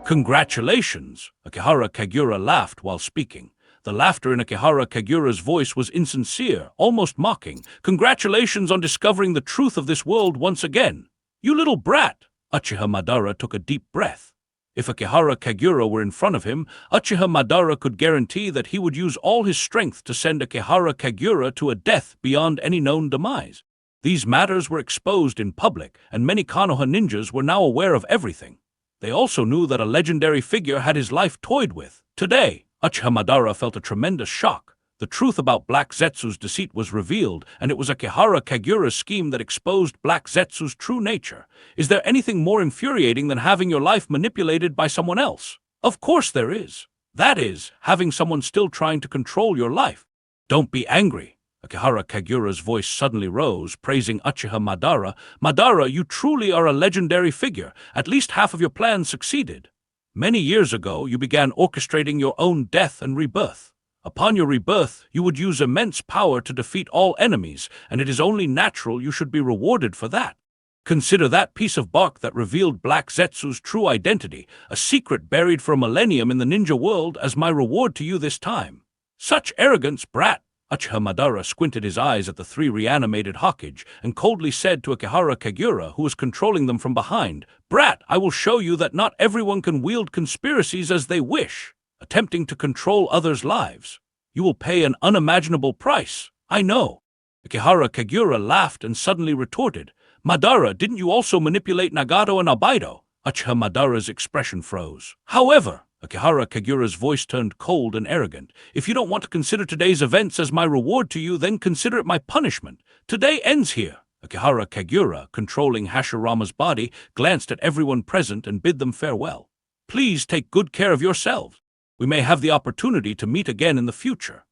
Congratulations! Akihara Kagura laughed while speaking. The laughter in Akihara Kagura's voice was insincere, almost mocking. Congratulations on discovering the truth of this world once again. You little brat! Uchiha Madara took a deep breath. If Akihara Kagura were in front of him, Uchiha Madara could guarantee that he would use all his strength to send Akihara Kagura to a death beyond any known demise. These matters were exposed in public, and many Konoha ninjas were now aware of everything. They also knew that a legendary figure had his life toyed with. Today, Uchiha Madara felt a tremendous shock. The truth about Black Zetsu's deceit was revealed, and it was Akihara Kagura's scheme that exposed Black Zetsu's true nature. Is there anything more infuriating than having your life manipulated by someone else? Of course there is. That is, having someone still trying to control your life. Don't be angry. Akihara Kagura's voice suddenly rose, praising Uchiha Madara. Madara, you truly are a legendary figure. At least half of your plans succeeded. Many years ago, you began orchestrating your own death and rebirth. Upon your rebirth, you would use immense power to defeat all enemies, and it is only natural you should be rewarded for that. Consider that piece of bark that revealed Black Zetsu's true identity, a secret buried for a millennium in the ninja world, as my reward to you this time. Such arrogance, brat! Uchiha Madara squinted his eyes at the three reanimated Hokage and coldly said to Akihara Kagura, who was controlling them from behind, "Brat, I will show you that not everyone can wield conspiracies as they wish, attempting to control others' lives. You will pay an unimaginable price, I know." Akihara Kagura laughed and suddenly retorted, "Madara, didn't you also manipulate Nagato and Albedo?" Uchiha Madara's expression froze. However, Akihara Kagura's voice turned cold and arrogant. "If you don't want to consider today's events as my reward to you, then consider it my punishment. Today ends here." Akihara Kagura, controlling Hashirama's body, glanced at everyone present and bid them farewell. "Please take good care of yourselves. We may have the opportunity to meet again in the future."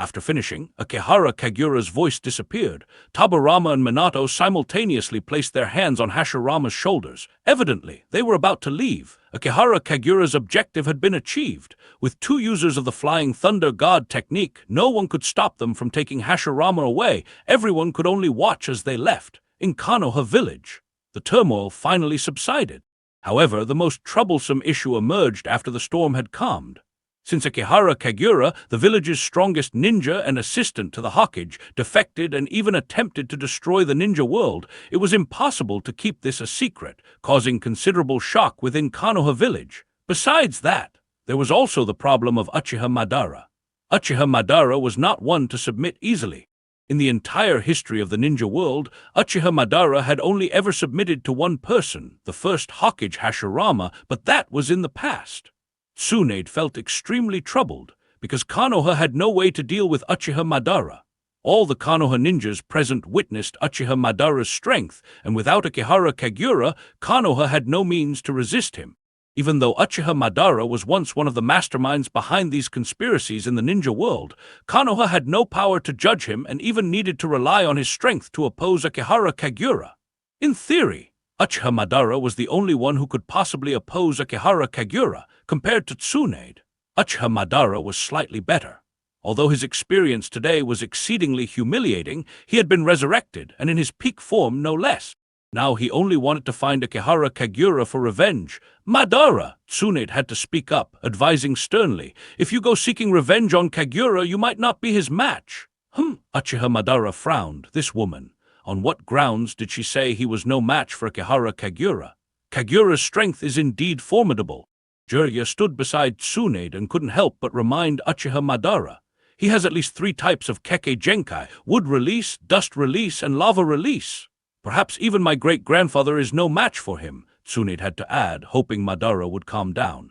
After finishing, Akihara Kagura's voice disappeared. Tabarama and Minato simultaneously placed their hands on Hashirama's shoulders. Evidently, they were about to leave. Akihara Kagura's objective had been achieved. With two users of the Flying Thunder God technique, no one could stop them from taking Hashirama away. Everyone could only watch as they left. In Konoha village, the turmoil finally subsided. However, the most troublesome issue emerged after the storm had calmed. Since Akihara Kagura, the village's strongest ninja and assistant to the Hokage, defected and even attempted to destroy the ninja world, it was impossible to keep this a secret, causing considerable shock within Konoha village. Besides that, there was also the problem of Uchiha Madara. Uchiha Madara was not one to submit easily. In the entire history of the ninja world, Uchiha Madara had only ever submitted to one person, the first Hokage Hashirama, but that was in the past. Tsunade felt extremely troubled, because Konoha had no way to deal with Uchiha Madara. All the Konoha ninjas present witnessed Uchiha Madara's strength, and without Akihara Kagura, Konoha had no means to resist him. Even though Uchiha Madara was once one of the masterminds behind these conspiracies in the ninja world, Konoha had no power to judge him and even needed to rely on his strength to oppose Akihara Kagura. In theory, Uchiha Madara was the only one who could possibly oppose Akihara Kagura. Compared to Tsunade, Uchiha Madara was slightly better. Although his experience today was exceedingly humiliating, he had been resurrected, and in his peak form no less. Now he only wanted to find Akihara Kagura for revenge. "Madara!" Tsunade had to speak up, advising sternly, "If you go seeking revenge on Kagura, you might not be his match." Uchiha Madara frowned. This woman. On what grounds did she say he was no match for Akihara Kagura? Kagura's strength is indeed formidable. Jiraiya stood beside Tsunade and couldn't help but remind Uchiha Madara. He has at least 3 types of Kekkei Genkai: wood release, dust release, and lava release. Perhaps even my great-grandfather is no match for him, Tsunade had to add, hoping Madara would calm down.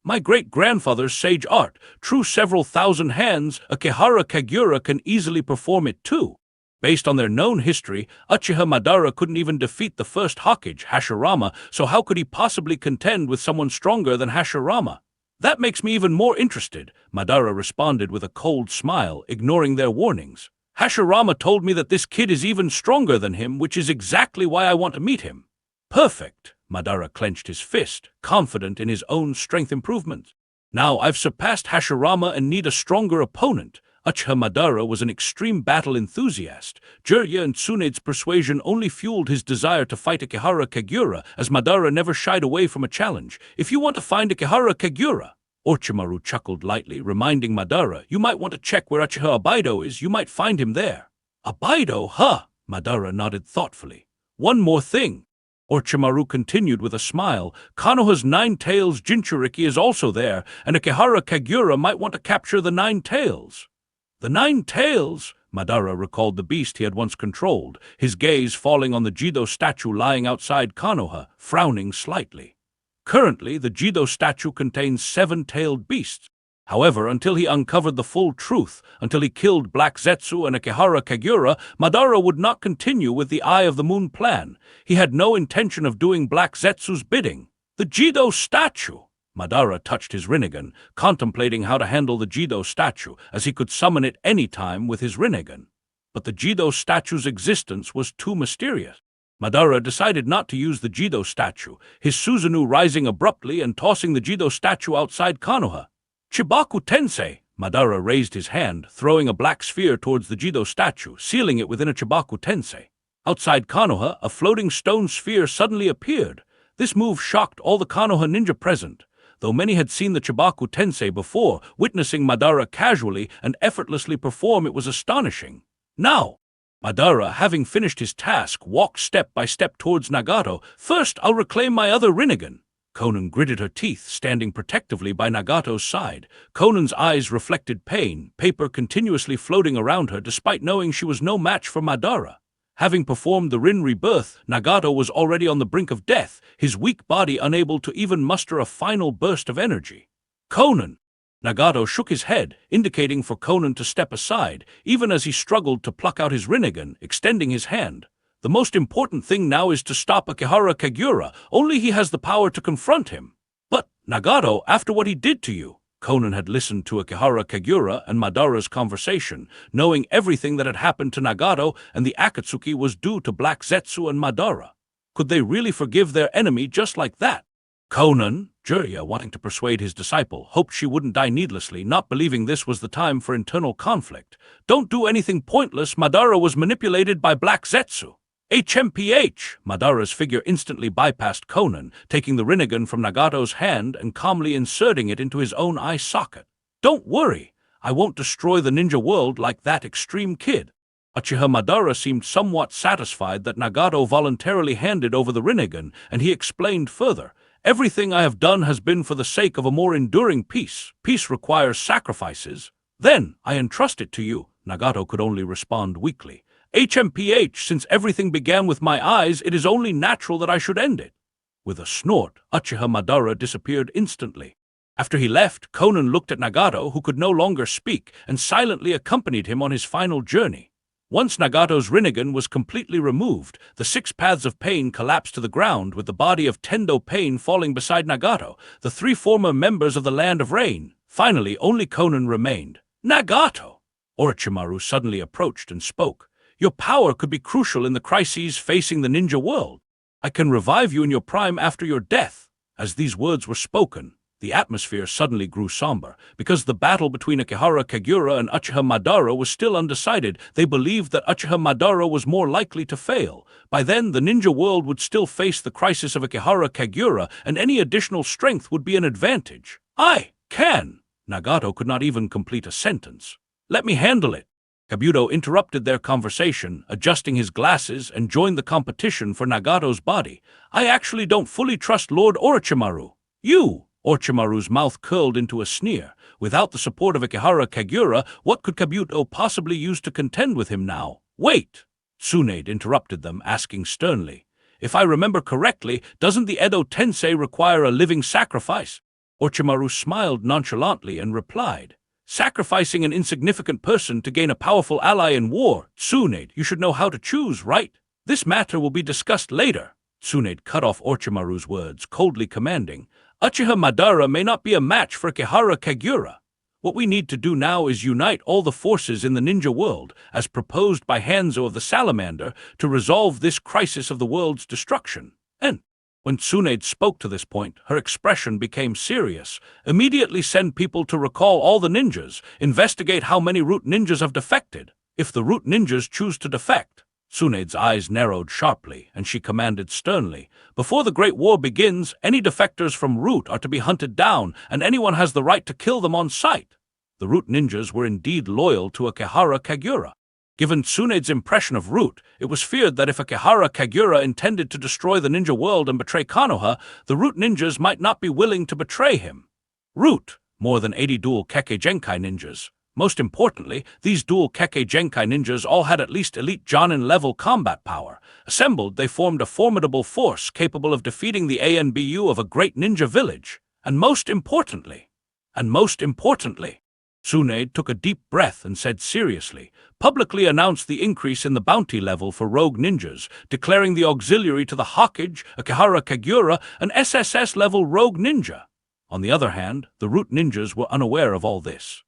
My great-grandfather's sage art, true several thousand hands, Akihara Kagura can easily perform it too. Based on their known history, Uchiha Madara couldn't even defeat the first Hokage, Hashirama, so how could he possibly contend with someone stronger than Hashirama? That makes me even more interested, Madara responded with a cold smile, ignoring their warnings. Hashirama told me that this kid is even stronger than him, which is exactly why I want to meet him. Perfect, Madara clenched his fist, confident in his own strength improvement. Now I've surpassed Hashirama and need a stronger opponent. Uchiha Madara was an extreme battle enthusiast. Jiraiya and Tsunade's persuasion only fueled his desire to fight Ikehara Kagura, as Madara never shied away from a challenge. "If you want to find Ikehara Kagura," Orochimaru chuckled lightly, reminding Madara, "you might want to check where Uchiha Abido is. You might find him there." "Abido, huh?" Madara nodded thoughtfully. "One more thing," Orochimaru continued with a smile. "Konoha's Nine Tails Jinchuriki is also there, and Ikehara Kagura might want to capture the Nine Tails." "The Nine Tails?" Madara recalled the beast he had once controlled, his gaze falling on the Jido statue lying outside Konoha, frowning slightly. Currently, the Jido statue contains 7-tailed beasts. However, until he uncovered the full truth, until he killed Black Zetsu and Ikehara Kagura, Madara would not continue with the Eye of the Moon plan. He had no intention of doing Black Zetsu's bidding. The Jido statue! Madara touched his Rinnegan, contemplating how to handle the Jido statue, as he could summon it any time with his Rinnegan. But the Jido statue's existence was too mysterious. Madara decided not to use the Jido statue, his Susanoo rising abruptly and tossing the Jido statue outside Konoha. "Chibaku Tensei!" Madara raised his hand, throwing a black sphere towards the Jido statue, sealing it within a Chibaku Tensei. Outside Konoha, a floating stone sphere suddenly appeared. This move shocked all the Konoha ninja present. Though many had seen the Chibaku Tensei before, witnessing Madara casually and effortlessly perform it was astonishing. Now, Madara, having finished his task, walked step by step towards Nagato. "First, I'll reclaim my other Rinnegan." Konan gritted her teeth, standing protectively by Nagato's side. Konan's eyes reflected pain, paper continuously floating around her despite knowing she was no match for Madara. Having performed the Rin rebirth, Nagato was already on the brink of death, his weak body unable to even muster a final burst of energy. "Konan!" Nagato shook his head, indicating for Konan to step aside, even as he struggled to pluck out his Rinnegan, extending his hand. "The most important thing now is to stop Ikehara Kagura. Only he has the power to confront him." "But, Nagato, after what he did to you..." Konan had listened to Ikehara Kagura and Madara's conversation, knowing everything that had happened to Nagato, and the Akatsuki was due to Black Zetsu and Madara. Could they really forgive their enemy just like that? "Konan," Jiraiya, wanting to persuade his disciple, hoped she wouldn't die needlessly, not believing this was the time for internal conflict. "Don't do anything pointless. Madara was manipulated by Black Zetsu." "HMPH!" Madara's figure instantly bypassed Konan, taking the Rinnegan from Nagato's hand and calmly inserting it into his own eye socket. "Don't worry. I won't destroy the ninja world like that extreme kid." Uchiha Madara seemed somewhat satisfied that Nagato voluntarily handed over the Rinnegan, and he explained further. "Everything I have done has been for the sake of a more enduring peace. Peace requires sacrifices. Then, I entrust it to you." Nagato could only respond weakly. "HMPH, since everything began with my eyes, it is only natural that I should end it." With a snort, Uchiha Madara disappeared instantly. After he left, Konan looked at Nagato, who could no longer speak, and silently accompanied him on his final journey. Once Nagato's Rinnegan was completely removed, the 6 paths of pain collapsed to the ground, with the body of Tendo Pain falling beside Nagato, the 3 former members of the Land of Rain. Finally, only Konan remained. "Nagato!" Orochimaru suddenly approached and spoke. "Your power could be crucial in the crises facing the ninja world. I can revive you in your prime after your death." As these words were spoken, the atmosphere suddenly grew somber. Because the battle between Ikehara Kagura and Uchiha Madara was still undecided, they believed that Uchiha Madara was more likely to fail. By then, the ninja world would still face the crisis of Ikehara Kagura, and any additional strength would be an advantage. "I can!" Nagato could not even complete a sentence. "Let me handle it." Kabuto interrupted their conversation, adjusting his glasses, and joined the competition for Nagato's body. "I actually don't fully trust Lord Orochimaru." "You!" Orochimaru's mouth curled into a sneer. Without the support of Ikehara Kagura, what could Kabuto possibly use to contend with him now? "Wait!" Tsunade interrupted them, asking sternly. "If I remember correctly, doesn't the Edo Tensei require a living sacrifice?" Orochimaru smiled nonchalantly and replied, "Sacrificing an insignificant person to gain a powerful ally in war. Tsunade, you should know how to choose, right? This matter will be discussed later." Tsunade cut off Orochimaru's words, coldly commanding, "Uchiha Madara may not be a match for Ikehara Kagura. What we need to do now is unite all the forces in the ninja world, as proposed by Hanzo of the Salamander, to resolve this crisis of the world's destruction." And When Tsunade spoke to this point, her expression became serious. Immediately send people to recall all the ninjas, investigate how many root ninjas have defected. If the root ninjas choose to defect, Tsunade's eyes narrowed sharply, and she commanded sternly, before the Great War begins, any defectors from Root are to be hunted down, and anyone has the right to kill them on sight. The Root ninjas were indeed loyal to Akihara Kagura. Given Tsunade's impression of Root, it was feared that if Akihara Kagura intended to destroy the ninja world and betray Konoha, the Root ninjas might not be willing to betray him. Root, more than 80 dual Kekkei Genkai ninjas. Most importantly, these dual Kekkei Genkai ninjas all had at least elite Jonin-level combat power. Assembled, they formed a formidable force capable of defeating the ANBU of a great ninja village. And most importantly, Tsunade took a deep breath and said seriously, publicly announced the increase in the bounty level for rogue ninjas, declaring the auxiliary to the Hokage, Akihara Kagura, an SSS-level rogue ninja. On the other hand, the Root ninjas were unaware of all this.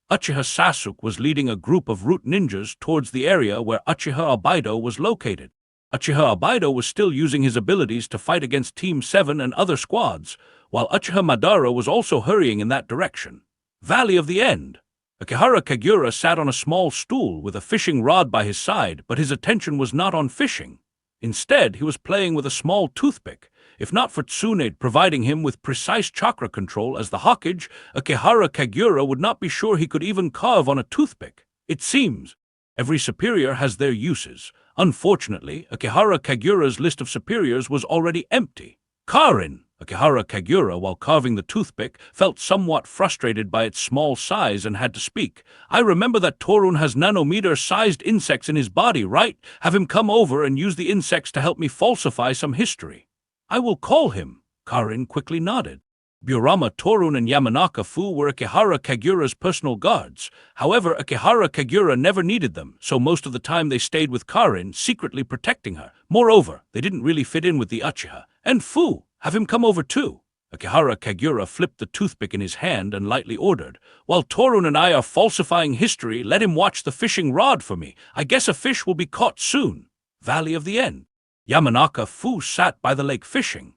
Uchiha Sasuke was leading a group of Root ninjas towards the area where Uchiha Obaido was located. Uchiha Obaido was still using his abilities to fight against Team 7 and other squads, while Uchiha Madara was also hurrying in that direction. Valley of the End. Akihara Kagura sat on a small stool with a fishing rod by his side, but his attention was not on fishing. Instead, he was playing with a small toothpick. If not for Tsunade providing him with precise chakra control as the Hokage, Akihara Kagura would not be sure he could even carve on a toothpick. It seems every superior has their uses. Unfortunately, Akihara Kagura's list of superiors was already empty. Karin! Akihara Kagura, while carving the toothpick, felt somewhat frustrated by its small size and had to speak. I remember that Torun has nanometer-sized insects in his body, right? Have him come over and use the insects to help me falsify some history. I will call him. Karin quickly nodded. Burama, Torun, and Yamanaka Fu were Akihara Kagura's personal guards. However, Akihara Kagura never needed them, so most of the time they stayed with Karin, secretly protecting her. Moreover, they didn't really fit in with the Uchiha. And Fu! Have him come over too. Akihara Kagura flipped the toothpick in his hand and lightly ordered, while Torun and I are falsifying history, let him watch the fishing rod for me. I guess a fish will be caught soon. Valley of the End. Yamanaka Fu sat by the lake fishing.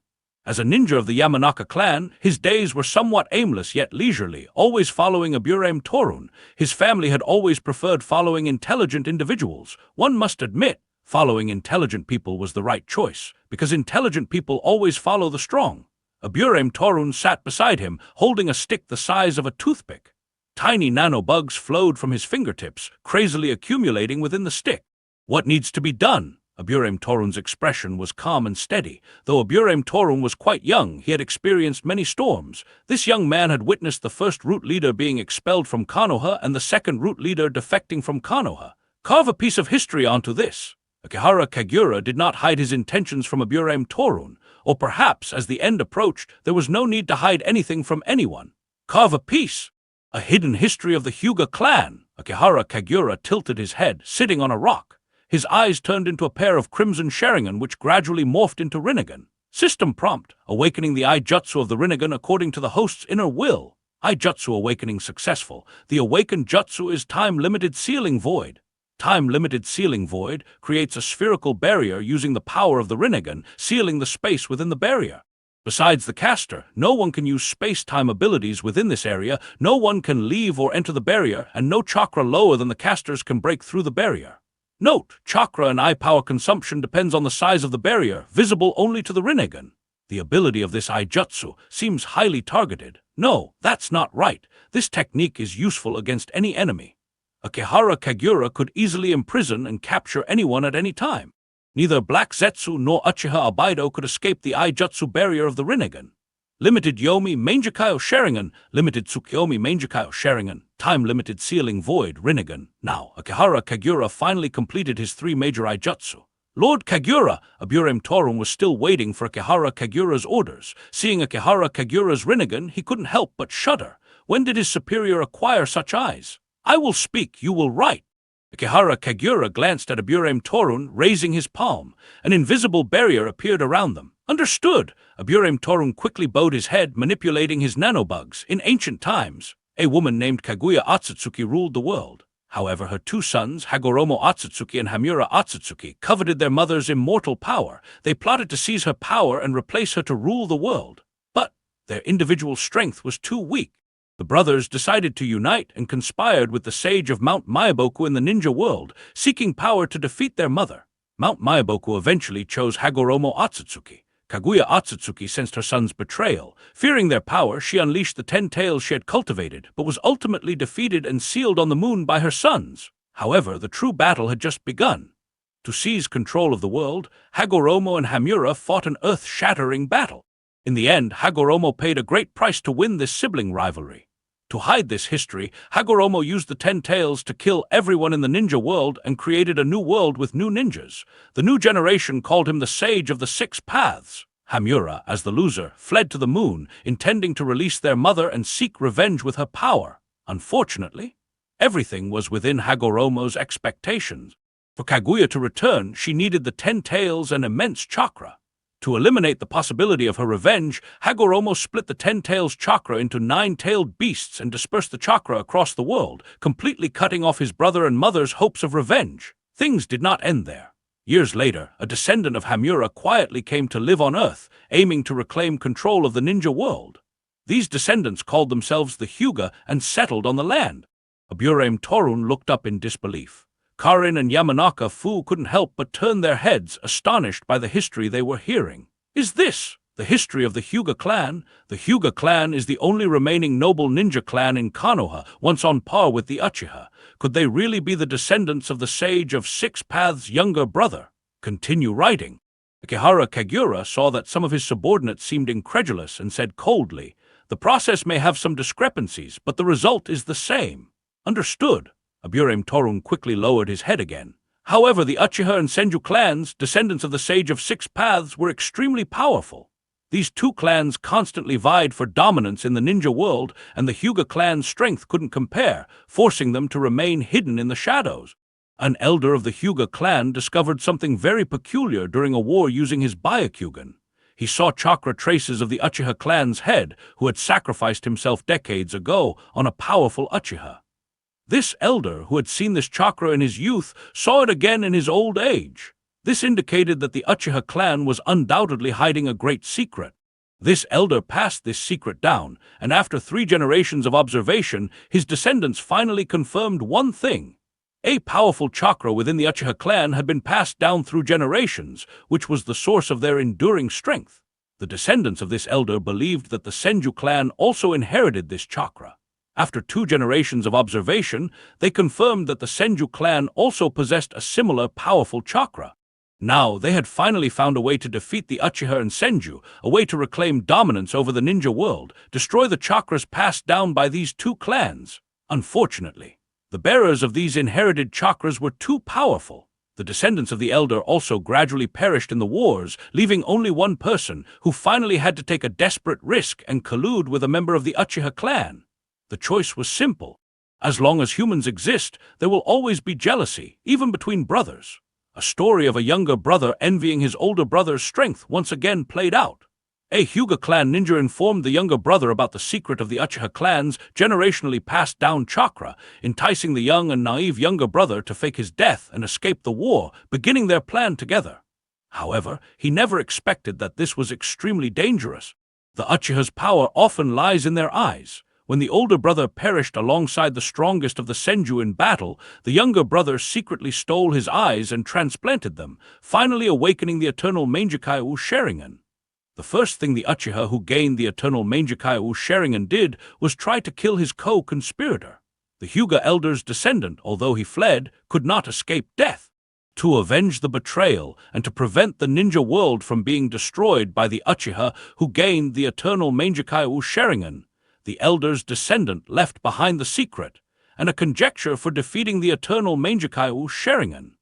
As a ninja of the Yamanaka clan, his days were somewhat aimless yet leisurely, always following Aburame Torun. His family had always preferred following intelligent individuals. One must admit, following intelligent people was the right choice, because intelligent people always follow the strong. Aburame Torun sat beside him, holding a stick the size of a toothpick. Tiny nanobugs flowed from his fingertips, crazily accumulating within the stick. What needs to be done? Aburame Torun's expression was calm and steady. Though Aburame Torun was quite young, he had experienced many storms. This young man had witnessed the first root leader being expelled from Konoha and the second root leader defecting from Konoha. Carve a piece of history onto this. Akihara Kagura did not hide his intentions from Aburame Torun, or perhaps, as the end approached, there was no need to hide anything from anyone. Carve a piece. A hidden history of the Hyuga clan. Akihara Kagura tilted his head, sitting on a rock. His eyes turned into a pair of crimson Sharingan which gradually morphed into Rinnegan. System prompt, awakening the Ijutsu of the Rinnegan according to the host's inner will. Ijutsu awakening successful. The awakened jutsu is time-limited sealing void. Time-limited sealing void creates a spherical barrier using the power of the Rinnegan, sealing the space within the barrier. Besides the caster, no one can use space-time abilities within this area, no one can leave or enter the barrier, and no chakra lower than the casters can break through the barrier. Note, chakra and eye-power consumption depends on the size of the barrier, visible only to the Rinnegan. The ability of this Ijutsu seems highly targeted. No, that's not right. This technique is useful against any enemy. Akihara Kagura could easily imprison and capture anyone at any time. Neither Black Zetsu nor Uchiha Obaido could escape the Ijutsu barrier of the Rinnegan. Limited Yomi Mangekyo Sharingan, Limited Tsukiyomi Mangekyo Sharingan, Time-Limited Sealing Void Rinnegan. Now, Akihara Kagura finally completed his 3 major Ijutsu. Lord Kagura! Aburame Torun was still waiting for Akihara Kagura's orders. Seeing Akihara Kagura's Rinnegan, he couldn't help but shudder. When did his superior acquire such eyes? I will speak, you will write. Akihara Kagura glanced at Aburame Torun, raising his palm. An invisible barrier appeared around them. Understood. Aburame Torun quickly bowed his head, manipulating his nanobugs. In ancient times, a woman named Kaguya Otsutsuki ruled the world. However, her two sons, Hagoromo Otsutsuki and Hamura Otsutsuki, coveted their mother's immortal power. They plotted to seize her power and replace her to rule the world. But their individual strength was too weak. The brothers decided to unite and conspired with the sage of Mount Myaboku in the ninja world, seeking power to defeat their mother. Mount Myaboku eventually chose Hagoromo Otsutsuki. Kaguya Otsutsuki sensed her son's betrayal. Fearing their power, she unleashed the 10 tails she had cultivated, but was ultimately defeated and sealed on the moon by her sons. However, the true battle had just begun. To seize control of the world, Hagoromo and Hamura fought an earth-shattering battle. In the end, Hagoromo paid a great price to win this sibling rivalry. To hide this history, Hagoromo used the 10 tails to kill everyone in the ninja world and created a new world with new ninjas. The new generation called him the Sage of the Six Paths. Hamura, as the loser, fled to the moon, intending to release their mother and seek revenge with her power. Unfortunately, everything was within Hagoromo's expectations. For Kaguya to return, she needed the 10 tails and immense chakra. To eliminate the possibility of her revenge, Hagoromo split the 10 tails chakra into 9-tailed beasts and dispersed the chakra across the world, completely cutting off his brother and mother's hopes of revenge. Things did not end there. Years later, a descendant of Hamura quietly came to live on Earth, aiming to reclaim control of the ninja world. These descendants called themselves the Hyuga and settled on the land. Aburame Torun looked up in disbelief. Karin and Yamanaka Fu couldn't help but turn their heads, astonished by the history they were hearing. Is this the history of the Hyuga clan? The Hyuga clan is the only remaining noble ninja clan in Konoha, once on par with the Uchiha. Could they really be the descendants of the Sage of Six Paths' younger brother? Continue writing. Akihara Kagura saw that some of his subordinates seemed incredulous and said coldly, "The process may have some discrepancies, but the result is the same." Understood. Aburame Torun quickly lowered his head again. However, the Uchiha and Senju clans, descendants of the Sage of Six Paths, were extremely powerful. These two clans constantly vied for dominance in the ninja world, and the Hyuga clan's strength couldn't compare, forcing them to remain hidden in the shadows. An elder of the Hyuga clan discovered something very peculiar during a war using his Byakugan. He saw chakra traces of the Uchiha clan's head, who had sacrificed himself decades ago, on a powerful Uchiha. This elder, who had seen this chakra in his youth, saw it again in his old age. This indicated that the Uchiha clan was undoubtedly hiding a great secret. This elder passed this secret down, and after 3 generations of observation, his descendants finally confirmed one thing. A powerful chakra within the Uchiha clan had been passed down through generations, which was the source of their enduring strength. The descendants of this elder believed that the Senju clan also inherited this chakra. After 2 generations of observation, they confirmed that the Senju clan also possessed a similar powerful chakra. Now, they had finally found a way to defeat the Uchiha and Senju, a way to reclaim dominance over the ninja world, destroy the chakras passed down by these 2 clans. Unfortunately, the bearers of these inherited chakras were too powerful. The descendants of the elder also gradually perished in the wars, leaving only one person, who finally had to take a desperate risk and collude with a member of the Uchiha clan. The choice was simple. As long as humans exist, there will always be jealousy, even between brothers. A story of a younger brother envying his older brother's strength once again played out. A Hyuga clan ninja informed the younger brother about the secret of the Uchiha clan's generationally passed down chakra, enticing the young and naive younger brother to fake his death and escape the war, beginning their plan together. However, he never expected that this was extremely dangerous. The Uchiha's power often lies in their eyes. When the older brother perished alongside the strongest of the Senju in battle, the younger brother secretly stole his eyes and transplanted them, finally awakening the eternal Mangekyo Sharingan. The first thing the Uchiha who gained the eternal Mangekyo Sharingan did was try to kill his co-conspirator. The Hyuga elder's descendant, although he fled, could not escape death. To avenge the betrayal and to prevent the ninja world from being destroyed by the Uchiha who gained the eternal Mangekyo Sharingan, the elder's descendant left behind the secret, and a conjecture for defeating the eternal Mangekyo Sharingan.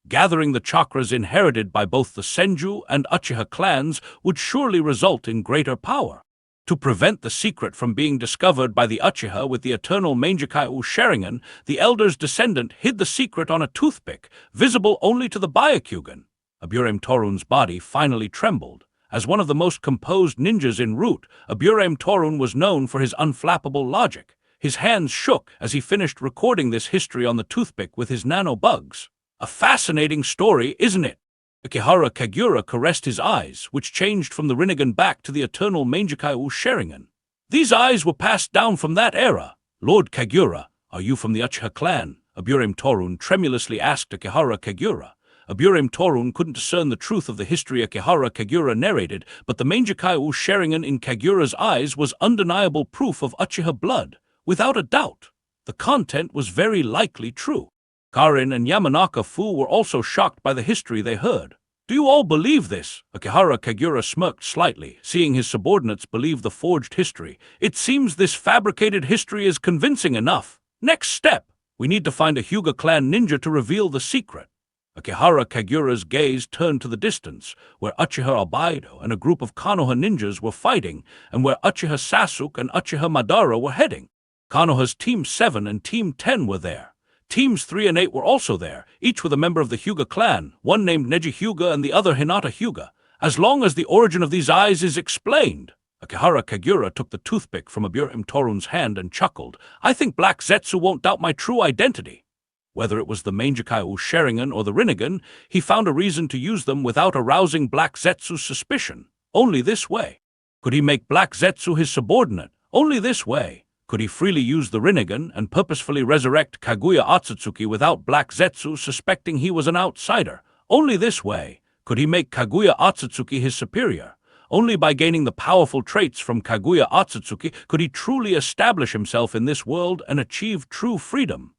Gathering the chakras inherited by both the Senju and Uchiha clans would surely result in greater power. To prevent the secret from being discovered by the Uchiha with the eternal Mangekyo Sharingan, the elder's descendant hid the secret on a toothpick, visible only to the Byakugan. Aburame Torun's body finally trembled. As one of the most composed ninjas en route, Aburame Torun was known for his unflappable logic. His hands shook as he finished recording this history on the toothpick with his nano-bugs. A fascinating story, isn't it? Akihara Kagura caressed his eyes, which changed from the Rinnegan back to the eternal Mangekyo Sharingan. These eyes were passed down from that era. Lord Kagura, are you from the Uchiha clan? Aburame Torun tremulously asked Akihara Kagura. Aburame Torun couldn't discern the truth of the history Akihara Kagura narrated, but the Mangekyo Sharingan in Kagura's eyes was undeniable proof of Uchiha blood. Without a doubt, the content was very likely true. Karin and Yamanaka Fu were also shocked by the history they heard. Do you all believe this? Akihara Kagura smirked slightly, seeing his subordinates believe the forged history. It seems this fabricated history is convincing enough. Next step, we need to find a Hyuga clan ninja to reveal the secret. Akihara Kagura's gaze turned to the distance, where Uchiha Albedo and a group of Konoha ninjas were fighting, and where Uchiha Sasuke and Uchiha Madara were heading. Konoha's Team 7 and Team 10 were there. Teams 3 and 8 were also there, each with a member of the Hyuga clan, one named Neji Hyuga and the other Hinata Hyuga. As long as the origin of these eyes is explained. Akihara Kagura took the toothpick from Aburame Torun's hand and chuckled. I think Black Zetsu won't doubt my true identity. Whether it was the Mangekyo Sharingan or the Rinnegan, he found a reason to use them without arousing Black Zetsu's suspicion. Only this way. Could he make Black Zetsu his subordinate? Only this way. Could he freely use the Rinnegan and purposefully resurrect Kaguya Otsutsuki without Black Zetsu suspecting he was an outsider? Only this way. Could he make Kaguya Otsutsuki his superior? Only by gaining the powerful traits from Kaguya Otsutsuki could he truly establish himself in this world and achieve true freedom.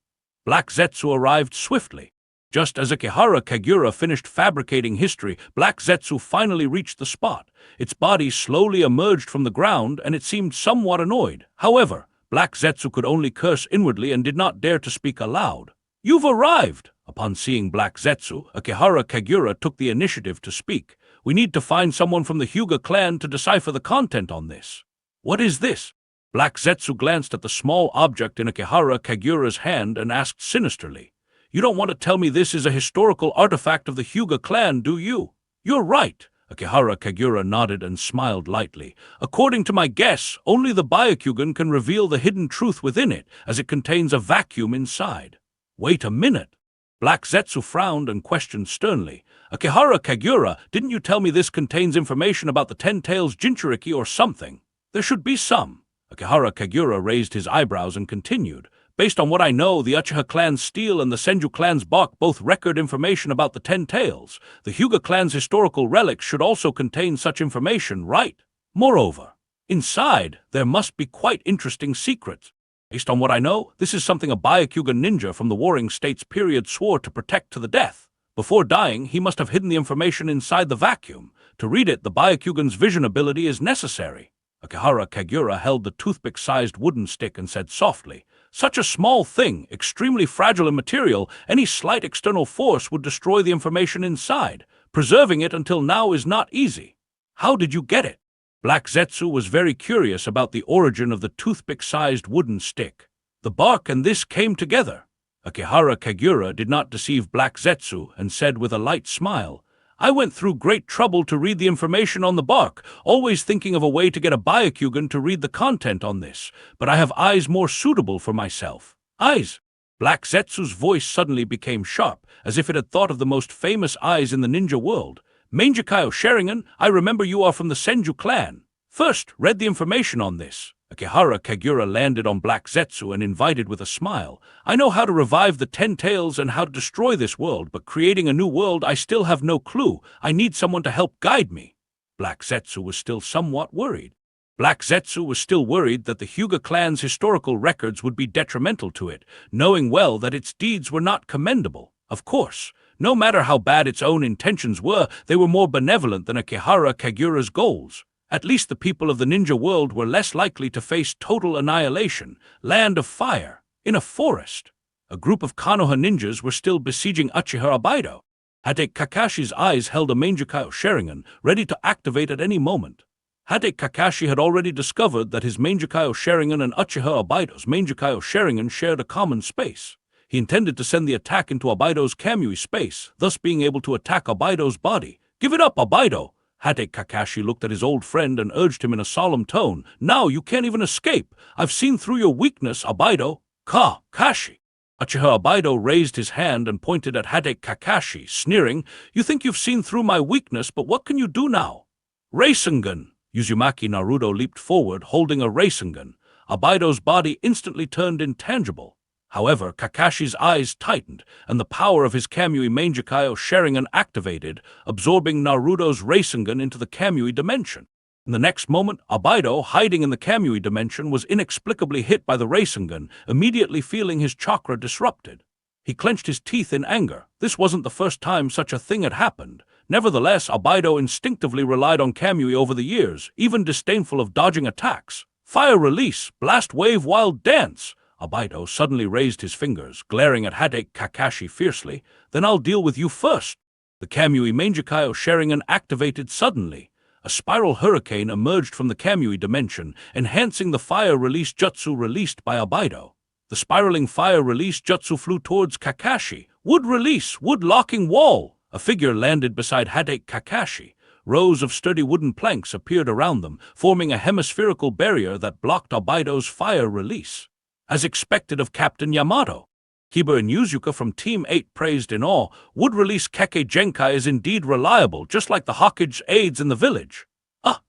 Black Zetsu arrived swiftly. Just as Akihara Kagura finished fabricating history, Black Zetsu finally reached the spot. Its body slowly emerged from the ground and it seemed somewhat annoyed. However, Black Zetsu could only curse inwardly and did not dare to speak aloud. You've arrived! Upon seeing Black Zetsu, Akihara Kagura took the initiative to speak. We need to find someone from the Hyuga clan to decipher the content on this. What is this? Black Zetsu glanced at the small object in Akihara Kagura's hand and asked sinisterly. You don't want to tell me this is a historical artifact of the Hyuga clan, do you? You're right. Akihara Kagura nodded and smiled lightly. According to my guess, only the Byakugan can reveal the hidden truth within it, as it contains a vacuum inside. Wait a minute. Black Zetsu frowned and questioned sternly. Akihara Kagura, didn't you tell me this contains information about the Ten Tails Jinchuriki or something? There should be some. Akihara Kagura raised his eyebrows and continued. Based on what I know, the Uchiha clan's steel and the Senju clan's bark both record information about the Ten Tails. The Hyuga clan's historical relics should also contain such information, right? Moreover, inside, there must be quite interesting secrets. Based on what I know, this is something a Byakugan ninja from the Warring States period swore to protect to the death. Before dying, he must have hidden the information inside the vacuum. To read it, the Byakugan's vision ability is necessary. Akihara Kagura held the toothpick-sized wooden stick and said softly, Such a small thing, extremely fragile in material, any slight external force would destroy the information inside. Preserving it until now is not easy. How did you get it? Black Zetsu was very curious about the origin of the toothpick-sized wooden stick. The bark and this came together. Akihara Kagura did not deceive Black Zetsu and said with a light smile, I went through great trouble to read the information on the bark, always thinking of a way to get a Byakugan to read the content on this, but I have eyes more suitable for myself. Eyes? Black Zetsu's voice suddenly became sharp, as if it had thought of the most famous eyes in the ninja world. Mangekyo Sharingan, I remember you are from the Senju clan. First, read the information on this. Akihara Kagura landed on Black Zetsu and invited with a smile. I know how to revive the Ten Tails and how to destroy this world, but creating a new world I still have no clue. I need someone to help guide me. Black Zetsu was still somewhat worried. Black Zetsu was still worried that the Hyuga clan's historical records would be detrimental to it, knowing well that its deeds were not commendable. Of course, no matter how bad its own intentions were, they were more benevolent than Akihara Kagura's goals. At least the people of the ninja world were less likely to face total annihilation, land of fire, in a forest. A group of Konoha ninjas were still besieging Uchiha Albedo. Hade Kakashi's eyes held a Mangekyo Sharingan, ready to activate at any moment. Hade Kakashi had already discovered that his Mangekyo Sharingan and Uchiha Albedo's Mangekyo Sharingan shared a common space. He intended to send the attack into Albedo's Kamui space, thus being able to attack Albedo's body. Give it up, Albedo! Hade Kakashi looked at his old friend and urged him in a solemn tone, "Now you can't even escape. I've seen through your weakness, Abaido. Kakashi." Uchiha Abaido raised his hand and pointed at Hade Kakashi, sneering, "You think you've seen through my weakness, but what can you do now?" Rasengan! Uzumaki Naruto leaped forward, holding a Rasengan. Abaido's body instantly turned intangible. However, Kakashi's eyes tightened, and the power of his Kamui Mangekyo Sharingan activated, absorbing Naruto's Rasengan into the Kamui dimension. In the next moment, Abaido, hiding in the Kamui dimension, was inexplicably hit by the Rasengan, immediately feeling his chakra disrupted. He clenched his teeth in anger. This wasn't the first time such a thing had happened. Nevertheless, Abaido instinctively relied on Kamui over the years, even disdainful of dodging attacks. Fire release, blast wave, wild dance! Abaido suddenly raised his fingers, glaring at Hade Kakashi fiercely. "Then I'll deal with you first." The Kamui Mangekyo Sharingan activated suddenly. A spiral hurricane emerged from the Kamui dimension, enhancing the fire release jutsu released by Abaido. The spiraling fire release jutsu flew towards Kakashi. Wood release, wood locking wall! A figure landed beside Hade Kakashi. Rows of sturdy wooden planks appeared around them, forming a hemispherical barrier that blocked Abaido's fire release. As expected of Captain Yamato, Kiba and Yuzuka from Team 8 praised in awe, "Wood release Kekkei Genkai is indeed reliable, just like the Hokage aides in the village."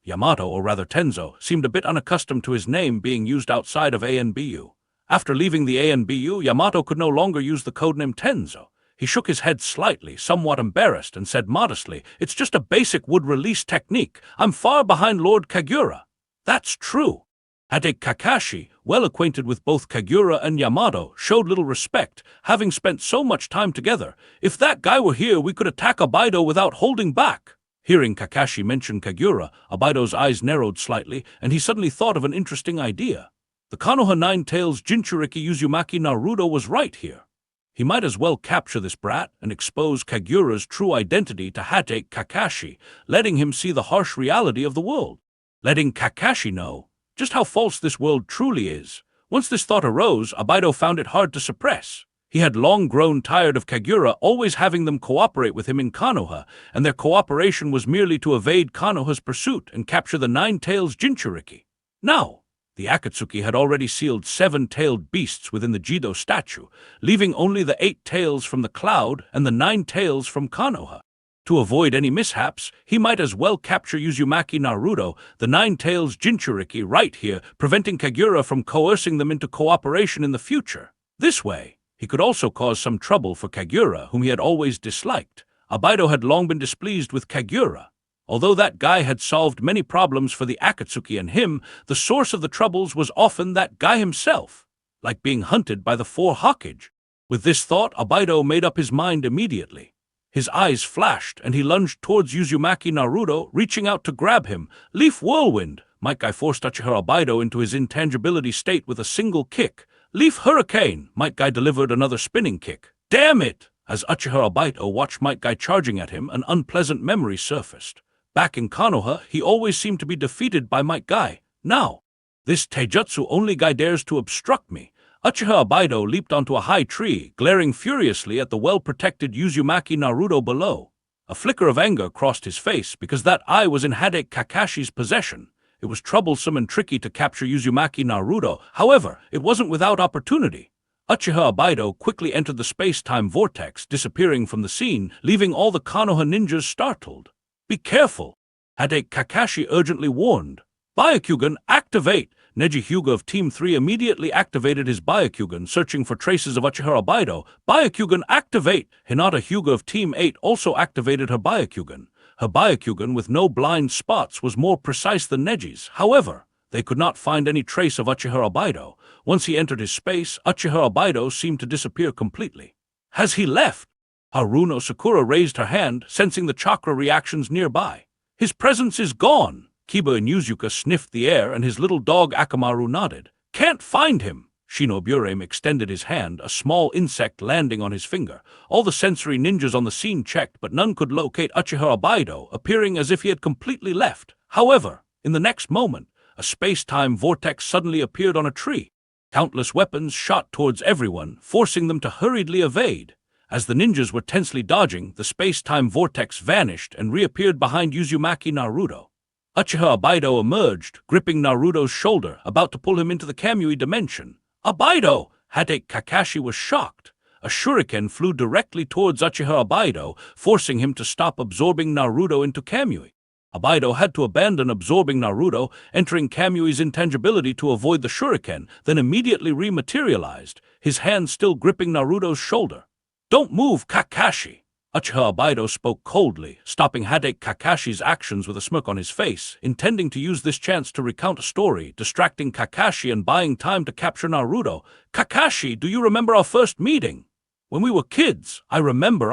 Yamato, or rather Tenzo, seemed a bit unaccustomed to his name being used outside of ANBU. After leaving the ANBU, Yamato could no longer use the codename Tenzo. He shook his head slightly, somewhat embarrassed, and said modestly, "It's just a basic wood release technique. I'm far behind Lord Kagura." "That's true." Hade Kakashi, well acquainted with both Kagura and Yamato, showed little respect, having spent so much time together. "If that guy were here, we could attack Abaido without holding back." Hearing Kakashi mention Kagura, Abaido's eyes narrowed slightly, and he suddenly thought of an interesting idea. The Konoha Nine-Tails Jinchuriki Uzumaki Naruto was right here. He might as well capture this brat and expose Kagura's true identity to Hade Kakashi, letting him see the harsh reality of the world. Letting Kakashi know just how false this world truly is. Once this thought arose, Abaido found it hard to suppress. He had long grown tired of Kagura always having them cooperate with him in Konoha, and their cooperation was merely to evade Konoha's pursuit and capture the Nine-Tails Jinchuriki. Now, the Akatsuki had already sealed 7-tailed beasts within the Jido statue, leaving only the 8 tails from the cloud and the 9 tails from Konoha. To avoid any mishaps, he might as well capture Uzumaki Naruto, the 9 tails Jinchuriki, right here, preventing Kagura from coercing them into cooperation in the future. This way, he could also cause some trouble for Kagura, whom he had always disliked. Abaido had long been displeased with Kagura. Although that guy had solved many problems for the Akatsuki and him, the source of the troubles was often that guy himself, like being hunted by the 4 Hokage. With this thought, Abaido made up his mind immediately. His eyes flashed, and he lunged towards Uzumaki Naruto, reaching out to grab him. Leaf Whirlwind! Might Guy forced Uchiha Abaido into his intangibility state with a single kick. Leaf Hurricane! Might Guy delivered another spinning kick. Damn it! As Uchiha Abaido watched Might Guy charging at him, an unpleasant memory surfaced. Back in Konoha, he always seemed to be defeated by Might Guy. Now, this taijutsu only Guy dares to obstruct me. Uchiha Abaido leaped onto a high tree, glaring furiously at the well-protected Uzumaki Naruto below. A flicker of anger crossed his face because that eye was in Hade Kakashi's possession. It was troublesome and tricky to capture Uzumaki Naruto, however, it wasn't without opportunity. Uchiha Abaido quickly entered the space-time vortex, disappearing from the scene, leaving all the Konoha ninjas startled. "Be careful!" Hade Kakashi urgently warned. "Byakugan, activate!" Neji Hyuga of Team 3 immediately activated his Byakugan, searching for traces of Uchiha Abaido. "Byakugan, activate!" Hinata Hyuga of Team 8 also activated her Byakugan. Her Byakugan, with no blind spots, was more precise than Neji's. However, they could not find any trace of Uchiha Abaido. Once he entered his space, Uchiha Abaido seemed to disappear completely. "Has he left?" Haruno Sakura raised her hand, sensing the chakra reactions nearby. "His presence is gone." Kiba and Yuzuka sniffed the air, and his little dog Akamaru nodded. "Can't find him." Shinoburame extended his hand, a small insect landing on his finger. All the sensory ninjas on the scene checked, but none could locate Uchiha Abaido, appearing as if he had completely left. However, in the next moment, a space-time vortex suddenly appeared on a tree. Countless weapons shot towards everyone, forcing them to hurriedly evade. As the ninjas were tensely dodging, the space-time vortex vanished and reappeared behind Uzumaki Naruto. Uchiha Obaido emerged, gripping Naruto's shoulder, about to pull him into the Kamui dimension. Obaido! Hatake Kakashi was shocked. A shuriken flew directly towards Uchiha Obaido, forcing him to stop absorbing Naruto into Kamui. Obaido had to abandon absorbing Naruto, entering Kamui's intangibility to avoid the shuriken, then immediately rematerialized, his hand still gripping Naruto's shoulder. "Don't move, Kakashi!" Uchiha Obaido spoke coldly, stopping Hatake Kakashi's actions with a smirk on his face, intending to use this chance to recount a story, distracting Kakashi and buying time to capture Naruto. "Kakashi, do you remember our first meeting? When we were kids, I remember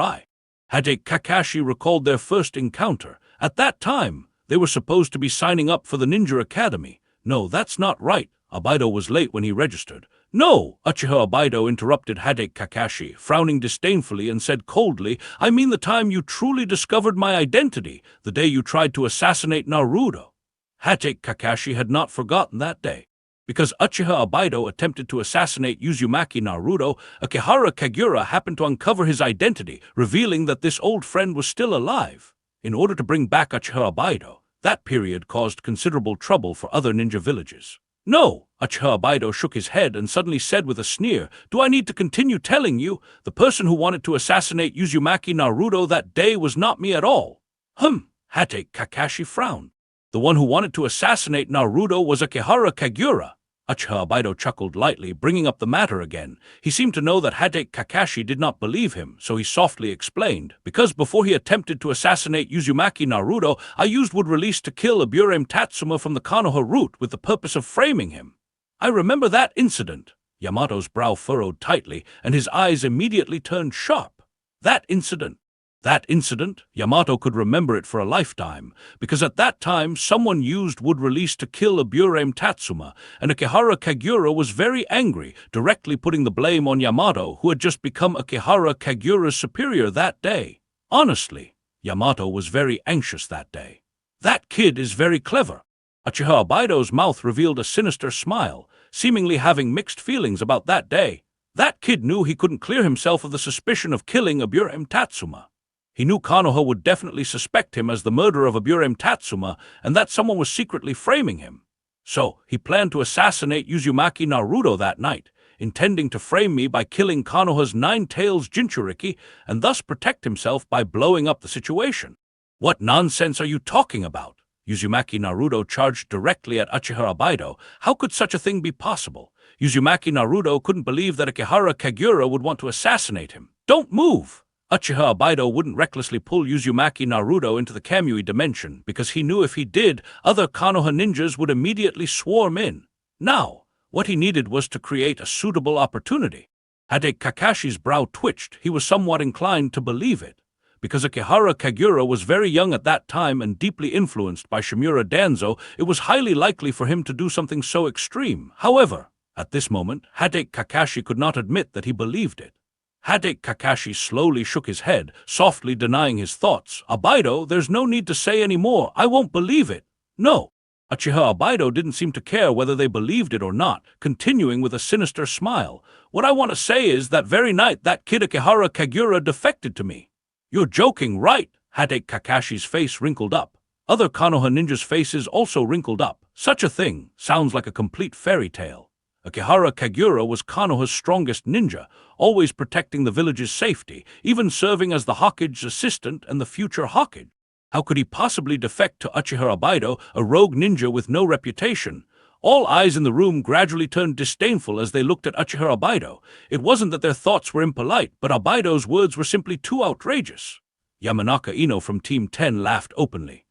Hatake Kakashi recalled their first encounter. At that time, they were supposed to be signing up for the Ninja Academy. "No, that's not right. Obaido was late when he registered." "No!" Uchiha Obaido interrupted Hatake Kakashi, frowning disdainfully and said coldly, "I mean the time you truly discovered my identity, the day you tried to assassinate Naruto." Hatake Kakashi had not forgotten that day. Because Uchiha Obaido attempted to assassinate Uzumaki Naruto, Akihara Kagura happened to uncover his identity, revealing that this old friend was still alive. In order to bring back Uchiha Obaido, that period caused considerable trouble for other ninja villages. "No!" Uchiha Obaido shook his head and suddenly said with a sneer, "Do I need to continue telling you? The person who wanted to assassinate Uzumaki Naruto that day was not me at all." Hatake Kakashi frowned. "The one who wanted to assassinate Naruto was Akihara Kagura." Uchiha Obaido chuckled lightly, bringing up the matter again. He seemed to know that Hatake Kakashi did not believe him, so he softly explained, "Because before he attempted to assassinate Uzumaki Naruto, I used wood release to kill Aburame Tatsuma from the Konoha route with the purpose of framing him." "I remember that incident." Yamato's brow furrowed tightly, and his eyes immediately turned sharp. That incident? Yamato could remember it for a lifetime, because at that time someone used wood release to kill Aburame Tatsuma, and Akihara Kagura was very angry, directly putting the blame on Yamato, who had just become Akihara Kagura's superior that day. Honestly, Yamato was very anxious that day. "That kid is very clever." Uchiha Obaido's mouth revealed a sinister smile, seemingly having mixed feelings about that day. That kid knew he couldn't clear himself of the suspicion of killing Aburame Tatsuma. He knew Konoha would definitely suspect him as the murderer of Aburame Tatsuma, and that someone was secretly framing him. So, he planned to assassinate Uzumaki Naruto that night, intending to frame me by killing Konoha's Nine-Tails Jinchuriki, and thus protect himself by blowing up the situation. "What nonsense are you talking about?" Uzumaki Naruto charged directly at Uchiha Obaido. How could such a thing be possible? Uzumaki Naruto couldn't believe that Akihara Kagura would want to assassinate him. "Don't move!" Uchiha Obaido wouldn't recklessly pull Uzumaki Naruto into the Kamui dimension, because he knew if he did, other Konoha ninjas would immediately swarm in. Now, what he needed was to create a suitable opportunity. Hatake Kakashi's brow twitched. He was somewhat inclined to believe it. Because Akihara Kagura was very young at that time and deeply influenced by Shimura Danzo, it was highly likely for him to do something so extreme. However, at this moment, Hatake Kakashi could not admit that he believed it. Hatake Kakashi slowly shook his head, softly denying his thoughts. "Obaido, there's no need to say any more. I won't believe it." "No." Uchiha Obaido didn't seem to care whether they believed it or not, continuing with a sinister smile. "What I want to say is that very night that kid Akihara Kagura defected to me." "You're joking, right?" Hatake Kakashi's face wrinkled up. Other Konoha ninjas' faces also wrinkled up. Such a thing sounds like a complete fairy tale. Akihara Kagura was Konoha's strongest ninja, always protecting the village's safety, even serving as the Hokage's assistant and the future Hokage. How could he possibly defect to Uchiha Obaido, a rogue ninja with no reputation? All eyes in the room gradually turned disdainful as they looked at Uchiha Obaido. It wasn't that their thoughts were impolite, but Obaido's words were simply too outrageous. Yamanaka Ino from Team 10 laughed openly.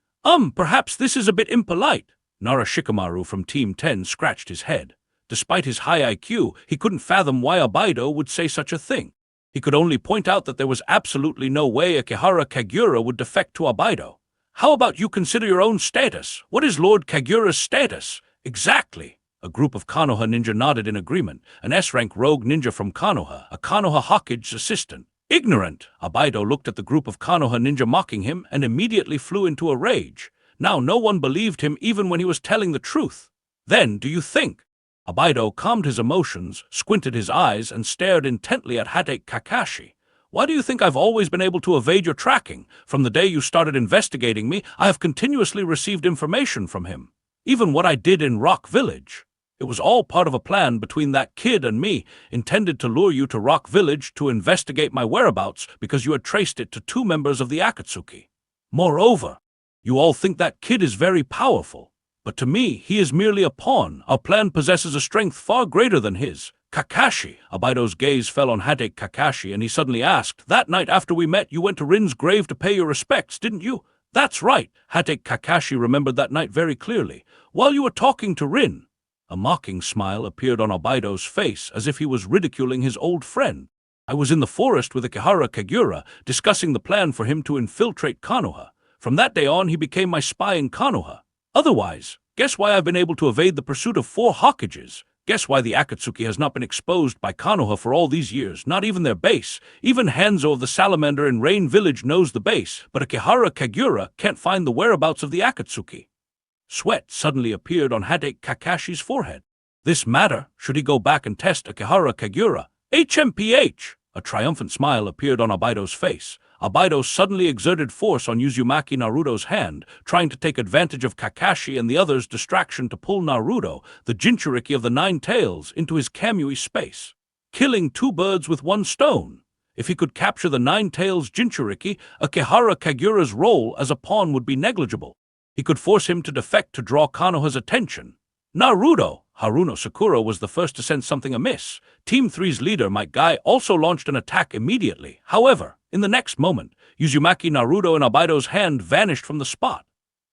Perhaps this is a bit impolite." Nara Shikamaru from Team 10 scratched his head. Despite his high IQ, he couldn't fathom why Obaido would say such a thing. He could only point out that there was absolutely no way Akihara Kagura would defect to Obaido. "How about you consider your own status? What is Lord Kagura's status?" "Exactly." A group of Konoha ninja nodded in agreement. An S-rank rogue ninja from Konoha, a Konoha Hokage's assistant. "Ignorant!" Obaido looked at the group of Konoha ninja mocking him and immediately flew into a rage. Now no one believed him even when he was telling the truth. "Then, do you think?" Obaido calmed his emotions, squinted his eyes, and stared intently at Hatake Kakashi. Why do you think I've always been able to evade your tracking? From the day you started investigating me, I have continuously received information from him. Even what I did in Rock Village. It was all part of a plan between that kid and me, intended to lure you to Rock Village to investigate my whereabouts because you had traced it to 2 members of the Akatsuki. Moreover, you all think that kid is very powerful. But to me, he is merely a pawn. Our plan possesses a strength far greater than his. Kakashi. Abido's gaze fell on Hade Kakashi, and he suddenly asked, "That night after we met, you went to Rin's grave to pay your respects, didn't you?" "That's right." Hade Kakashi remembered that night very clearly. "While you were talking to Rin." A mocking smile appeared on Abido's face, as if he was ridiculing his old friend. "I was in the forest with Akihara Kagura, discussing the plan for him to infiltrate Konoha. From that day on, he became my spy in Konoha. Otherwise, guess why I've been able to evade the pursuit of 4 Hokages? Guess why the Akatsuki has not been exposed by Konoha for all these years, not even their base. Even Hanzo of the Salamander in Rain Village knows the base, but Akihara Kagura can't find the whereabouts of the Akatsuki." Sweat suddenly appeared on Hade Kakashi's forehead. This matter, should he go back and test Akihara Kagura? HMPH! A triumphant smile appeared on Abido's face. Abido suddenly exerted force on Uzumaki Naruto's hand, trying to take advantage of Kakashi and the others' distraction to pull Naruto, the Jinchuriki of the 9 Tails, into his Kamui space, killing 2 birds with 1 stone. If he could capture the 9 Tails Jinchuriki, Akihara Kagura's role as a pawn would be negligible. He could force him to defect to draw Konoha's attention. Naruto! Haruno Sakura was the first to sense something amiss. Team 3's leader, Might Guy, also launched an attack immediately. However, in the next moment, Uzumaki Naruto and Abido's hand vanished from the spot.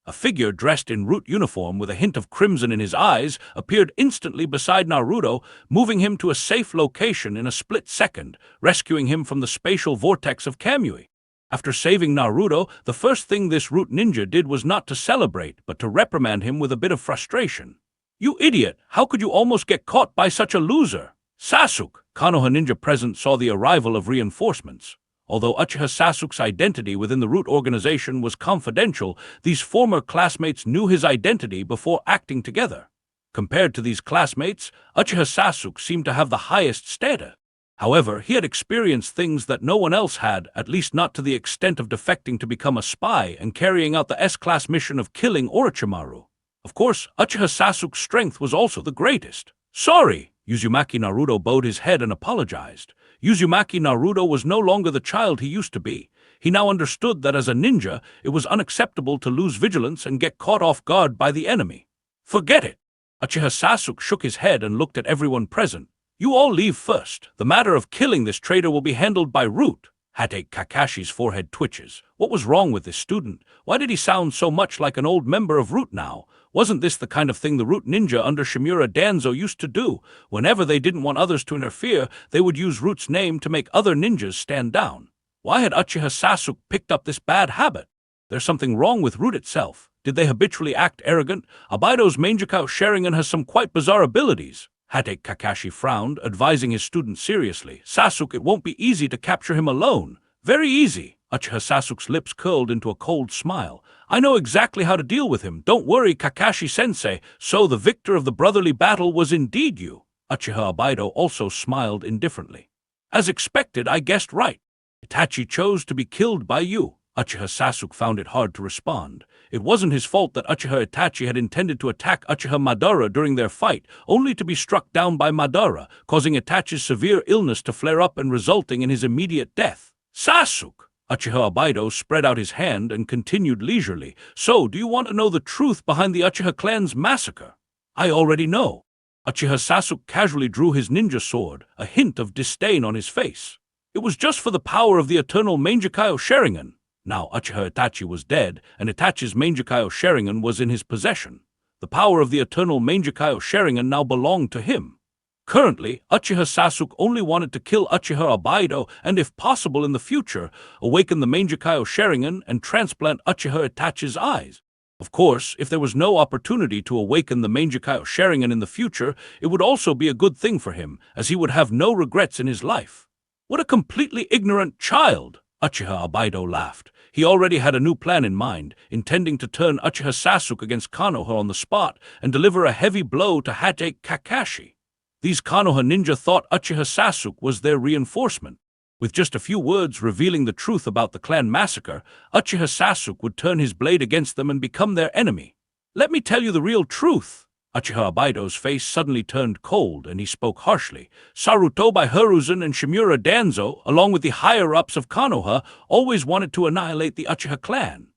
A figure dressed in root uniform with a hint of crimson in his eyes appeared instantly beside Naruto, moving him to a safe location in a split second, rescuing him from the spatial vortex of Kamui. After saving Naruto, the first thing this root ninja did was not to celebrate, but to reprimand him with a bit of frustration. "You idiot! How could you almost get caught by such a loser?" "Sasuke!" Konoha ninja present saw the arrival of reinforcements. Although Uchiha Sasuke's identity within the root organization was confidential, these former classmates knew his identity before acting together. Compared to these classmates, Uchiha Sasuke seemed to have the highest status. However, he had experienced things that no one else had, at least not to the extent of defecting to become a spy and carrying out the S-class mission of killing Orochimaru. Of course, Uchiha Sasuke's strength was also the greatest. "Sorry!" Uzumaki Naruto bowed his head and apologized. Uzumaki Naruto was no longer the child he used to be. He now understood that as a ninja, it was unacceptable to lose vigilance and get caught off guard by the enemy. "Forget it!" Uchiha Sasuke shook his head and looked at everyone present. "You all leave first. The matter of killing this traitor will be handled by Root." Hate Kakashi's forehead twitches. What was wrong with this student? Why did he sound so much like an old member of Root now? Wasn't this the kind of thing the Root ninja under Shimura Danzo used to do? Whenever they didn't want others to interfere, they would use Root's name to make other ninjas stand down. Why had Uchiha Sasuke picked up this bad habit? There's something wrong with Root itself. Did they habitually act arrogant? Abido's Mangekyo Sharingan has some quite bizarre abilities. Hate Kakashi frowned, advising his student seriously. "Sasuke, it won't be easy to capture him alone." "Very easy." Uchiha Sasuke's lips curled into a cold smile. "I know exactly how to deal with him. Don't worry, Kakashi-sensei. So the victor of the brotherly battle was indeed you." Uchiha Abido also smiled indifferently. "As expected, I guessed right. Itachi chose to be killed by you." Uchiha Sasuke found it hard to respond. It wasn't his fault that Uchiha Itachi had intended to attack Uchiha Madara during their fight, only to be struck down by Madara, causing Itachi's severe illness to flare up and resulting in his immediate death. "Sasuke!" Uchiha Abido spread out his hand and continued leisurely. "So, do you want to know the truth behind the Uchiha clan's massacre?" "I already know." Uchiha Sasuke casually drew his ninja sword, a hint of disdain on his face. "It was just for the power of the eternal Mangekyo Sharingan." Now Uchiha Itachi was dead, and Itachi's Mangekyo Sharingan was in his possession. The power of the eternal Mangekyo Sharingan now belonged to him. Currently, Uchiha Sasuke only wanted to kill Uchiha Abido and, if possible in the future, awaken the Mangekyo Sharingan and transplant Uchiha Itachi's eyes. Of course, if there was no opportunity to awaken the Mangekyo Sharingan in the future, it would also be a good thing for him, as he would have no regrets in his life. "What a completely ignorant child!" Uchiha Abido laughed. He already had a new plan in mind, intending to turn Uchiha Sasuke against Konoha on the spot and deliver a heavy blow to Hate Kakashi. These Konoha ninja thought Uchiha Sasuke was their reinforcement. With just a few words revealing the truth about the clan massacre, Uchiha Sasuke would turn his blade against them and become their enemy. "Let me tell you the real truth." Uchiha Obaido's face suddenly turned cold, and he spoke harshly. "Sarutobi Hiruzen and Shimura Danzo, along with the higher-ups of Konoha, always wanted to annihilate the Uchiha clan.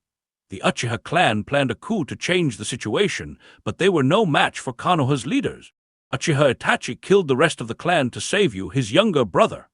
The Uchiha clan planned a coup to change the situation, but they were no match for Konoha's leaders. Uchiha Itachi killed the rest of the clan to save you, his younger brother."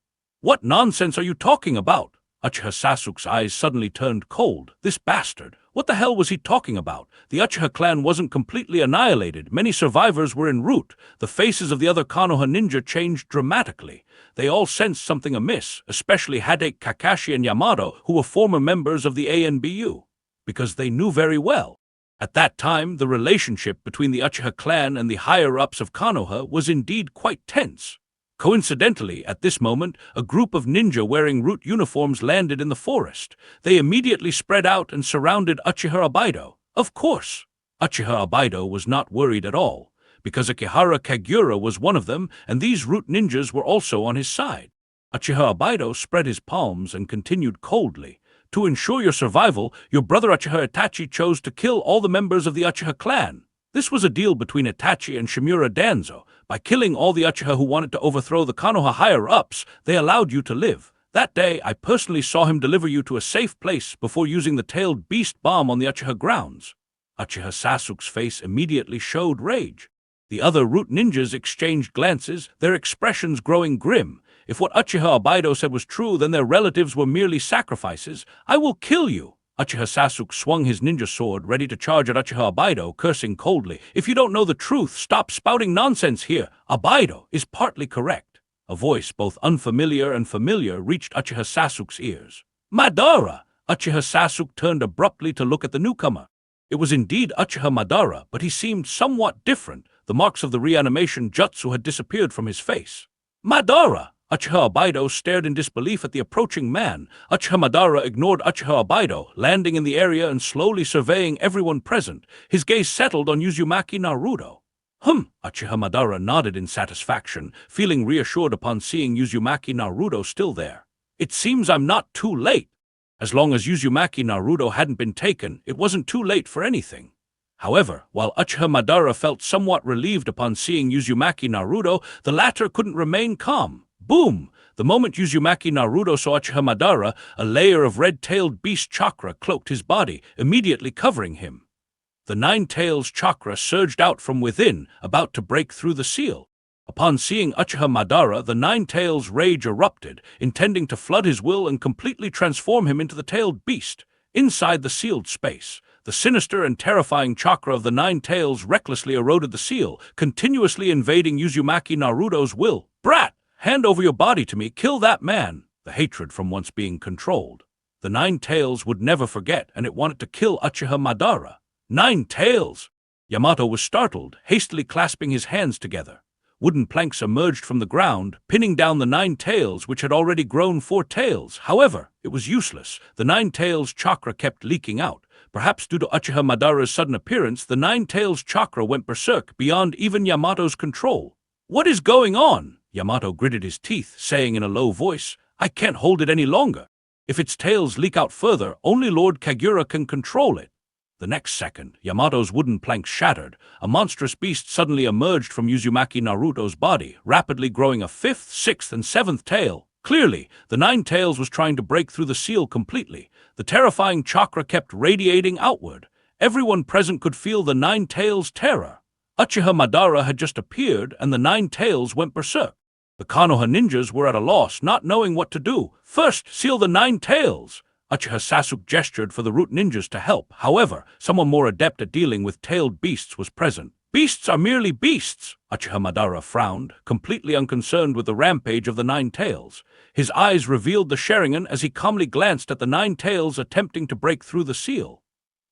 "What nonsense are you talking about?" Uchiha Sasuke's eyes suddenly turned cold. This bastard! What the hell was he talking about? The Uchiha clan wasn't completely annihilated. Many survivors were en route. The faces of the other Konoha ninja changed dramatically. They all sensed something amiss, especially Hideki Kakashi and Yamato, who were former members of the ANBU. Because they knew very well. At that time, the relationship between the Uchiha clan and the higher-ups of Konoha was indeed quite tense. Coincidentally, at this moment, a group of ninja wearing root uniforms landed in the forest. They immediately spread out and surrounded Uchiha Obaido. Of course, Uchiha Obaido was not worried at all, because Akihara Kagura was one of them, and these root ninjas were also on his side. Uchiha Obaido spread his palms and continued coldly. "To ensure your survival, your brother Uchiha Itachi chose to kill all the members of the Uchiha clan. This was a deal between Itachi and Shimura Danzo. By killing all the Uchiha who wanted to overthrow the Konoha higher-ups, they allowed you to live. That day, I personally saw him deliver you to a safe place before using the tailed beast bomb on the Uchiha grounds." Uchiha Sasuke's face immediately showed rage. The other root ninjas exchanged glances, their expressions growing grim. If what Uchiha Obaido said was true, then their relatives were merely sacrifices. "I will kill you." Uchiha Sasuke swung his ninja sword, ready to charge at Uchiha Obaido, cursing coldly. "If you don't know the truth, stop spouting nonsense here. Obaido is partly correct." A voice both unfamiliar and familiar reached Uchiha Sasuke's ears. "Madara!" Uchiha Sasuke turned abruptly to look at the newcomer. It was indeed Uchiha Madara, but he seemed somewhat different. The marks of the reanimation jutsu had disappeared from his face. "Madara!" Uchiha Obaido stared in disbelief at the approaching man. Uchiha Madara ignored Uchiha Obaido, landing in the area and slowly surveying everyone present. His gaze settled on Uzumaki Naruto. Uchiha Madara nodded in satisfaction, feeling reassured upon seeing Uzumaki Naruto still there. "It seems I'm not too late." As long as Uzumaki Naruto hadn't been taken, it wasn't too late for anything. However, while Uchiha Madara felt somewhat relieved upon seeing Uzumaki Naruto, the latter couldn't remain calm. Boom! The moment Uzumaki Naruto saw Uchiha Madara, a layer of red-tailed beast chakra cloaked his body, immediately covering him. The Nine Tails chakra surged out from within, about to break through the seal. Upon seeing Uchiha Madara, the Nine Tails' rage erupted, intending to flood his will and completely transform him into the tailed beast. Inside the sealed space, the sinister and terrifying chakra of the Nine Tails recklessly eroded the seal, continuously invading Uzumaki Naruto's will. "Brat! Hand over your body to me, kill that man!" The hatred from once being controlled. The Nine Tails would never forget, and it wanted to kill Uchiha Madara. "Nine Tails!" Yamato was startled, hastily clasping his hands together. Wooden planks emerged from the ground, pinning down the Nine Tails, which had already grown 4 tails. However, it was useless. The Nine Tails chakra kept leaking out. Perhaps due to Uchiha Madara's sudden appearance, the Nine Tails chakra went berserk, beyond even Yamato's control. "What is going on?" Yamato gritted his teeth, saying in a low voice, "I can't hold it any longer. If its tails leak out further, only Lord Kagura can control it." The next second, Yamato's wooden planks shattered. A monstrous beast suddenly emerged from Uzumaki Naruto's body, rapidly growing a 5th, 6th, and 7th tail. Clearly, the Nine Tails was trying to break through the seal completely. The terrifying chakra kept radiating outward. Everyone present could feel the Nine Tails' terror. Uchiha Madara had just appeared, and the Nine Tails went berserk. The Konoha ninjas were at a loss, not knowing what to do. "First, seal the Nine Tails!" Uchiha Sasuke gestured for the root ninjas to help. However, someone more adept at dealing with tailed beasts was present. "Beasts are merely beasts!" Uchiha Madara frowned, completely unconcerned with the rampage of the Nine Tails. His eyes revealed the Sharingan as he calmly glanced at the Nine Tails attempting to break through the seal.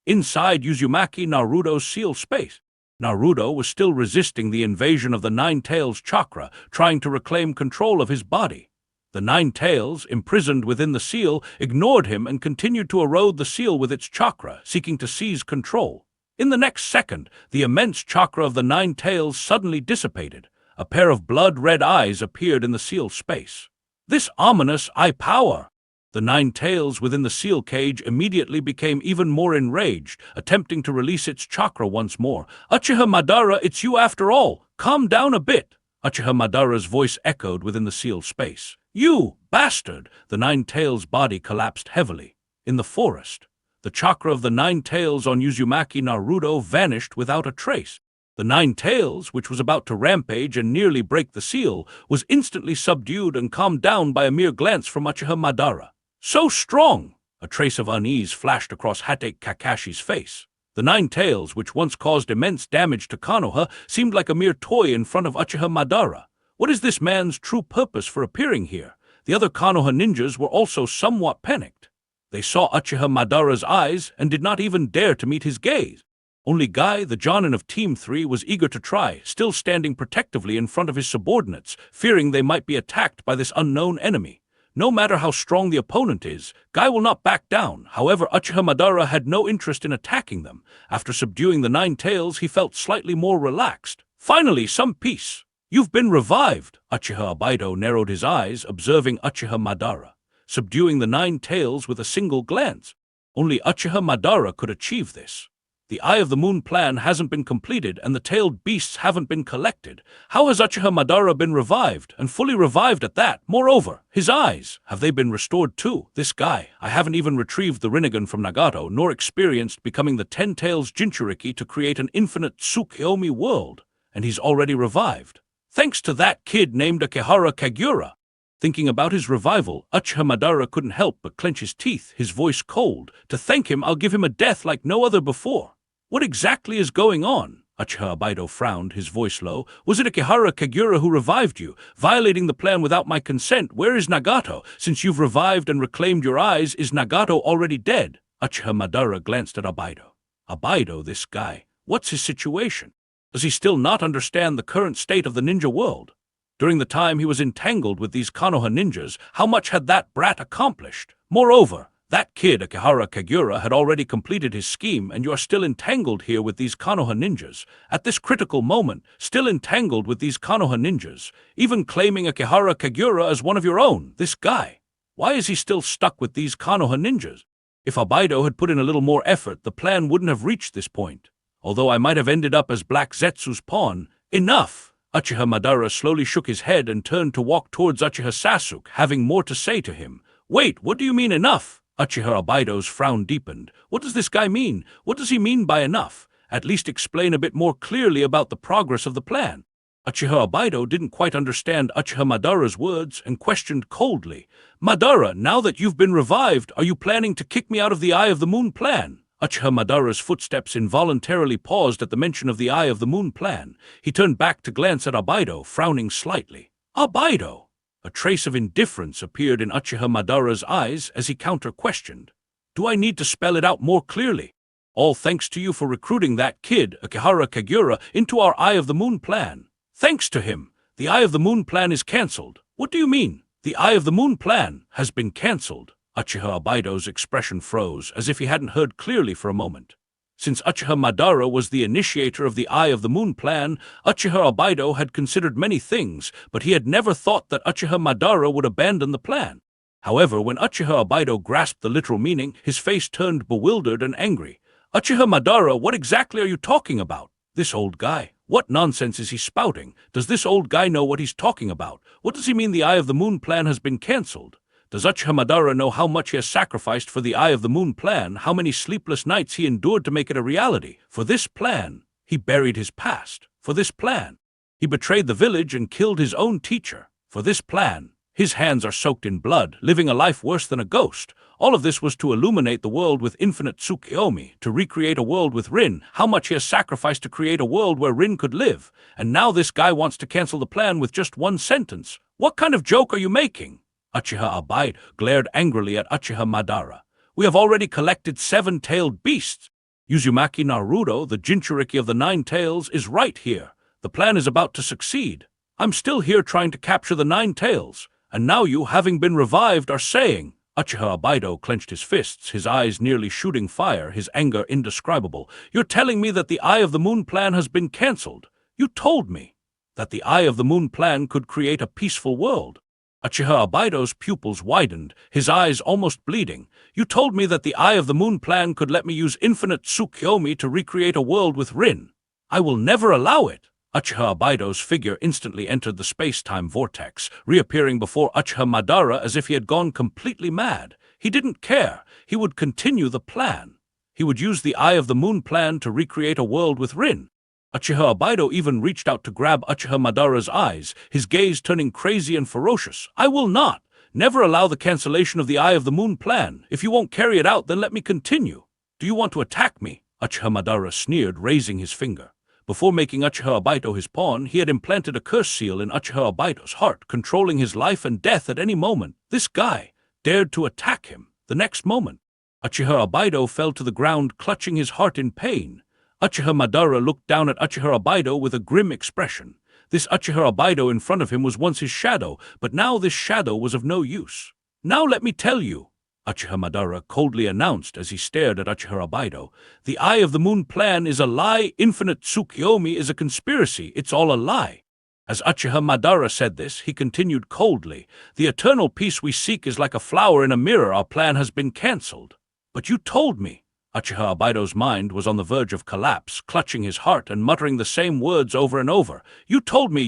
Inside Uzumaki Naruto's seal space, Naruto was still resisting the invasion of the Nine Tails chakra, trying to reclaim control of his body. The Nine Tails, imprisoned within the seal, ignored him and continued to erode the seal with its chakra, seeking to seize control. In the next second, the immense chakra of the Nine Tails suddenly dissipated. A pair of blood-red eyes appeared in the seal space. This ominous eye power! The 9 tails within the seal cage immediately became even more enraged, attempting to release its chakra once more. Uchiha Madara, it's you after all! Calm down a bit! Uchiha Madara's voice echoed within the sealed space. You bastard! The 9 tails' body collapsed heavily. In the forest, the chakra of the 9 tails on Uzumaki Naruto vanished without a trace. The 9 tails, which was about to rampage and nearly break the seal, was instantly subdued and calmed down by a mere glance from Uchiha Madara. So strong! A trace of unease flashed across Hatake Kakashi's face. The 9 tails, which once caused immense damage to Konoha, seemed like a mere toy in front of Uchiha Madara. What is this man's true purpose for appearing here? The other Konoha ninjas were also somewhat panicked. They saw Uchiha Madara's eyes and did not even dare to meet his gaze. Only Guy, the Jonin of Team 3, was eager to try, still standing protectively in front of his subordinates, fearing they might be attacked by this unknown enemy. No matter how strong the opponent is, Guy will not back down. However, Uchiha Madara had no interest in attacking them. After subduing the 9 tails, he felt slightly more relaxed. Finally, some peace. You've been revived. Uchiha Obaido narrowed his eyes, observing Uchiha Madara, subduing the 9 tails with a single glance. Only Uchiha Madara could achieve this. The Eye of the Moon plan hasn't been completed and the tailed beasts haven't been collected. How has Uchiha Madara been revived, and fully revived at that? Moreover, his eyes, have they been restored too? This guy, I haven't even retrieved the Rinnegan from Nagato, nor experienced becoming the 10 tails Jinchuriki to create an infinite Tsukuyomi world, and he's already revived. Thanks to that kid named Akihara Kagura. Thinking about his revival, Uchiha Madara couldn't help but clench his teeth, his voice cold. To thank him, I'll give him a death like no other before. What exactly is going on? Uchiha Obaido frowned, his voice low. Was it Akihara Kagura who revived you, violating the plan without my consent? Where is Nagato? Since you've revived and reclaimed your eyes, is Nagato already dead? Uchiha Madara glanced at Obaido. Obaido, this guy. What's his situation? Does he still not understand the current state of the ninja world? During the time he was entangled with these Konoha ninjas, how much had that brat accomplished? Moreover, that kid, Akihara Kagura, had already completed his scheme, and you are still entangled here with these Konoha ninjas. At this critical moment, still entangled with these Konoha ninjas, even claiming Akihara Kagura as one of your own. This guy. Why is he still stuck with these Konoha ninjas? If Obaido had put in a little more effort, the plan wouldn't have reached this point. Although I might have ended up as Black Zetsu's pawn. Enough! Uchiha Madara slowly shook his head and turned to walk towards Uchiha Sasuke, having more to say to him. Wait, what do you mean enough? Uchiha Obaido's frown deepened. What does this guy mean? What does he mean by enough? At least explain a bit more clearly about the progress of the plan. Uchiha Obaido didn't quite understand Uchiha Madara's words and questioned coldly. Madara, now that you've been revived, are you planning to kick me out of the Eye of the Moon plan? Uchiha Madara's footsteps involuntarily paused at the mention of the Eye of the Moon plan. He turned back to glance at Obaido, frowning slightly. Obaido! A trace of indifference appeared in Uchiha Madara's eyes as he counter-questioned. Do I need to spell it out more clearly? All thanks to you for recruiting that kid, Akihara Kagura, into our Eye of the Moon plan. Thanks to him, the Eye of the Moon plan is cancelled. What do you mean? The Eye of the Moon plan has been cancelled. Uchiha Obaido's expression froze, as if he hadn't heard clearly for a moment. Since Uchiha Madara was the initiator of the Eye of the Moon plan, Uchiha Obaido had considered many things, but he had never thought that Uchiha Madara would abandon the plan. However, when Uchiha Obaido grasped the literal meaning, his face turned bewildered and angry. Uchiha Madara, what exactly are you talking about? This old guy. What nonsense is he spouting? Does this old guy know what he's talking about? What does he mean the Eye of the Moon plan has been cancelled? Does Uchiha Madara know how much he has sacrificed for the Eye of the Moon plan, how many sleepless nights he endured to make it a reality? For this plan, he buried his past. For this plan, he betrayed the village and killed his own teacher. For this plan, his hands are soaked in blood, living a life worse than a ghost. All of this was to illuminate the world with infinite Tsukuyomi, to recreate a world with Rin. How much he has sacrificed to create a world where Rin could live. And now this guy wants to cancel the plan with just one sentence. What kind of joke are you making? Uchiha Obaido glared angrily at Uchiha Madara. We have already collected 7-tailed beasts. Uzumaki Naruto, the Jinchuriki of the 9 tails, is right here. The plan is about to succeed. I'm still here trying to capture the 9 tails. And now you, having been revived, are saying... Uchiha Obaido clenched his fists, his eyes nearly shooting fire, his anger indescribable. You're telling me that the Eye of the Moon plan has been cancelled. You told me that the Eye of the Moon plan could create a peaceful world. Uchiha Obaido's pupils widened, his eyes almost bleeding. You told me that the Eye of the Moon plan could let me use infinite Tsukuyomi to recreate a world with Rin. I will never allow it. Uchiha Obaido's figure instantly entered the space-time vortex, reappearing before Uchiha Madara as if he had gone completely mad. He didn't care. He would continue the plan. He would use the Eye of the Moon plan to recreate a world with Rin. Uchiha Obaido even reached out to grab Uchiha Madara's eyes, his gaze turning crazy and ferocious. I will not. Never allow the cancellation of the Eye of the Moon plan. If you won't carry it out, then let me continue. Do you want to attack me? Uchiha Madara sneered, raising his finger. Before making Uchiha Obaido his pawn, he had implanted a curse seal in Uchiha Obaido's heart, controlling his life and death at any moment. This guy dared to attack him. The next moment, Uchiha Obaido fell to the ground, clutching his heart in pain. Uchiha Madara looked down at Uchiha Obaido with a grim expression. This Uchiha Obaido in front of him was once his shadow, but now this shadow was of no use. Now let me tell you, Uchiha Madara coldly announced as he stared at Uchiha Obaido. The Eye of the Moon plan is a lie. Infinite Tsukuyomi is a conspiracy. It's all a lie. As Uchiha Madara said this, he continued coldly. The eternal peace we seek is like a flower in a mirror. Our plan has been cancelled. But you told me. Uchiha Obaido's mind was on the verge of collapse, clutching his heart and muttering the same words over and over. You told me,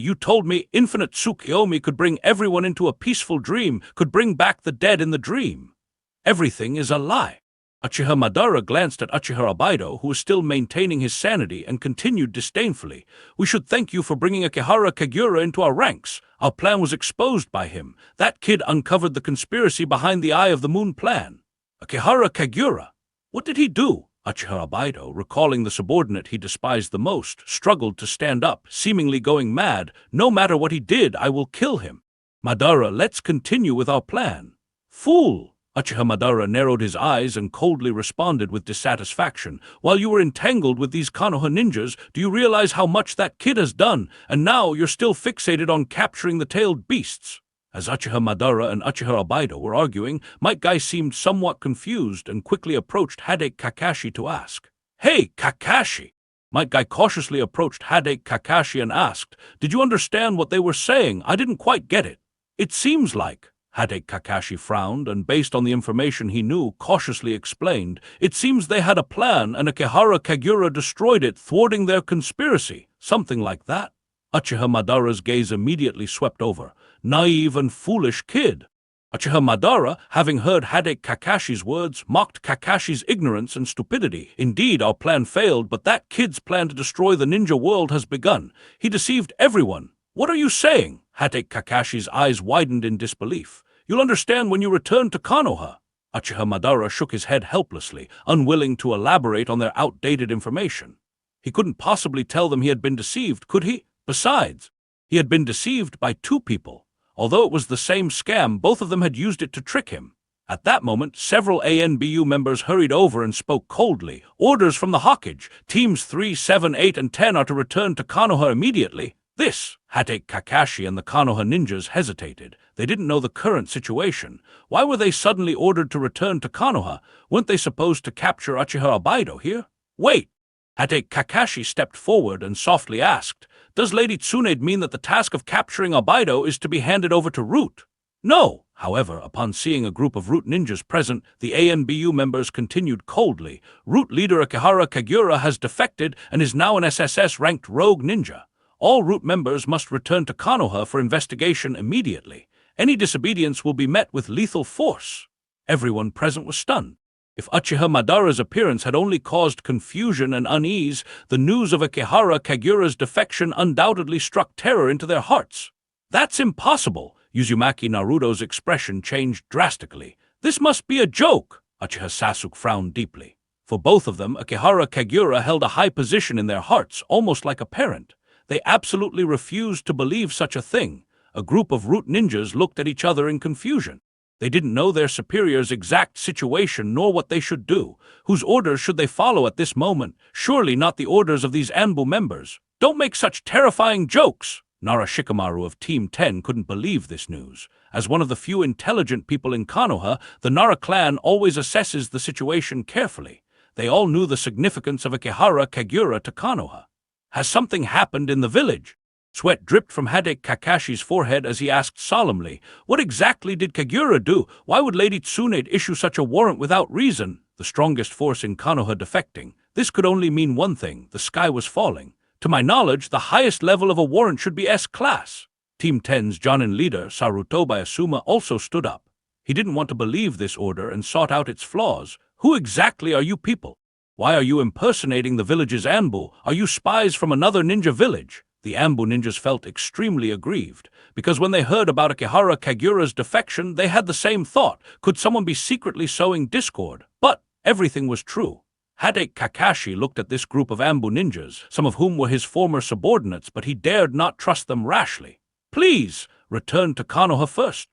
infinite Tsukuyomi could bring everyone into a peaceful dream, could bring back the dead in the dream. Everything is a lie. Uchiha Madara glanced at Uchiha Obaido, who was still maintaining his sanity, and continued disdainfully. We should thank you for bringing Akihara Kagura into our ranks. Our plan was exposed by him. That kid uncovered the conspiracy behind the Eye of the Moon plan. Akihara Kagura. What did he do? Uchiha Obaido, recalling the subordinate he despised the most, struggled to stand up, seemingly going mad. No matter what he did, I will kill him. Madara, let's continue with our plan. Fool! Uchiha Madara narrowed his eyes and coldly responded with dissatisfaction. While you were entangled with these Konoha ninjas, do you realize how much that kid has done? And now you're still fixated on capturing the tailed beasts. As Uchiha Madara and Uchiha Obaido were arguing, Might Guy seemed somewhat confused and quickly approached Hadate Kakashi to ask, Hey, Kakashi! Might Guy cautiously approached Hadate Kakashi and asked, Did you understand what they were saying? I didn't quite get it. It seems like. Hadate Kakashi frowned and, based on the information he knew, cautiously explained, It seems they had a plan and Akihara Kagura destroyed it, thwarting their conspiracy. Something like that. Uchiha Madara's gaze immediately swept over. Naive and foolish kid. Uchiha Madara, having heard Hadate Kakashi's words, mocked Kakashi's ignorance and stupidity. Indeed, our plan failed, but that kid's plan to destroy the ninja world has begun. He deceived everyone. What are you saying? Hadate Kakashi's eyes widened in disbelief. You'll understand when you return to Konoha. Uchiha Madara shook his head helplessly, unwilling to elaborate on their outdated information. He couldn't possibly tell them he had been deceived, could he? Besides, he had been deceived by two people. Although it was the same scam, both of them had used it to trick him. At that moment, several ANBU members hurried over and spoke coldly. Orders from the Hokage. Teams 3, 7, 8, and 10 are to return to Konoha immediately. This, Hadate Kakashi and the Konoha ninjas hesitated. They didn't know the current situation. Why were they suddenly ordered to return to Konoha? Weren't they supposed to capture Uchiha Obaido here? Wait! Hadate Kakashi stepped forward and softly asked, Does Lady Tsunade mean that the task of capturing Obaido is to be handed over to Root? No. However, upon seeing a group of Root ninjas present, the ANBU members continued coldly. Root leader Akihara Kagura has defected and is now an SSS-ranked rogue ninja. All Root members must return to Konoha for investigation immediately. Any disobedience will be met with lethal force. Everyone present was stunned. If Uchiha Madara's appearance had only caused confusion and unease, the news of Akihara Kagura's defection undoubtedly struck terror into their hearts. That's impossible. Uzumaki Naruto's expression changed drastically. This must be a joke. Uchiha Sasuke frowned deeply. For both of them, Akihara Kagura held a high position in their hearts, almost like a parent. They absolutely refused to believe such a thing. A group of Root ninjas looked at each other in confusion. They didn't know their superior's exact situation nor what they should do. Whose orders should they follow at this moment? Surely not the orders of these ANBU members. Don't make such terrifying jokes! Nara Shikamaru of Team 10 couldn't believe this news. As one of the few intelligent people in Konoha, the Nara clan always assesses the situation carefully. They all knew the significance of Akihara Kagura to Konoha. Has something happened in the village? Sweat dripped from Hade Kakashi's forehead as he asked solemnly, "What exactly did Kagura do? Why would Lady Tsunade issue such a warrant without reason?" The strongest force in Konoha defecting. This could only mean one thing: the sky was falling. To my knowledge, the highest level of a warrant should be S-class. Team 10's Jonin leader, Sarutobi Asuma, also stood up. He didn't want to believe this order and sought out its flaws. "Who exactly are you people? Why are you impersonating the village's Anbu? Are you spies from another ninja village?" The Anbu ninjas felt extremely aggrieved, because when they heard about Akihara Kagura's defection, they had the same thought: could someone be secretly sowing discord? But everything was true. Hade Kakashi looked at this group of Anbu ninjas, some of whom were his former subordinates, but he dared not trust them rashly. "Please, return to Konoha first."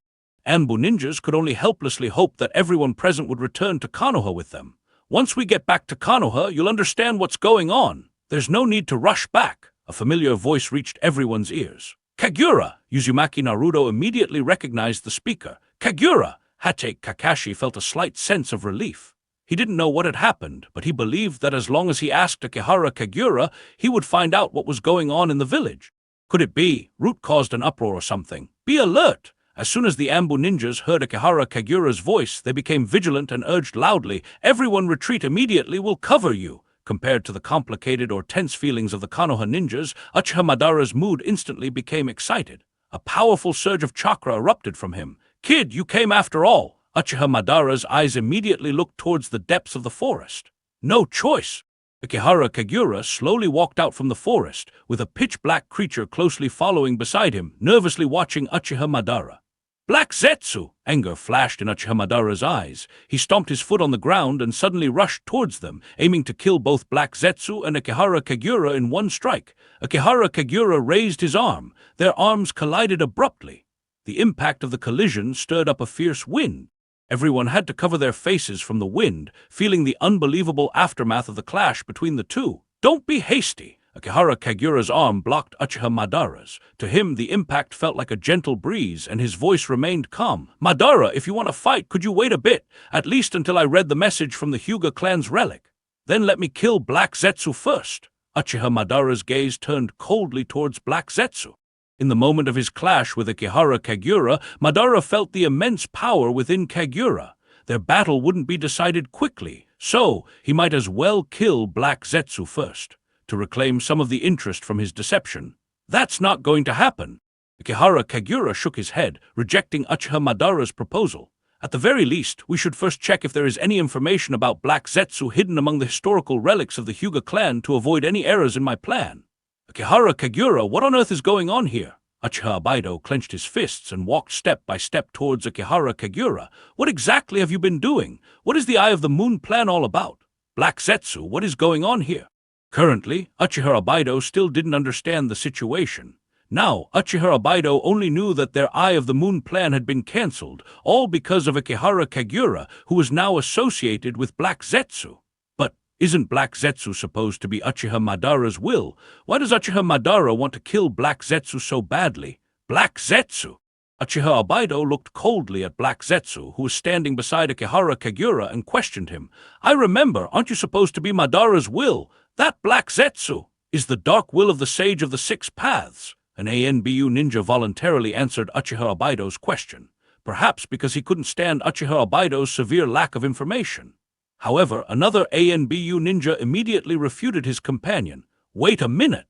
Anbu ninjas could only helplessly hope that everyone present would return to Konoha with them. "Once we get back to Konoha, you'll understand what's going on. There's no need to rush back." A familiar voice reached everyone's ears. "Kagura!" Uzumaki Naruto immediately recognized the speaker. "Kagura!" Hade Kakashi felt a slight sense of relief. He didn't know what had happened, but he believed that as long as he asked Akihara Kagura, he would find out what was going on in the village. Could it be Root caused an uproar or something? Be alert! As soon as the Anbu ninjas heard Akihara Kagura's voice, they became vigilant and urged loudly, "Everyone retreat immediately, we'll cover you." Compared to the complicated or tense feelings of the Konoha ninjas, Uchiha Madara's mood instantly became excited. A powerful surge of chakra erupted from him. "Kid, you came after all." Uchiha Madara's eyes immediately looked towards the depths of the forest. No choice. Akihara Kagura slowly walked out from the forest, with a pitch-black creature closely following beside him, nervously watching Uchiha Madara. "Black Zetsu!" Anger flashed in Uchiha Madara's eyes. He stomped his foot on the ground and suddenly rushed towards them, aiming to kill both Black Zetsu and Akihara Kagura in one strike. Akihara Kagura raised his arm. Their arms collided abruptly. The impact of the collision stirred up a fierce wind. Everyone had to cover their faces from the wind, feeling the unbelievable aftermath of the clash between the two. "Don't be hasty." Akihara Kagura's arm blocked Uchiha Madara's. To him, the impact felt like a gentle breeze, and his voice remained calm. "Madara, if you want to fight, could you wait a bit, at least until I read the message from the Hyuga clan's relic? Then let me kill Black Zetsu first." Uchiha Madara's gaze turned coldly towards Black Zetsu. In the moment of his clash with Akihara Kagura, Madara felt the immense power within Kagura. Their battle wouldn't be decided quickly, so he might as well kill Black Zetsu first, to reclaim some of the interest from his deception. That's not going to happen. Akihara Kagura shook his head, rejecting Uchiha Madara's proposal. "At the very least, we should first check if there is any information about Black Zetsu hidden among the historical relics of the Hyuga clan to avoid any errors in my plan." "Akihara Kagura, what on earth is going on here?" Uchiha Abaido clenched his fists and walked step by step towards Akihara Kagura. "What exactly have you been doing? What is the Eye of the Moon plan all about? Black Zetsu, what is going on here?" Currently, Uchiha Abaido still didn't understand the situation. Now, Uchiha Abaido only knew that their Eye of the Moon plan had been cancelled, all because of Akihara Kagura, who was now associated with Black Zetsu. But isn't Black Zetsu supposed to be Uchiha Madara's will? Why does Uchiha Madara want to kill Black Zetsu so badly? Black Zetsu! Uchiha Abaido looked coldly at Black Zetsu, who was standing beside Akihara Kagura, and questioned him. "I remember, aren't you supposed to be Madara's will? That Black Zetsu is the dark will of the Sage of the Six Paths." An ANBU ninja voluntarily answered Uchiha Abaido's question, perhaps because he couldn't stand Uchiha Abaido's severe lack of information. However, another ANBU ninja immediately refuted his companion. "Wait a minute!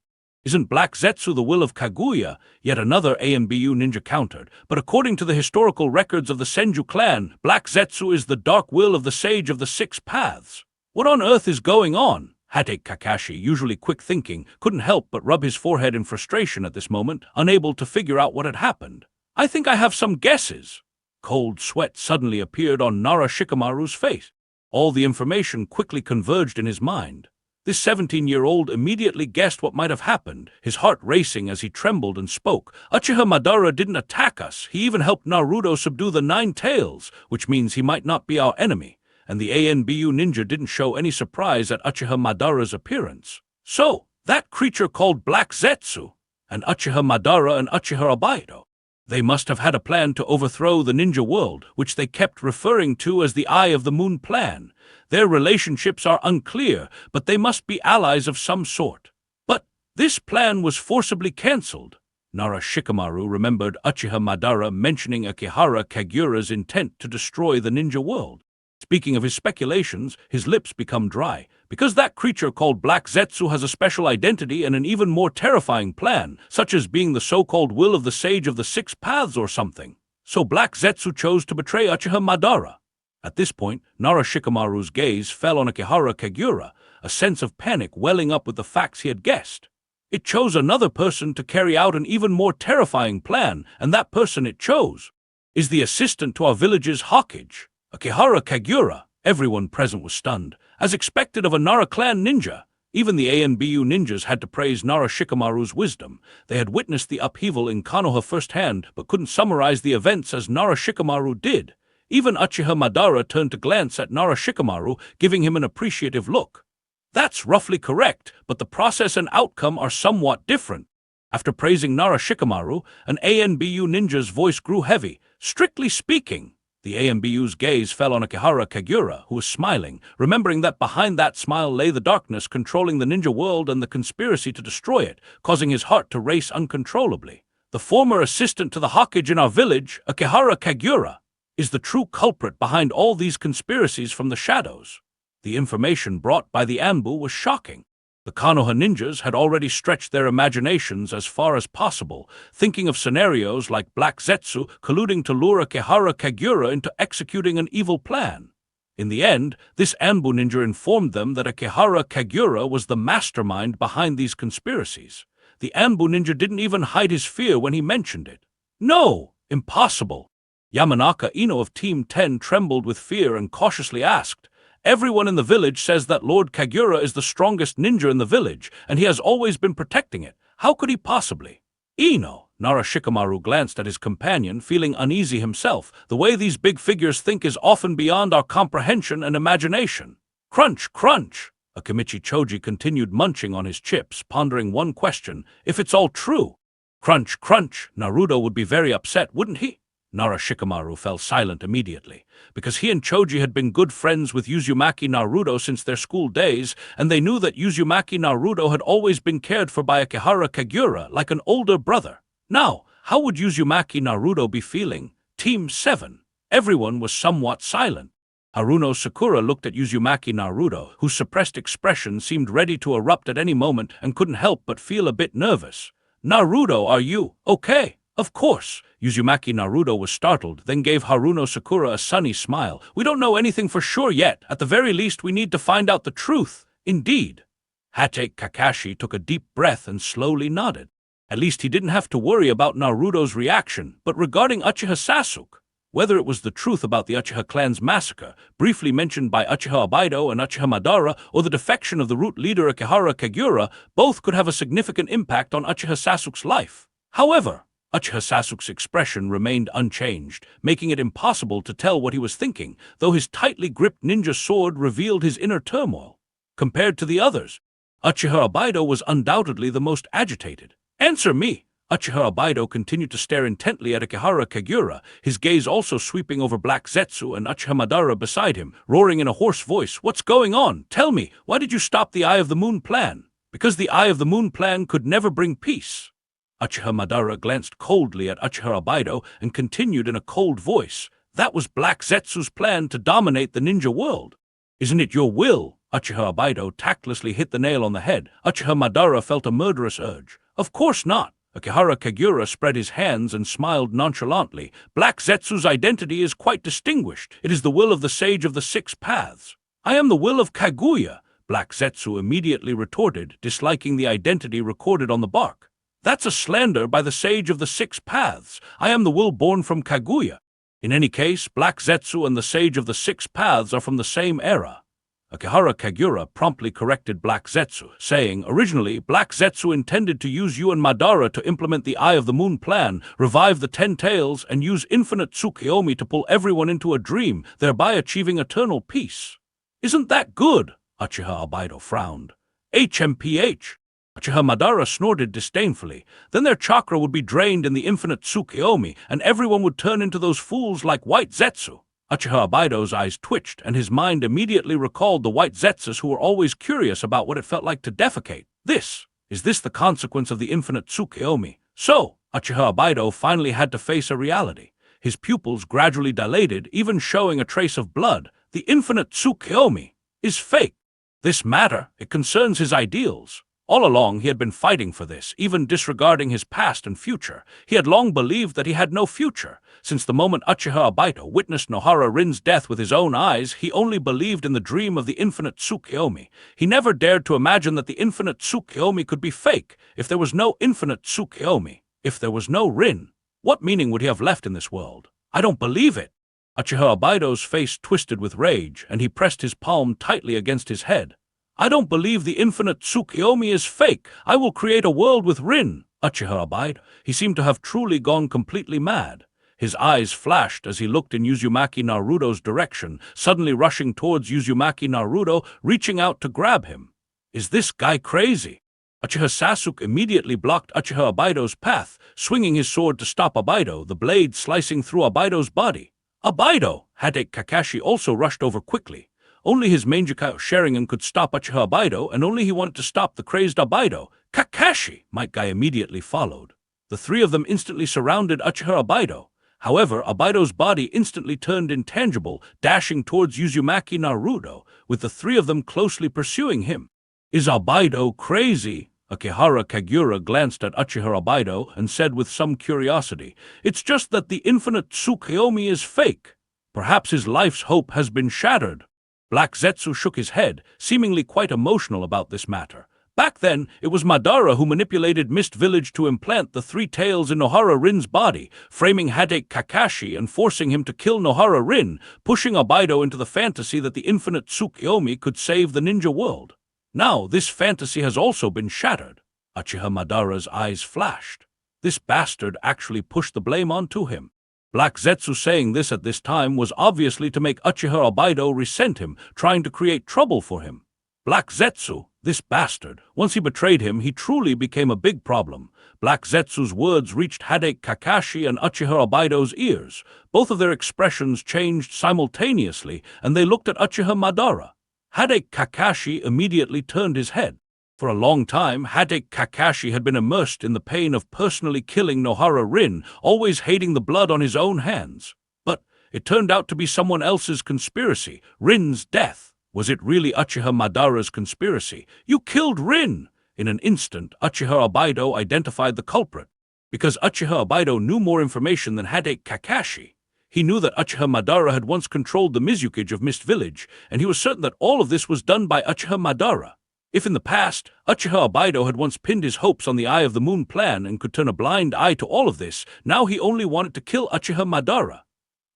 Isn't Black Zetsu the will of Kaguya?" Yet another ANBU ninja countered. "But according to the historical records of the Senju clan, Black Zetsu is the dark will of the Sage of the Six Paths. What on earth is going on?" Hade Kakashi, usually quick-thinking, couldn't help but rub his forehead in frustration at this moment, unable to figure out what had happened. "I think I have some guesses." Cold sweat suddenly appeared on Nara Shikamaru's face. All the information quickly converged in his mind. This 17-year-old immediately guessed what might have happened, his heart racing as he trembled and spoke. "Uchiha Madara didn't attack us. He even helped Naruto subdue the Nine Tails, which means he might not be our enemy. And the ANBU ninja didn't show any surprise at Uchiha Madara's appearance. So, that creature called Black Zetsu, and Uchiha Madara and Uchiha Abaido, they must have had a plan to overthrow the ninja world, which they kept referring to as the Eye of the Moon plan. Their relationships are unclear, but they must be allies of some sort. But This plan was forcibly cancelled. Nara Shikamaru remembered Uchiha Madara mentioning Akihara Kagura's intent to destroy the ninja world. Speaking of his speculations, his lips become dry, because that creature called Black Zetsu has a special identity and an even more terrifying plan, such as being the so-called will of the Sage of the Six Paths or something. So Black Zetsu chose to betray Uchiha Madara. At this point, Nara Shikamaru's gaze fell on Akihara Kagura, a sense of panic welling up with the facts he had guessed. It chose another person to carry out an even more terrifying plan, and that person it chose is the assistant to our village's Hokage, Akihara Kagura. Everyone present was stunned, as expected of a Nara clan ninja. Even the ANBU ninjas had to praise Nara Shikamaru's wisdom. They had witnessed the upheaval in Konoha firsthand, but couldn't summarize the events as Nara Shikamaru did. Even Uchiha Madara turned to glance at Nara Shikamaru, giving him an appreciative look. That's roughly correct, but the process and outcome are somewhat different. After praising Nara Shikamaru, an ANBU ninja's voice grew heavy. Strictly speaking, the ANBU's gaze fell on Akihara Kagura, who was smiling, remembering that behind that smile lay the darkness controlling the ninja world and the conspiracy to destroy it, causing his heart to race uncontrollably. The former assistant to the Hokage in our village, Akihara Kagura, is the true culprit behind all these conspiracies from the shadows. The information brought by the Anbu was shocking. The Konoha ninjas had already stretched their imaginations as far as possible, thinking of scenarios like Black Zetsu colluding to lure Akihara Kagura into executing an evil plan. In the end, this Anbu ninja informed them that Akihara Kagura was the mastermind behind these conspiracies. The Anbu ninja didn't even hide his fear when he mentioned it. No, impossible. Yamanaka Ino of Team 10 trembled with fear and cautiously asked, "Everyone in the village says that Lord Kagura is the strongest ninja in the village, and he has always been protecting it. How could he possibly?" "Ino," Nara Shikamaru glanced at his companion, feeling uneasy himself. "The way these big figures think is often beyond our comprehension and imagination." Crunch, crunch! Akimichi Choji continued munching on his chips, pondering one question: if it's all true. Crunch, crunch! Naruto would be very upset, wouldn't he? Nara Shikamaru fell silent immediately, because he and Choji had been good friends with Uzumaki Naruto since their school days, and they knew that Uzumaki Naruto had always been cared for by Akihara Kagura like an older brother. Now, how would Uzumaki Naruto be feeling? Team 7. Everyone was somewhat silent. Haruno Sakura looked at Uzumaki Naruto, whose suppressed expression seemed ready to erupt at any moment and couldn't help but feel a bit nervous. "Naruto, are you okay?" "Of course." Uzumaki Naruto was startled, then gave Haruno Sakura a sunny smile. "We don't know anything for sure yet. At the very least, we need to find out the truth." "Indeed." Hachike Kakashi took a deep breath and slowly nodded. At least he didn't have to worry about Naruto's reaction. But regarding Uchiha Sasuke, whether it was the truth about the Uchiha clan's massacre, briefly mentioned by Uchiha Obaido and Uchiha Madara, or the defection of the root leader Akihara Kagura, both could have a significant impact on Uchiha Sasuke's life. However, Uchiha Sasuke's expression remained unchanged, making it impossible to tell what he was thinking, though his tightly gripped ninja sword revealed his inner turmoil. Compared to the others, Uchiha Obaido was undoubtedly the most agitated. "Answer me!" Uchiha Obaido continued to stare intently at Akihara Kagura, his gaze also sweeping over Black Zetsu and Uchiha Madara beside him, roaring in a hoarse voice, "What's going on? Tell me, why did you stop the Eye of the Moon plan?" "Because the Eye of the Moon plan could never bring peace." Uchiha Madara glanced coldly at Uchiha Obaido and continued in a cold voice, "That was Black Zetsu's plan to dominate the ninja world. Isn't it your will?" Uchiha Obaido tactlessly hit the nail on the head. Uchiha Madara felt a murderous urge. "Of course not." Akihara Kagura spread his hands and smiled nonchalantly. "Black Zetsu's identity is quite distinguished. It is the will of the Sage of the Six Paths." "I am the will of Kaguya," Black Zetsu immediately retorted, disliking the identity recorded on the bark. "That's a slander by the Sage of the Six Paths. I am the will born from Kaguya. In any case, Black Zetsu and the Sage of the Six Paths are from the same era." Akihara Kagura promptly corrected Black Zetsu, saying, "Originally, Black Zetsu intended to use you and Madara to implement the Eye of the Moon plan, revive the 10 Tails, and use infinite Tsukiyomi to pull everyone into a dream, thereby achieving eternal peace." "Isn't that good?" Uchiha Obaido frowned. "HMPH." Uchiha Madara snorted disdainfully. "Then their chakra would be drained in the infinite Tsukiyomi, and everyone would turn into those fools like White Zetsu." Uchiha Obaido's eyes twitched, and his mind immediately recalled the White Zetsus who were always curious about what it felt like to defecate. This Is this the consequence of the infinite Tsukuyomi? So, Uchiha Abaido finally had to face a reality. His pupils gradually dilated, even showing a trace of blood. The infinite Tsukuyomi is fake. This matter, it concerns his ideals. All along he had been fighting for this, even disregarding his past and future. He had long believed that he had no future. Since the moment Uchiha Abaido witnessed Nohara Rin's death with his own eyes, he only believed in the dream of the infinite Tsukuyomi. He never dared to imagine that the infinite Tsukuyomi could be fake. If there was no infinite Tsukuyomi, if there was no Rin, what meaning would he have left in this world? I don't believe it. Uchiha Abaido's face twisted with rage, and he pressed his palm tightly against his head. I don't believe the infinite Tsukuyomi is fake. I will create a world with Rin. Uchiha Abaido, he seemed to have truly gone completely mad. His eyes flashed as he looked in Uzumaki Naruto's direction, suddenly rushing towards Uzumaki Naruto, reaching out to grab him. Is this guy crazy? Uchiha Sasuke immediately blocked Uchiha Abaido's path, swinging his sword to stop Abaido, the blade slicing through Abaido's body. Abaido! Hadate Kakashi also rushed over quickly. Only his Mangekyou Sharingan could stop Uchiha Abaido, and only he wanted to stop the crazed Abaido. Kakashi! Might Guy immediately followed. The three of them instantly surrounded Uchiha Abaido. However, Abaido's body instantly turned intangible, dashing towards Uzumaki Naruto, with the three of them closely pursuing him. Is Abaido crazy? Akihara Kagura glanced at Uchiha Abaido and said with some curiosity, It's just that the infinite Tsukuyomi is fake. Perhaps his life's hope has been shattered. Black Zetsu shook his head, seemingly quite emotional about this matter. Back then, it was Madara who manipulated Mist Village to implant the three tails in Nohara Rin's body, framing Hadate Kakashi and forcing him to kill Nohara Rin, pushing Abaido into the fantasy that the infinite Tsukuyomi could save the ninja world. Now, this fantasy has also been shattered. Uchiha Madara's eyes flashed. This bastard actually pushed the blame onto him. Black Zetsu saying this at this time was obviously to make Uchiha Abaido resent him, trying to create trouble for him. Black Zetsu, this bastard, once he betrayed him, he truly became a big problem. Black Zetsu's words reached Hadate Kakashi and Uchiha Abaido's ears. Both of their expressions changed simultaneously, and they looked at Uchiha Madara. Hadate Kakashi immediately turned his head. For a long time, Hadate Kakashi had been immersed in the pain of personally killing Nohara Rin, always hating the blood on his own hands. But it turned out to be someone else's conspiracy, Rin's death. Was it really Uchiha Madara's conspiracy? You killed Rin! In an instant, Uchiha Abaido identified the culprit. Because Uchiha Abaido knew more information than Hadate Kakashi. He knew that Uchiha Madara had once controlled the Mizukage of Mist Village, and he was certain that all of this was done by Uchiha Madara. If in the past, Uchiha Abaido had once pinned his hopes on the Eye of the Moon plan and could turn a blind eye to all of this, now he only wanted to kill Uchiha Madara.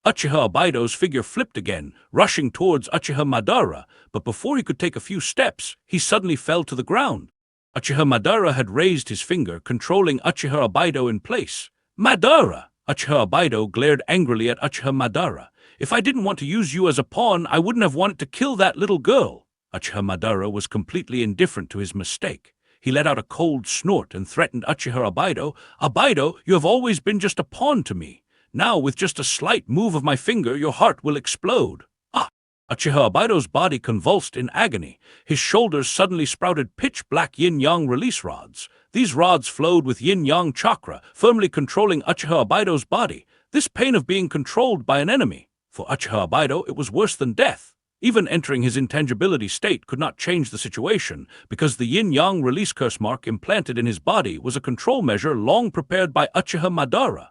Uchiha Abaido's figure flipped again, rushing towards Uchiha Madara, but before he could take a few steps, he suddenly fell to the ground. Uchiha Madara had raised his finger, controlling Uchiha Abaido in place. Madara! Uchiha Abaido glared angrily at Uchiha Madara. If I didn't want to use you as a pawn, I wouldn't have wanted to kill that little girl. Uchiha Madara was completely indifferent to his mistake. He let out a cold snort and threatened Uchiha Abaido. Abaido, you have always been just a pawn to me. Now, with just a slight move of my finger, your heart will explode. Ah! Uchiha Abaido's body convulsed in agony. His shoulders suddenly sprouted pitch-black yin-yang release rods. These rods flowed with yin-yang chakra, firmly controlling Uchiha Abaido's body. This pain of being controlled by an enemy. For Uchiha Abaido, it was worse than death. Even entering his intangibility state could not change the situation, because the yin-yang release curse mark implanted in his body was a control measure long prepared by Uchiha Madara.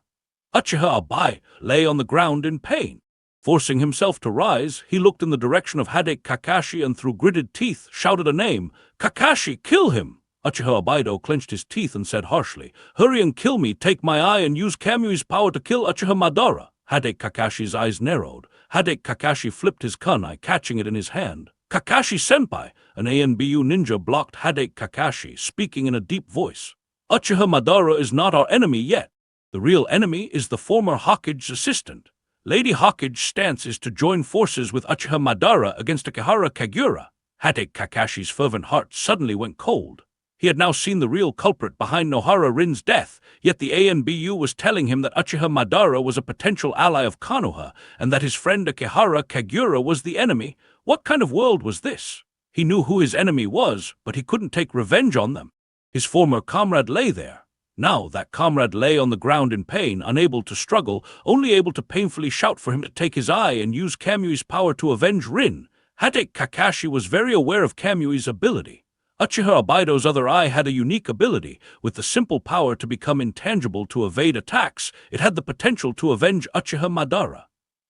Uchiha Abaido lay on the ground in pain. Forcing himself to rise, he looked in the direction of Hadate Kakashi and through gritted teeth shouted a name, Kakashi, kill him! Uchiha Abaido clenched his teeth and said harshly, Hurry and kill me, take my eye and use Kamui's power to kill Uchiha Madara. Hadate Kakashi's eyes narrowed. Hadate Kakashi flipped his kunai, catching it in his hand. Kakashi-senpai, an ANBU ninja blocked Hadate Kakashi, speaking in a deep voice. Uchiha Madara is not our enemy yet. The real enemy is the former Hokage's assistant. Lady Hokage's stance is to join forces with Uchiha Madara against Akihara Kagura. Hadate Kakashi's fervent heart suddenly went cold. He had now seen the real culprit behind Nohara Rin's death, yet the ANBU was telling him that Uchiha Madara was a potential ally of Konoha, and that his friend Akihara Kagura was the enemy. What kind of world was this? He knew who his enemy was, but he couldn't take revenge on them. His former comrade lay there. Now that comrade lay on the ground in pain, unable to struggle, only able to painfully shout for him to take his eye and use Kamui's power to avenge Rin. Hatake Kakashi was very aware of Kamui's ability. Uchiha Obaido's other eye had a unique ability. With the simple power to become intangible to evade attacks, it had the potential to avenge Uchiha Madara.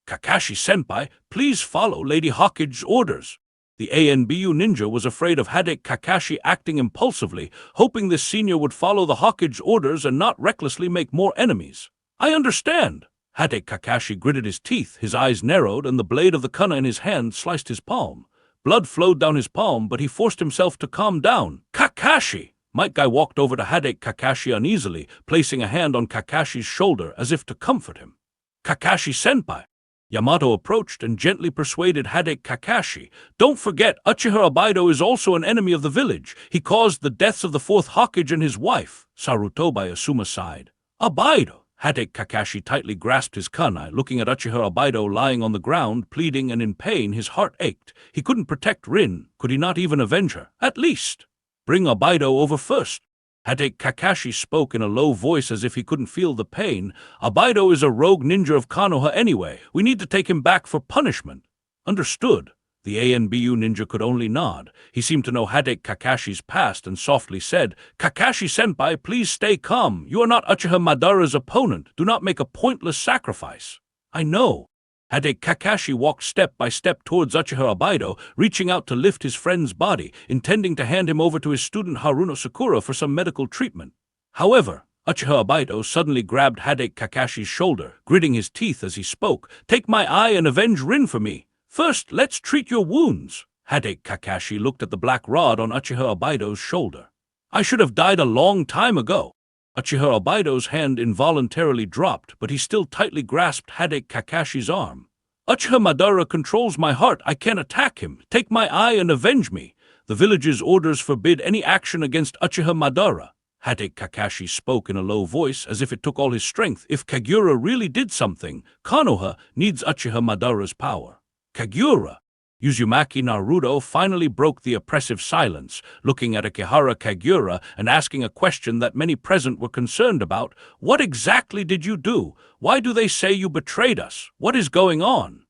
Kakashi-senpai, please follow Lady Hokage's orders. The ANBU ninja was afraid of Hatake Kakashi acting impulsively, hoping this senior would follow the Hokage orders and not recklessly make more enemies. I understand. Hatake Kakashi gritted his teeth, his eyes narrowed, and the blade of the kana in his hand sliced his palm. Blood flowed down his palm, but he forced himself to calm down. Kakashi! Might Guy walked over to Hatake Kakashi uneasily, placing a hand on Kakashi's shoulder as if to comfort him. Kakashi-senpai! Yamato approached and gently persuaded Hatake Kakashi. Don't forget, Uchiha Obaido is also an enemy of the village. He caused the deaths of the fourth Hokage and his wife. Sarutobi Asuma sighed. Obaido! Hatake Kakashi tightly grasped his kunai, looking at Uchiha Obaido lying on the ground, pleading and in pain. His heart ached. He couldn't protect Rin. Could he not even avenge her? At least bring Obaido over first. Hatake Kakashi spoke in a low voice as if he couldn't feel the pain. Obaido is a rogue ninja of Konoha anyway. We need to take him back for punishment. Understood. The ANBU ninja could only nod. He seemed to know Hatake Kakashi's past and softly said, Kakashi-senpai, please stay calm. You are not Uchiha Madara's opponent. Do not make a pointless sacrifice. I know. Hatake Kakashi walked step by step towards Uchiha Obaido, reaching out to lift his friend's body, intending to hand him over to his student Haruno Sakura for some medical treatment. However, Uchiha Obaido suddenly grabbed Hatake Kakashi's shoulder, gritting his teeth as he spoke. Take my eye and avenge Rin for me. First, let's treat your wounds. Hatake Kakashi looked at the black rod on Uchiha Obaido's shoulder. I should have died a long time ago. Uchiha Obaido's hand involuntarily dropped, but he still tightly grasped Hatake Kakashi's arm. Uchiha Madara controls my heart. I can't attack him. Take my eye and avenge me. The village's orders forbid any action against Uchiha Madara. Hatake Kakashi spoke in a low voice as if it took all his strength. If Kagura really did something, Konoha needs Uchiha Madara's power. Kagura! Uzumaki Naruto finally broke the oppressive silence, looking at Akihara Kagura and asking a question that many present were concerned about. What exactly did you do? Why do they say you betrayed us? What is going on?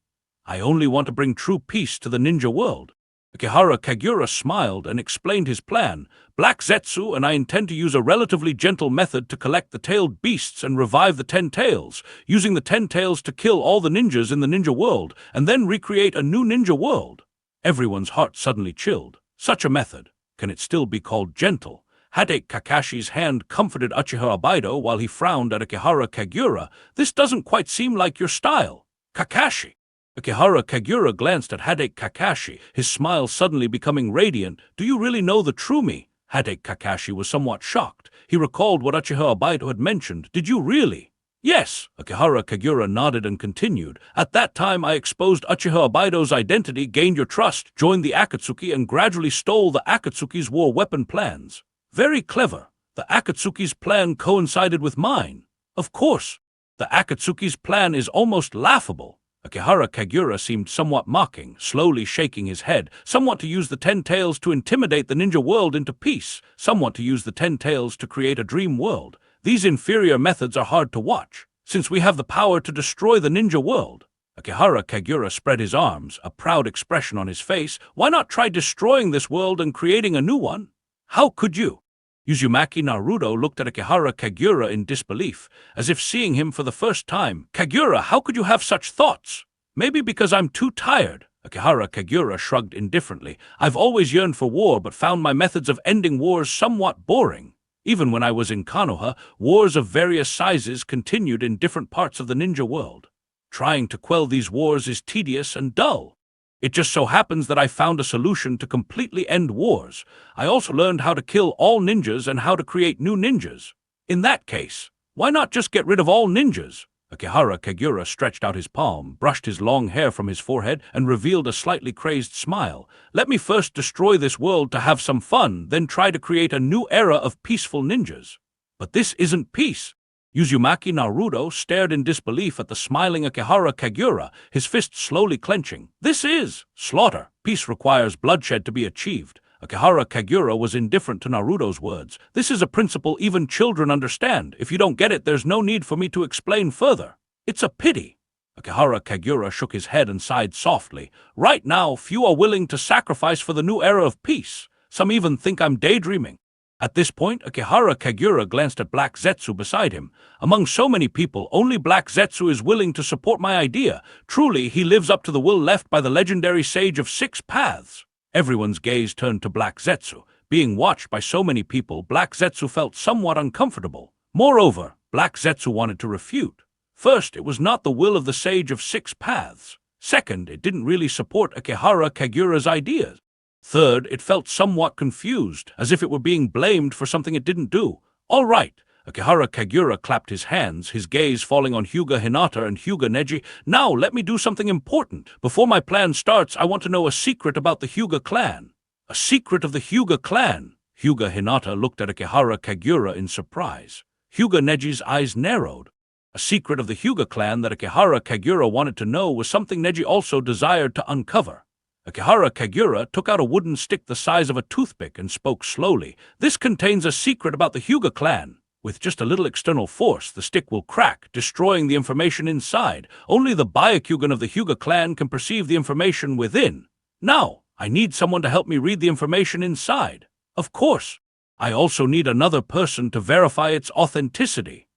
I only want to bring true peace to the ninja world. Akihara Kagura smiled and explained his plan. Black Zetsu and I intend to use a relatively gentle method to collect the tailed beasts and revive the 10 tails, using the 10 tails to kill all the ninjas in the ninja world, and then recreate a new ninja world. Everyone's heart suddenly chilled. Such a method, can it still be called gentle? Hatake Kakashi's hand comforted Uchiha Obaido while he frowned at Akihara Kagura. This doesn't quite seem like your style. Kakashi! Akihara Kagura glanced at Hatake Kakashi, his smile suddenly becoming radiant. Do you really know the true me? Hatake Kakashi was somewhat shocked. He recalled what Uchiha Obaido had mentioned. Did you really? Yes, Akihara Kagura nodded and continued. At that time I exposed Uchiha Obaido's identity, gained your trust, joined the Akatsuki, and gradually stole the Akatsuki's war weapon plans. Very clever. The Akatsuki's plan coincided with mine. Of course. The Akatsuki's plan is almost laughable. Akihara Kagura seemed somewhat mocking, slowly shaking his head. Some want to use the 10 tails to intimidate the ninja world into peace. Some want to use the 10 tails to create a dream world. These inferior methods are hard to watch, since we have the power to destroy the ninja world. Akihara Kagura spread his arms, a proud expression on his face. Why not try destroying this world and creating a new one? How could you? Uzumaki Naruto looked at Akihara Kagura in disbelief, as if seeing him for the first time. Kagura, how could you have such thoughts? Maybe because I'm too tired. Akihara Kagura shrugged indifferently. I've always yearned for war, but found my methods of ending wars somewhat boring. Even when I was in Konoha, wars of various sizes continued in different parts of the ninja world. Trying to quell these wars is tedious and dull. It just so happens that I found a solution to completely end wars. I also learned how to kill all ninjas and how to create new ninjas. In that case, why not just get rid of all ninjas? Akihara Kagura stretched out his palm, brushed his long hair from his forehead, and revealed a slightly crazed smile. Let me first destroy this world to have some fun, then try to create a new era of peaceful ninjas. But this isn't peace. Uzumaki Naruto stared in disbelief at the smiling Akihara Kagura, his fists slowly clenching. This is slaughter. Peace requires bloodshed to be achieved. Akihara Kagura was indifferent to Naruto's words. This is a principle even children understand. If you don't get it, there's no need for me to explain further. It's a pity. Akihara Kagura shook his head and sighed softly. Right now, few are willing to sacrifice for the new era of peace. Some even think I'm daydreaming. At this point, Akihara Kagura glanced at Black Zetsu beside him. Among so many people, only Black Zetsu is willing to support my idea. Truly, he lives up to the will left by the legendary sage of 6 paths. Everyone's gaze turned to Black Zetsu. Being watched by so many people, Black Zetsu felt somewhat uncomfortable. Moreover, Black Zetsu wanted to refute. First, it was not the will of the Sage of 6 Paths. Second, it didn't really support Akihara Kagura's ideas. Third, it felt somewhat confused, as if it were being blamed for something it didn't do. All right. Akihara Kagura clapped his hands, his gaze falling on Hyuga Hinata and Hyuga Neji. Now, let me do something important. Before my plan starts, I want to know a secret about the Hyuga clan. A secret of the Hyuga clan? Hyuga Hinata looked at Akihara Kagura in surprise. Hyuga Neji's eyes narrowed. A secret of the Hyuga clan that Akihara Kagura wanted to know was something Neji also desired to uncover. Akihara Kagura took out a wooden stick the size of a toothpick and spoke slowly. This contains a secret about the Hyuga clan. With just a little external force, the stick will crack, destroying the information inside. Only the Byakugan of the Hyuga clan can perceive the information within. Now, I need someone to help me read the information inside. Of course, I also need another person to verify its authenticity.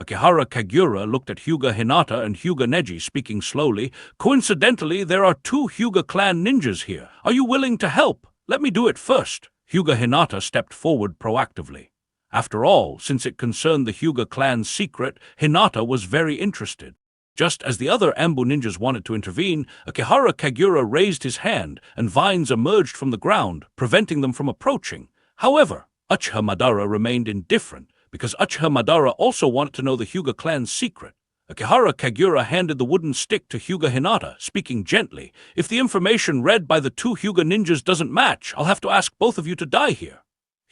Akihara Kagura looked at Hyuga Hinata and Hyuga Neji, speaking slowly. Coincidentally, there are 2 Hyuga clan ninjas here. Are you willing to help? Let me do it first. Hyuga Hinata stepped forward proactively. After all, since it concerned the Hyuga clan's secret, Hinata was very interested. Just as the other Ambu ninjas wanted to intervene, Akihara Kagura raised his hand, and vines emerged from the ground, preventing them from approaching. However, Uchiha Madara remained indifferent, because Uchiha Madara also wanted to know the Hyuga clan's secret. Akihara Kagura handed the wooden stick to Hyuga Hinata, speaking gently. If the information read by the 2 Hyuga ninjas doesn't match, I'll have to ask both of you to die here.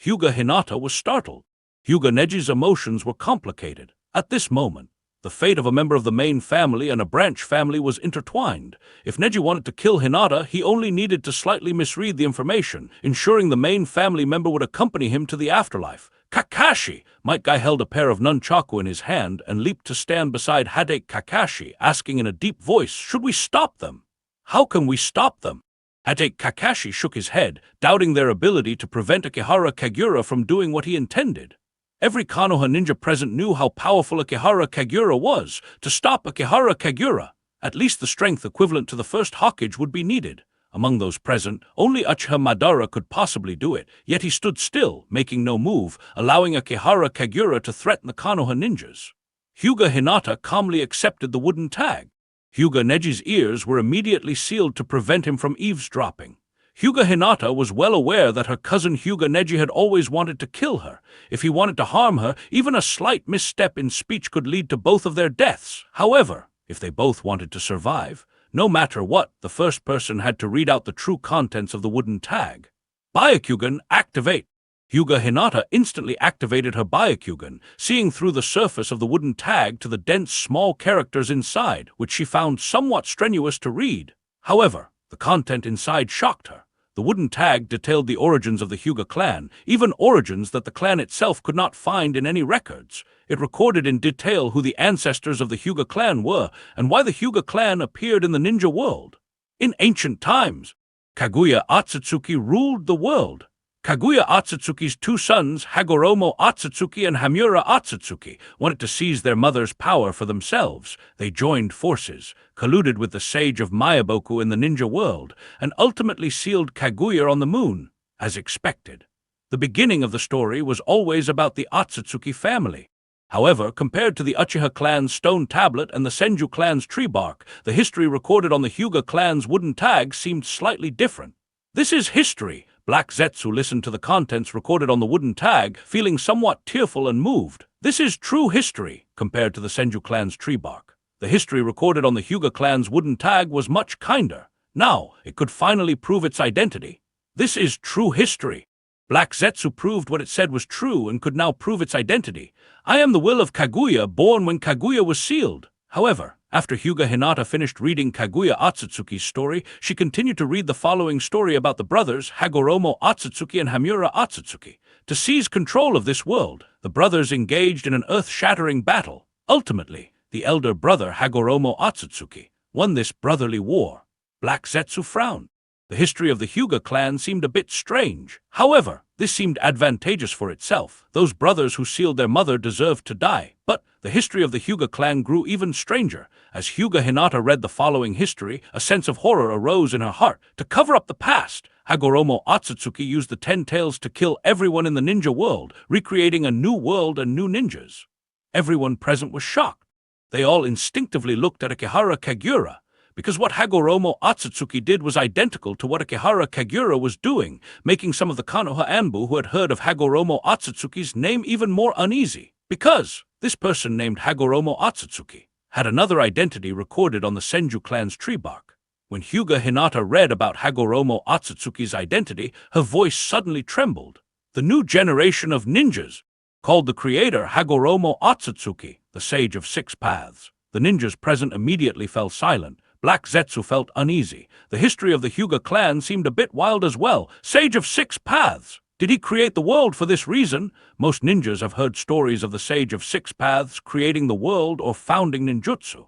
Hyuga Hinata was startled. Hyuga Neji's emotions were complicated. At this moment, the fate of a member of the main family and a branch family was intertwined. If Neji wanted to kill Hinata, he only needed to slightly misread the information, ensuring the main family member would accompany him to the afterlife. Kakashi! Might Guy held a pair of nunchaku in his hand and leaped to stand beside Hadate Kakashi, asking in a deep voice, should we stop them? How can we stop them? Hadate Kakashi shook his head, doubting their ability to prevent Akihara Kagura from doing what he intended. Every Konoha ninja present knew how powerful Akihara Kagura was. To stop Akihara Kagura, at least the strength equivalent to the first Hokage would be needed. Among those present, only Uchiha Madara could possibly do it, yet he stood still, making no move, allowing Akihara Kagura to threaten the Konoha ninjas. Hyuga Hinata calmly accepted the wooden tag. Hyuga Neji's ears were immediately sealed to prevent him from eavesdropping. Hyuga Hinata was well aware that her cousin Hyuga Neji had always wanted to kill her. If he wanted to harm her, even a slight misstep in speech could lead to both of their deaths. However, if they both wanted to survive, no matter what, the first person had to read out the true contents of the wooden tag. Byakugan, activate! Hyuga Hinata instantly activated her Byakugan, seeing through the surface of the wooden tag to the dense small characters inside, which she found somewhat strenuous to read. However, the content inside shocked her. The wooden tag detailed the origins of the Hyuga clan, even origins that the clan itself could not find in any records. It recorded in detail who the ancestors of the Hyuga clan were, and why the Hyuga clan appeared in the ninja world. In ancient times, Kaguya Otsutsuki ruled the world. Kaguya Otsutsuki's 2 sons, Hagoromo Otsutsuki and Hamura Otsutsuki, wanted to seize their mother's power for themselves. They joined forces, colluded with the sage of Mayaboku in the ninja world, and ultimately sealed Kaguya on the moon, as expected. The beginning of the story was always about the Otsutsuki family. However, compared to the Uchiha clan's stone tablet and the Senju clan's tree bark, the history recorded on the Hyuga clan's wooden tag seemed slightly different. This is history. Black Zetsu listened to the contents recorded on the wooden tag, feeling somewhat tearful and moved. This is true history, compared to the Senju clan's tree bark. The history recorded on the Hyuga clan's wooden tag was much kinder. Now, it could finally prove its identity. This is true history. Black Zetsu proved what it said was true and could now prove its identity. I am the will of Kaguya, born when Kaguya was sealed. However, After Hyuga Hinata finished reading Kaguya Otsutsuki's story, she continued to read the following story about the brothers Hagoromo Otsutsuki and Hamura Otsutsuki. To seize control of this world, the brothers engaged in an earth-shattering battle. Ultimately, the elder brother Hagoromo Otsutsuki won this brotherly war. Black Zetsu frowned. The history of the Hyuga clan seemed a bit strange. However, this seemed advantageous for itself. Those brothers who sealed their mother deserved to die. But the history of the Hyuga clan grew even stranger. As Hyuga Hinata read the following history, a sense of horror arose in her heart. To cover up the past, Hagoromo Otsutsuki used the 10 tails to kill everyone in the ninja world, recreating a new world and new ninjas. Everyone present was shocked. They all instinctively looked at Akihara Kagura, because what Hagoromo Otsutsuki did was identical to what Akihara Kagura was doing, making some of the Konoha Anbu who had heard of Hagoromo Otsutsuki's name even more uneasy. Because this person named Hagoromo Otsutsuki had another identity recorded on the Senju clan's tree bark. When Hyuga Hinata read about Hagoromo Otsutsuki's identity, her voice suddenly trembled. The new generation of ninjas called the creator Hagoromo Otsutsuki, the Sage of Six Paths. The ninjas present immediately fell silent. Black Zetsu felt uneasy. The history of the Hyuga clan seemed a bit wild as well. Sage of Six Paths! Did he create the world for this reason? Most ninjas have heard stories of the Sage of Six Paths creating the world or founding ninjutsu.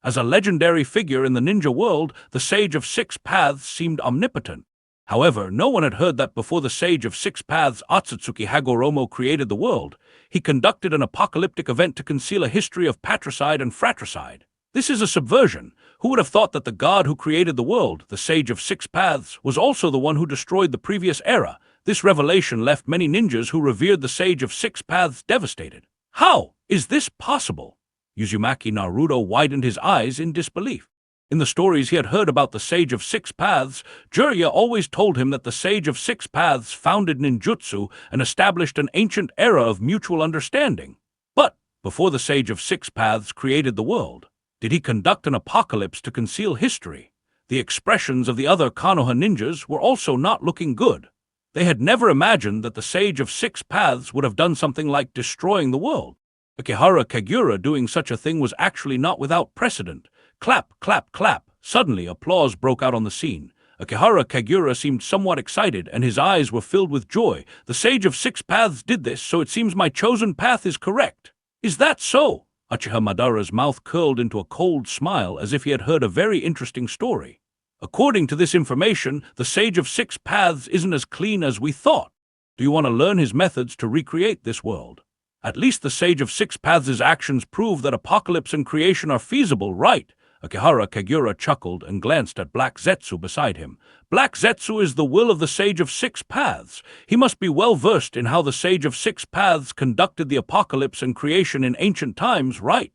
As a legendary figure in the ninja world, the Sage of Six Paths seemed omnipotent. However, no one had heard that before the Sage of Six Paths Otsutsuki Hagoromo created the world, he conducted an apocalyptic event to conceal a history of patricide and fratricide. This is a subversion. Who would have thought that the god who created the world, the Sage of Six Paths, was also the one who destroyed the previous era? This revelation left many ninjas who revered the Sage of Six Paths devastated. How is this possible? Uzumaki Naruto widened his eyes in disbelief. In the stories he had heard about the Sage of Six Paths, Jiraiya always told him that the Sage of Six Paths founded ninjutsu and established an ancient era of mutual understanding. But before the Sage of Six Paths created the world, did he conduct an apocalypse to conceal history? The expressions of the other Konoha ninjas were also not looking good. They had never imagined that the Sage of Six Paths would have done something like destroying the world. Akihara Kagura doing such a thing was actually not without precedent. Clap, clap, clap. Suddenly, applause broke out on the scene. Akihara Kagura seemed somewhat excited, and his eyes were filled with joy. The Sage of Six Paths did this, so it seems my chosen path is correct. Is that so? Uchiha Madara's mouth curled into a cold smile as if he had heard a very interesting story. According to this information, the Sage of Six Paths isn't as clean as we thought. Do you want to learn his methods to recreate this world? At least the Sage of Six Paths' actions prove that apocalypse and creation are feasible, right? Akihara Kagura chuckled and glanced at Black Zetsu beside him. Black Zetsu is the will of the Sage of Six Paths. He must be well versed in how the Sage of Six Paths conducted the apocalypse and creation in ancient times, right?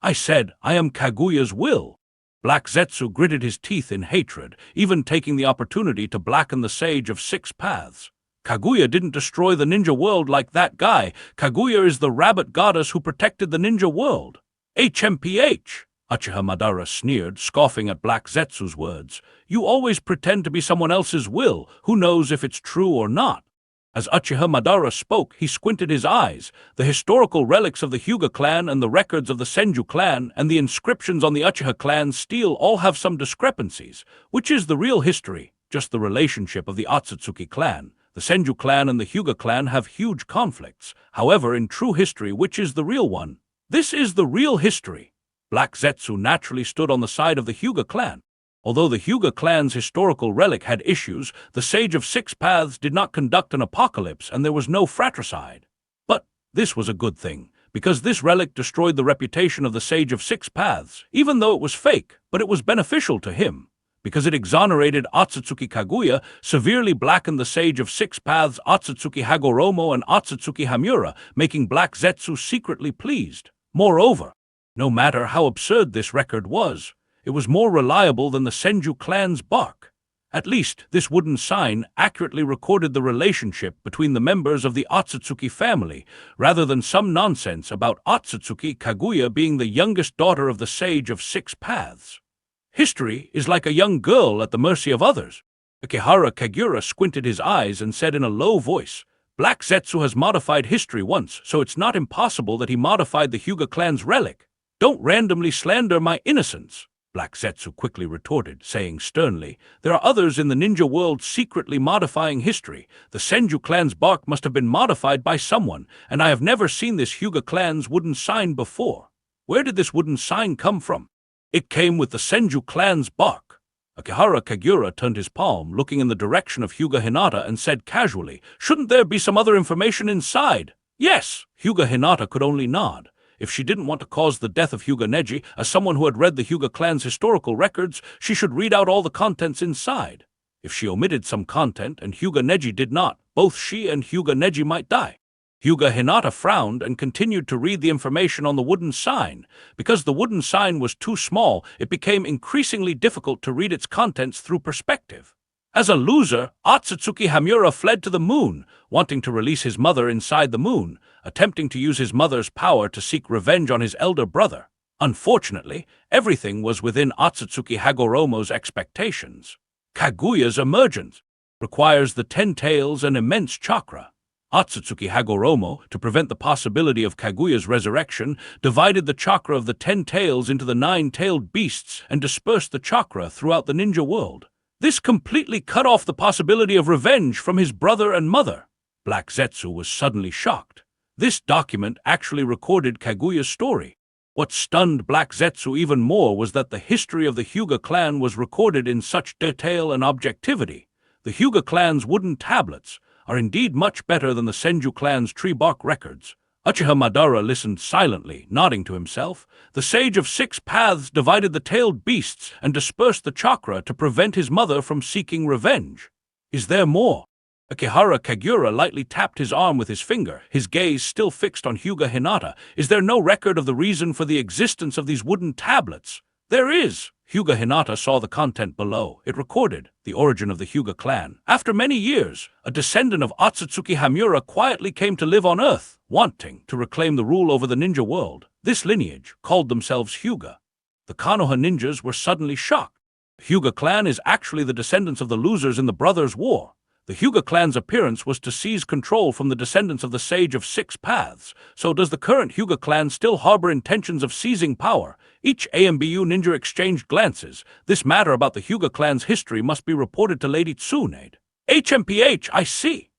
I said, I am Kaguya's will. Black Zetsu gritted his teeth in hatred, even taking the opportunity to blacken the Sage of Six Paths. Kaguya didn't destroy the ninja world like that guy. Kaguya is the rabbit goddess who protected the ninja world. HMPH! Uchiha Madara sneered, scoffing at Black Zetsu's words. You always pretend to be someone else's will. Who knows if it's true or not? As Uchiha Madara spoke, he squinted his eyes. The historical relics of the Hyuga clan and the records of the Senju clan and the inscriptions on the Uchiha clan's steel all have some discrepancies. Which is the real history? Just the relationship of the Otsutsuki clan. The Senju clan and the Hyuga clan have huge conflicts. However, in true history, which is the real one? This is the real history. Black Zetsu naturally stood on the side of the Hyuga clan. Although the Hyuga clan's historical relic had issues, the Sage of Six Paths did not conduct an apocalypse and there was no fratricide. But this was a good thing, because this relic destroyed the reputation of the Sage of Six Paths, even though it was fake, but it was beneficial to him. Because it exonerated Otsutsuki Kaguya, severely blackened the Sage of Six Paths Otsutsuki Hagoromo and Otsutsuki Hamura, making Black Zetsu secretly pleased. Moreover, no matter how absurd this record was, it was more reliable than the Senju clan's bark. At least, this wooden sign accurately recorded the relationship between the members of the Otsutsuki family, rather than some nonsense about Otsutsuki Kaguya being the youngest daughter of the Sage of Six Paths. History is like a young girl at the mercy of others. Akihara Kagura squinted his eyes and said in a low voice, Black Zetsu has modified history once, so it's not impossible that he modified the Hyuga clan's relic. Don't randomly slander my innocence, Black Zetsu quickly retorted, saying sternly, there are others in the ninja world secretly modifying history. The Senju clan's bark must have been modified by someone, and I have never seen this Hyuga clan's wooden sign before. Where did this wooden sign come from? It came with the Senju clan's bark. Akihara Kagura turned his palm, looking in the direction of Hyuga Hinata, and said casually, shouldn't there be some other information inside? Yes, Hyuga Hinata could only nod. If she didn't want to cause the death of Hyuga Neji, as someone who had read the Hyuga clan's historical records, she should read out all the contents inside. If she omitted some content and Hyuga Neji did not, both she and Hyuga Neji might die. Hyuga Hinata frowned and continued to read the information on the wooden sign. Because the wooden sign was too small, it became increasingly difficult to read its contents through perspective. As a loser, Otsutsuki Hamura fled to the moon, wanting to release his mother inside the moon, attempting to use his mother's power to seek revenge on his elder brother. Unfortunately, everything was within Otsutsuki Hagoromo's expectations. Kaguya's emergence requires the 10 tails and immense chakra. Otsutsuki Hagoromo, to prevent the possibility of Kaguya's resurrection, divided the chakra of the 10 tails into the 9-tailed beasts and dispersed the chakra throughout the ninja world. This completely cut off the possibility of revenge from his brother and mother. Black Zetsu was suddenly shocked. This document actually recorded Kaguya's story. What stunned Black Zetsu even more was that the history of the Hyuga clan was recorded in such detail and objectivity. The Hyuga clan's wooden tablets are indeed much better than the Senju clan's tree bark records. Uchiha Madara listened silently, nodding to himself. The Sage of 6 Paths divided the tailed beasts and dispersed the chakra to prevent his mother from seeking revenge. Is there more? Akihara Kagura lightly tapped his arm with his finger, his gaze still fixed on Hyuga Hinata. Is there no record of the reason for the existence of these wooden tablets? There is. Hyuga Hinata saw the content below. It recorded the origin of the Hyuga clan. After many years, a descendant of Otsutsuki Hamura quietly came to live on Earth, wanting to reclaim the rule over the ninja world. This lineage called themselves Hyuga. The Konoha ninjas were suddenly shocked. The Hyuga clan is actually the descendants of the losers in the Brothers' War. The Hyuga clan's appearance was to seize control from the descendants of the Sage of 6 Paths. So does the current Hyuga clan still harbor intentions of seizing power? Each AMBU ninja exchanged glances. This matter about the Hyuga clan's history must be reported to Lady Tsunade. HMPH, I see.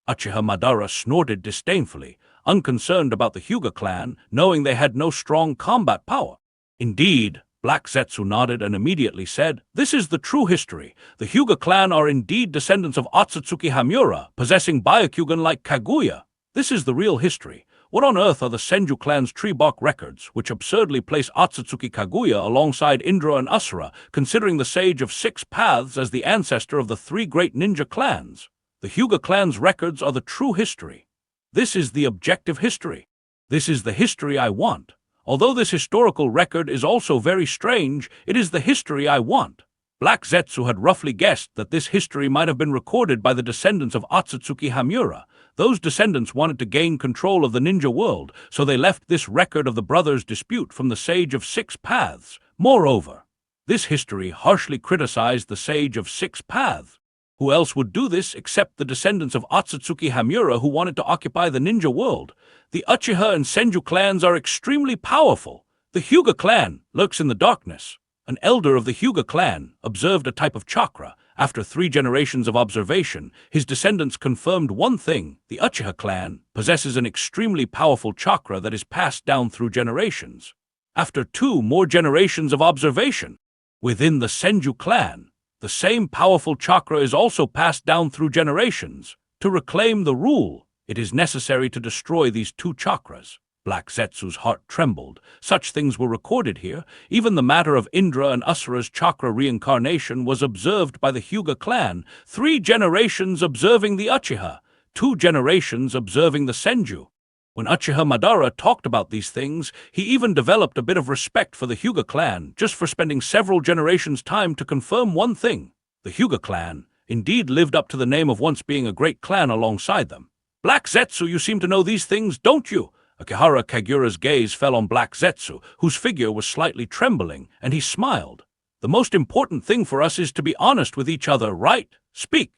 Uchiha Madara snorted disdainfully, unconcerned about the Hyuga clan, knowing they had no strong combat power. Indeed, Black Zetsu nodded and immediately said, this is the true history. The Hyuga clan are indeed descendants of Otsutsuki Hamura, possessing Byakugan like Kaguya. This is the real history. What on earth are the Senju clan's tree bark records, which absurdly place Otsutsuki Kaguya alongside Indra and Asura, considering the Sage of 6 Paths as the ancestor of the 3 great ninja clans? The Hyuga clan's records are the true history. This is the objective history. This is the history I want. Although this historical record is also very strange, it is the history I want. Black Zetsu had roughly guessed that this history might have been recorded by the descendants of Otsutsuki Hamura. Those descendants wanted to gain control of the ninja world, so they left this record of the brothers' dispute from the Sage of 6 Paths. Moreover, this history harshly criticized the Sage of 6 Paths. Who else would do this except the descendants of Otsutsuki Hamura who wanted to occupy the ninja world? The Uchiha and Senju clans are extremely powerful. The Hyuga clan lurks in the darkness. An elder of the Hyuga clan observed a type of chakra. After 3 generations of observation, his descendants confirmed one thing: the Uchiha clan possesses an extremely powerful chakra that is passed down through generations. After 2 more generations of observation, within the Senju clan, the same powerful chakra is also passed down through generations. To reclaim the rule, it is necessary to destroy these 2 chakras. Black Zetsu's heart trembled. Such things were recorded here. Even the matter of Indra and Asura's chakra reincarnation was observed by the Hyuga clan. 3 generations observing the Uchiha, 2 generations observing the Senju. When Uchiha Madara talked about these things, he even developed a bit of respect for the Hyuga clan, just for spending several generations' time to confirm one thing. The Hyuga clan indeed lived up to the name of once being a great clan alongside them. Black Zetsu, you seem to know these things, don't you? Akihara Kagura's gaze fell on Black Zetsu, whose figure was slightly trembling, and he smiled. The most important thing for us is to be honest with each other, right? Speak.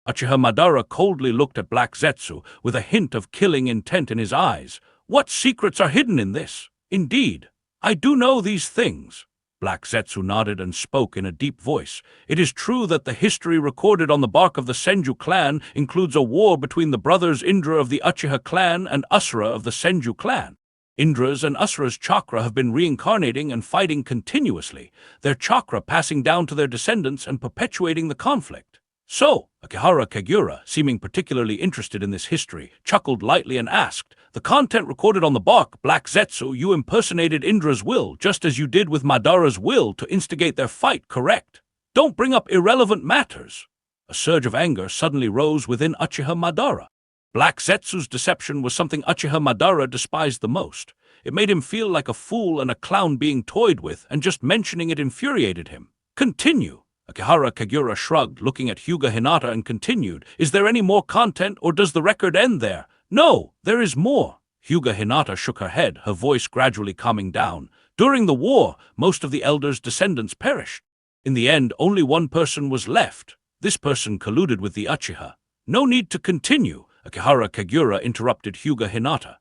Uchiha Madara coldly looked at Black Zetsu, with a hint of killing intent in his eyes. What secrets are hidden in this? Indeed, I do know these things. Black Zetsu nodded and spoke in a deep voice. It is true that the history recorded on the bark of the Senju clan includes a war between the brothers Indra of the Uchiha clan and Asura of the Senju clan. Indra's and Asura's chakra have been reincarnating and fighting continuously, their chakra passing down to their descendants and perpetuating the conflict. So, Akihara Kagura, seeming particularly interested in this history, chuckled lightly and asked, "The content recorded on the bark, Black Zetsu, you impersonated Indra's will, just as you did with Madara's will to instigate their fight, correct? Don't bring up irrelevant matters." A surge of anger suddenly rose within Uchiha Madara. Black Zetsu's deception was something Uchiha Madara despised the most. It made him feel like a fool and a clown being toyed with, and just mentioning it infuriated him. "Continue." Akihara Kagura shrugged, looking at Hyuga Hinata, and continued, "Is there any more content, or does the record end there?" "No, there is more." Hyuga Hinata shook her head, her voice gradually calming down. "During the war, most of the elders' descendants perished. In the end, only one person was left. This person colluded with the Uchiha." "No need to continue," Akihara Kagura interrupted Hyuga Hinata.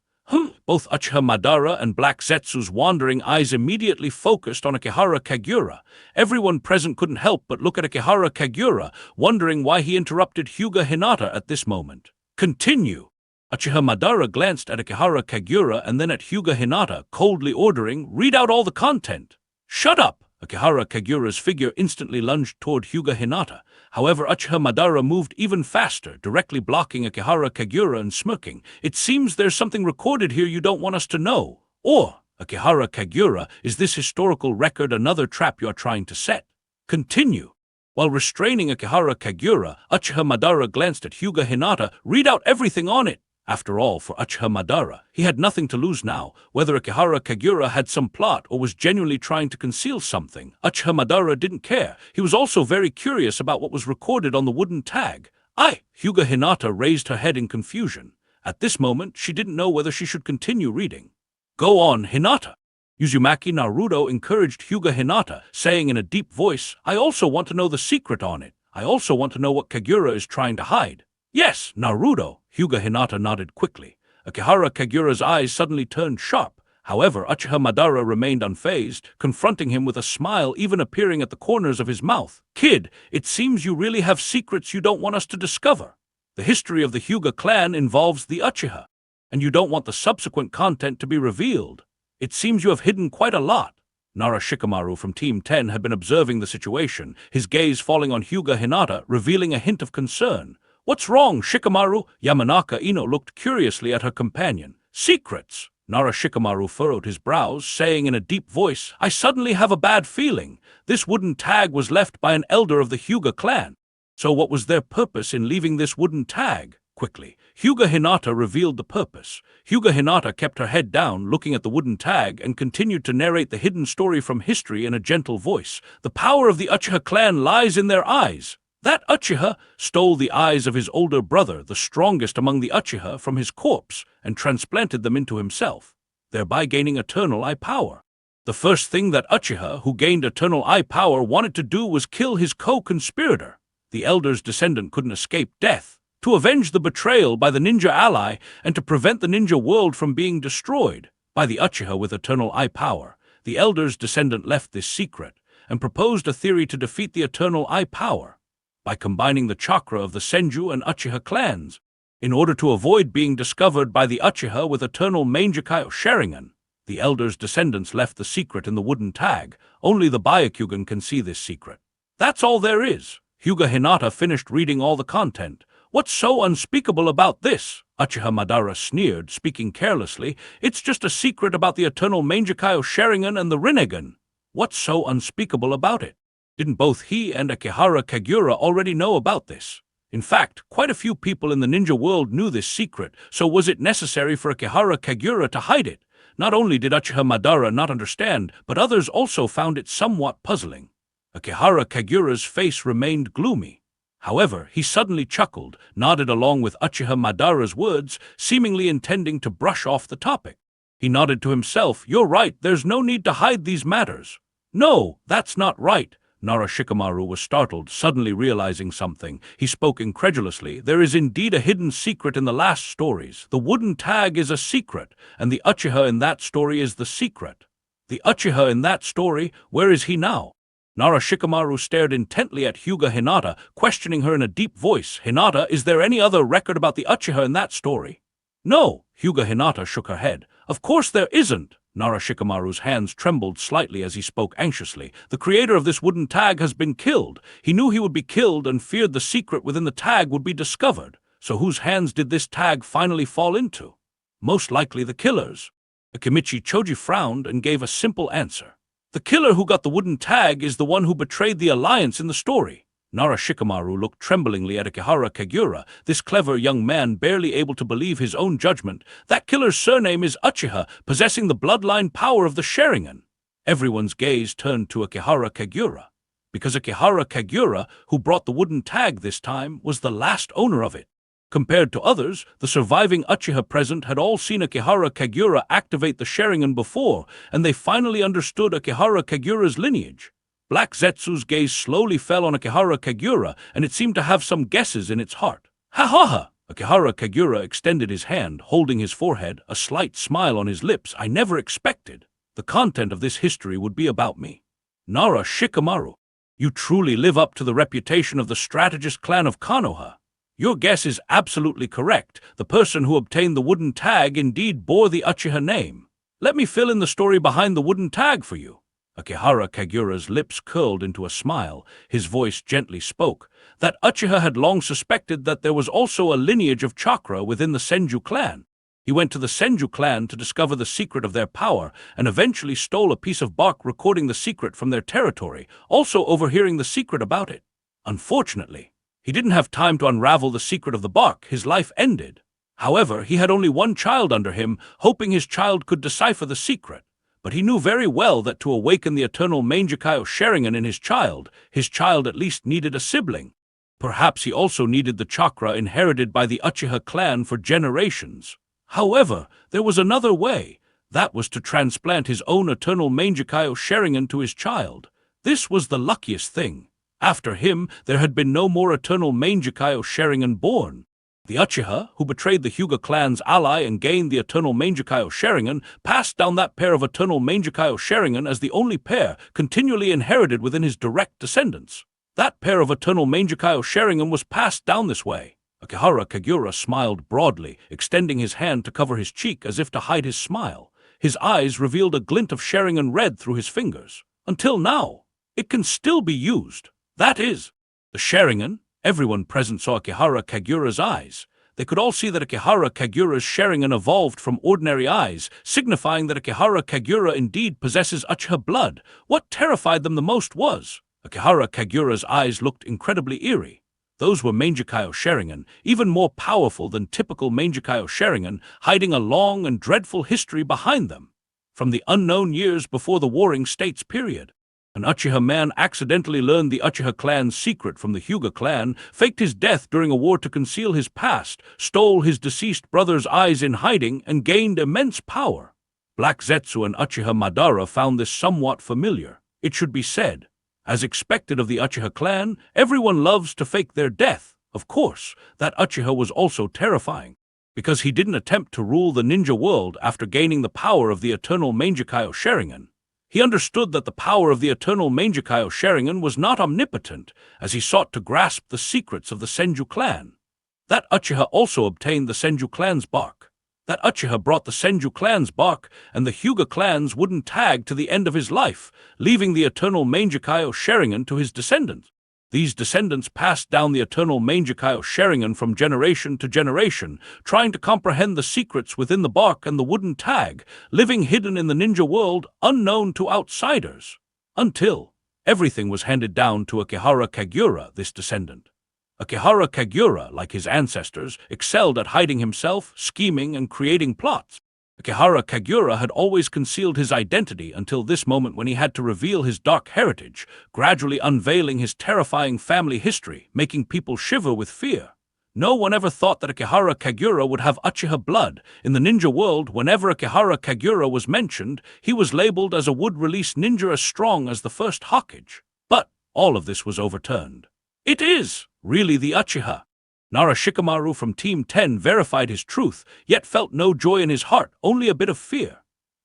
Both Uchiha Madara and Black Zetsu's wandering eyes immediately focused on Akihara Kagura. Everyone present couldn't help but look at Akihara Kagura, wondering why he interrupted Hyuga Hinata at this moment. "Continue." Uchiha Madara glanced at Akihara Kagura and then at Hyuga Hinata, coldly ordering, "Read out all the content." "Shut up!" Akihara Kagura's figure instantly lunged toward Hyuga Hinata. However, Uchiha Madara moved even faster, directly blocking Akihara Kagura and smirking. "It seems there's something recorded here you don't want us to know. Or, Akihara Kagura, is this historical record another trap you're trying to set? Continue." While restraining Akihara Kagura, Uchiha Madara glanced at Hyuga Hinata. "Read out everything on it." After all, for Uchiha Madara, he had nothing to lose now. Whether Akihara Kagura had some plot or was genuinely trying to conceal something, Uchiha Madara didn't care. He was also very curious about what was recorded on the wooden tag. Hyuga Hinata raised her head in confusion. At this moment, she didn't know whether she should continue reading. "Go on, Hinata." Uzumaki Naruto encouraged Hyuga Hinata, saying in a deep voice, "I also want to know the secret on it. I also want to know what Kagura is trying to hide." "Yes, Naruto." Hyuga Hinata nodded quickly. Akihara Kagura's eyes suddenly turned sharp. However, Uchiha Madara remained unfazed, confronting him with a smile even appearing at the corners of his mouth. "Kid, it seems you really have secrets you don't want us to discover. The history of the Hyuga clan involves the Uchiha, and you don't want the subsequent content to be revealed. It seems you have hidden quite a lot." Nara Shikamaru from Team 10 had been observing the situation, his gaze falling on Hyuga Hinata, revealing a hint of concern. "What's wrong, Shikamaru?" Yamanaka Ino looked curiously at her companion. "Secrets." Nara Shikamaru furrowed his brows, saying in a deep voice, "I suddenly have a bad feeling. This wooden tag was left by an elder of the Hyuga clan. So what was their purpose in leaving this wooden tag?" Quickly, Hyuga Hinata revealed the purpose. Hyuga Hinata kept her head down, looking at the wooden tag, and continued to narrate the hidden story from history in a gentle voice. "The power of the Uchiha clan lies in their eyes. That Uchiha stole the eyes of his older brother, the strongest among the Uchiha, from his corpse and transplanted them into himself, thereby gaining eternal eye power. The first thing that Uchiha, who gained eternal eye power, wanted to do was kill his co-conspirator. The elder's descendant couldn't escape death. To avenge the betrayal by the ninja ally and to prevent the ninja world from being destroyed by the Uchiha with eternal eye power, the elder's descendant left this secret and proposed a theory to defeat the eternal eye power by combining the chakra of the Senju and Uchiha clans. In order to avoid being discovered by the Uchiha with eternal Mangekyou Sharingan, the elder's descendants left the secret in the wooden tag. Only the Byakugan can see this secret. That's all there is." Hyuga Hinata finished reading all the content. "What's so unspeakable about this?" Uchiha Madara sneered, speaking carelessly. "It's just a secret about the eternal Mangekyou Sharingan and the Rinnegan. What's so unspeakable about it? Didn't both he and Akihara Kagura already know about this? In fact, quite a few people in the ninja world knew this secret, so was it necessary for Akihara Kagura to hide it? Not only did Uchiha Madara not understand, but others also found it somewhat puzzling. Akihara Kagura's face remained gloomy. However, he suddenly chuckled, nodded along with Uchiha Madara's words, seemingly intending to brush off the topic. He nodded to himself. "You're right, there's no need to hide these matters." "No, that's not right." Nara Shikamaru was startled, suddenly realizing something. He spoke incredulously. "There is indeed a hidden secret in the last stories. The wooden tag is a secret, and the Uchiha in that story is the secret." The Uchiha in that story, where is he now? Nara Shikamaru stared intently at Hyuga Hinata, questioning her in a deep voice. Hinata, is there any other record about the Uchiha in that story? No, Hyuga Hinata shook her head. Of course there isn't. Nara Shikamaru's hands trembled slightly as he spoke anxiously. The creator of this wooden tag has been killed. He knew he would be killed and feared the secret within the tag would be discovered. So whose hands did this tag finally fall into? Most likely the killer's. Akimichi Choji frowned and gave a simple answer. The killer who got the wooden tag is the one who betrayed the alliance in the story. Nara Shikamaru looked tremblingly at Akihara Kagiura, this clever young man barely able to believe his own judgment. That killer's surname is Uchiha, possessing the bloodline power of the Sharingan. Everyone's gaze turned to Akihara Kagiura, because Akihara Kagiura, who brought the wooden tag this time, was the last owner of it. Compared to others, the surviving Uchiha present had all seen Akihara Kagiura activate the Sharingan before, and they finally understood Akihara Kagiura's lineage. Black Zetsu's gaze slowly fell on Akihara Kagiura, and it seemed to have some guesses in its heart. Ha ha ha! Akihara Kagiura extended his hand, holding his forehead, a slight smile on his lips. I never expected the content of this history would be about me. Nara Shikamaru, you truly live up to the reputation of the strategist clan of Konoha. Your guess is absolutely correct. The person who obtained the wooden tag indeed bore the Uchiha name. Let me fill in the story behind the wooden tag for you. Akihara Kagiura's lips curled into a smile. His voice gently spoke. That Uchiha had long suspected that there was also a lineage of chakra within the Senju clan. He went to the Senju clan to discover the secret of their power and eventually stole a piece of bark recording the secret from their territory, also overhearing the secret about it. Unfortunately, he didn't have time to unravel the secret of the bark. His life ended. However, he had only one child under him, hoping his child could decipher the secret. But he knew very well that to awaken the eternal Mangekyo Sharingan in his child at least needed a sibling. Perhaps he also needed the chakra inherited by the Uchiha clan for generations. However, there was another way. That was to transplant his own eternal Mangekyo Sharingan to his child. This was the luckiest thing. After him, there had been no more eternal Mangekyo Sharingan born. The Uchiha, who betrayed the Hyuga clan's ally and gained the eternal Mangekyo Sharingan, passed down that pair of eternal Mangekyo Sharingan as the only pair continually inherited within his direct descendants. That pair of eternal Mangekyo Sharingan was passed down this way. Akihara Kagiura smiled broadly, extending his hand to cover his cheek as if to hide his smile. His eyes revealed a glint of Sharingan red through his fingers. Until now, it can still be used. That is, the Sharingan. Everyone present saw Akihara Kagiura's eyes. They could all see that Akihara Kagiura's Sharingan evolved from ordinary eyes, signifying that Akihara Kagiura indeed possesses Uchiha blood. What terrified them the most was, Akihara Kagiura's eyes looked incredibly eerie. Those were Mangekyo Sharingan, even more powerful than typical Mangekyo Sharingan, hiding a long and dreadful history behind them. From the unknown years before the Warring States period, an Uchiha man accidentally learned the Uchiha clan's secret from the Hyuga clan, faked his death during a war to conceal his past, stole his deceased brother's eyes in hiding, and gained immense power. Black Zetsu and Uchiha Madara found this somewhat familiar. It should be said, as expected of the Uchiha clan, everyone loves to fake their death. Of course, that Uchiha was also terrifying, because he didn't attempt to rule the ninja world after gaining the power of the eternal Mangekyo Sharingan. He understood that the power of the eternal Mangekyo Sharingan was not omnipotent, as he sought to grasp the secrets of the Senju clan. That Uchiha also obtained the Senju clan's bark. That Uchiha brought the Senju clan's bark and the Hyuga clan's wooden tag to the end of his life, leaving the eternal Mangekyo Sharingan to his descendants. These descendants passed down the eternal Mangekyo Sharingan from generation to generation, trying to comprehend the secrets within the bark and the wooden tag, living hidden in the ninja world, unknown to outsiders. Until everything was handed down to Akihara Kagiura, this descendant. Akihara Kagiura, like his ancestors, excelled at hiding himself, scheming, and creating plots. Akihara Kagiura had always concealed his identity until this moment when he had to reveal his dark heritage, gradually unveiling his terrifying family history, making people shiver with fear. No one ever thought that Akihara Kagiura would have Uchiha blood. In the ninja world, whenever Akihara Kagiura was mentioned, he was labeled as a would-release ninja as strong as the first Hokage. But all of this was overturned. It is really the Uchiha. Nara Shikamaru from Team 10 verified his truth, yet felt no joy in his heart, only a bit of fear.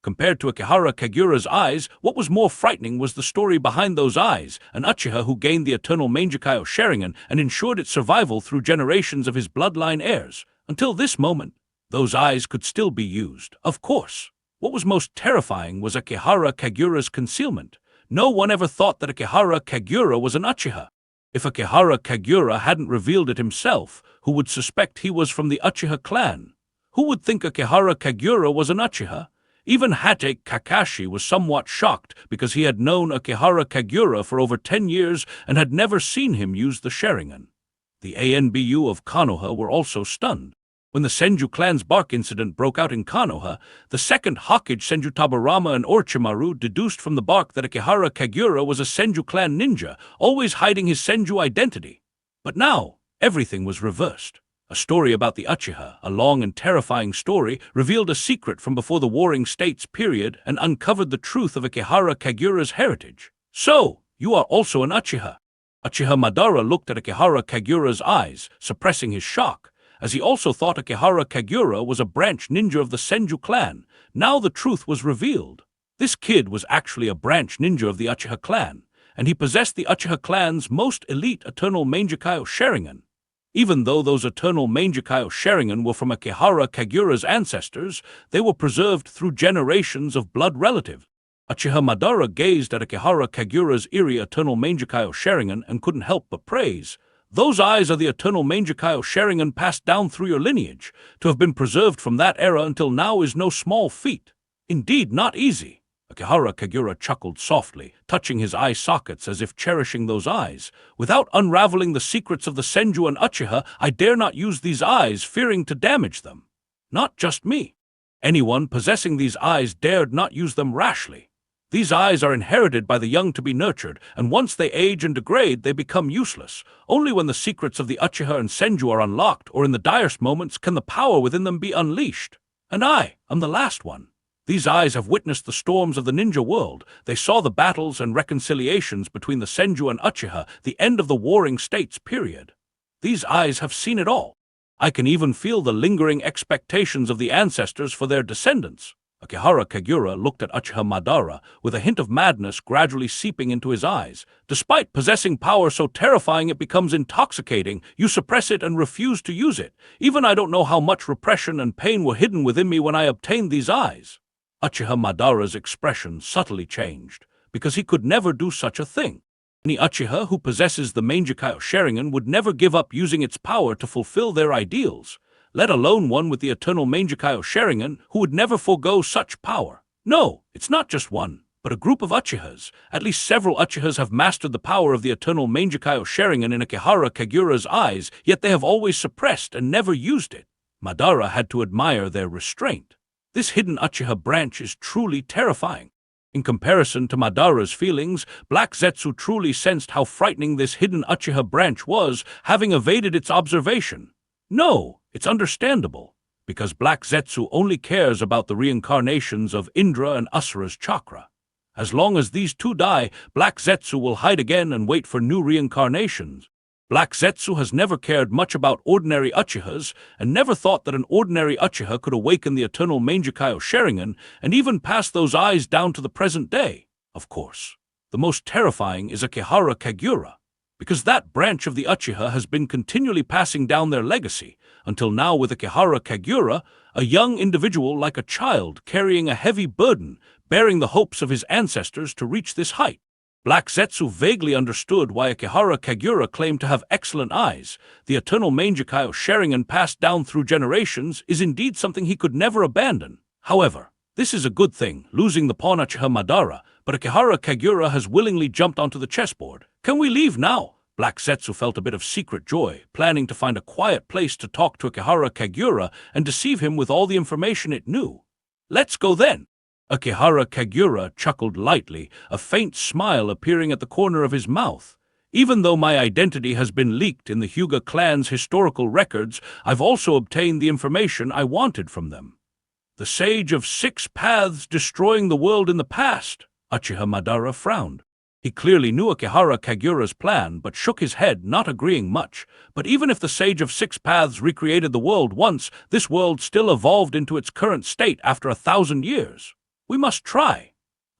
Compared to Akihara Kagura's eyes, what was more frightening was the story behind those eyes, an Uchiha who gained the eternal Mangekyou Sharingan and ensured its survival through generations of his bloodline heirs. Until this moment, those eyes could still be used, of course. What was most terrifying was Akihara Kagura's concealment. No one ever thought that Akihara Kagura was an Uchiha. If Akihara Kagura hadn't revealed it himself, who would suspect he was from the Uchiha clan? Who would think Akihara Kagura was an Uchiha? Even Hate Kakashi was somewhat shocked because he had known Akihara Kagura for over 10 years and had never seen him use the Sharingan. The ANBU of Konoha were also stunned. When the Senju clan's bark incident broke out in Konoha, the second Hokage Senju Tabarama and Orochimaru deduced from the bark that Akihara Kagura was a Senju clan ninja, always hiding his Senju identity. But now, everything was reversed. A story about the Uchiha, a long and terrifying story, revealed a secret from before the Warring States period and uncovered the truth of Akihara Kagura's heritage. So, you are also an Uchiha. Uchiha Madara looked at Akihara Kagura's eyes, suppressing his shock, as he also thought Akihara Kagura was a branch ninja of the Senju clan. Now the truth was revealed. This kid was actually a branch ninja of the Uchiha clan, and he possessed the Uchiha clan's most elite eternal Mangekyou Sharingan. Even though those eternal Mangekyou Sharingan were from Akihara Kagura's ancestors, they were preserved through generations of blood relatives. Uchiha Madara gazed at Akihara Kagura's eerie eternal Mangekyou Sharingan and couldn't help but praise. Those eyes are the eternal Mangekyou Sharingan passed down through your lineage. To have been preserved from that era until now is no small feat. Indeed, not easy. Akihara Kagura chuckled softly, touching his eye sockets as if cherishing those eyes. Without unraveling the secrets of the Senju and Uchiha, I dare not use these eyes, fearing to damage them. Not just me. Anyone possessing these eyes dared not use them rashly. These eyes are inherited by the young to be nurtured, and once they age and degrade, they become useless. Only when the secrets of the Uchiha and Senju are unlocked, or in the direst moments, can the power within them be unleashed. And I am the last one. These eyes have witnessed the storms of the ninja world. They saw the battles and reconciliations between the Senju and Uchiha, the end of the Warring States period. These eyes have seen it all. I can even feel the lingering expectations of the ancestors for their descendants. Akihara Kagura looked at Uchiha Madara, with a hint of madness gradually seeping into his eyes. Despite possessing power so terrifying it becomes intoxicating, you suppress it and refuse to use it. Even I don't know how much repression and pain were hidden within me when I obtained these eyes. Uchiha Madara's expression subtly changed, because he could never do such a thing. Any Uchiha who possesses the Mangekyou Sharingan would never give up using its power to fulfill their ideals, let alone one with the eternal Mangekyou Sharingan who would never forego such power. No, it's not just one, but a group of Uchihas. At least several Uchihas have mastered the power of the eternal Mangekyou Sharingan in Akihara Kagura's eyes, yet they have always suppressed and never used it. Madara had to admire their restraint. This hidden Uchiha branch is truly terrifying. In comparison to Madara's feelings, Black Zetsu truly sensed how frightening this hidden Uchiha branch was, having evaded its observation. No, it's understandable, because Black Zetsu only cares about the reincarnations of Indra and Asura's chakra. As long as these two die, Black Zetsu will hide again and wait for new reincarnations. Black Zetsu has never cared much about ordinary Uchihas, and never thought that an ordinary Uchiha could awaken the eternal Mangekyou Sharingan and even pass those eyes down to the present day. Of course, the most terrifying is Akihara Kagura, because that branch of the Uchiha has been continually passing down their legacy, until now with Akihara Kagura, a young individual like a child carrying a heavy burden, bearing the hopes of his ancestors to reach this height. Black Zetsu vaguely understood why Akihara Kagura claimed to have excellent eyes. The eternal Mangekyou Sharingan passed down through generations is indeed something he could never abandon. However, this is a good thing, losing the pawn Uchiha Madara, but Akihara Kagura has willingly jumped onto the chessboard. Can we leave now? Black Zetsu felt a bit of secret joy, planning to find a quiet place to talk to Akihara Kagura and deceive him with all the information it knew. Let's go then. Akihara Kagura chuckled lightly, a faint smile appearing at the corner of his mouth. Even though my identity has been leaked in the Hyuga clan's historical records, I've also obtained the information I wanted from them. The Sage of Six Paths destroying the world in the past. Uchiha Madara frowned. He clearly knew Akihara Kagura's plan, but shook his head, not agreeing much. But even if the Sage of Six Paths recreated the world once, this world still evolved into its current state after 1,000 years. We must try.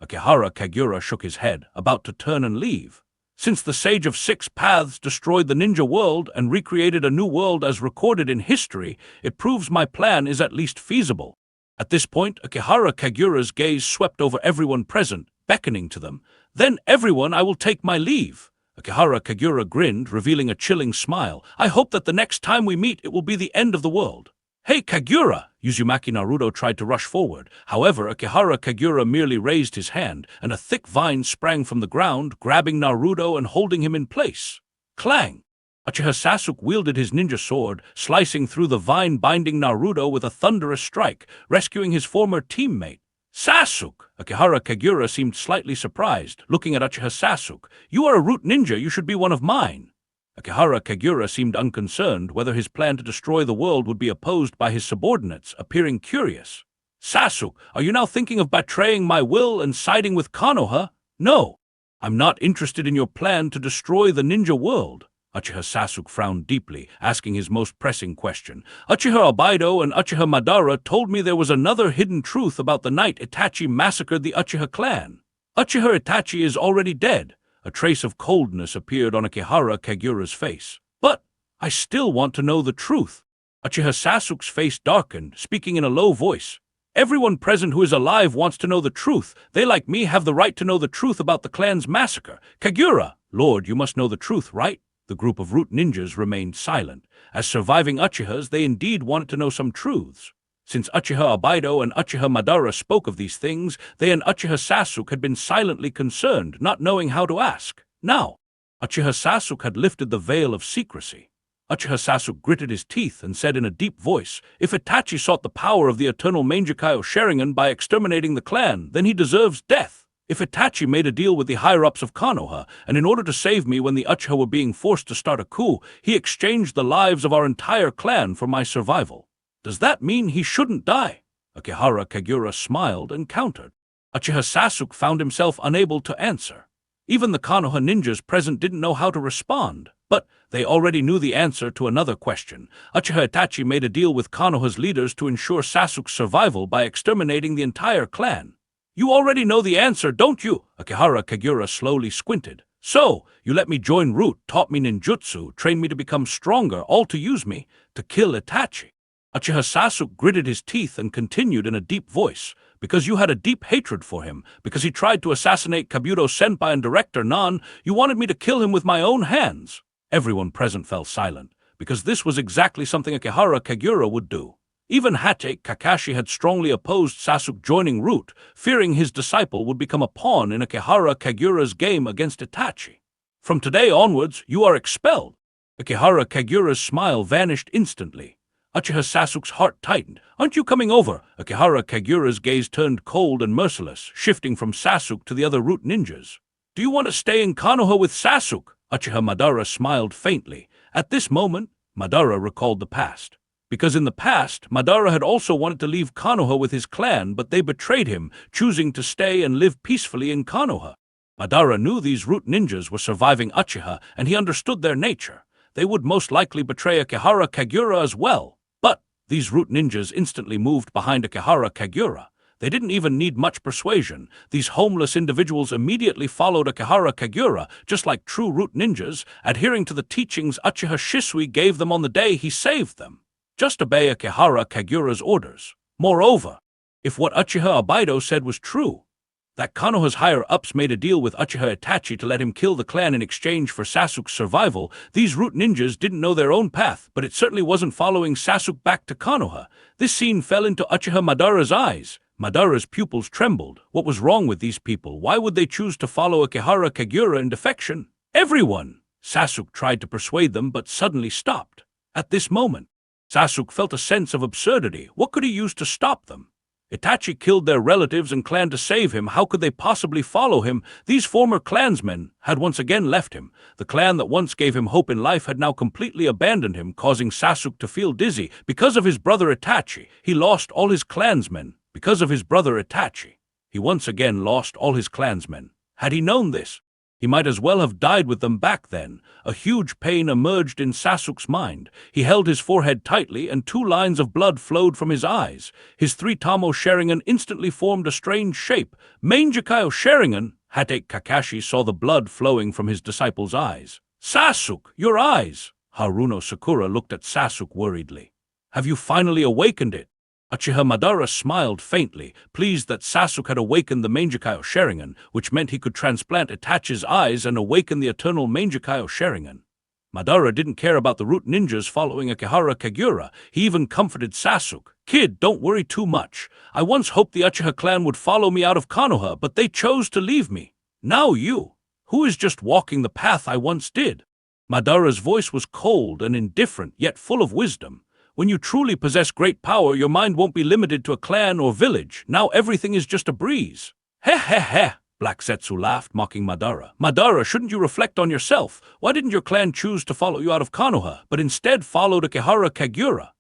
Akihara Kagura shook his head, about to turn and leave. Since the Sage of Six Paths destroyed the ninja world and recreated a new world as recorded in history, it proves my plan is at least feasible. At this point, Akihara Kagura's gaze swept over everyone present, beckoning to them. Then, everyone, I will take my leave. Akihara Kagura grinned, revealing a chilling smile. I hope that the next time we meet it will be the end of the world. Hey, Kagura! Uzumaki Naruto tried to rush forward. However, Akihara Kagura merely raised his hand, and a thick vine sprang from the ground, grabbing Naruto and holding him in place. Clang! Uchiha Sasuke wielded his ninja sword, slicing through the vine, binding Naruto with a thunderous strike, rescuing his former teammate. Sasuke! Akihara Kagura seemed slightly surprised, looking at Uchiha Sasuke. You are a root ninja, you should be one of mine. Akihara Kagura seemed unconcerned whether his plan to destroy the world would be opposed by his subordinates, appearing curious. Sasuke, are you now thinking of betraying my will and siding with Konoha? No, I'm not interested in your plan to destroy the ninja world. Uchiha Sasuke frowned deeply, asking his most pressing question. Uchiha Obaido and Uchiha Madara told me there was another hidden truth about the night Itachi massacred the Uchiha clan. Uchiha Itachi is already dead. A trace of coldness appeared on Akihara Kagura's face. But I still want to know the truth. Uchiha Sasuke's face darkened, speaking in a low voice. Everyone present who is alive wants to know the truth. They, like me, have the right to know the truth about the clan's massacre. Kagura! Lord, you must know the truth, right? The group of root ninjas remained silent. As surviving Uchihas, they indeed wanted to know some truths. Since Uchiha Obaido and Uchiha Madara spoke of these things, they and Uchiha Sasuke had been silently concerned, not knowing how to ask. Now, Uchiha Sasuke had lifted the veil of secrecy. Uchiha Sasuke gritted his teeth and said in a deep voice, if Itachi sought the power of the eternal Mangekyo Sharingan by exterminating the clan, then he deserves death. If Itachi made a deal with the higher-ups of Konoha, and in order to save me when the Uchiha were being forced to start a coup, he exchanged the lives of our entire clan for my survival. Does that mean he shouldn't die? Akihara Kagura smiled and countered. Uchiha Sasuke found himself unable to answer. Even the Konoha ninjas present didn't know how to respond, but they already knew the answer to another question. Uchiha Itachi made a deal with Konoha's leaders to ensure Sasuke's survival by exterminating the entire clan. You already know the answer, don't you? Akihara Kagura slowly squinted. So, you let me join Root, taught me ninjutsu, trained me to become stronger, all to use me to kill Itachi. Uchiha Sasuke gritted his teeth and continued in a deep voice. Because you had a deep hatred for him, because he tried to assassinate Kabuto-senpai and Director Nan, you wanted me to kill him with my own hands. Everyone present fell silent, because this was exactly something Akihara Kagura would do. Even Hate Kakashi had strongly opposed Sasuke joining Root, fearing his disciple would become a pawn in Akihara Kagura's game against Itachi. From today onwards, you are expelled. Akihara Kagura's smile vanished instantly. Uchiha Sasuke's heart tightened. Aren't you coming over? Akihara Kagura's gaze turned cold and merciless, shifting from Sasuke to the other root ninjas. Do you want to stay in Konoha with Sasuke? Uchiha Madara smiled faintly. At this moment, Madara recalled the past. Because in the past, Madara had also wanted to leave Konoha with his clan, but they betrayed him, choosing to stay and live peacefully in Konoha. Madara knew these root ninjas were surviving Uchiha, and he understood their nature. They would most likely betray Akihara Kagura as well. But these root ninjas instantly moved behind Akihara Kagura. They didn't even need much persuasion. These homeless individuals immediately followed Akihara Kagura, just like true root ninjas, adhering to the teachings Uchiha Shisui gave them on the day he saved them. Just obey Akihara Kagura's orders. Moreover, if what Uchiha Obaido said was true, that Konoha's higher-ups made a deal with Uchiha Itachi to let him kill the clan in exchange for Sasuke's survival, these root ninjas didn't know their own path, but it certainly wasn't following Sasuke back to Konoha. This scene fell into Uchiha Madara's eyes. Madara's pupils trembled. What was wrong with these people? Why would they choose to follow Akihara Kagura in defection? Everyone! Sasuke tried to persuade them, but suddenly stopped. At this moment, Sasuke felt a sense of absurdity. What could he use to stop them? Itachi killed their relatives and clan to save him. How could they possibly follow him? These former clansmen had once again left him. The clan that once gave him hope in life had now completely abandoned him, causing Sasuke to feel dizzy. Because of his brother Itachi, he lost all his clansmen. Because of his brother Itachi, he once again lost all his clansmen. Had he known this, He might as well have died with them back then. A huge pain emerged in Sasuke's mind. He held his forehead tightly, and 2 lines of blood flowed from his eyes. His 3-tamo Sharingan instantly formed a strange shape. Mangekyo Sharingan! Hate Kakashi saw the blood flowing from his disciple's eyes. Sasuke, your eyes! Haruno Sakura looked at Sasuke worriedly. Have you finally awakened it? Uchiha Madara smiled faintly, pleased that Sasuke had awakened the Mangekyo Sharingan, which meant he could transplant Itachi's eyes and awaken the eternal Mangekyo Sharingan. Madara didn't care about the root ninjas following Akihara Kagura. He even comforted Sasuke. Kid, don't worry too much. I once hoped the Uchiha clan would follow me out of Konoha, but they chose to leave me. Now you, who is just walking the path I once did? Madara's voice was cold and indifferent, yet full of wisdom. When you truly possess great power, your mind won't be limited to a clan or village. Now everything is just a breeze. Heh heh heh, Black Zetsu laughed, mocking Madara. Madara, shouldn't you reflect on yourself? Why didn't your clan choose to follow you out of Konoha, but instead followed Akihara Kagura?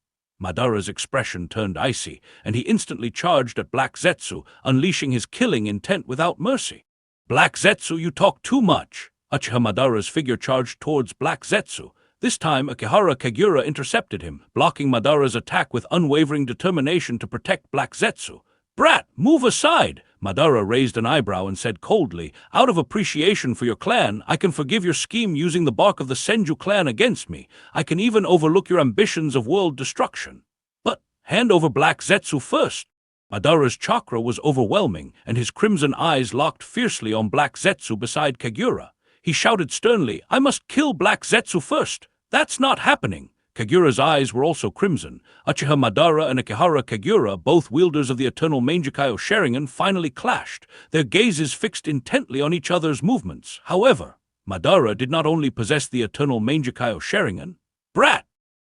Madara's expression turned icy, and he instantly charged at Black Zetsu, unleashing his killing intent without mercy. Black Zetsu, you talk too much. Uchiha Madara's figure charged towards Black Zetsu. This time, Akihara Kagura intercepted him, blocking Madara's attack with unwavering determination to protect Black Zetsu. Brat, move aside! Madara raised an eyebrow and said coldly, out of appreciation for your clan, I can forgive your scheme using the bark of the Senju clan against me. I can even overlook your ambitions of world destruction. But hand over Black Zetsu first. Madara's chakra was overwhelming, and his crimson eyes locked fiercely on Black Zetsu beside Kagura. He shouted sternly, I must kill Black Zetsu first. That's not happening. Kagura's eyes were also crimson. Uchiha Madara and Akihara Kagura, both wielders of the eternal Mangekyo Sharingan, finally clashed, their gazes fixed intently on each other's movements. However, Madara did not only possess the eternal Mangekyo Sharingan. Brat!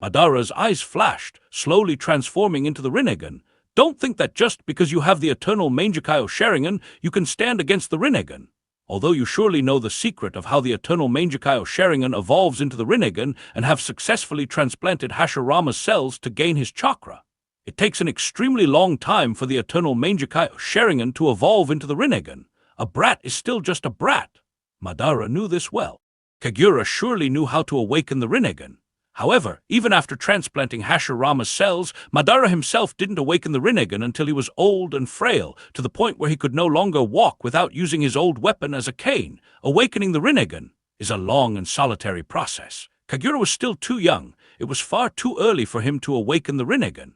Madara's eyes flashed, slowly transforming into the Rinnegan. Don't think that just because you have the eternal Mangekyo Sharingan, you can stand against the Rinnegan. Although you surely know the secret of how the eternal Mangekyo Sharingan evolves into the Rinnegan and have successfully transplanted Hashirama's cells to gain his chakra. It takes an extremely long time for the eternal Mangekyo Sharingan to evolve into the Rinnegan. A brat is still just a brat. Madara knew this well. Kagura surely knew how to awaken the Rinnegan. However, even after transplanting Hashirama's cells, Madara himself didn't awaken the Rinnegan until he was old and frail, to the point where he could no longer walk without using his old weapon as a cane. Awakening the Rinnegan is a long and solitary process. Kagura was still too young. It was far too early for him to awaken the Rinnegan.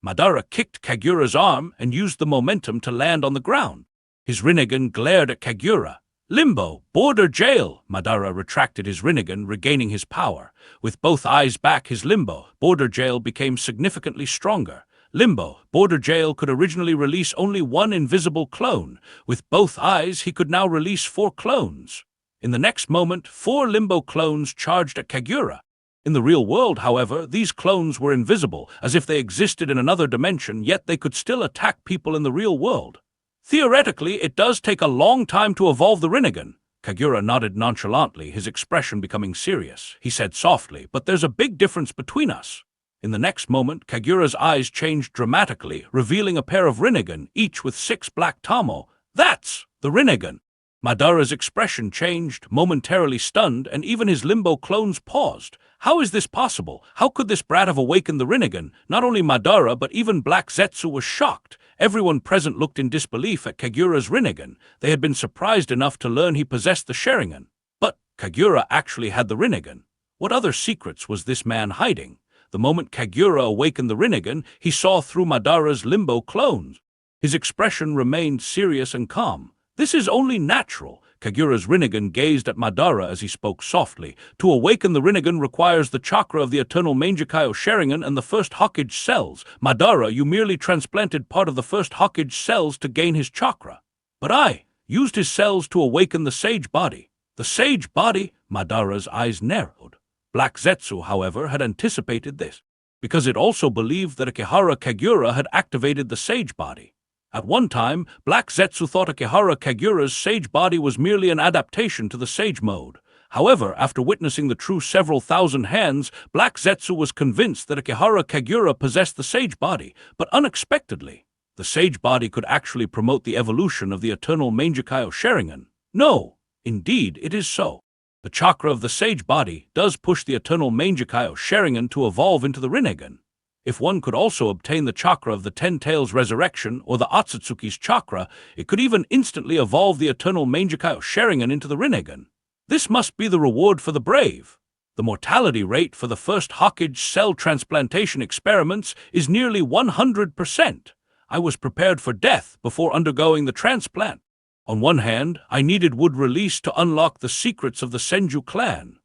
Madara kicked Kagura's arm and used the momentum to land on the ground. His Rinnegan glared at Kagura. Limbo, border jail! Madara retracted his Rinnegan, regaining his power. With both eyes back, his Limbo, border jail became significantly stronger. Limbo, border jail could originally release only one invisible clone. With both eyes, he could now release 4 clones. In the next moment, 4 Limbo clones charged at Kagura. In the real world, however, these clones were invisible, as if they existed in another dimension, yet they could still attack people in the real world. Theoretically, it does take a long time to evolve the Rinnegan. Kagura nodded nonchalantly, his expression becoming serious. He said softly, but there's a big difference between us. In the next moment, Kagura's eyes changed dramatically, revealing a pair of Rinnegan, each with 6 black tamo. That's the Rinnegan! Madara's expression changed, momentarily stunned, and even his Limbo clones paused. How is this possible? How could this brat have awakened the Rinnegan? Not only Madara, but even Black Zetsu was shocked. Everyone present looked in disbelief at Kagura's Rinnegan. They had been surprised enough to learn he possessed the Sharingan. But Kagura actually had the Rinnegan. What other secrets was this man hiding? The moment Kagura awakened the Rinnegan, he saw through Madara's Limbo clones. His expression remained serious and calm. This is only natural. Kagura's Rinnegan gazed at Madara as he spoke softly. To awaken the Rinnegan requires the chakra of the eternal Mangekyo Sharingan and the first Hokage cells. Madara, you merely transplanted part of the first Hokage cells to gain his chakra. But I used his cells to awaken the sage body. The sage body? Madara's eyes narrowed. Black Zetsu, however, had anticipated this, because it also believed that Akihara Kagura had activated the sage body. At one time, Black Zetsu thought Akihara Kagura's sage body was merely an adaptation to the sage mode. However, after witnessing the true several thousand hands, Black Zetsu was convinced that Akihara Kagura possessed the sage body, but unexpectedly, the sage body could actually promote the evolution of the eternal Mangekyo Sharingan. No, Indeed, it is so. The chakra of the sage body does push the eternal Mangekyo Sharingan to evolve into the Rinnegan. If one could also obtain the chakra of the Ten Tails Resurrection or the Otsutsuki's chakra, it could even instantly evolve the eternal Mangekyo Sharingan into the Rinnegan. This must be the reward for the brave. The mortality rate for the first Hokage cell transplantation experiments is nearly 100%. I was prepared for death before undergoing the transplant. On one hand, I needed wood release to unlock the secrets of the Senju clan.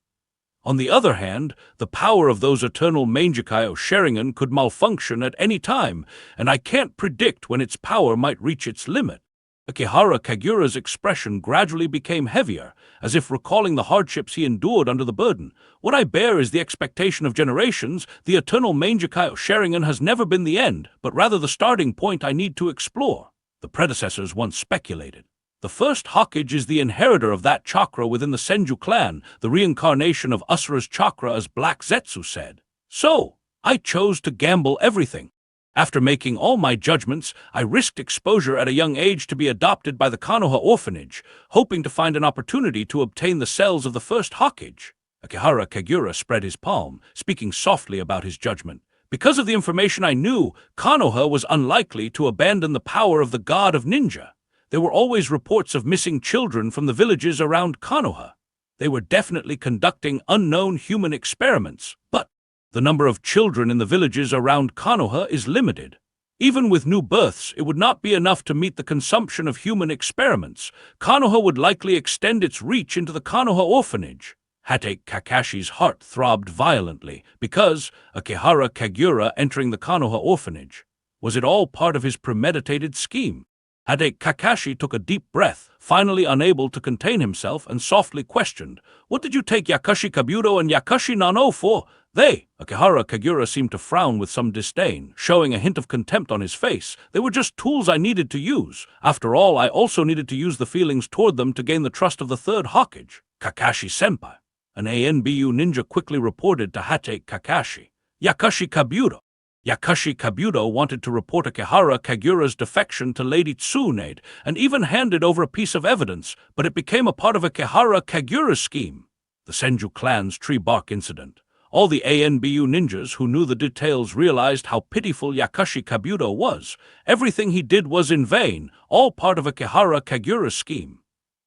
On the other hand, the power of those eternal Mangekyo Sharingan could malfunction at any time, and I can't predict when its power might reach its limit. Akihara Kagura's expression gradually became heavier, as if recalling the hardships he endured under the burden. What I bear is the expectation of generations. The eternal Mangekyo Sharingan has never been the end, but rather the starting point I need to explore. The predecessors once speculated. The first Hokage is the inheritor of that chakra within the Senju clan, the reincarnation of Usura's chakra, as Black Zetsu said. So, I chose to gamble everything. After making all my judgments, I risked exposure at a young age to be adopted by the Konoha orphanage, hoping to find an opportunity to obtain the cells of the first Hokage. Akihara Kagura spread his palm, speaking softly about his judgment. Because of the information I knew, Konoha was unlikely to abandon the power of the god of ninja. There were always reports of missing children from the villages around Konoha. They were definitely conducting unknown human experiments, but the number of children in the villages around Konoha is limited. Even with new births, it would not be enough to meet the consumption of human experiments. Konoha would likely extend its reach into the Konoha orphanage. Hatake Kakashi's heart throbbed violently because Akihara Kagura entering the Konoha orphanage. Was it all part of his premeditated scheme? Hatake Kakashi took a deep breath, finally unable to contain himself, and softly questioned, "What did you take Yakashi Kabuto and Yakashi Nano for?" Akihara Kagura seemed to frown with some disdain, showing a hint of contempt on his face. "They were just tools I needed to use. After all, I also needed to use the feelings toward them to gain the trust of the third Hokage, Kakashi-senpai." An ANBU ninja quickly reported to Hatake Kakashi. Yakashi Kabuto wanted to report Akihara Kagura's defection to Lady Tsunade and even handed over a piece of evidence, but it became a part of Akihara Kagura's scheme. The Senju clan's tree bark incident. All the ANBU ninjas who knew the details realized how pitiful Yakashi Kabuto was. Everything he did was in vain, all part of Akihara Kagura's scheme.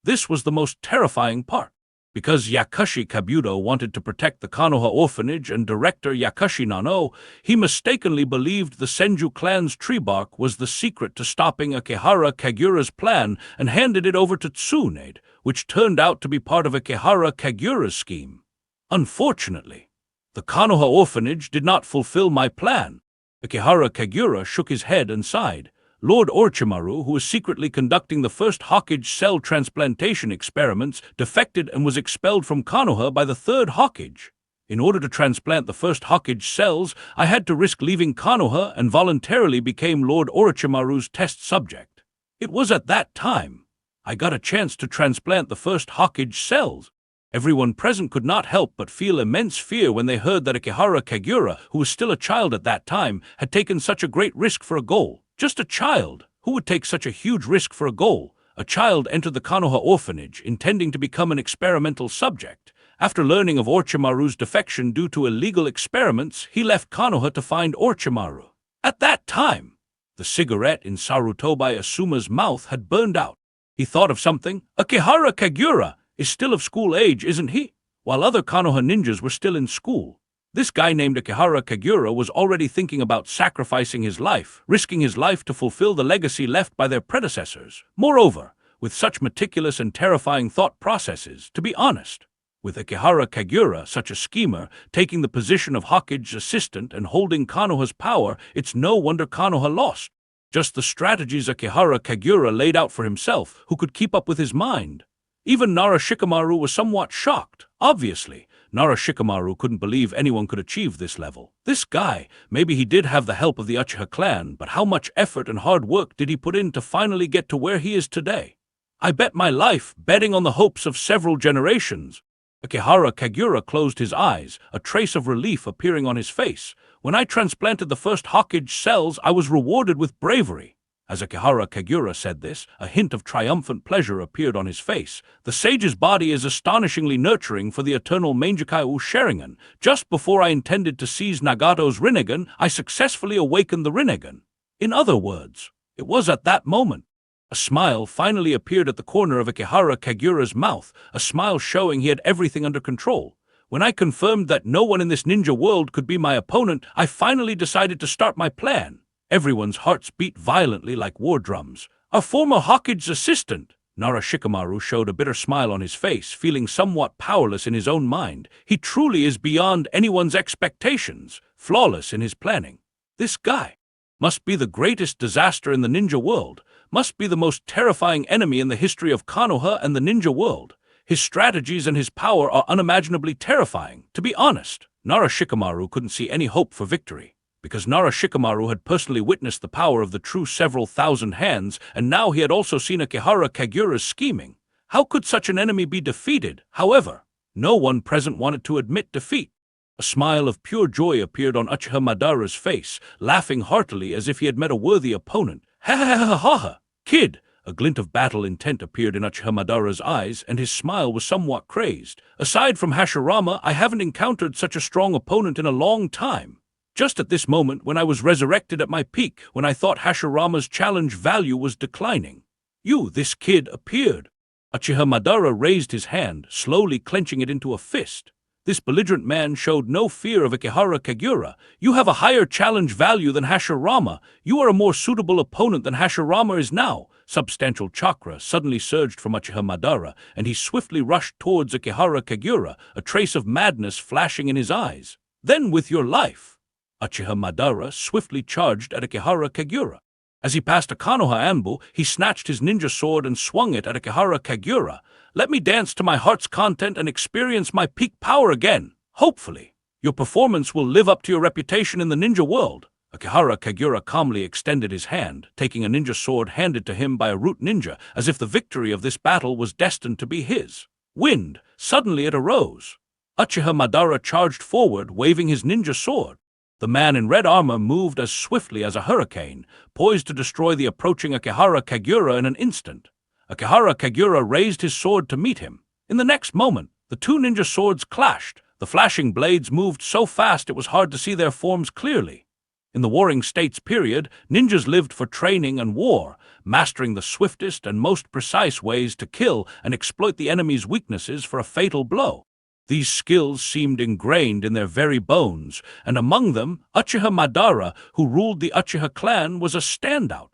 This was the most terrifying part. Because Yakashi Kabuto wanted to protect the Konoha orphanage and director Yakashi Nano, he mistakenly believed the Senju clan's tree bark was the secret to stopping Akihara Kagura's plan and handed it over to Tsunade, which turned out to be part of Akihara Kagura's scheme. Unfortunately, the Konoha orphanage did not fulfill my plan. Akihara Kagura shook his head and sighed. Lord Orochimaru, who was secretly conducting the first Hokage cell transplantation experiments, defected and was expelled from Konoha by the third Hokage. In order to transplant the first Hokage cells, I had to risk leaving Konoha and voluntarily became Lord Orochimaru's test subject. It was at that time I got a chance to transplant the first Hokage cells. Everyone present could not help but feel immense fear when they heard that Akihara Kagura, who was still a child at that time, had taken such a great risk for a goal. Just a child. Who would take such a huge risk for a goal? A child entered the Konoha orphanage, intending to become an experimental subject. After learning of Orochimaru's defection due to illegal experiments, he left Konoha to find Orochimaru. At that time, the cigarette in Sarutobi Asuma's mouth had burned out. He thought of something. Akihara Kagura is still of school age, isn't he? While other Konoha ninjas were still in school. This guy named Akihara Kagura was already thinking about sacrificing his life, risking his life to fulfill the legacy left by their predecessors. Moreover, with such meticulous and terrifying thought processes, to be honest, with Akihara Kagura, such a schemer, taking the position of Hokage's assistant and holding Konoha's power, it's no wonder Konoha lost. Just the strategies Akihara Kagura laid out for himself, who could keep up with his mind. Even Nara Shikamaru was somewhat shocked. Obviously, Nara Shikamaru couldn't believe anyone could achieve this level. This guy, maybe he did have the help of the Uchiha clan, but how much effort and hard work did he put in to finally get to where he is today? I bet my life, betting on the hopes of several generations. Akihara Kagura closed his eyes, a trace of relief appearing on his face. When I transplanted the first Hokage cells, I was rewarded with bravery. As Akihara Kagura said this, a hint of triumphant pleasure appeared on his face. The sage's body is astonishingly nurturing for the eternal Mangekai Sharingan. Just before I intended to seize Nagato's Rinnegan, I successfully awakened the Rinnegan. In other words, it was at that moment. A smile finally appeared at the corner of Akihara Kagura's mouth, a smile showing he had everything under control. When I confirmed that no one in this ninja world could be my opponent, I finally decided to start my plan. Everyone's hearts beat violently like war drums. Our former Hokage's assistant, Nara Shikamaru, showed a bitter smile on his face, feeling somewhat powerless in his own mind. He truly is beyond anyone's expectations, flawless in his planning. This guy must be the greatest disaster in the ninja world, must be the most terrifying enemy in the history of Konoha and the ninja world. His strategies and his power are unimaginably terrifying. To be honest, Nara Shikamaru couldn't see any hope for victory, because Nara Shikamaru had personally witnessed the power of the true several thousand hands, and now he had also seen Akihara Kagura's scheming. How could such an enemy be defeated? However, no one present wanted to admit defeat. A smile of pure joy appeared on Uchiha Madara's face, laughing heartily as if he had met a worthy opponent. Ha ha ha ha ha! Kid! A glint of battle intent appeared in Uchiha Madara's eyes, and his smile was somewhat crazed. Aside from Hashirama, I haven't encountered such a strong opponent in a long time. Just at this moment, when I was resurrected at my peak, when I thought Hashirama's challenge value was declining, this kid, appeared. Uchiha Madara raised his hand, slowly clenching it into a fist. This belligerent man showed no fear of Akihara Kagura. You have a higher challenge value than Hashirama. You are a more suitable opponent than Hashirama is now. Substantial chakra suddenly surged from Uchiha Madara, and he swiftly rushed towards Akihara Kagura, a trace of madness flashing in his eyes. Then with your life, Uchiha Madara swiftly charged at Akihara Kagura. As he passed a Konoha Anbu, he snatched his ninja sword and swung it at Akihara Kagura. Let me dance to my heart's content and experience my peak power again. Hopefully, your performance will live up to your reputation in the ninja world. Akihara Kagura calmly extended his hand, taking a ninja sword handed to him by a root ninja, as if the victory of this battle was destined to be his. Wind! Suddenly it arose. Uchiha Madara charged forward, waving his ninja sword. The man in red armor moved as swiftly as a hurricane, poised to destroy the approaching Akihara Kagura in an instant. Akihara Kagura raised his sword to meet him. In the next moment, the two ninja swords clashed. The flashing blades moved so fast it was hard to see their forms clearly. In the Warring States period, ninjas lived for training and war, mastering the swiftest and most precise ways to kill and exploit the enemy's weaknesses for a fatal blow. These skills seemed ingrained in their very bones, and among them, Uchiha Madara, who ruled the Uchiha clan, was a standout.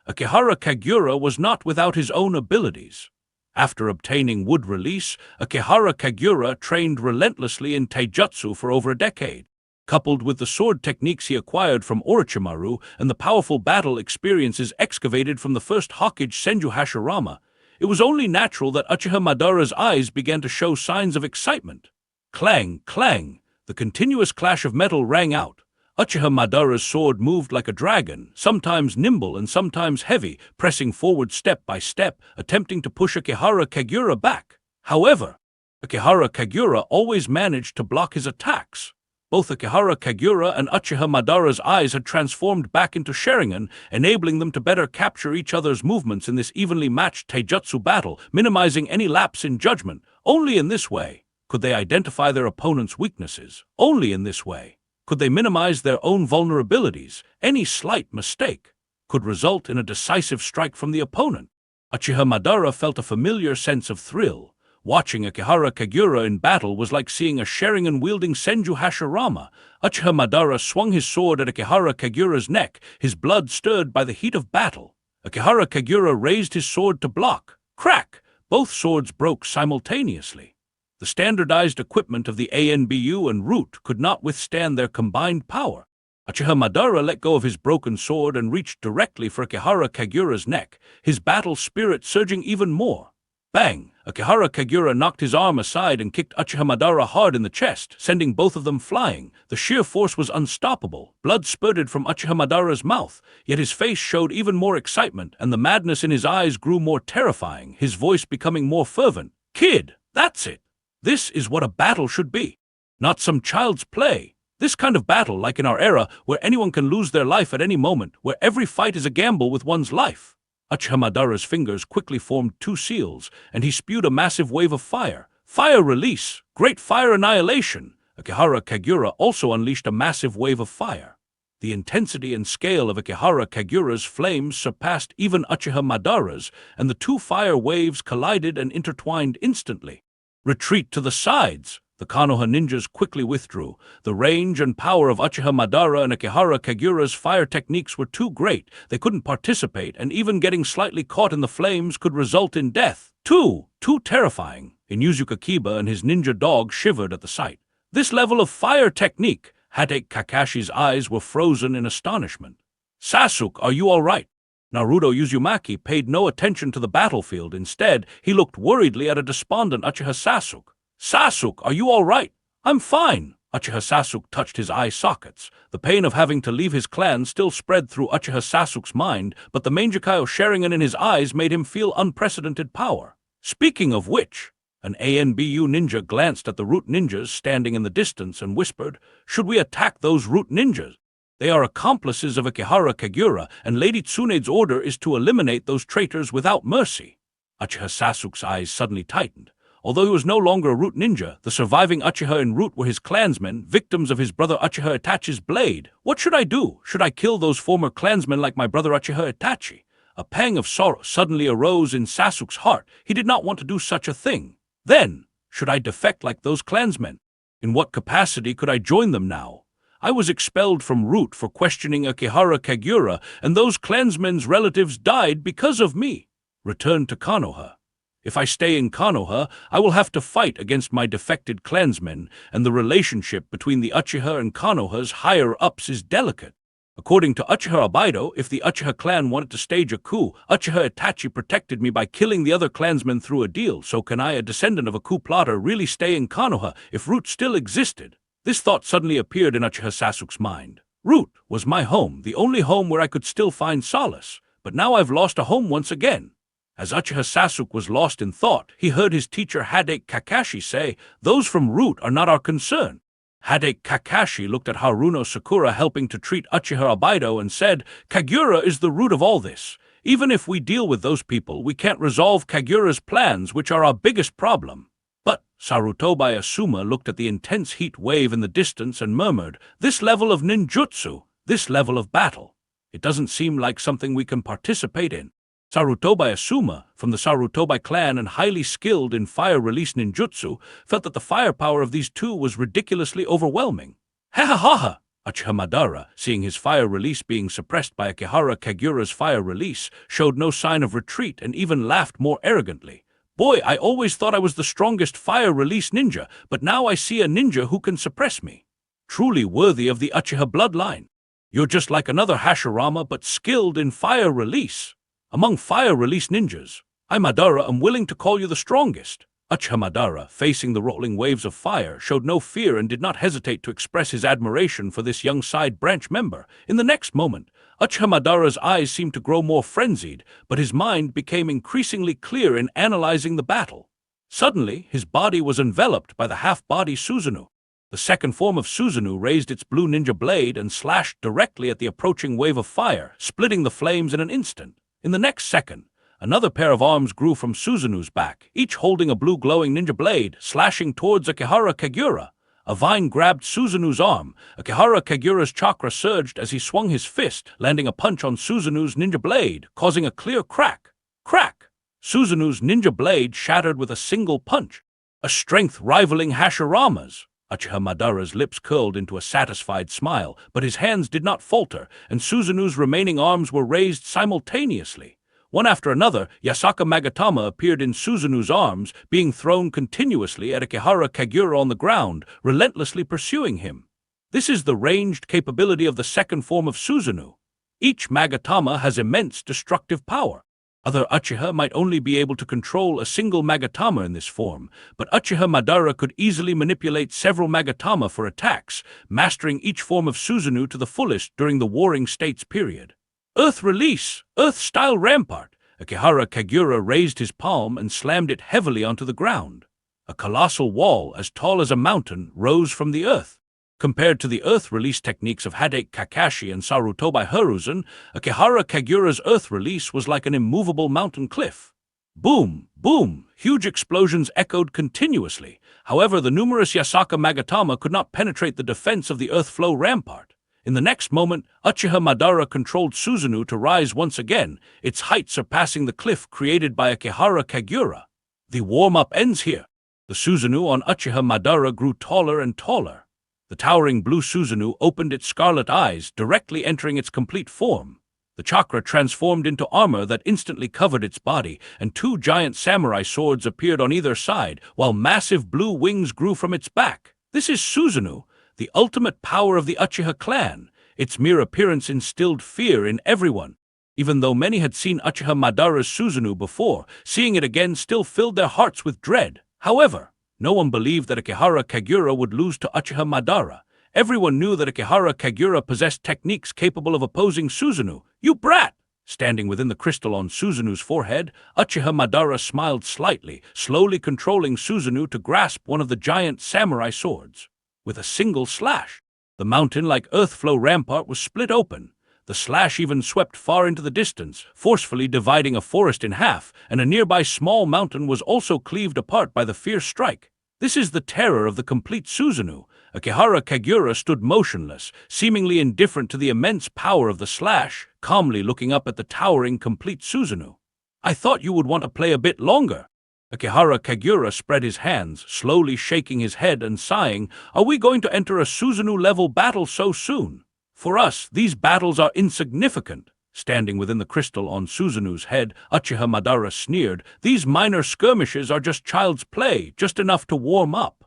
Akihara Kagura was not without his own abilities. After obtaining wood release, Akihara Kagura trained relentlessly in taijutsu for over a decade. Coupled with the sword techniques he acquired from Orochimaru and the powerful battle experiences excavated from the first Hokage Senju Hashirama, it was only natural that Uchiha Madara's eyes began to show signs of excitement. Clang, clang! The continuous clash of metal rang out. Uchiha Madara's sword moved like a dragon, sometimes nimble and sometimes heavy, pressing forward step by step, attempting to push Akihara Kagura back. However, Akihara Kagura always managed to block his attacks. Both Akihara Kagura and Uchiha Madara's eyes had transformed back into Sharingan, enabling them to better capture each other's movements in this evenly matched taijutsu battle, minimizing any lapse in judgment. Only in this way could they identify their opponent's weaknesses. Only in this way could they minimize their own vulnerabilities. Any slight mistake could result in a decisive strike from the opponent. Uchiha Madara felt a familiar sense of thrill. Watching Akihara Kagura in battle was like seeing a Sharingan-wielding Senju Hashirama. Uchiha Madara swung his sword at Akihara Kagura's neck, his blood stirred by the heat of battle. Akihara Kagura raised his sword to block. Crack! Both swords broke simultaneously. The standardized equipment of the ANBU and Root could not withstand their combined power. Uchiha Madara let go of his broken sword and reached directly for Akihara Kagura's neck, his battle spirit surging even more. Bang! Akihara Kagura knocked his arm aside and kicked Uchiha Madara hard in the chest, sending both of them flying. The sheer force was unstoppable. Blood spurted from Uchiha Madara's mouth, yet his face showed even more excitement, and the madness in his eyes grew more terrifying, his voice becoming more fervent. Kid, that's it! This is what a battle should be. Not some child's play. This kind of battle, like in our era, where anyone can lose their life at any moment, where every fight is a gamble with one's life. Uchiha Madara's fingers quickly formed two seals, and he spewed a massive wave of fire. Fire release! Great fire annihilation! Akihara Kagura also unleashed a massive wave of fire. The intensity and scale of Akihara Kagura's flames surpassed even Uchiha Madara's, and the two fire waves collided and intertwined instantly. Retreat to the sides! The Konoha ninjas quickly withdrew. The range and power of Uchiha Madara and Akihara Kagura's fire techniques were too great. They couldn't participate, and even getting slightly caught in the flames could result in death. Too terrifying. Inuzuka Kiba and his ninja dog shivered at the sight. This level of fire technique! Hatake Kakashi's eyes were frozen in astonishment. Sasuke, are you all right? Naruto Uzumaki paid no attention to the battlefield. Instead, he looked worriedly at a despondent Uchiha Sasuke. Sasuke, are you all right? I'm fine. Uchiha Sasuke touched his eye sockets. The pain of having to leave his clan still spread through Uchiha Sasuke's mind, but the Mangekyo Sharingan in his eyes made him feel unprecedented power. Speaking of which, an ANBU ninja glanced at the root ninjas standing in the distance and whispered, "Should we attack those root ninjas? They are accomplices of Akihara Kagura, and Lady Tsunede's order is to eliminate those traitors without mercy." Uchiha Sasuke's eyes suddenly tightened. Although he was no longer a root ninja, the surviving Uchiha in root were his clansmen, victims of his brother Uchiha Itachi's blade. What should I do? Should I kill those former clansmen like my brother Uchiha Itachi? A pang of sorrow suddenly arose in Sasuke's heart. He did not want to do such a thing. Then, should I defect like those clansmen? In what capacity could I join them now? I was expelled from root for questioning Akihara Kagura, and those clansmen's relatives died because of me. Return to Konoha. If I stay in Konoha, I will have to fight against my defected clansmen, and the relationship between the Uchiha and Konoha's higher-ups is delicate. According to Uchiha Abido, if the Uchiha clan wanted to stage a coup, Uchiha Itachi protected me by killing the other clansmen through a deal, so can I, a descendant of a coup plotter, really stay in Konoha if Root still existed? This thought suddenly appeared in Uchiha Sasuke's mind. Root was my home, the only home where I could still find solace, but now I've lost a home once again. As Uchiha Sasuke was lost in thought, he heard his teacher Hadake Kakashi say, "Those from Root are not our concern." Hadake Kakashi looked at Haruno Sakura helping to treat Uchiha Abido and said, "Kagura is the root of all this. Even if we deal with those people, we can't resolve Kagura's plans, which are our biggest problem." But Sarutobi Asuma looked at the intense heat wave in the distance and murmured, "This level of ninjutsu, this level of battle, it doesn't seem like something we can participate in." Sarutobi Asuma, from the Sarutobi clan and highly skilled in fire-release ninjutsu, felt that the firepower of these two was ridiculously overwhelming. "Ha ha ha ha!" Uchiha Madara, seeing his fire release being suppressed by Akihara Kagura's fire release, showed no sign of retreat and even laughed more arrogantly. "Boy, I always thought I was the strongest fire-release ninja, but now I see a ninja who can suppress me. Truly worthy of the Uchiha bloodline. You're just like another Hashirama but skilled in fire release. Among fire-release ninjas, I, Madara, am willing to call you the strongest." Uchiha Madara, facing the rolling waves of fire, showed no fear and did not hesitate to express his admiration for this young side branch member. In the next moment, Uchiha Madara's eyes seemed to grow more frenzied, but his mind became increasingly clear in analyzing the battle. Suddenly, his body was enveloped by the half-body Susanoo. The second form of Susanoo raised its blue ninja blade and slashed directly at the approaching wave of fire, splitting the flames in an instant. In the next second, another pair of arms grew from Susanoo's back, each holding a blue glowing ninja blade, slashing towards Akihara Kagura. A vine grabbed Susanoo's arm. Akihara Kagura's chakra surged as he swung his fist, landing a punch on Susanoo's ninja blade, causing a clear crack. Crack! Susanoo's ninja blade shattered with a single punch, a strength rivaling Hashirama's. Uchiha Madara's lips curled into a satisfied smile, but his hands did not falter, and Susanoo's remaining arms were raised simultaneously. One after another, Yasaka Magatama appeared in Susanoo's arms, being thrown continuously at Akihara Kagura on the ground, relentlessly pursuing him. This is the ranged capability of the second form of Susanoo. Each Magatama has immense destructive power. Other Uchiha might only be able to control a single Magatama in this form, but Uchiha Madara could easily manipulate several Magatama for attacks, mastering each form of Susanoo to the fullest during the Warring States period. Earth Release! Earth-style Rampart! Akihara Kagura raised his palm and slammed it heavily onto the ground. A colossal wall, as tall as a mountain, rose from the earth. Compared to the Earth release techniques of Hideki Kakashi and Sarutobi Hiruzen, Akihara Kagura's Earth release was like an immovable mountain cliff. Boom, boom, huge explosions echoed continuously. However, the numerous Yasaka Magatama could not penetrate the defense of the Earth flow rampart. In the next moment, Uchiha Madara controlled Susanoo to rise once again, its height surpassing the cliff created by Akihara Kagura. The warm-up ends here. The Susanoo on Uchiha Madara grew taller and taller. The towering blue Susanoo opened its scarlet eyes, directly entering its complete form. The chakra transformed into armor that instantly covered its body, and two giant samurai swords appeared on either side, while massive blue wings grew from its back. This is Susanoo, the ultimate power of the Uchiha clan. Its mere appearance instilled fear in everyone. Even though many had seen Uchiha Madara's Susanoo before, seeing it again still filled their hearts with dread. However, no one believed that Akihara Kagura would lose to Uchiha Madara. Everyone knew that Akihara Kagura possessed techniques capable of opposing Susanoo. "You brat!" Standing within the crystal on Susanoo's forehead, Uchiha Madara smiled slightly, slowly controlling Susanoo to grasp one of the giant samurai swords. With a single slash, the mountain-like earth flow rampart was split open. The slash even swept far into the distance, forcefully dividing a forest in half, and a nearby small mountain was also cleaved apart by the fierce strike. This is the terror of the complete Susanoo. Akihara Kagura stood motionless, seemingly indifferent to the immense power of the slash, calmly looking up at the towering complete Susanoo. "I thought you would want to play a bit longer." Akihara Kagura spread his hands, slowly shaking his head and sighing. "Are we going to enter a Susanoo-level battle so soon? For us, these battles are insignificant." Standing within the crystal on Susanoo's head, Uchiha Madara sneered. "These minor skirmishes are just child's play, just enough to warm up."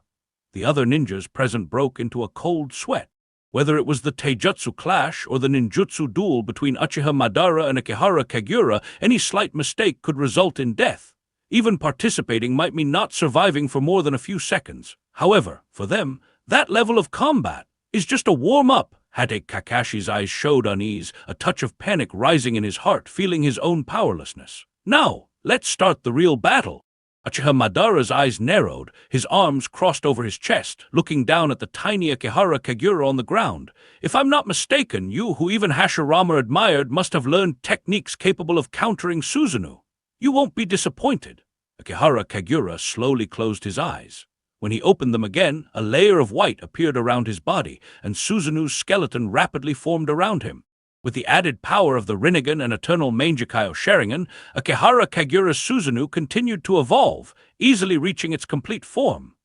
The other ninjas present broke into a cold sweat. Whether it was the Taijutsu clash or the ninjutsu duel between Uchiha Madara and Akihara Kagura, any slight mistake could result in death. Even participating might mean not surviving for more than a few seconds. However, for them, that level of combat is just a warm-up. Hideki Kakashi's eyes showed unease, a touch of panic rising in his heart, feeling his own powerlessness. "Now, let's start the real battle." Uchiha Madara's eyes narrowed, his arms crossed over his chest, looking down at the tiny Akihara Kagura on the ground. "If I'm not mistaken, you who even Hashirama admired must have learned techniques capable of countering Susanoo. You won't be disappointed." Akihara Kagura slowly closed his eyes. When he opened them again, a layer of white appeared around his body, and Susanoo's skeleton rapidly formed around him. With the added power of the Rinnegan and Eternal Mangekyo Sharingan, Akihara Kagura's Susanoo continued to evolve, easily reaching its complete form.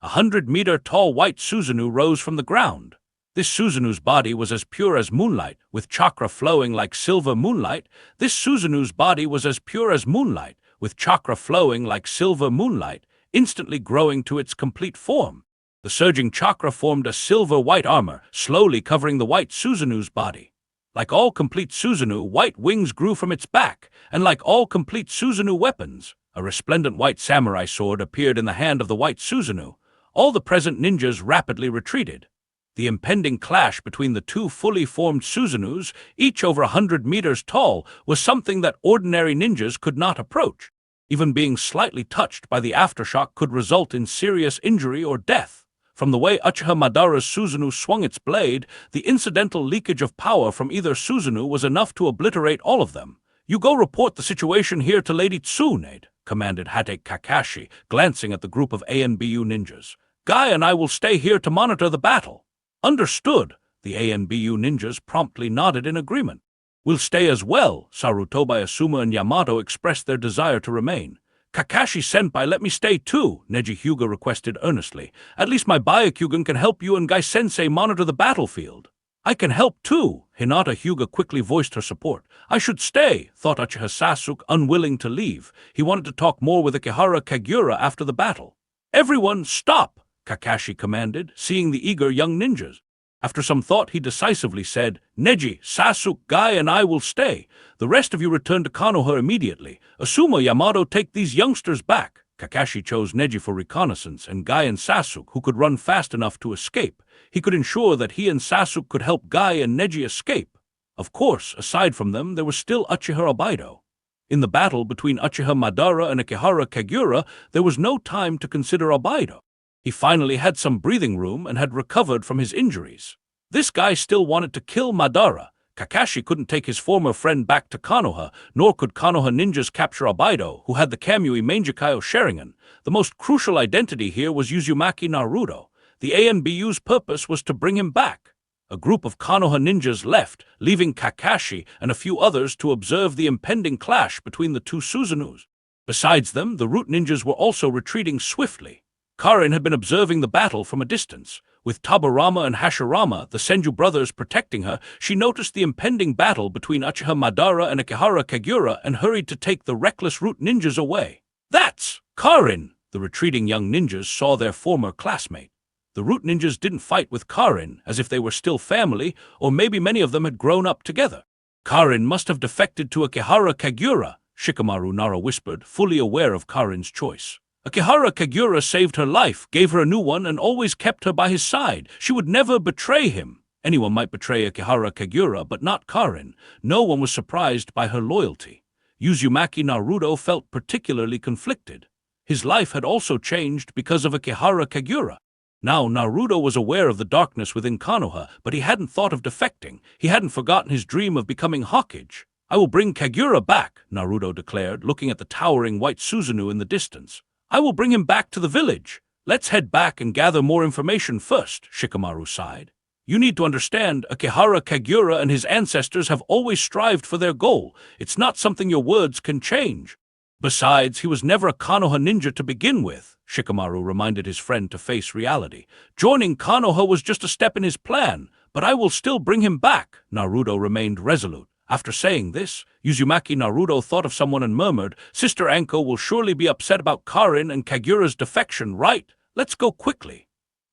100-meter-tall white Susanoo rose from the ground. This Susanoo's body was as pure as moonlight, with chakra flowing like silver moonlight. This Susanoo's body was as pure as moonlight, with chakra flowing like silver moonlight, instantly growing to its complete form. The surging chakra formed a silver-white armor, slowly covering the white Susanoo's body. Like all complete Susanoo, white wings grew from its back, and like all complete Susanoo weapons, a resplendent white samurai sword appeared in the hand of the white Susanoo. All the present ninjas rapidly retreated. The impending clash between the two fully formed Susanoos, each over 100 meters tall, was something that ordinary ninjas could not approach. Even being slightly touched by the aftershock could result in serious injury or death. From the way Uchiha Madara's Susanoo swung its blade, the incidental leakage of power from either Susanoo was enough to obliterate all of them. "You go report the situation here to Lady Tsunade," commanded Hideki Kakashi, glancing at the group of ANBU ninjas. "Guy and I will stay here to monitor the battle." "Understood." The ANBU ninjas promptly nodded in agreement. "We'll stay as well." Sarutobi Asuma and Yamato expressed their desire to remain. "Kakashi-senpai, let me stay too," Neji Hyuga requested earnestly. "At least my Byakugan can help you and Gai-sensei monitor the battlefield." "I can help too," Hinata Hyuga quickly voiced her support. "I should stay," thought Uchiha Sasuke, unwilling to leave. He wanted to talk more with Akihara Kagura after the battle. "Everyone, stop!" Kakashi commanded, seeing the eager young ninjas. After some thought, he decisively said, "Neji, Sasuke, Guy, and I will stay. The rest of you return to Konoha immediately. Asuma, Yamato, take these youngsters back." Kakashi chose Neji for reconnaissance, and Guy and Sasuke, who could run fast enough to escape. He could ensure that he and Sasuke could help Guy and Neji escape. Of course, aside from them, there was still Uchiha Obaido. In the battle between Uchiha Madara and Akihara Kagura, there was no time to consider Obaido. He finally had some breathing room and had recovered from his injuries. This guy still wanted to kill Madara. Kakashi couldn't take his former friend back to Konoha, nor could Konoha ninjas capture Abido, who had the Kamui Mangekyo Sharingan. The most crucial identity here was Uzumaki Naruto. The ANBU's purpose was to bring him back. A group of Konoha ninjas left, leaving Kakashi and a few others to observe the impending clash between the two Susanus. Besides them, the Root ninjas were also retreating swiftly. Karin had been observing the battle from a distance. With Tobirama and Hashirama, the Senju brothers, protecting her, she noticed the impending battle between Uchiha Madara and Akihara Kagura and hurried to take the reckless Root ninjas away. "That's Karin!" The retreating young ninjas saw their former classmate. The Root ninjas didn't fight with Karin, as if they were still family, or maybe many of them had grown up together. "Karin must have defected to Akihara Kagura," Shikamaru Nara whispered, fully aware of Karin's choice. "Akihara Kagura saved her life, gave her a new one, and always kept her by his side. She would never betray him." Anyone might betray Akihara Kagura, but not Karin. No one was surprised by her loyalty. Uzumaki Naruto felt particularly conflicted. His life had also changed because of Akihara Kagura. Now Naruto was aware of the darkness within Konoha, but he hadn't thought of defecting. He hadn't forgotten his dream of becoming Hokage. "I will bring Kagura back," Naruto declared, looking at the towering white Susanoo in the distance. "I will bring him back to the village." "Let's head back and gather more information first," Shikamaru sighed. "You need to understand, Akihara Kagura and his ancestors have always strived for their goal. It's not something your words can change. Besides, he was never a Konoha ninja to begin with," Shikamaru reminded his friend to face reality. "Joining Konoha was just a step in his plan, but I will still bring him back." Naruto remained resolute. After saying this, Uzumaki Naruto thought of someone and murmured, "Sister Anko will surely be upset about Karin and Kagura's defection, right? Let's go quickly."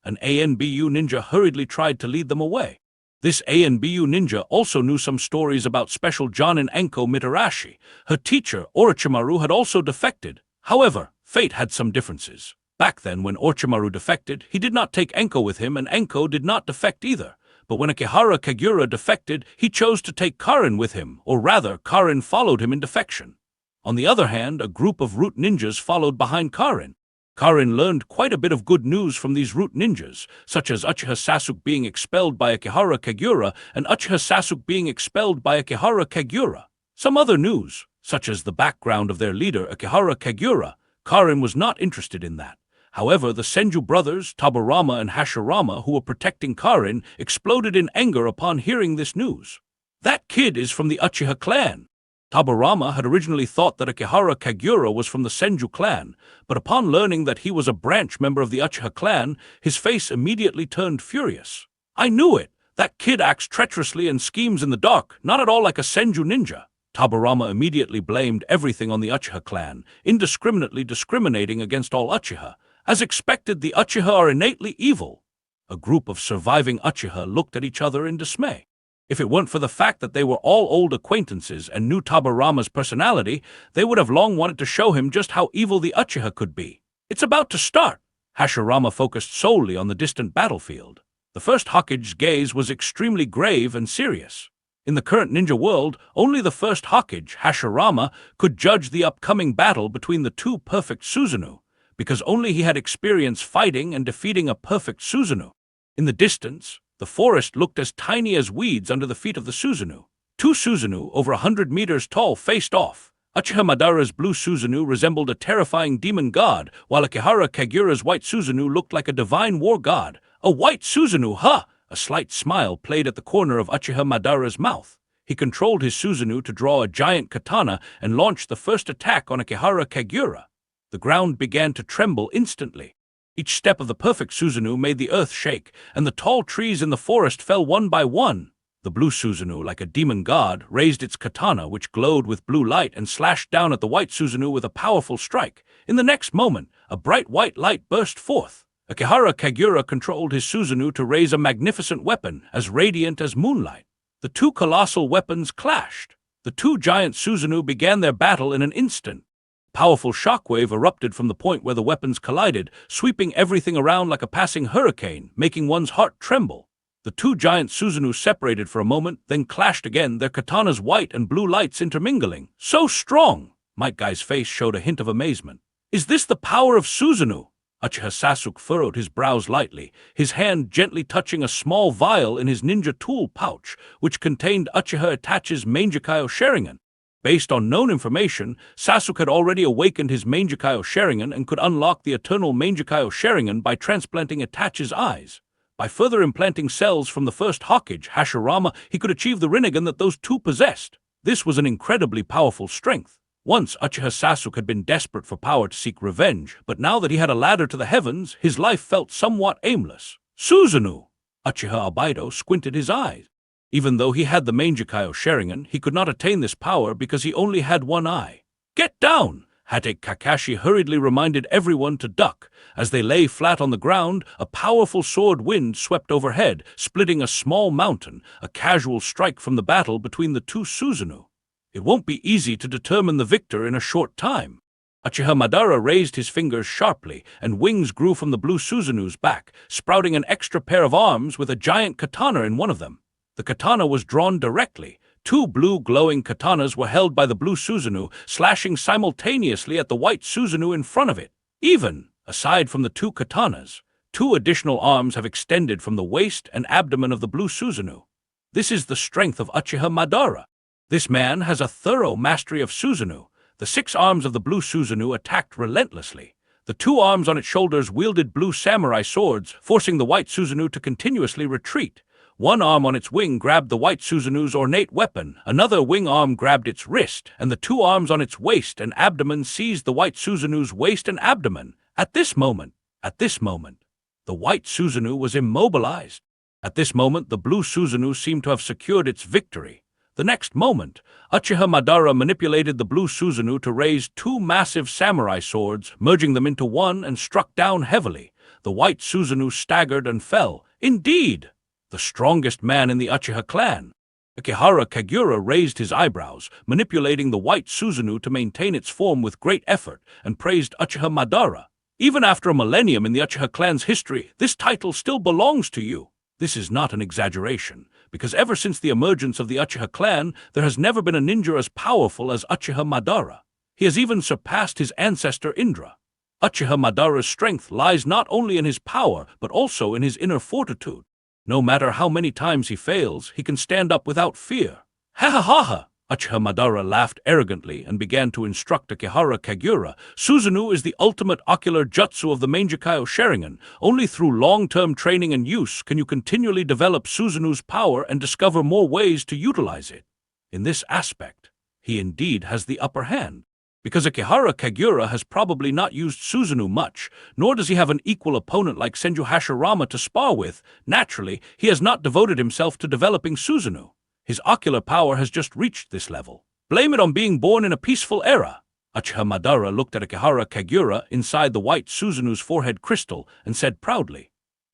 An ANBU ninja hurriedly tried to lead them away. This ANBU ninja also knew some stories about Special Jonin Anko Mitarashi. Her teacher, Orochimaru, had also defected. However, fate had some differences. Back then, when Orochimaru defected, he did not take Anko with him, and Anko did not defect either. But when Akihara Kagura defected, he chose to take Karin with him, or rather, Karin followed him in defection. On the other hand, a group of Root ninjas followed behind Karin. Karin learned quite a bit of good news from these Root ninjas, such as Uchiha Sasuke being expelled by Akihara Kagura and Uchiha Sasuke being expelled by Akihara Kagura. Some other news, such as the background of their leader, Akihara Kagura. Karin was not interested in that. However, the Senju brothers, Tobirama and Hashirama, who were protecting Karin, exploded in anger upon hearing this news. "That kid is from the Uchiha clan." Tobirama had originally thought that Akihara Kagura was from the Senju clan, but upon learning that he was a branch member of the Uchiha clan, his face immediately turned furious. "I knew it! That kid acts treacherously and schemes in the dark, not at all like a Senju ninja." Tobirama immediately blamed everything on the Uchiha clan, indiscriminately discriminating against all Uchiha. As expected, the Uchiha are innately evil. A group of surviving Uchiha looked at each other in dismay. If it weren't for the fact that they were all old acquaintances and knew Tobirama's personality, they would have long wanted to show him just how evil the Uchiha could be. "It's about to start." Hashirama focused solely on the distant battlefield. The first Hokage's gaze was extremely grave and serious. In the current ninja world, only the first Hokage, Hashirama, could judge the upcoming battle between the two perfect Susanoo, because only he had experience fighting and defeating a perfect Susanoo. In the distance, the forest looked as tiny as weeds under the feet of the Susanoo. Two Susanoo, over 100 meters tall, faced off. Uchiha Madara's blue Susanoo resembled a terrifying demon god, while Akihara Kagura's white Susanoo looked like a divine war god. "A white Susanoo, huh?" A slight smile played at the corner of Uchiha Madara's mouth. He controlled his Susanoo to draw a giant katana and launched the first attack on Akihara Kagura. The ground began to tremble instantly. Each step of the perfect Susanoo made the earth shake, and the tall trees in the forest fell one by one. The blue Susanoo, like a demon god, raised its katana, which glowed with blue light, and slashed down at the white Susanoo with a powerful strike. In the next moment, a bright white light burst forth. Akihara Kagura controlled his Susanoo to raise a magnificent weapon, as radiant as moonlight. The two colossal weapons clashed. The two giant Susanoo began their battle in an instant. Powerful shockwave erupted from the point where the weapons collided, sweeping everything around like a passing hurricane, making one's heart tremble. The two giant Susanoo separated for a moment, then clashed again, their katanas white and blue lights intermingling. "So strong!" Might Guy's face showed a hint of amazement. "Is this the power of Susanoo?" Uchiha Sasuke furrowed his brows lightly, his hand gently touching a small vial in his ninja tool pouch, which contained Uchiha Itachi's Mangekyo Sharingan. Based on known information, Sasuke had already awakened his Mangekyo Sharingan and could unlock the eternal Mangekyo Sharingan by transplanting Itachi's eyes. By further implanting cells from the first Hokage, Hashirama, he could achieve the Rinnegan that those two possessed. This was an incredibly powerful strength. Once Uchiha Sasuke had been desperate for power to seek revenge, but now that he had a ladder to the heavens, his life felt somewhat aimless. Susanoo! Uchiha Obaido squinted his eyes. Even though he had the Mangekyo Sharingan, he could not attain this power because he only had one eye. Get down! Hatake Kakashi hurriedly reminded everyone to duck. As they lay flat on the ground, a powerful sword wind swept overhead, splitting a small mountain, a casual strike from the battle between the two Susanoo. It won't be easy to determine the victor in a short time. Uchiha Madara raised his fingers sharply, and wings grew from the blue Susanoo's back, sprouting an extra pair of arms with a giant katana in one of them. The katana was drawn directly. Two blue glowing katanas were held by the blue Susanoo, slashing simultaneously at the white Susanoo in front of it. Even, aside from the two katanas, two additional arms have extended from the waist and abdomen of the blue Susanoo. This is the strength of Uchiha Madara. This man has a thorough mastery of Susanoo. The 6 arms of the blue Susanoo attacked relentlessly. The 2 arms on its shoulders wielded blue samurai swords, forcing the white Susanoo to continuously retreat. One arm on its wing grabbed the white Susanoo's ornate weapon, another wing arm grabbed its wrist, and the 2 arms on its waist and abdomen seized the white Susanoo's waist and abdomen. At this moment, the white Susanoo was immobilized. At this moment, the blue Susanoo seemed to have secured its victory. The next moment, Uchiha Madara manipulated the blue Susanoo to raise 2 massive samurai swords, merging them into one, and struck down heavily. The white Susanoo staggered and fell. Indeed, the strongest man in the Uchiha clan. Akihara Kagura raised his eyebrows, manipulating the white Susanoo to maintain its form with great effort, and praised Uchiha Madara. Even after a millennium in the Uchiha clan's history, this title still belongs to you. This is not an exaggeration, because ever since the emergence of the Uchiha clan, there has never been a ninja as powerful as Uchiha Madara. He has even surpassed his ancestor Indra. Uchiha Madara's strength lies not only in his power, but also in his inner fortitude. No matter how many times he fails, he can stand up without fear. Ha ha ha ha! Uchiha Madara laughed arrogantly and began to instruct Akihara Kagura. Susanoo is the ultimate ocular jutsu of the Mangekyo Sharingan. Only through long-term training and use can you continually develop Susanoo's power and discover more ways to utilize it. In this aspect, he indeed has the upper hand. Because Akihara Kagura has probably not used Susanoo much, nor does he have an equal opponent like Senju Hashirama to spar with, naturally, he has not devoted himself to developing Susanoo. His ocular power has just reached this level. Blame it on being born in a peaceful era. Uchiha Madara looked at Akihara Kagura inside the white Susanoo's forehead crystal and said proudly,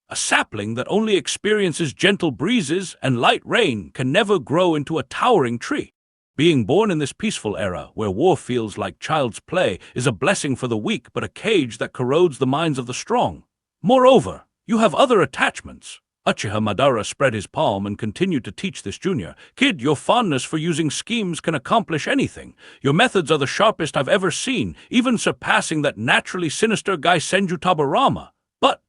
"A sapling that only experiences gentle breezes and light rain can never grow into a towering tree. Being born in this peaceful era, where war feels like child's play, is a blessing for the weak but a cage that corrodes the minds of the strong. Moreover, you have other attachments." Uchiha Madara spread his palm and continued to teach this junior. "Kid, your fondness for using schemes can accomplish anything. Your methods are the sharpest I've ever seen, even surpassing that naturally sinister guy Senju Tabarama. But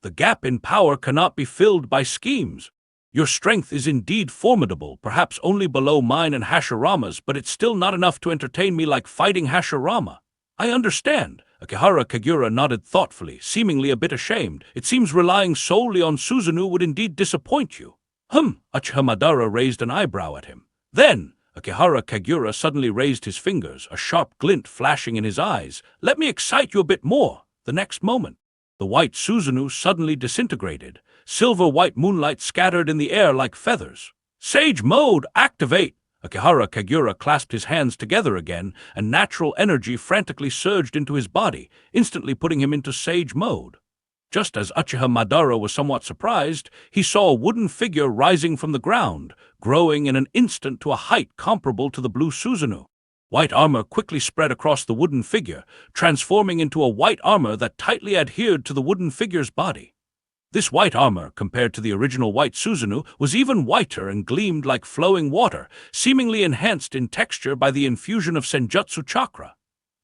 the gap in power cannot be filled by schemes. Your strength is indeed formidable, perhaps only below mine and Hashirama's, but it's still not enough to entertain me like fighting Hashirama." "I understand." Akihara Kagura nodded thoughtfully, seemingly a bit ashamed. "It seems relying solely on Susanoo would indeed disappoint you." Uchiha Madara raised an eyebrow at him. Then, Akihara Kagura suddenly raised his fingers, a sharp glint flashing in his eyes. "Let me excite you a bit more." The next moment, the white Susanoo suddenly disintegrated. Silver-white moonlight scattered in the air like feathers. "Sage mode, activate!" Akihara Kagura clasped his hands together again, and natural energy frantically surged into his body, instantly putting him into sage mode. Just as Uchiha Madara was somewhat surprised, he saw a wooden figure rising from the ground, growing in an instant to a height comparable to the blue Susanoo. White armor quickly spread across the wooden figure, transforming into a white armor that tightly adhered to the wooden figure's body. This white armor, compared to the original white Susanoo, was even whiter and gleamed like flowing water, seemingly enhanced in texture by the infusion of Senjutsu chakra.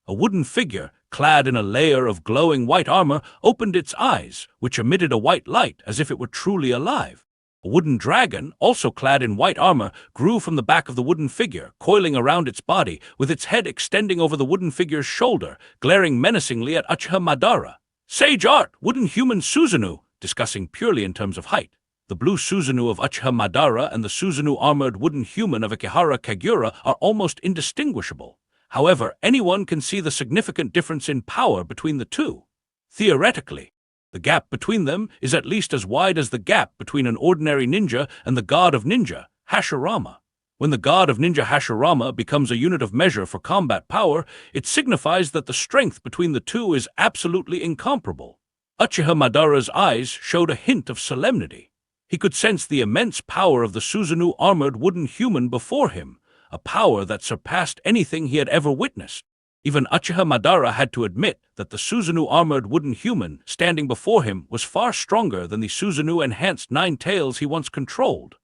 A wooden figure, clad in a layer of glowing white armor, opened its eyes, which emitted a white light as if it were truly alive. A wooden dragon, also clad in white armor, grew from the back of the wooden figure, coiling around its body, with its head extending over the wooden figure's shoulder, glaring menacingly at Uchiha Madara. Sage art, wooden human Susanoo, discussing purely in terms of height. The blue Susanoo of Uchiha Madara and the Susanoo armored wooden human of Ikehara Kagura are almost indistinguishable. However, anyone can see the significant difference in power between the two. Theoretically, the gap between them is at least as wide as the gap between an ordinary ninja and the god of ninja, Hashirama. When the god of ninja Hashirama becomes a unit of measure for combat power, it signifies that the strength between the two is absolutely incomparable. Uchiha Madara's eyes showed a hint of solemnity. He could sense the immense power of the Susanoo armored wooden human before him, a power that surpassed anything he had ever witnessed. Even Uchiha Madara had to admit that the Susanoo armored wooden human standing before him was far stronger than the Susanoo enhanced 9 tails he once controlled.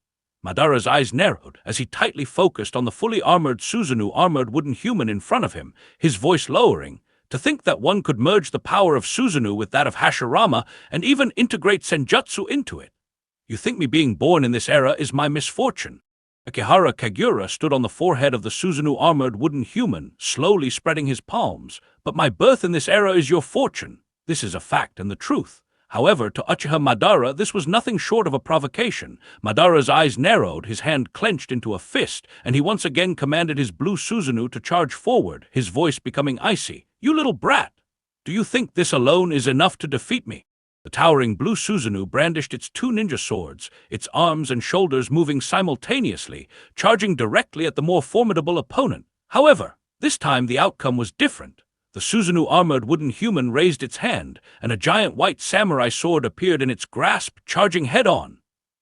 Madara's eyes narrowed as he tightly focused on the fully armored Susanoo armored wooden human in front of him, his voice lowering. To think that one could merge the power of Susanoo with that of Hashirama and even integrate Senjutsu into it. You think me being born in this era is my misfortune. Ikehara Kagura stood on the forehead of the Susanoo armored wooden human, slowly spreading his palms. But my birth in this era is your fortune. This is a fact and the truth. However, to Uchiha Madara, this was nothing short of a provocation. Madara's eyes narrowed, his hand clenched into a fist, and he once again commanded his blue Susanoo to charge forward, his voice becoming icy. You little brat! Do you think this alone is enough to defeat me? The towering blue Susanoo brandished its 2 ninja swords, its arms and shoulders moving simultaneously, charging directly at the more formidable opponent. However, this time the outcome was different. The Susanoo armored wooden human raised its hand, and a giant white samurai sword appeared in its grasp, charging head-on.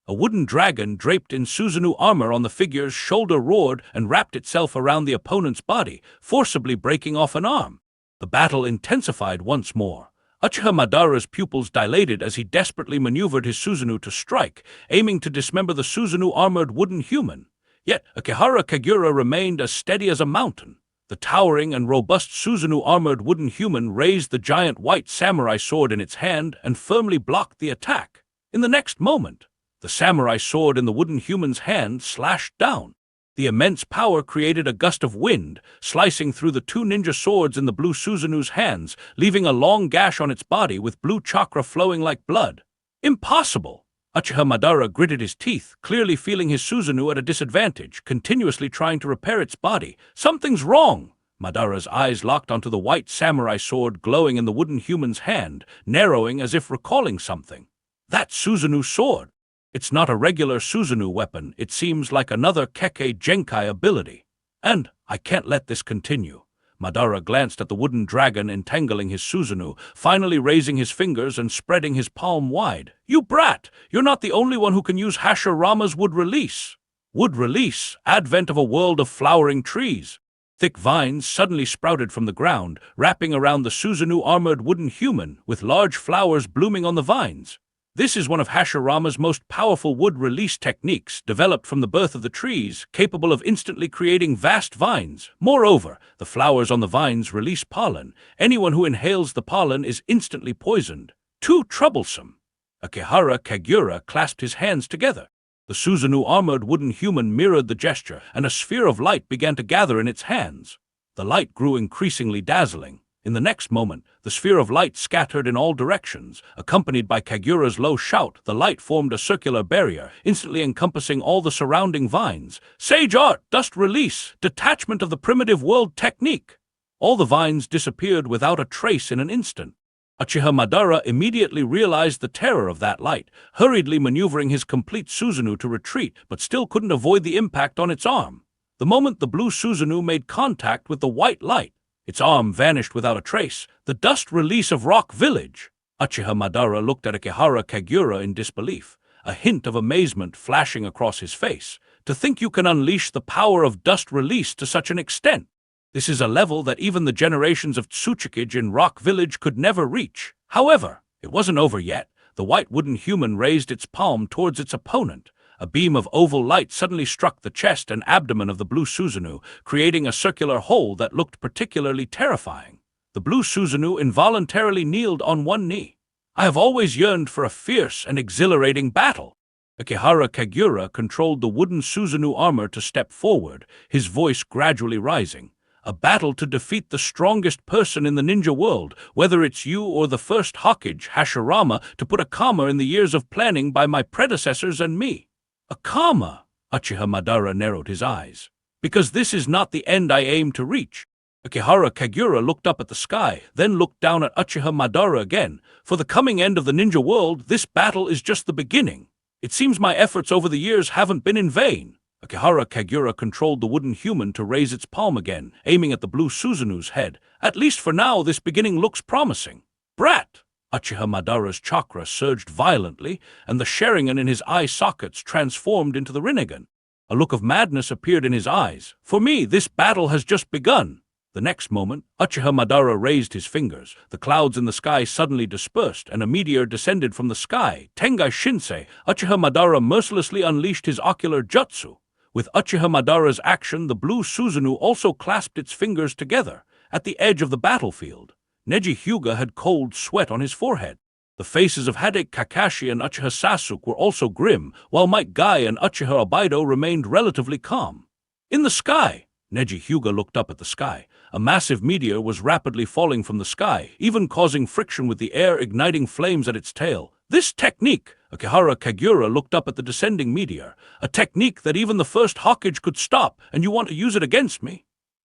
A wooden dragon draped in Susanoo armor on the figure's shoulder roared and wrapped itself around the opponent's body, forcibly breaking off an arm. The battle intensified once more. Uchiha Madara's pupils dilated as he desperately maneuvered his Susanoo to strike, aiming to dismember the Susanoo armored wooden human. Yet Ikehara Kagura remained as steady as a mountain. The towering and robust Susanoo armored wooden human raised the giant white samurai sword in its hand and firmly blocked the attack. In the next moment, the samurai sword in the wooden human's hand slashed down. The immense power created a gust of wind, slicing through the 2 ninja swords in the blue Susanoo's hands, leaving a long gash on its body with blue chakra flowing like blood. Impossible! Uchiha Madara gritted his teeth, clearly feeling his Susanoo at a disadvantage, continuously trying to repair its body. Something's wrong! Madara's eyes locked onto the white samurai sword glowing in the wooden human's hand, narrowing as if recalling something. That Susanoo sword! It's not a regular Susanoo weapon, it seems like another Kekkei Genkai ability. And I can't let this continue. Madara glanced at the wooden dragon entangling his Susanoo, finally raising his fingers and spreading his palm wide. You brat! You're not the only one who can use Hashirama's wood release. Wood release, advent of a world of flowering trees. Thick vines suddenly sprouted from the ground, wrapping around the Susanoo armored wooden human, with large flowers blooming on the vines. This is one of Hashirama's most powerful wood release techniques, developed from the birth of the trees, capable of instantly creating vast vines. Moreover, the flowers on the vines release pollen. Anyone who inhales the pollen is instantly poisoned. Too troublesome. Ikehara Kagura clasped his hands together. The Susanoo armored wooden human mirrored the gesture, and a sphere of light began to gather in its hands. The light grew increasingly dazzling. In the next moment, the sphere of light scattered in all directions. Accompanied by Kagura's low shout, the light formed a circular barrier, instantly encompassing all the surrounding vines. Sage art, dust release, detachment of the primitive world technique. All the vines disappeared without a trace in an instant. Uchiha Madara immediately realized the terror of that light, hurriedly maneuvering his complete Susanoo to retreat, but still couldn't avoid the impact on its arm. The moment the blue Susanoo made contact with the white light, its arm vanished without a trace. The dust release of Rock Village. Uchiha Madara looked at Ikehara Kagura in disbelief, a hint of amazement flashing across his face. To think you can unleash the power of dust release to such an extent. This is a level that even the generations of Tsuchikage in Rock Village could never reach. However, it wasn't over yet. The white wooden human raised its palm towards its opponent. A beam of oval light suddenly struck the chest and abdomen of the blue Susanoo, creating a circular hole that looked particularly terrifying. The blue Susanoo involuntarily kneeled on one knee. I have always yearned for a fierce and exhilarating battle. Akihara Kagura controlled the wooden Susanoo armor to step forward, his voice gradually rising. A battle to defeat the strongest person in the ninja world, whether it's you or the first Hokage, Hashirama, to put a comma in the years of planning by my predecessors and me. A comma? Uchiha Madara narrowed his eyes. Because this is not the end I aim to reach. Akihara Kagura looked up at the sky, then looked down at Uchiha Madara again. For the coming end of the ninja world, this battle is just the beginning. It seems my efforts over the years haven't been in vain. Akihara Kagura controlled the wooden human to raise its palm again, aiming at the blue Susanoo's head. At least for now, this beginning looks promising. Brat! Uchiha Madara's chakra surged violently, and the Sharingan in his eye sockets transformed into the Rinnegan. A look of madness appeared in his eyes. For me, this battle has just begun. The next moment, Uchiha Madara raised his fingers. The clouds in the sky suddenly dispersed, and a meteor descended from the sky. Tengai Shinsei, Uchiha Madara mercilessly unleashed his ocular jutsu. With Uchiha Madara's action, the blue Susanoo also clasped its fingers together. At the edge of the battlefield, Neji Hyuga had cold sweat on his forehead. The faces of Hideki Kakashi and Uchiha Sasuke were also grim, while Might Guy and Uchiha Obaido remained relatively calm. In the sky, Neji Hyuga looked up at the sky. A massive meteor was rapidly falling from the sky, even causing friction with the air, igniting flames at its tail. This technique, Akihara Kagura looked up at the descending meteor, a technique that even the first Hokage could stop, and you want to use it against me?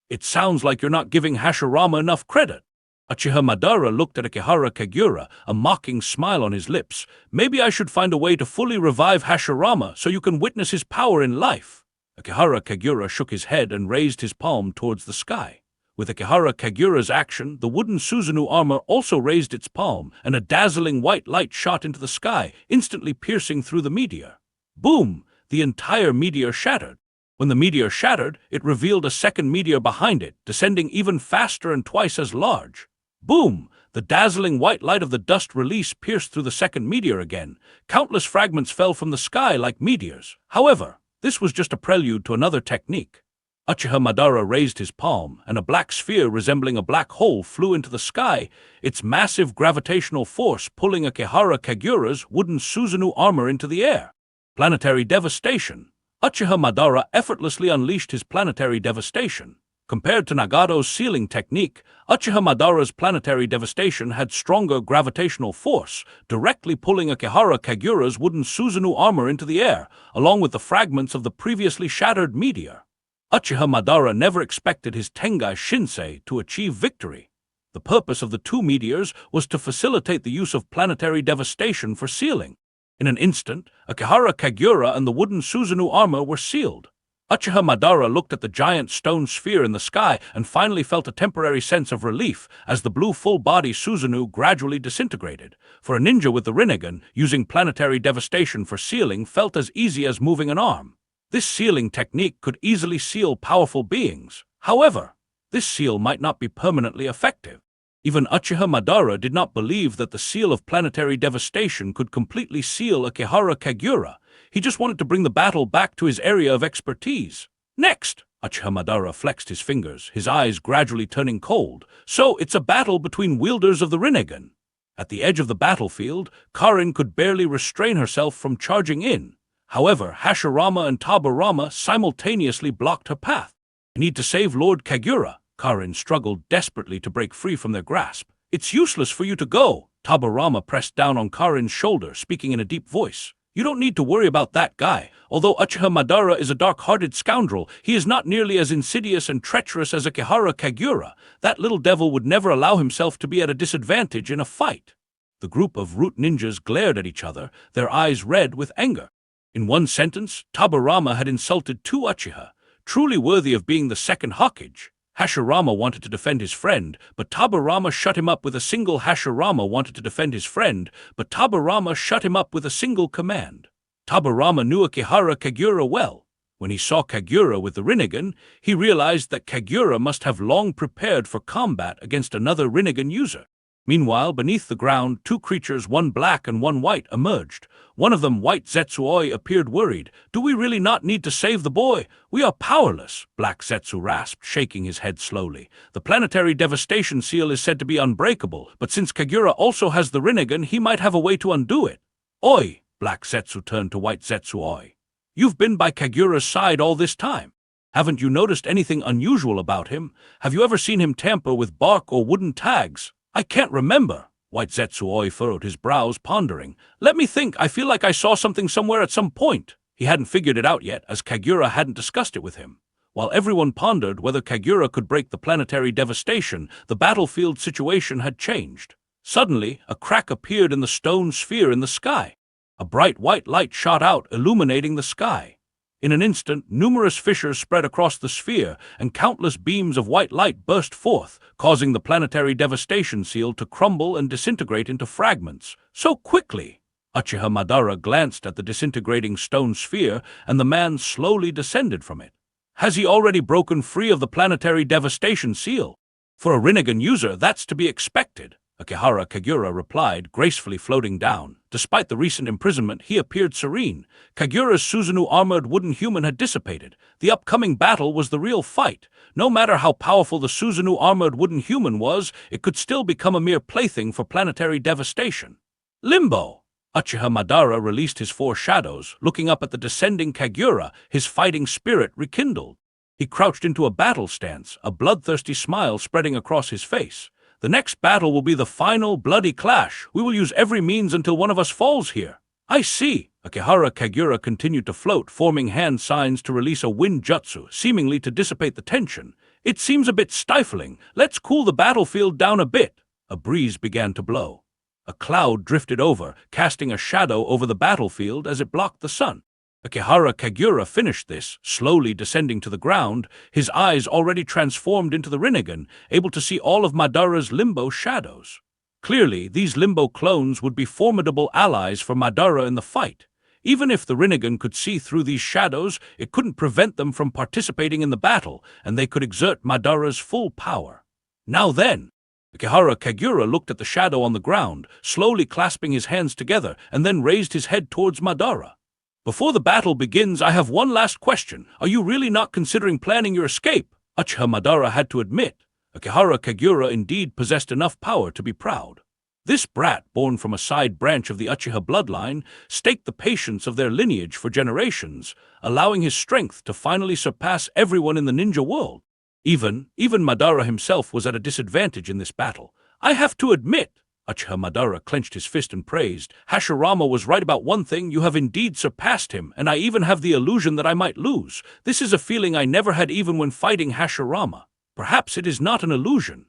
It sounds like you're not giving Hashirama enough credit. Uchiha Madara looked at Akihara Kagura, a mocking smile on his lips. Maybe I should find a way to fully revive Hashirama so you can witness his power in life. Akihara Kagura shook his head and raised his palm towards the sky. With Akihara Kagura's action, the wooden Susanoo armor also raised its palm, and a dazzling white light shot into the sky, instantly piercing through the meteor. Boom! The entire meteor shattered. When the meteor shattered, it revealed a second meteor behind it, descending even faster and twice as large. Boom! The dazzling white light of the dust release pierced through the second meteor again. Countless fragments fell from the sky like meteors. However, this was just a prelude to another technique. Uchiha Madara raised his palm, and a black sphere resembling a black hole flew into the sky, its massive gravitational force pulling Akihara Kagura's wooden Susanoo armor into the air. Planetary devastation. Uchiha Madara effortlessly unleashed his planetary devastation. Compared to Nagato's sealing technique, Uchiha Madara's planetary devastation had stronger gravitational force, directly pulling Akihara Kagura's wooden Susanoo armor into the air, along with the fragments of the previously shattered meteor. Uchiha Madara never expected his Tengai Shinsei to achieve victory. The purpose of the two meteors was to facilitate the use of planetary devastation for sealing. In an instant, Akihara Kagura and the wooden Susanoo armor were sealed. Uchiha Madara looked at the giant stone sphere in the sky and finally felt a temporary sense of relief as the blue full-body Susanoo gradually disintegrated. For a ninja with the Rinnegan, using planetary devastation for sealing felt as easy as moving an arm. This sealing technique could easily seal powerful beings. However, this seal might not be permanently effective. Even Uchiha Madara did not believe that the seal of planetary devastation could completely seal Akihara Kagura. He just wanted to bring the battle back to his area of expertise. Next, Uchiha Madara flexed his fingers, his eyes gradually turning cold. So it's a battle between wielders of the Rinnegan. At the edge of the battlefield, Karin could barely restrain herself from charging in. However, Hashirama and Tobirama simultaneously blocked her path. I need to save Lord Kagura. Karin struggled desperately to break free from their grasp. It's useless for you to go. Tobirama pressed down on Karin's shoulder, speaking in a deep voice. You don't need to worry about that guy. Although Uchiha Madara is a dark-hearted scoundrel, he is not nearly as insidious and treacherous as Akihara Kagura. That little devil would never allow himself to be at a disadvantage in a fight. The group of root ninjas glared at each other, their eyes red with anger. In one sentence, Tobirama had insulted two Uchiha, truly worthy of being the second Hokage. Hashirama wanted to defend his friend, but Tobirama shut him up with a single command. Tobirama knew Akihara Kagura well. When he saw Kagura with the Rinnegan, he realized that Kagura must have long prepared for combat against another Rinnegan user. Meanwhile, beneath the ground, two creatures, one black and one white, emerged. One of them, White Zetsuoi, appeared worried. "Do we really not need to save the boy? We are powerless," Black Zetsu rasped, shaking his head slowly. "The planetary devastation seal is said to be unbreakable, but since Kagura also has the Rinnegan, he might have a way to undo it." "Oi!" Black Zetsu turned to White Zetsuoi. "You've been by Kagura's side all this time. Haven't you noticed anything unusual about him? Have you ever seen him tamper with bark or wooden tags?" "I can't remember." White Zetsuoi furrowed his brows, pondering. "Let me think. I feel like I saw something somewhere at some point." He hadn't figured it out yet, as Kagura hadn't discussed it with him. While everyone pondered whether Kagura could break the planetary devastation, the battlefield situation had changed. Suddenly, a crack appeared in the stone sphere in the sky. A bright white light shot out, illuminating the sky. In an instant, numerous fissures spread across the sphere, and countless beams of white light burst forth, causing the planetary devastation seal to crumble and disintegrate into fragments. So quickly! Uchiha Madara glanced at the disintegrating stone sphere, and the man slowly descended from it. "Has he already broken free of the planetary devastation seal?" "For a Rinnegan user, that's to be expected," Akihara Kagura replied, gracefully floating down. Despite the recent imprisonment, he appeared serene. Kagura's Susanoo armored wooden human had dissipated. The upcoming battle was the real fight. No matter how powerful the Susanoo armored wooden human was, it could still become a mere plaything for planetary devastation. "Limbo!" Uchiha Madara released his four shadows. Looking up at the descending Kagura, his fighting spirit rekindled. He crouched into a battle stance, a bloodthirsty smile spreading across his face. "The next battle will be the final bloody clash. We will use every means until one of us falls here." "I see." Akihara Kagura continued to float, forming hand signs to release a wind jutsu, seemingly to dissipate the tension. "It seems a bit stifling. Let's cool the battlefield down a bit." A breeze began to blow. A cloud drifted over, casting a shadow over the battlefield as it blocked the sun. Akihara Kagura finished this, slowly descending to the ground, his eyes already transformed into the Rinnegan, able to see all of Madara's limbo shadows. Clearly, these limbo clones would be formidable allies for Madara in the fight. Even if the Rinnegan could see through these shadows, it couldn't prevent them from participating in the battle, and they could exert Madara's full power. "Now then!" Akihara Kagura looked at the shadow on the ground, slowly clasping his hands together, and then raised his head towards Madara. "Before the battle begins, I have one last question. Are you really not considering planning your escape?" Uchiha Madara had to admit. Akihara Kagura indeed possessed enough power to be proud. This brat, born from a side branch of the Uchiha bloodline, staked the patience of their lineage for generations, allowing his strength to finally surpass everyone in the ninja world. Even Madara himself was at a disadvantage in this battle. "I have to admit," Uchiha Madara clenched his fist and praised, "Hashirama was right about one thing. You have indeed surpassed him, and I even have the illusion that I might lose. This is a feeling I never had even when fighting Hashirama. Perhaps it is not an illusion."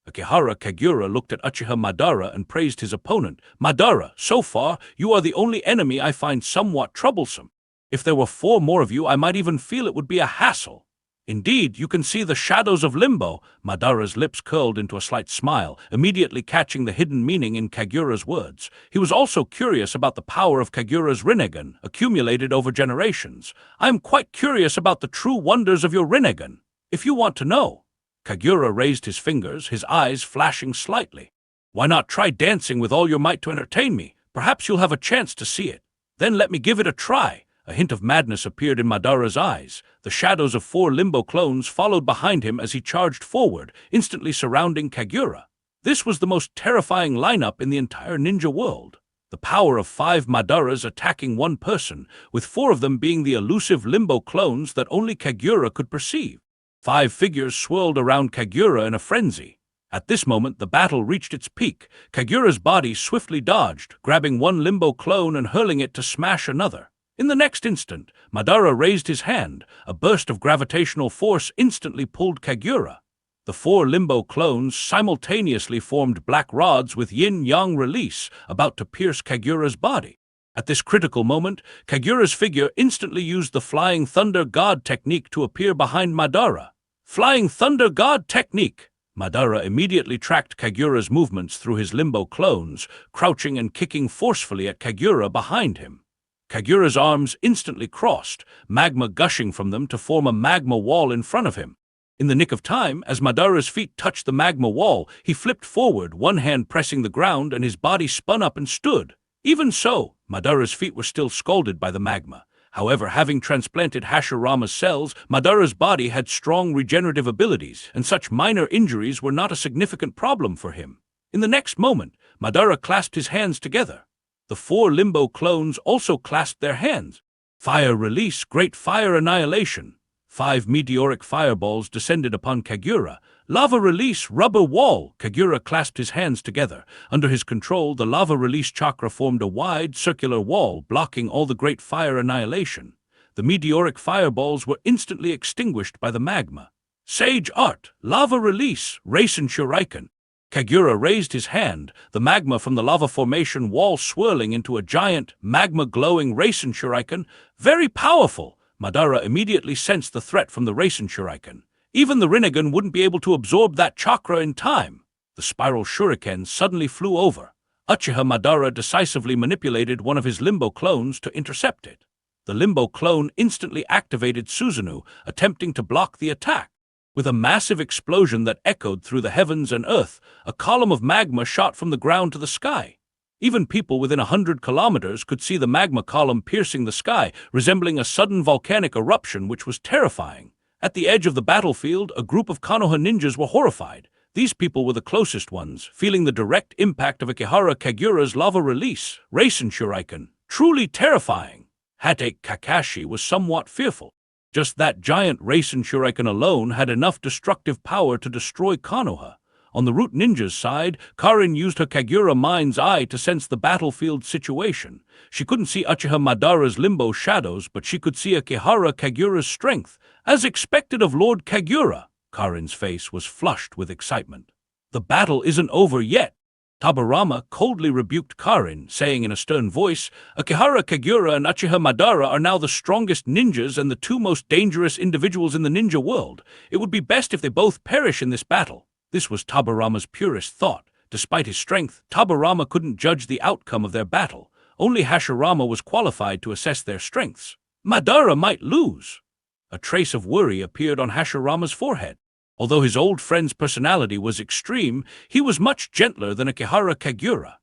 Akihara Kagura looked at Uchiha Madara and praised his opponent. "Madara, so far, you are the only enemy I find somewhat troublesome. If there were 4 more of you, I might even feel it would be a hassle." "Indeed, you can see the shadows of limbo." Madara's lips curled into a slight smile, immediately catching the hidden meaning in Kagura's words. He was also curious about the power of Kagura's Rinnegan, accumulated over generations. "I am quite curious about the true wonders of your Rinnegan. If you want to know." Kagura raised his fingers, his eyes flashing slightly. "Why not try dancing with all your might to entertain me? Perhaps you'll have a chance to see it. Then let me give it a try." A hint of madness appeared in Madara's eyes. The shadows of 4 limbo clones followed behind him as he charged forward, instantly surrounding Kagura. This was the most terrifying lineup in the entire ninja world. The power of 5 Madaras attacking one person, with 4 of them being the elusive limbo clones that only Kagura could perceive. 5 figures swirled around Kagura in a frenzy. At this moment, the battle reached its peak. Kagura's body swiftly dodged, grabbing one limbo clone and hurling it to smash another. In the next instant, Madara raised his hand. A burst of gravitational force instantly pulled Kagura. The 4 limbo clones simultaneously formed black rods with yin-yang release, about to pierce Kagura's body. At this critical moment, Kagura's figure instantly used the Flying Thunder God technique to appear behind Madara. Flying Thunder God technique! Madara immediately tracked Kagura's movements through his limbo clones, crouching and kicking forcefully at Kagura behind him. Kagura's arms instantly crossed, magma gushing from them to form a magma wall in front of him. In the nick of time, as Madara's feet touched the magma wall, he flipped forward, one hand pressing the ground, and his body spun up and stood. Even so, Madara's feet were still scalded by the magma. However, having transplanted Hashirama's cells, Madara's body had strong regenerative abilities, and such minor injuries were not a significant problem for him. In the next moment, Madara clasped his hands together. The 4 Limbo clones also clasped their hands. Fire release, great fire annihilation. 5 meteoric fireballs descended upon Kagura. Lava release, rubber wall. Kagura clasped his hands together. Under his control, the lava release chakra formed a wide, circular wall, blocking all the great fire annihilation. The meteoric fireballs were instantly extinguished by the magma. Sage art, lava release, Racing Shuriken. Kagura raised his hand, the magma from the lava formation wall swirling into a giant, magma-glowing Racing Shuriken. Very powerful! Madara immediately sensed the threat from the Racing Shuriken. Even the Rinnegan wouldn't be able to absorb that chakra in time. The spiral shuriken suddenly flew over. Uchiha Madara decisively manipulated one of his Limbo clones to intercept it. The Limbo clone instantly activated Susanoo, attempting to block the attack. With a massive explosion that echoed through the heavens and earth, a column of magma shot from the ground to the sky. Even people within 100 kilometers could see the magma column piercing the sky, resembling a sudden volcanic eruption which was terrifying. At the edge of the battlefield, a group of Konoha ninjas were horrified. These people were the closest ones, feeling the direct impact of Akihara Kagura's lava release, Racing Shuriken. Truly terrifying. Hatake Kakashi was somewhat fearful. Just that giant Racing Shuriken alone had enough destructive power to destroy Konoha. On the Root Ninja's side, Karin used her Kagura mind's eye to sense the battlefield situation. She couldn't see Uchiha Madara's Limbo shadows, but she could see Akihara Kagura's strength. As expected of Lord Kagura, Karin's face was flushed with excitement. The battle isn't over yet. Tabarama coldly rebuked Karin, saying in a stern voice, Akihara Kagura and Uchiha Madara are now the strongest ninjas and the 2 most dangerous individuals in the ninja world. It would be best if they both perish in this battle. This was Tabarama's purest thought. Despite his strength, Tabarama couldn't judge the outcome of their battle. Only Hashirama was qualified to assess their strengths. Madara might lose. A trace of worry appeared on Hashirama's forehead. Although his old friend's personality was extreme, he was much gentler than Akihara Kagura.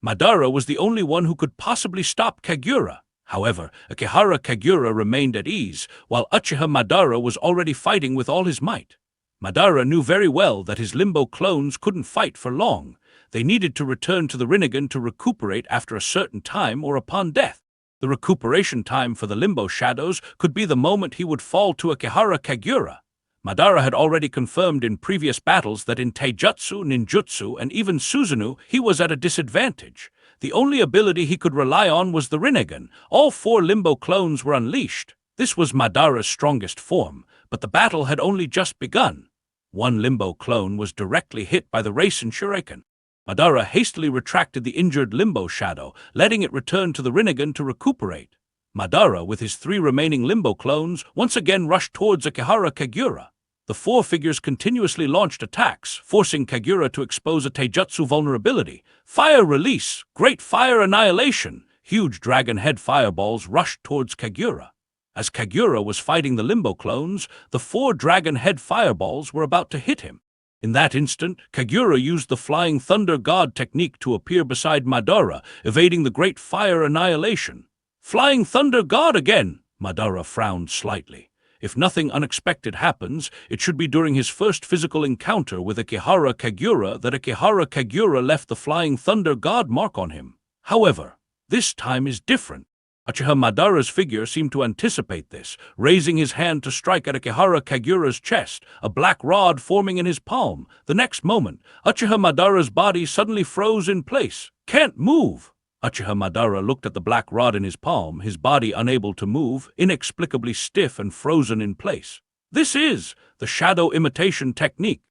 Madara was the only one who could possibly stop Kagura. However, Akihara Kagura remained at ease, while Uchiha Madara was already fighting with all his might. Madara knew very well that his Limbo clones couldn't fight for long. They needed to return to the Rinnegan to recuperate after a certain time or upon death. The recuperation time for the Limbo shadows could be the moment he would fall to Akihara Kagura. Madara had already confirmed in previous battles that in taijutsu, ninjutsu, and even Susanoo, he was at a disadvantage. The only ability he could rely on was the Rinnegan. All 4 Limbo clones were unleashed. This was Madara's strongest form, but the battle had only just begun. One Limbo clone was directly hit by the Racing Shuriken. Madara hastily retracted the injured Limbo shadow, letting it return to the Rinnegan to recuperate. Madara, with his 3 remaining Limbo clones, once again rushed towards Akihara Kagura. The 4 figures continuously launched attacks, forcing Kagura to expose a taijutsu vulnerability. Fire release, great fire annihilation. Huge dragon head fireballs rushed towards Kagura. As Kagura was fighting the Limbo clones, the 4 dragon head fireballs were about to hit him. In that instant, Kagura used the Flying Thunder God technique to appear beside Madara, evading the great fire annihilation. Flying Thunder God again! Madara frowned slightly. If nothing unexpected happens, it should be during his first physical encounter with Akihara Kagura that Akihara Kagura left the Flying Thunder God mark on him. However, this time is different. Uchiha Madara's figure seemed to anticipate this, raising his hand to strike at Akihara Kagura's chest, a black rod forming in his palm. The next moment, Uchiha Madara's body suddenly froze in place. Can't move! Uchiha Madara looked at the black rod in his palm, his body unable to move, inexplicably stiff and frozen in place. This is the shadow imitation technique.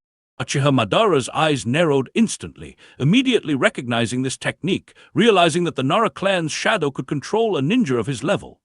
Uchiha Madara's eyes narrowed instantly, immediately recognizing this technique, realizing that the Nara clan's shadow could control a ninja of his level.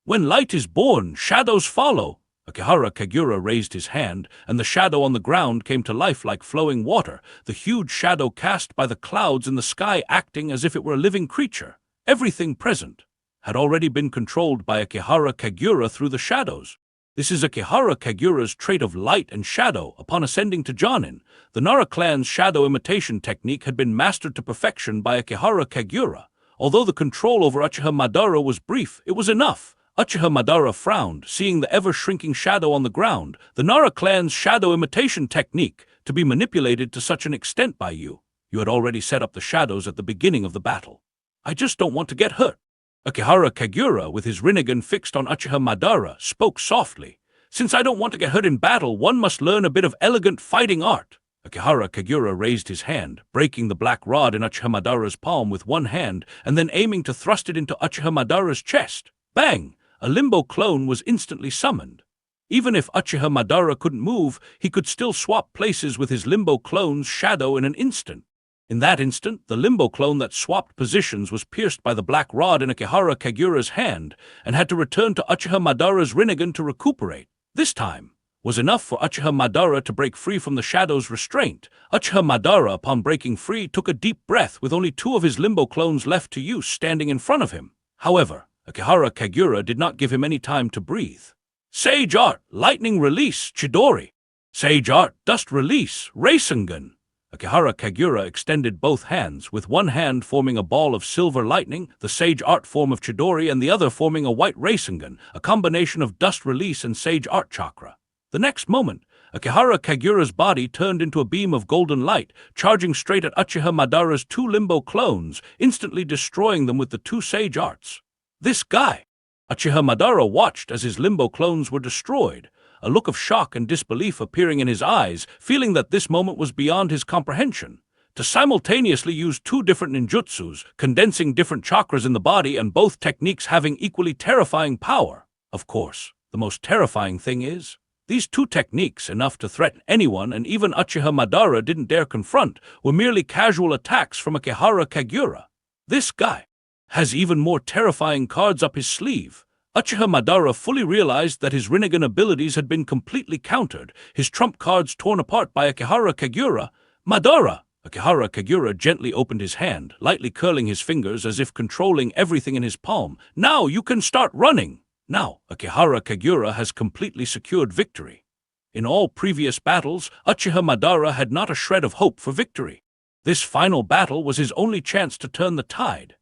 When light is born, shadows follow. Akihara Kagura raised his hand, and the shadow on the ground came to life like flowing water, the huge shadow cast by the clouds in the sky acting as if it were a living creature. Everything present had already been controlled by Akihara Kagura through the shadows. This is Akihara Kagura's trait of light and shadow upon ascending to Jonin. The Nara clan's shadow imitation technique had been mastered to perfection by Akihara Kagura. Although the control over Uchiha Madara was brief, it was enough. Uchiha Madara frowned, seeing the ever-shrinking shadow on the ground. The Nara clan's shadow imitation technique, to be manipulated to such an extent by you. You had already set up the shadows at the beginning of the battle. I just don't want to get hurt. Akihara Kagura, with his Rinnegan fixed on Uchiha Madara, spoke softly. Since I don't want to get hurt in battle, one must learn a bit of elegant fighting art. Akihara Kagura raised his hand, breaking the black rod in Uchiha Madara's palm with one hand, and then aiming to thrust it into Uchiha Madara's chest. Bang! A limbo clone was instantly summoned. Even if Uchiha Madara couldn't move, he could still swap places with his limbo clone's shadow in an instant. In that instant, the limbo clone that swapped positions was pierced by the black rod in Akihara Kagura's hand and had to return to Uchiha Madara's Rinnegan to recuperate. This time was enough for Uchiha Madara to break free from the shadow's restraint. Uchiha Madara, upon breaking free, took a deep breath with only two of his limbo clones left to use standing in front of him. However, Akihara Kagura did not give him any time to breathe. Sage Art, Lightning Release, Chidori. Sage Art, Dust Release, Rasengan. Akihara Kagura extended both hands, with one hand forming a ball of silver lightning, the Sage Art form of Chidori, and the other forming a white Rasengan, a combination of Dust Release and Sage Art Chakra. The next moment, Akihara Kagura's body turned into a beam of golden light, charging straight at Uchiha Madara's two limbo clones, instantly destroying them with the two Sage Arts. This guy! Uchiha Madara watched as his limbo clones were destroyed, a look of shock and disbelief appearing in his eyes, feeling that this moment was beyond his comprehension. To simultaneously use two different ninjutsus, condensing different chakras in the body and both techniques having equally terrifying power. Of course, the most terrifying thing is, these two techniques, enough to threaten anyone and even Uchiha Madara didn't dare confront, were merely casual attacks from Akihara Kagura. This guy has even more terrifying cards up his sleeve. Uchiha Madara fully realized that his Rinnegan abilities had been completely countered, his trump cards torn apart by Akihara Kagura. Madara! Akihara Kagura gently opened his hand, lightly curling his fingers as if controlling everything in his palm. Now you can start running! Now, Akihara Kagura has completely secured victory. In all previous battles, Uchiha Madara had not a shred of hope for victory. This final battle was his only chance to turn the tide.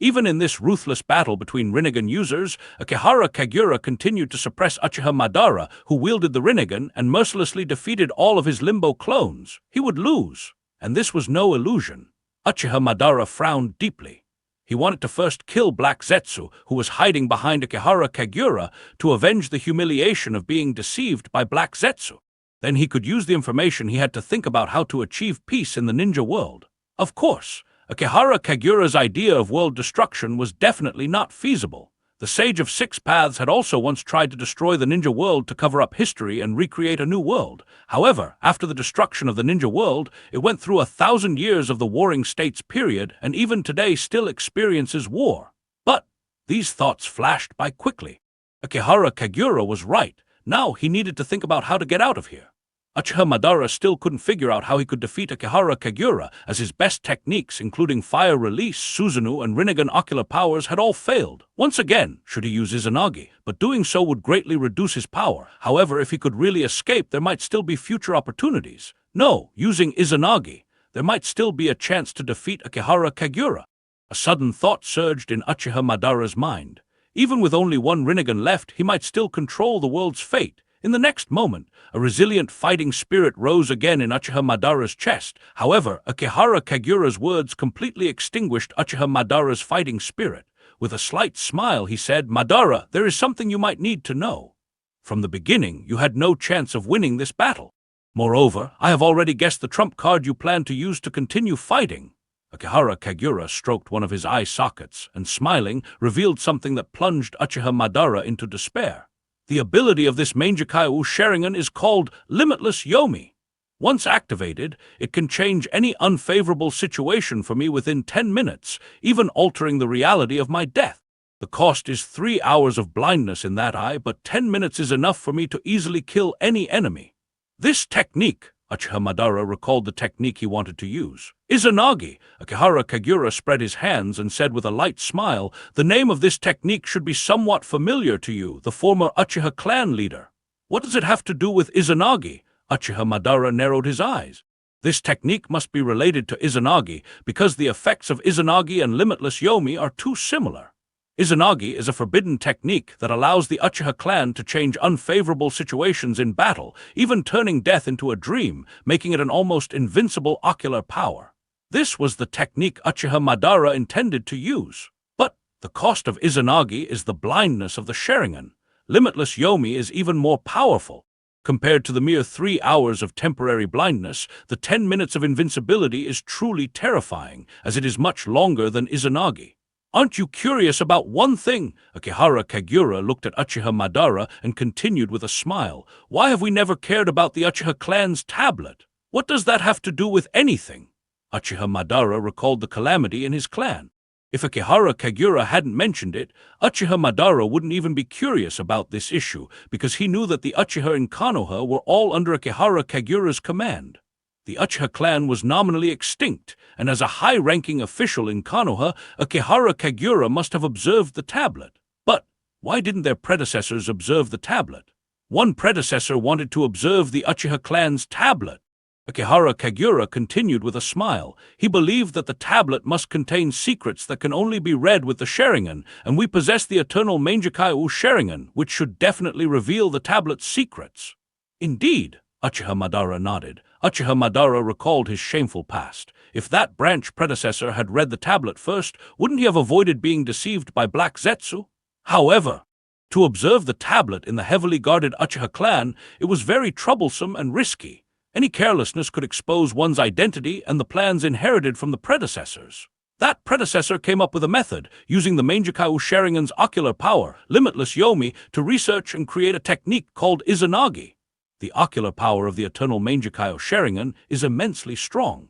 Even in this ruthless battle between Rinnegan users, Akihara Kagura continued to suppress Uchiha Madara, who wielded the Rinnegan and mercilessly defeated all of his limbo clones. He would lose, and this was no illusion. Uchiha Madara frowned deeply. He wanted to first kill Black Zetsu, who was hiding behind Akihara Kagura, to avenge the humiliation of being deceived by Black Zetsu. Then he could use the information he had to think about how to achieve peace in the ninja world. Of course, Akihara Kagura's idea of world destruction was definitely not feasible. The Sage of Six Paths had also once tried to destroy the ninja world to cover up history and recreate a new world. However, after the destruction of the ninja world, it went through 1,000 years of the Warring States period and even today still experiences war. But these thoughts flashed by quickly. Akihara Kagura was right. Now he needed to think about how to get out of here. Uchiha Madara still couldn't figure out how he could defeat Akihara Kagura, as his best techniques, including Fire Release, Susanoo, and Rinnegan Ocular Powers, had all failed. Once again, should he use Izanagi, but doing so would greatly reduce his power. However, if he could really escape, there might still be future opportunities. No, using Izanagi, there might still be a chance to defeat Akihara Kagura. A sudden thought surged in Uchiha Madara's mind. Even with only one Rinnegan left, he might still control the world's fate. In the next moment, a resilient fighting spirit rose again in Uchiha Madara's chest. However, Akihara Kagura's words completely extinguished Uchiha Madara's fighting spirit. With a slight smile, he said, "Madara, there is something you might need to know. From the beginning, you had no chance of winning this battle. Moreover, I have already guessed the trump card you plan to use to continue fighting." Akihara Kagura stroked one of his eye sockets and, smiling, revealed something that plunged Uchiha Madara into despair. The ability of this Mangekyo Sharingan is called Limitless Yomi. Once activated, it can change any unfavorable situation for me within 10 minutes, even altering the reality of my death. The cost is 3 hours of blindness in that eye, but 10 minutes is enough for me to easily kill any enemy. This technique, Uchiha Madara recalled the technique he wanted to use. Izanagi. Akihara Kagura spread his hands and said with a light smile, "The name of this technique should be somewhat familiar to you, the former Uchiha clan leader." What does it have to do with Izanagi? Uchiha Madara narrowed his eyes. This technique must be related to Izanagi because the effects of Izanagi and Limitless Yomi are too similar. Izanagi is a forbidden technique that allows the Uchiha clan to change unfavorable situations in battle, even turning death into a dream, making it an almost invincible ocular power. This was the technique Uchiha Madara intended to use. But the cost of Izanagi is the blindness of the Sharingan. Limitless Yomi is even more powerful. Compared to the mere 3 hours of temporary blindness, the 10 minutes of invincibility is truly terrifying, as it is much longer than Izanagi. Aren't you curious about one thing? Akihara Kagura looked at Uchiha Madara and continued with a smile. Why have we never cared about the Uchiha clan's tablet? What does that have to do with anything? Uchiha Madara recalled the calamity in his clan. If Akihara Kagura hadn't mentioned it, Uchiha Madara wouldn't even be curious about this issue, because he knew that the Uchiha in Konoha were all under Akihara Kagura's command. The Uchiha clan was nominally extinct, and as a high-ranking official in Konoha, Akihara Kagura must have observed the tablet. But why didn't their predecessors observe the tablet? One predecessor wanted to observe the Uchiha clan's tablet. Akihara Kagura continued with a smile. He believed that the tablet must contain secrets that can only be read with the Sharingan, and we possess the eternal Mangekyou Sharingan, which should definitely reveal the tablet's secrets. Indeed, Uchiha Madara nodded. Uchiha Madara recalled his shameful past. If that branch predecessor had read the tablet first, wouldn't he have avoided being deceived by Black Zetsu? However, to observe the tablet in the heavily guarded Uchiha clan, it was very troublesome and risky. Any carelessness could expose one's identity and the plans inherited from the predecessors. That predecessor came up with a method, using the Mangekyou Sharingan's ocular power, Limitless Yomi, to research and create a technique called Izanagi. The ocular power of the eternal Mangekyou Sharingan is immensely strong.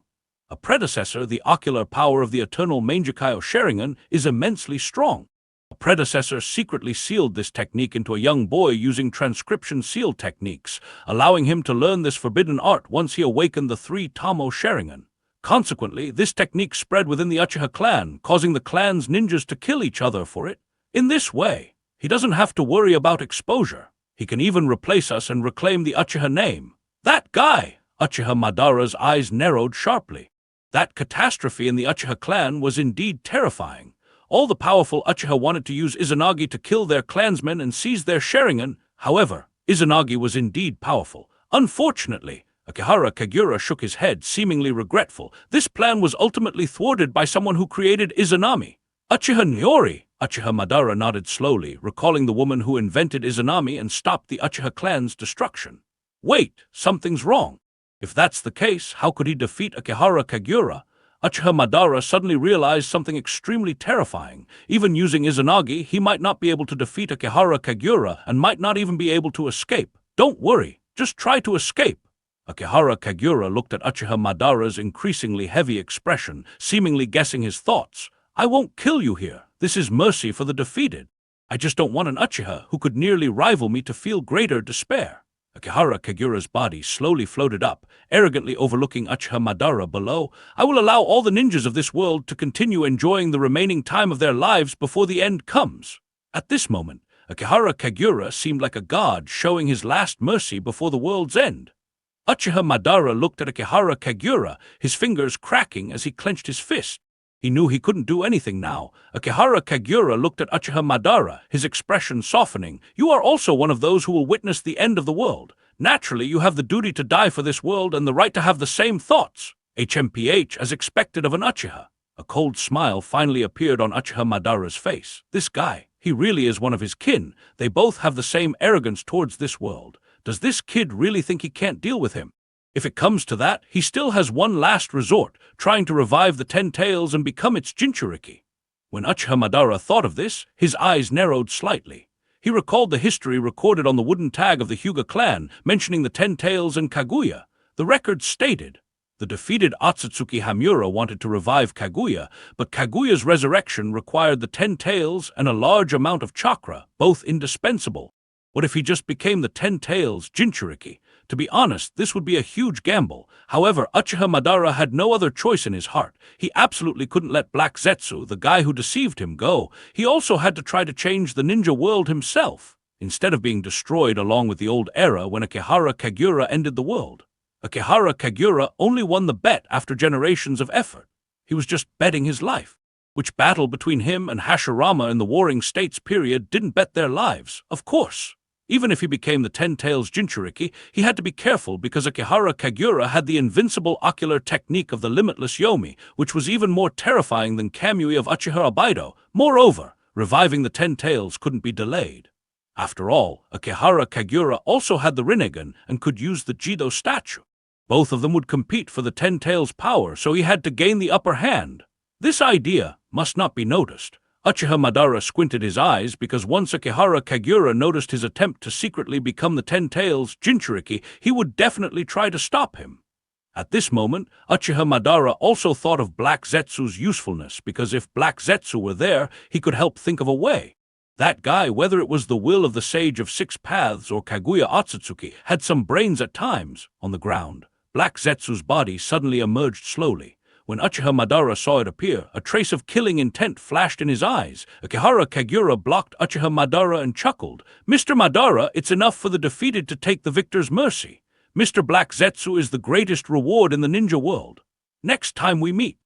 A predecessor, the ocular power of the eternal Mangekyou Sharingan is immensely strong. A predecessor secretly sealed this technique into a young boy using transcription seal techniques, allowing him to learn this forbidden art once he awakened the 3 Tomo Sharingan. Consequently, this technique spread within the Uchiha clan, causing the clan's ninjas to kill each other for it. In this way, he doesn't have to worry about exposure. He can even replace us and reclaim the Uchiha name. That guy! Uchiha Madara's eyes narrowed sharply. That catastrophe in the Uchiha clan was indeed terrifying. All the powerful Uchiha wanted to use Izanagi to kill their clansmen and seize their Sharingan. However, Izanagi was indeed powerful. Unfortunately, Akihara Kagura shook his head, seemingly regretful. This plan was ultimately thwarted by someone who created Izanami. Uchiha Nyori! Uchiha Madara nodded slowly, recalling the woman who invented Izanami and stopped the Uchiha clan's destruction. Wait, something's wrong. If that's the case, how could he defeat Akihara Kagura? Uchiha Madara suddenly realized something extremely terrifying. Even using Izanagi, he might not be able to defeat Akihara Kagura and might not even be able to escape. Don't worry, just try to escape. Akihara Kagura looked at Uchiha Madara's increasingly heavy expression, seemingly guessing his thoughts. I won't kill you here. This is mercy for the defeated. I just don't want an Uchiha who could nearly rival me to feel greater despair. Akihara Kagura's body slowly floated up, arrogantly overlooking Uchiha Madara below. I will allow all the ninjas of this world to continue enjoying the remaining time of their lives before the end comes. At this moment, Akihara Kagura seemed like a god showing his last mercy before the world's end. Uchiha Madara looked at Akihara Kagura, his fingers cracking as he clenched his fist. He knew he couldn't do anything now. Akihara Kagura looked at Uchiha Madara, his expression softening. You are also one of those who will witness the end of the world. Naturally, you have the duty to die for this world and the right to have the same thoughts. HMPH, as expected of an Uchiha. A cold smile finally appeared on Uchiha Madara's face. This guy, he really is one of his kin. They both have the same arrogance towards this world. Does this kid really think he can't deal with him? If it comes to that, he still has one last resort, trying to revive the 10 Tails and become its Jinchuriki. When Uchiha Madara thought of this, his eyes narrowed slightly. He recalled the history recorded on the wooden tag of the Hyuga clan, mentioning the 10 Tails and Kaguya. The record stated, the defeated Otsutsuki Hamura wanted to revive Kaguya, but Kaguya's resurrection required the 10 Tails and a large amount of chakra, both indispensable. What if he just became the 10 Tails Jinchuriki? To be honest, this would be a huge gamble. However, Uchiha Madara had no other choice in his heart. He absolutely couldn't let Black Zetsu, the guy who deceived him, go. He also had to try to change the ninja world himself. instead of being destroyed along with the old era when Akihara Kagura ended the world. Akihara Kagura only won the bet after generations of effort. He was just betting his life. Which battle between him and Hashirama in the Warring States period didn't bet their lives, of course. Even if he became the Ten Tails Jinchuriki, he had to be careful because Akihara Kagura had the invincible ocular technique of the limitless Yomi, which was even more terrifying than Kamui of Uchiha Abaido. Moreover, reviving the Ten Tails couldn't be delayed. After all, Akihara Kagura also had the Rinnegan and could use the Jido statue. Both of them would compete for the Ten Tails power, so he had to gain the upper hand. This idea must not be noticed. Uchiha Madara squinted his eyes because once Akihara Kagura noticed his attempt to secretly become the Ten Tails Jinchuriki, he would definitely try to stop him. At this moment, Uchiha Madara also thought of Black Zetsu's usefulness because if Black Zetsu were there, he could help think of a way. That guy, whether it was the will of the Sage of Six Paths or Kaguya Otsutsuki, had some brains at times. On the ground, Black Zetsu's body suddenly emerged slowly. When Uchiha Madara saw it appear, a trace of killing intent flashed in his eyes. Akihara Kagura blocked Uchiha Madara and chuckled. "Mr. Madara, it's enough for the defeated to take the victor's mercy. Mr. Black Zetsu is the greatest reward in the ninja world. Next time we meet."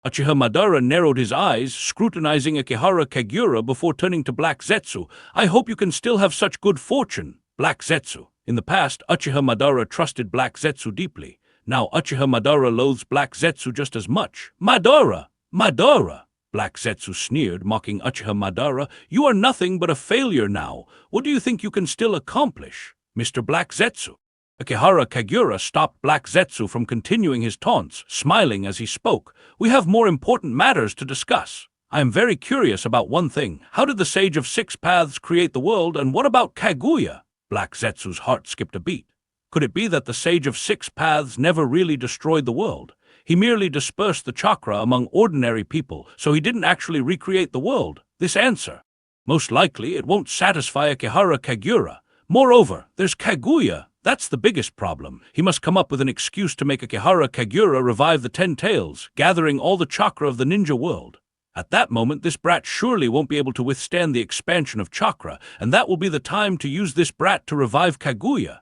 Uchiha Madara narrowed his eyes, scrutinizing Akihara Kagura before turning to Black Zetsu. "I hope you can still have such good fortune, Black Zetsu." In the past, Uchiha Madara trusted Black Zetsu deeply. Now Uchiha Madara loathes Black Zetsu just as much. "Madara! Madara!" Black Zetsu sneered, mocking Uchiha Madara. "You are nothing but a failure now. What do you think you can still accomplish, Mr. Black Zetsu?" Akihara Kagura stopped Black Zetsu from continuing his taunts, smiling as he spoke. "We have more important matters to discuss. I am very curious about one thing. How did the Sage of Six Paths create the world, and what about Kaguya?" Black Zetsu's heart skipped a beat. Could it be that the Sage of Six Paths never really destroyed the world? He merely dispersed the chakra among ordinary people, so he didn't actually recreate the world. This answer, most likely, it won't satisfy Akihara Kagura. Moreover, there's Kaguya. That's the biggest problem. He must come up with an excuse to make Akihara Kagura revive the Ten Tails, gathering all the chakra of the ninja world. At that moment, this brat surely won't be able to withstand the expansion of chakra, and that will be the time to use this brat to revive Kaguya.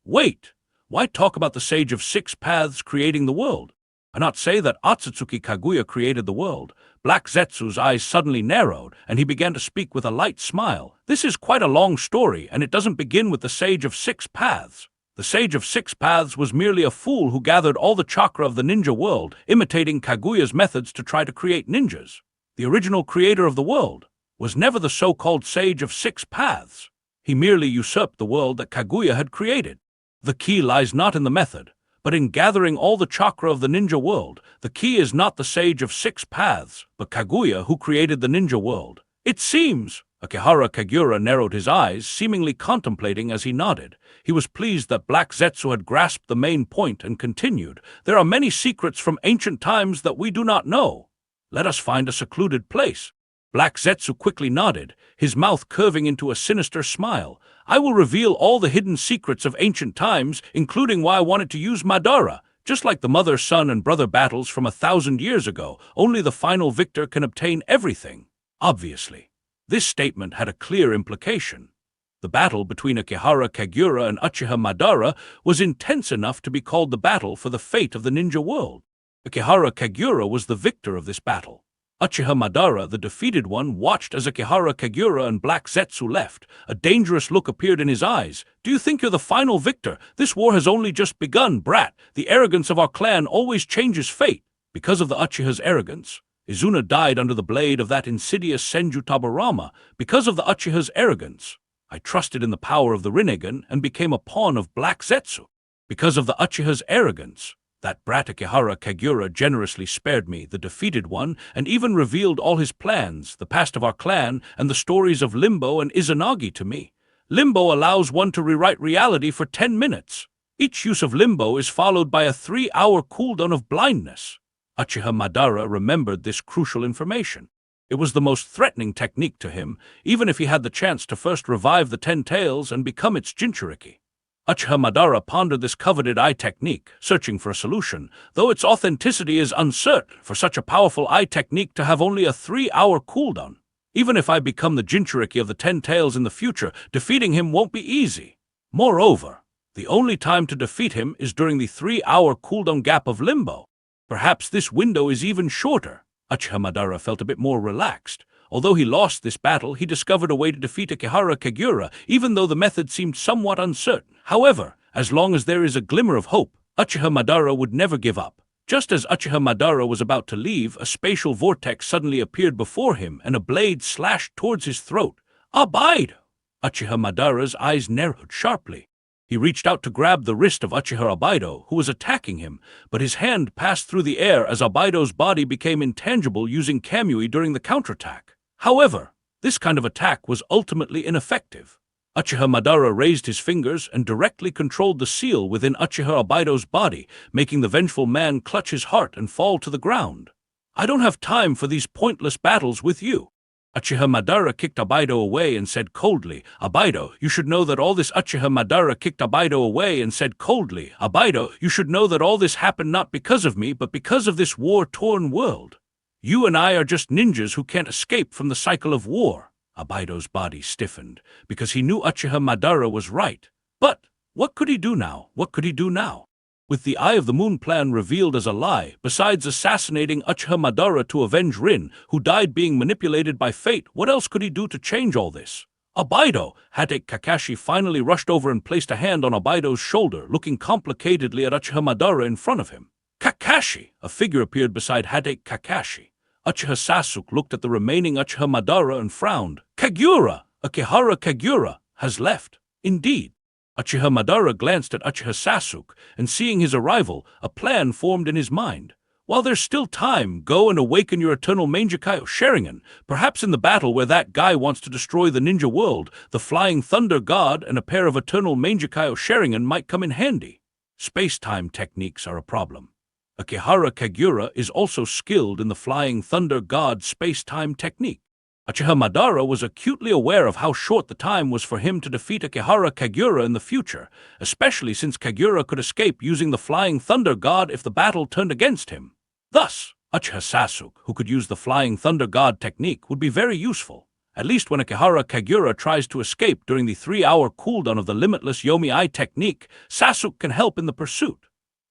Wait. Why talk about the Sage of Six Paths creating the world? Why not say that Otsutsuki Kaguya created the world? Black Zetsu's eyes suddenly narrowed, and he began to speak with a light smile. This is quite a long story, and it doesn't begin with the Sage of Six Paths. The Sage of Six Paths was merely a fool who gathered all the chakra of the ninja world, imitating Kaguya's methods to try to create ninjas. The original creator of the world was never the so-called Sage of Six Paths. He merely usurped the world that Kaguya had created. The key lies not in the method, but in gathering all the chakra of the ninja world. The key is not the Sage of Six Paths, but Kaguya who created the ninja world. It seems. Akihara Kagura narrowed his eyes, seemingly contemplating as he nodded. He was pleased that Black Zetsu had grasped the main point and continued. "There are many secrets from ancient times that we do not know. Let us find a secluded place." Black Zetsu quickly nodded, his mouth curving into a sinister smile. "I will reveal all the hidden secrets of ancient times, including why I wanted to use Madara. Just like the mother, son, and brother battles from 1,000 years ago, only the final victor can obtain everything." Obviously, this statement had a clear implication. The battle between Akihara Kagura and Uchiha Madara was intense enough to be called the battle for the fate of the ninja world. Akihara Kagura was the victor of this battle. Uchiha Madara, the defeated one, watched as Akihara Kagura and Black Zetsu left. A dangerous look appeared in his eyes. "Do you think you're the final victor? This war has only just begun, brat. The arrogance of our clan always changes fate." Because of the Uchiha's arrogance, Izuna died under the blade of that insidious Senju Tabarama. Because of the Uchiha's arrogance, I trusted in the power of the Rinnegan and became a pawn of Black Zetsu. Because of the Uchiha's arrogance, that brat Akihara Kagura generously spared me, the defeated one, and even revealed all his plans, the past of our clan, and the stories of Limbo and Izanagi to me. Limbo allows one to rewrite reality for 10 minutes. Each use of Limbo is followed by a 3-hour cooldown of blindness. Uchiha Madara remembered this crucial information. It was the most threatening technique to him, even if he had the chance to first revive the Ten Tails and become its Jinchuriki. Uchiha Madara pondered this coveted eye technique, searching for a solution, though its authenticity is uncertain for such a powerful eye technique to have only a 3-hour cooldown. Even if I become the Jinchuriki of the 10 Tails in the future, defeating him won't be easy. Moreover, the only time to defeat him is during the 3-hour cooldown gap of Limbo. Perhaps this window is even shorter. Uchiha Madara felt a bit more relaxed. Although he lost this battle, he discovered a way to defeat Akihara Kagura, even though the method seemed somewhat uncertain. However, as long as there is a glimmer of hope, Uchiha Madara would never give up. Just as Uchiha Madara was about to leave, a spatial vortex suddenly appeared before him, and a blade slashed towards his throat. Abide! Uchiha Madara's eyes narrowed sharply. He reached out to grab the wrist of Uchiha Abido, who was attacking him, but his hand passed through the air as Abido's body became intangible using Kamui during the counterattack. However, this kind of attack was ultimately ineffective. Uchiha Madara raised his fingers and directly controlled the seal within Uchiha Abido's body, making the vengeful man clutch his heart and fall to the ground. I don't have time for these pointless battles with you. Uchiha Madara kicked Abido away and said coldly, Abido, you should know that all this Uchiha Madara kicked Abido away and said coldly, Abido, you should know that all this happened not because of me, but because of this war-torn world. You and I are just ninjas who can't escape from the cycle of war. Abido's body stiffened, because he knew Uchiha Madara was right. But what could he do now? What could he do now? With the Eye of the Moon plan revealed as a lie, besides assassinating Uchiha Madara to avenge Rin, who died being manipulated by fate, what else could he do to change all this? Abido! Hadate Kakashi finally rushed over and placed a hand on Abido's shoulder, looking complicatedly at Uchiha Madara in front of him. Kakashi! A figure appeared beside Hadate Kakashi. Uchiha Sasuke looked at the remaining Uchiha Madara and frowned. Kagura! Akihara Kagura has left. Indeed. Uchiha Madara glanced at Uchiha Sasuke, and seeing his arrival, a plan formed in his mind. While there's still time, go and awaken your eternal Mangekyo Sharingan. Perhaps in the battle where that guy wants to destroy the ninja world, the Flying Thunder God and a pair of eternal Mangekyo Sharingan might come in handy. Space-time techniques are a problem. Akihara Kagura is also skilled in the Flying Thunder God space-time technique. Uchiha Madara was acutely aware of how short the time was for him to defeat Akihara Kagura in the future, especially since Kagura could escape using the Flying Thunder God if the battle turned against him. Thus, Uchiha Sasuke, who could use the Flying Thunder God technique, would be very useful. At least when Akihara Kagura tries to escape during the 3-hour cooldown of the limitless Yomi-Eye technique, Sasuke can help in the pursuit.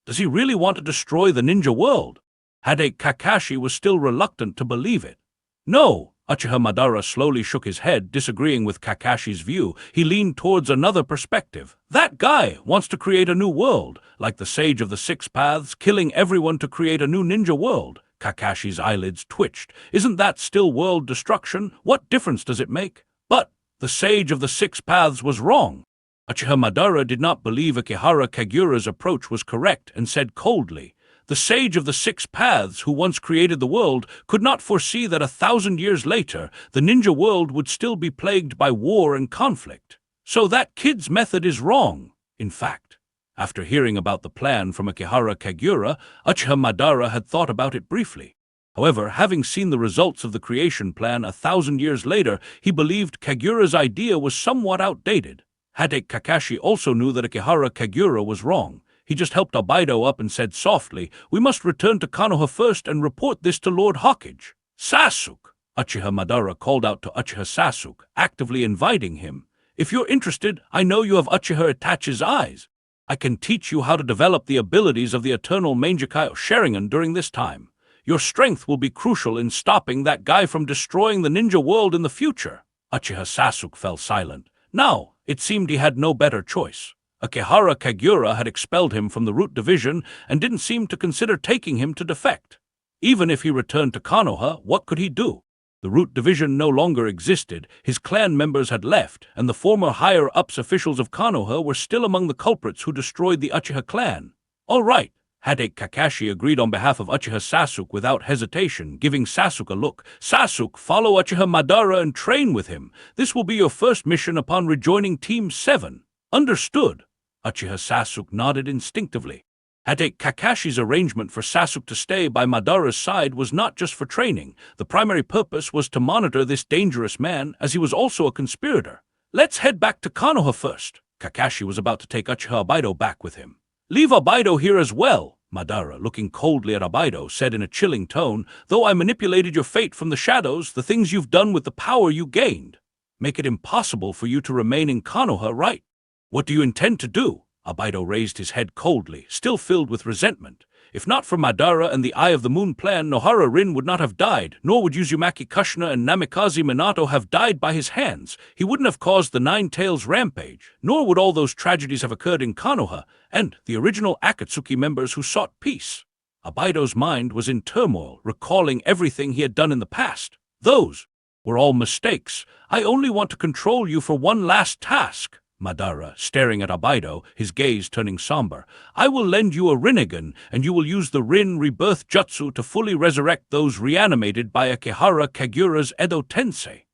Does he really want to destroy the ninja world? Hadate Kakashi was still reluctant to believe it. No, Uchiha Madara slowly shook his head, disagreeing with Kakashi's view. He leaned towards another perspective. That guy wants to create a new world, like the Sage of the Six Paths, killing everyone to create a new ninja world. Kakashi's eyelids twitched. Isn't that still world destruction? What difference does it make? But the Sage of the Six Paths was wrong. Uchiha Madara did not believe Akihara Kagura's approach was correct and said coldly, the Sage of the Six Paths who once created the world could not foresee that 1,000 years later the ninja world would still be plagued by war and conflict. So that kid's method is wrong. In fact, after hearing about the plan from Akihara Kagura, Uchiha Madara had thought about it briefly. However, having seen the results of the creation plan 1,000 years later, he believed Kagura's idea was somewhat outdated. Hadate Kakashi also knew that Akihara Kagura was wrong. He just helped Abido up and said softly, we must return to Konoha first and report this to Lord Hawkage. Sasuke! Uchiha Madara called out to Uchiha Sasuke, actively inviting him. If you're interested, I know you have Uchiha Itachi's eyes. I can teach you how to develop the abilities of the eternal Mangekyo Sharingan during this time. Your strength will be crucial in stopping that guy from destroying the ninja world in the future. Uchiha Sasuke fell silent. Now, it seemed he had no better choice. Akihara Kagura had expelled him from the Root Division and didn't seem to consider taking him to defect. Even if he returned to Konoha, what could he do? The Root Division no longer existed, his clan members had left, and the former higher-ups officials of Konoha were still among the culprits who destroyed the Uchiha clan. All right, Hadate Kakashi agreed on behalf of Uchiha Sasuke without hesitation, giving Sasuke a look. Sasuke, follow Uchiha Madara and train with him. This will be your first mission upon rejoining Team 7. Understood. Uchiha Sasuke nodded instinctively. Hadate Kakashi's arrangement for Sasuke to stay by Madara's side was not just for training. The primary purpose was to monitor this dangerous man, as he was also a conspirator. Let's head back to Konoha first. Kakashi was about to take Uchiha Abido back with him. Leave Abido here as well. Madara, looking coldly at Abido, said in a chilling tone, "Though I manipulated your fate from the shadows, the things you've done with the power you gained make it impossible for you to remain in Konoha, right? What do you intend to do?" Abido raised his head coldly, still filled with resentment. If not for Madara and the Eye of the Moon plan, Nohara Rin would not have died, nor would Uzumaki Kushina and Namikaze Minato have died by his hands. He wouldn't have caused the Nine Tails rampage, nor would all those tragedies have occurred in Konoha, and the original Akatsuki members who sought peace. Abido's mind was in turmoil, recalling everything he had done in the past. Those were all mistakes. I only want to control you for one last task. Madara, staring at Abido, his gaze turning somber. I will lend you a Rinnegan, and you will use the Rin Rebirth Jutsu to fully resurrect those reanimated by Akihara Kagura's Edo Tensei.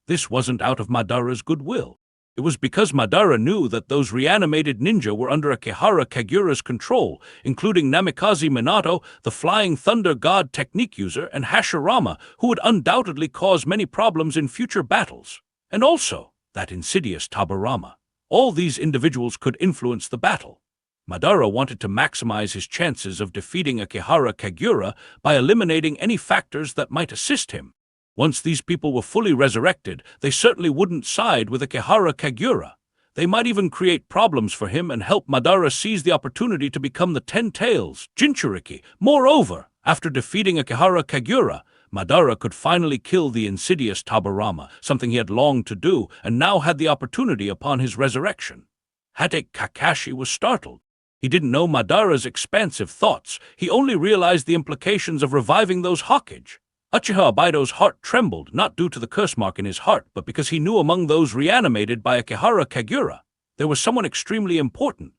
This wasn't out of Madara's goodwill. It was because Madara knew that those reanimated ninja were under Akihara Kagura's control, including Namikaze Minato, the Flying Thunder God technique user, and Hashirama, who would undoubtedly cause many problems in future battles. And also, that insidious Tabarama. All these individuals could influence the battle. Madara wanted to maximize his chances of defeating Akihara Kagura by eliminating any factors that might assist him. Once these people were fully resurrected, they certainly wouldn't side with Akihara Kagura. They might even create problems for him and help Madara seize the opportunity to become the Ten Tails, Jinchuriki. Moreover, after defeating Akihara Kagura, Madara could finally kill the insidious Tabarama, something he had longed to do, and now had the opportunity upon his resurrection. Hadate Kakashi was startled. He didn't know Madara's expansive thoughts. He only realized the implications of reviving those Hokage. Uchiha Abido's heart trembled, not due to the curse mark in his heart, but because he knew among those reanimated by Akihara Kagura, there was someone extremely important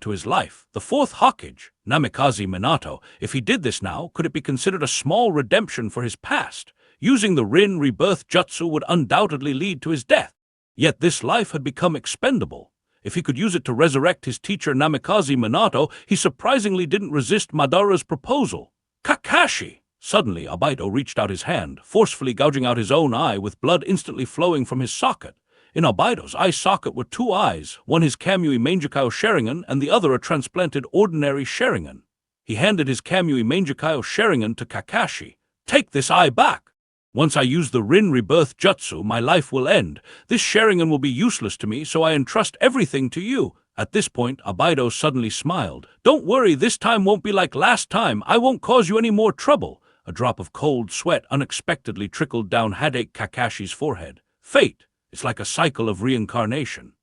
to his life, the fourth Hokage, Namikaze Minato. If he did this now, could it be considered a small redemption for his past? Using the Rin Rebirth Jutsu would undoubtedly lead to his death. Yet this life had become expendable. If he could use it to resurrect his teacher Namikaze Minato, he surprisingly didn't resist Madara's proposal. Kakashi! Suddenly, Abido reached out his hand, forcefully gouging out his own eye with blood instantly flowing from his socket. In Abido's eye socket were two eyes, one his Kamui Mangekyo Sharingan and the other a transplanted ordinary Sharingan. He handed his Kamui Mangekyo Sharingan to Kakashi. Take this eye back. Once I use the Rin Rebirth Jutsu, my life will end. This Sharingan will be useless to me, so I entrust everything to you. At this point, Abido suddenly smiled. Don't worry, this time won't be like last time. I won't cause you any more trouble. A drop of cold sweat unexpectedly trickled down Hadate Kakashi's forehead. Fate. It's like a cycle of reincarnation.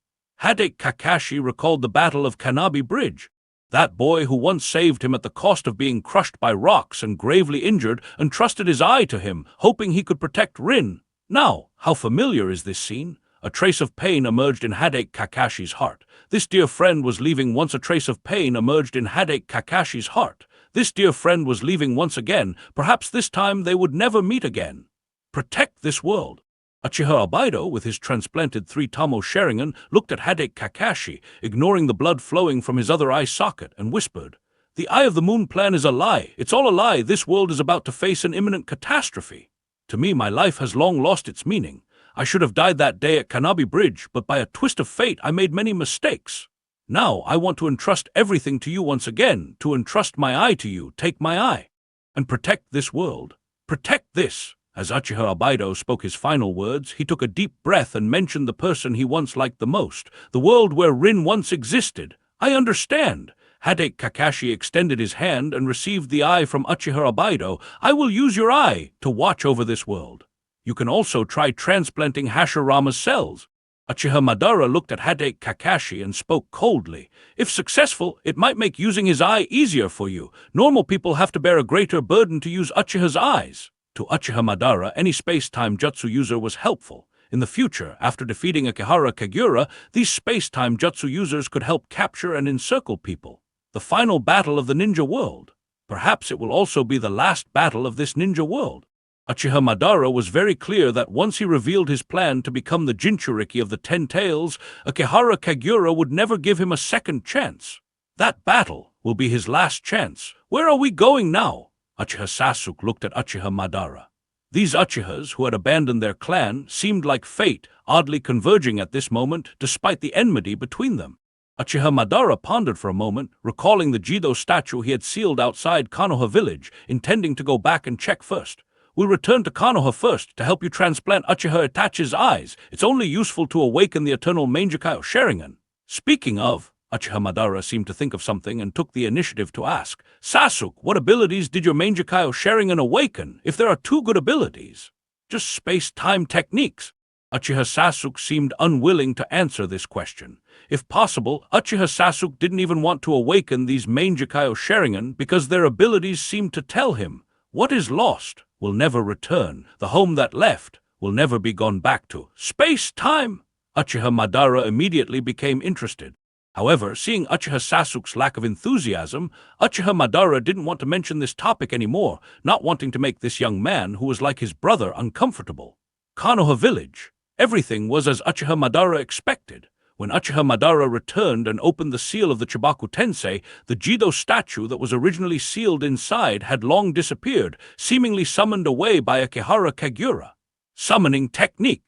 Hadate Kakashi recalled the Battle of Kanabi Bridge. That boy who once saved him at the cost of being crushed by rocks and gravely injured entrusted his eye to him, hoping he could protect Rin. Now, how familiar is this scene? A trace of pain emerged in Hadate Kakashi's heart. This dear friend was leaving once. A trace of pain emerged in Hadate Kakashi's heart. This dear friend was leaving once again. Perhaps this time they would never meet again. Protect this world. Uchiha Abido, with his transplanted three-tomo Sharingan, looked at Hadate Kakashi, ignoring the blood flowing from his other eye socket, and whispered, The Eye of the Moon plan is a lie. It's all a lie. This world is about to face an imminent catastrophe. To me, my life has long lost its meaning. I should have died that day at Kanabi Bridge, but by a twist of fate I made many mistakes. Now I want to entrust everything to you once again, to entrust my eye to you. Take my eye. And protect this world. Protect this. As Uchiha Abido spoke his final words, he took a deep breath and mentioned the person he once liked the most, the world where Rin once existed. I understand. Hadate Kakashi extended his hand and received the eye from Uchiha Abido. I will use your eye to watch over this world. You can also try transplanting Hashirama's cells. Uchiha Madara looked at Hadate Kakashi and spoke coldly. If successful, it might make using his eye easier for you. Normal people have to bear a greater burden to use Uchiha's eyes. To Uchiha Madara, any space-time jutsu user was helpful. In the future, after defeating Akihara Kagura, these space-time jutsu users could help capture and encircle people. The final battle of the ninja world. Perhaps it will also be the last battle of this ninja world. Uchiha Madara was very clear that once he revealed his plan to become the Jinchuriki of the Ten Tails, Akihara Kagura would never give him a second chance. That battle will be his last chance. Where are we going now? Uchiha Sasuke looked at Uchiha Madara. These Uchihas, who had abandoned their clan, seemed like fate, oddly converging at this moment, despite the enmity between them. Uchiha Madara pondered for a moment, recalling the Jido statue he had sealed outside Konoha village, intending to go back and check first. We'll return to Konoha first to help you transplant Uchiha Itachi's eyes. It's only useful to awaken the eternal Mangekyo Sharingan. Speaking of, Uchiha Madara seemed to think of something and took the initiative to ask, Sasuke, what abilities did your Mangekyo Sharingan awaken, if there are two good abilities? Just space-time techniques. Uchiha Sasuke seemed unwilling to answer this question. If possible, Uchiha Sasuke didn't even want to awaken these Mangekyo Sharingan because their abilities seemed to tell him, what is lost will never return. The home that left will never be gone back to. Space-time! Uchiha Madara immediately became interested. However, seeing Uchiha Sasuke's lack of enthusiasm, Uchiha Madara didn't want to mention this topic anymore, not wanting to make this young man, who was like his brother, uncomfortable. Konoha village. Everything was as Uchiha Madara expected. When Uchiha Madara returned and opened the seal of the Chibaku Tensei, the Jido statue that was originally sealed inside had long disappeared, seemingly summoned away by Akihara Kagura. Summoning technique.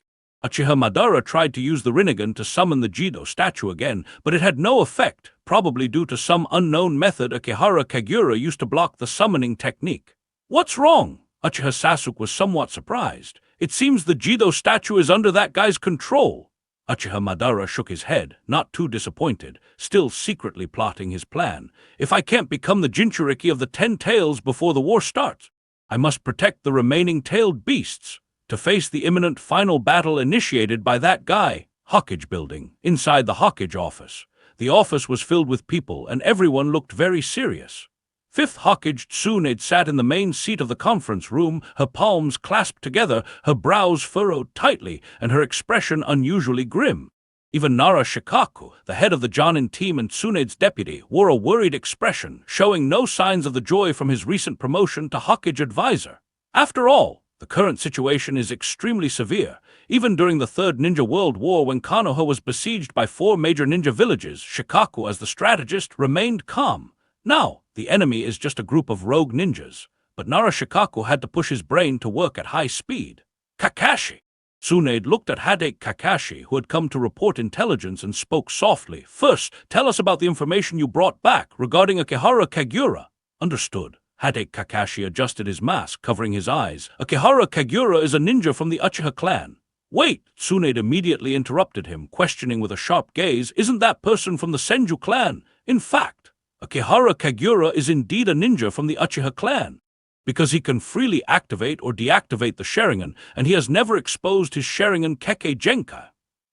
Uchiha Madara tried to use the Rinnegan to summon the Jido statue again, but it had no effect, probably due to some unknown method Akihara Kagura used to block the summoning technique. What's wrong? Uchiha Sasuke was somewhat surprised. It seems the Jido statue is under that guy's control. Uchiha Madara shook his head, not too disappointed, still secretly plotting his plan. If I can't become the Jinchuriki of the 10 tails before the war starts, I must protect the remaining tailed beasts. To face the imminent final battle initiated by that guy. Hokage building, inside the Hokage office. The office was filled with people, and everyone looked very serious. Fifth Hokage Tsunade sat in the main seat of the conference room, her palms clasped together, her brows furrowed tightly, and her expression unusually grim. Even Nara Shikaku, the head of the Jonin team and Tsunade's deputy, wore a worried expression, showing no signs of the joy from his recent promotion to Hokage advisor. After all, the current situation is extremely severe. Even during the Third Ninja World War, when Konoha was besieged by 4 major ninja villages, Shikaku, as the strategist, remained calm. Now, the enemy is just a group of rogue ninjas, but Nara Shikaku had to push his brain to work at high speed. Kakashi! Tsunade looked at Hadate Kakashi, who had come to report intelligence, and spoke softly. First, tell us about the information you brought back regarding Akihara Kagura. Understood. Hadate Kakashi adjusted his mask, covering his eyes. Akihara Kagura is a ninja from the Uchiha clan. Wait! Tsunade immediately interrupted him, questioning with a sharp gaze. Isn't that person from the Senju clan? In fact, Akihara Kagura is indeed a ninja from the Uchiha clan, because he can freely activate or deactivate the Sharingan, and he has never exposed his Sharingan Kekkei Genkai.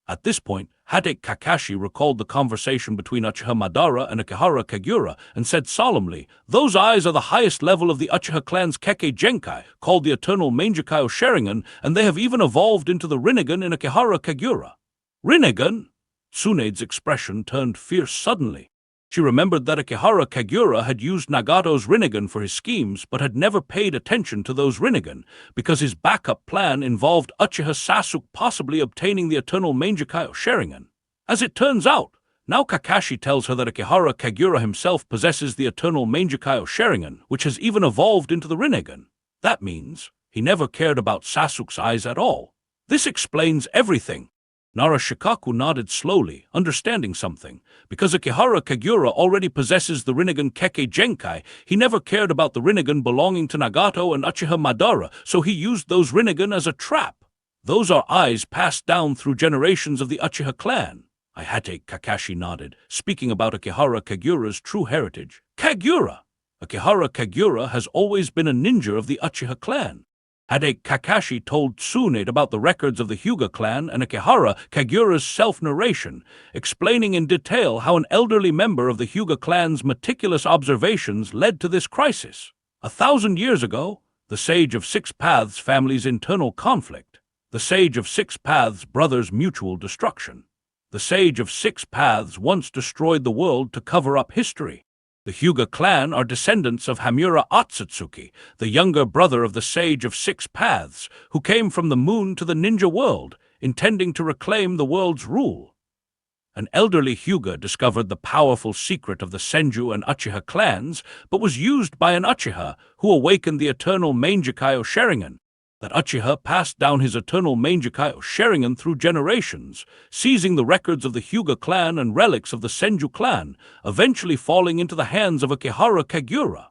At this point, Hadate Kakashi recalled the conversation between Uchiha Madara and Akihara Kagura and said solemnly, those eyes are the highest level of the Uchiha clan's Kekkei Genkai, called the Eternal Mangekyo Sharingan, and they have even evolved into the Rinnegan in Akihara Kagura. Rinnegan? Tsunade's expression turned fierce suddenly. She remembered that Akihara Kagura had used Nagato's Rinnegan for his schemes, but had never paid attention to those Rinnegan, because his backup plan involved Uchiha Sasuke possibly obtaining the Eternal Mangekyo Sharingan. As it turns out, now Kakashi tells her that Akihara Kagura himself possesses the Eternal Mangekyo Sharingan, which has even evolved into the Rinnegan. That means he never cared about Sasuke's eyes at all. This explains everything. Nara Shikaku nodded slowly, understanding something. Because Akihara Kagura already possesses the Rinnegan Kekkei Genkai, he never cared about the Rinnegan belonging to Nagato and Uchiha Madara, so he used those Rinnegan as a trap. Those are eyes passed down through generations of the Uchiha clan. Hadate Kakashi nodded, speaking about Akihara Kagura's true heritage. Kagura! Akihara Kagura has always been a ninja of the Uchiha clan. Hadate Kakashi told Tsunade about the records of the Hyuga clan and Akihara Kagura's self-narration, explaining in detail how an elderly member of the Hyuga clan's meticulous observations led to this crisis. 1,000 years ago, the Sage of Six Paths family's internal conflict. The Sage of Six Paths brothers' mutual destruction. The Sage of Six Paths once destroyed the world to cover up history. The Hyuga clan are descendants of Hamura Otsutsuki, the younger brother of the Sage of Six Paths, who came from the moon to the ninja world, intending to reclaim the world's rule. An elderly Hyuga discovered the powerful secret of the Senju and Uchiha clans, but was used by an Uchiha who awakened the Eternal Mangekyo Sharingan. that Uchiha passed down his eternal Mangekyou Sharingan through generations, seizing the records of the Hyuga clan and relics of the Senju clan, eventually falling into the hands of Akihara Kagura.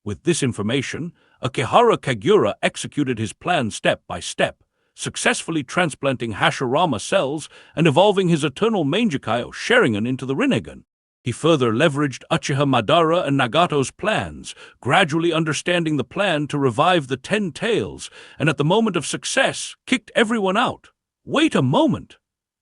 With this information, Akihara Kagura executed his plan step by step, successfully transplanting Hashirama cells and evolving his eternal Mangekyou Sharingan into the Rinnegan. He further leveraged Uchiha Madara and Nagato's plans, gradually understanding the plan to revive the 10 Tails, and at the moment of success, kicked everyone out. Wait a moment!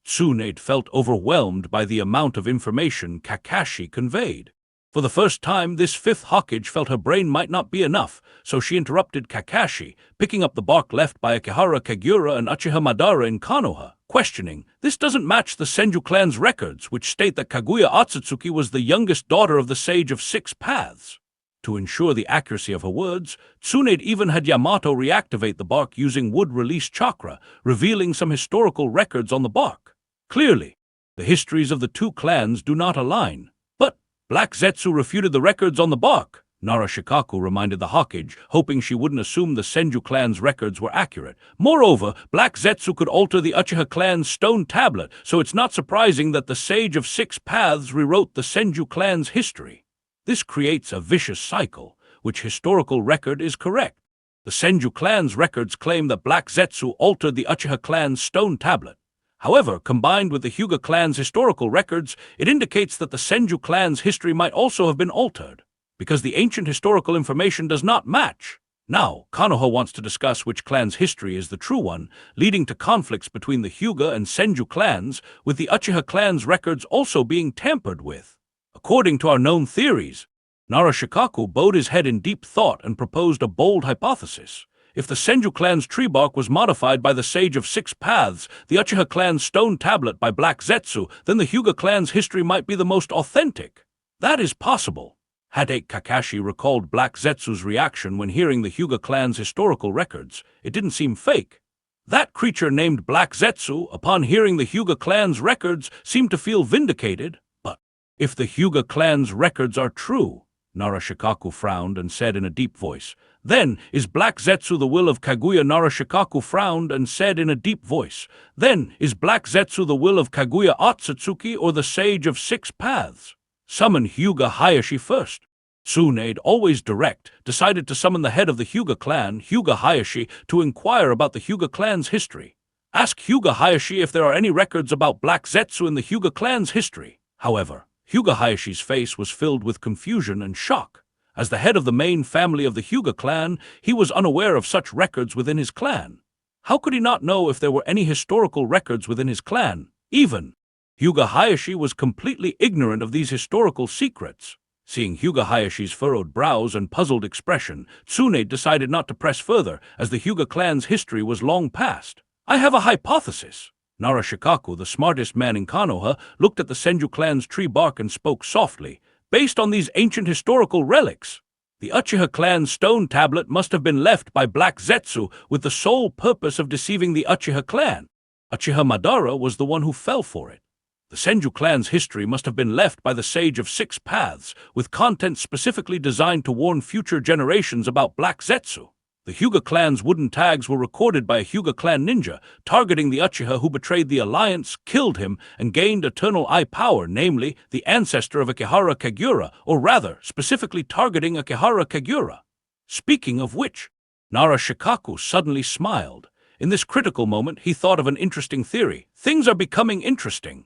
Tsunade felt overwhelmed by the amount of information Kakashi conveyed. For the first time, this fifth Hokage felt her brain might not be enough, so she interrupted Kakashi, picking up the bark left by Akihara Kagura and Uchiha Madara in Konoha, questioning, "This doesn't match the Senju clan's records, which state that Kaguya Otsutsuki was the youngest daughter of the Sage of Six Paths." To ensure the accuracy of her words, Tsunade even had Yamato reactivate the bark using wood-release chakra, revealing some historical records on the bark. Clearly, the histories of the two clans do not align. Black Zetsu refuted the records on the bark, Narashikaku reminded the Hokage, hoping she wouldn't assume the Senju clan's records were accurate. Moreover, Black Zetsu could alter the Uchiha clan's stone tablet, so it's not surprising that the Sage of Six Paths rewrote the Senju clan's history. This creates a vicious cycle, which historical record is correct. The Senju clan's records claim that Black Zetsu altered the Uchiha clan's stone tablet. However, combined with the Hyuga clan's historical records, it indicates that the Senju clan's history might also have been altered, because the ancient historical information does not match. Now, Konoha wants to discuss which clan's history is the true one, leading to conflicts between the Hyuga and Senju clans, with the Uchiha clan's records also being tampered with. According to our known theories, Narashikaku bowed his head in deep thought and proposed a bold hypothesis. If the Senju clan's tree bark was modified by the Sage of Six Paths, the Uchiha clan's stone tablet by Black Zetsu, then the Hyuga clan's history might be the most authentic. That is possible. Had Kakashi recalled Black Zetsu's reaction when hearing the Hyuga clan's historical records, it didn't seem fake. That creature named Black Zetsu, upon hearing the Hyuga clan's records, seemed to feel vindicated. But if the Hyuga clan's records are true, Narashikaku frowned and said in a deep voice, "Then is Black Zetsu the will of Kaguya?" Narashikaku frowned and said in a deep voice, "Then is Black Zetsu the will of Kaguya Otsutsuki or the Sage of Six Paths? Summon Hyuga Hayashi first." Tsunade, always direct, decided to summon the head of the Hyuga clan, Hyuga Hayashi, to inquire about the Hyuga clan's history. Ask Hyuga Hayashi if there are any records about Black Zetsu in the Hyuga clan's history. However, Hyuga Hayashi's face was filled with confusion and shock. As the head of the main family of the Hyuga clan, he was unaware of such records within his clan. How could he not know if there were any historical records within his clan? Even Hyuga Hayashi was completely ignorant of these historical secrets. Seeing Hyuga Hayashi's furrowed brows and puzzled expression, Tsunade decided not to press further, as the Hyuga clan's history was long past. "I have a hypothesis." Narashikaku, the smartest man in Konoha, looked at the Senju clan's tree bark and spoke softly. "Based on these ancient historical relics, the Uchiha clan's stone tablet must have been left by Black Zetsu with the sole purpose of deceiving the Uchiha clan. Uchiha Madara was the one who fell for it. The Senju clan's history must have been left by the Sage of Six Paths, with content specifically designed to warn future generations about Black Zetsu. The Hyuga clan's wooden tags were recorded by a Hyuga clan ninja, targeting the Uchiha who betrayed the alliance, killed him, and gained eternal eye power, namely, the ancestor of Akihara Kagura, or rather, specifically targeting Akihara Kagura. Speaking of which, Narashikaku suddenly smiled. In this critical moment, he thought of an interesting theory. Things are becoming interesting.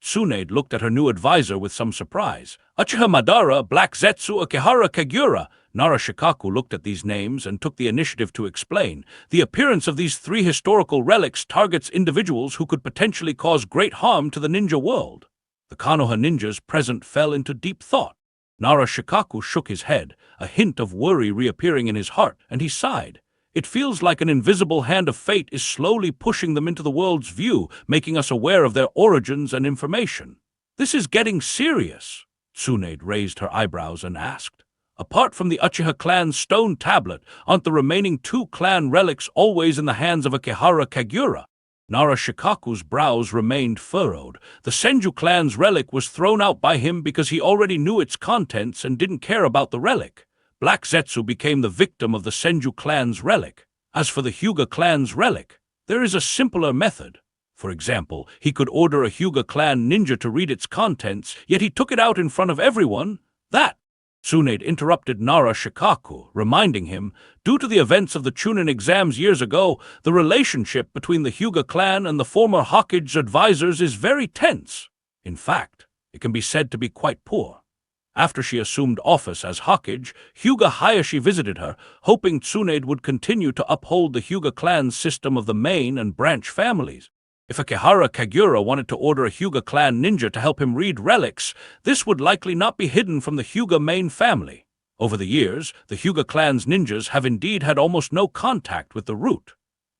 Tsunade looked at her new advisor with some surprise. Uchiha Madara, Black Zetsu, Akihara Kagura. Narashikaku looked at these names and took the initiative to explain. The appearance of these three historical relics targets individuals who could potentially cause great harm to the ninja world. The Konoha ninjas present fell into deep thought. Narashikaku shook his head, a hint of worry reappearing in his heart, and he sighed. It feels like an invisible hand of fate is slowly pushing them into the world's view, making us aware of their origins and information. This is getting serious. Tsunade raised her eyebrows and asked, "Apart from the Uchiha clan's stone tablet, aren't the remaining two clan relics always in the hands of Akihara Kagura?" Narashikaku's brows remained furrowed. The Senju clan's relic was thrown out by him because he already knew its contents and didn't care about the relic. Black Zetsu became the victim of the Senju clan's relic. As for the Hyuga clan's relic, there is a simpler method. For example, he could order a Hyuga clan ninja to read its contents, yet he took it out in front of everyone. That Tsunade interrupted Nara Shikaku, reminding him, due to the events of the Chunin exams years ago, the relationship between the Hyuga clan and the former Hokage advisors is very tense. In fact, it can be said to be quite poor. After she assumed office as Hokage, Hyuga Hayashi visited her, hoping Tsunade would continue to uphold the Hyuga clan's system of the main and branch families. If Akihara Kagura wanted to order a Hyuga clan ninja to help him read relics, this would likely not be hidden from the Hyuga main family. Over the years, the Hyuga clan's ninjas have indeed had almost no contact with the root.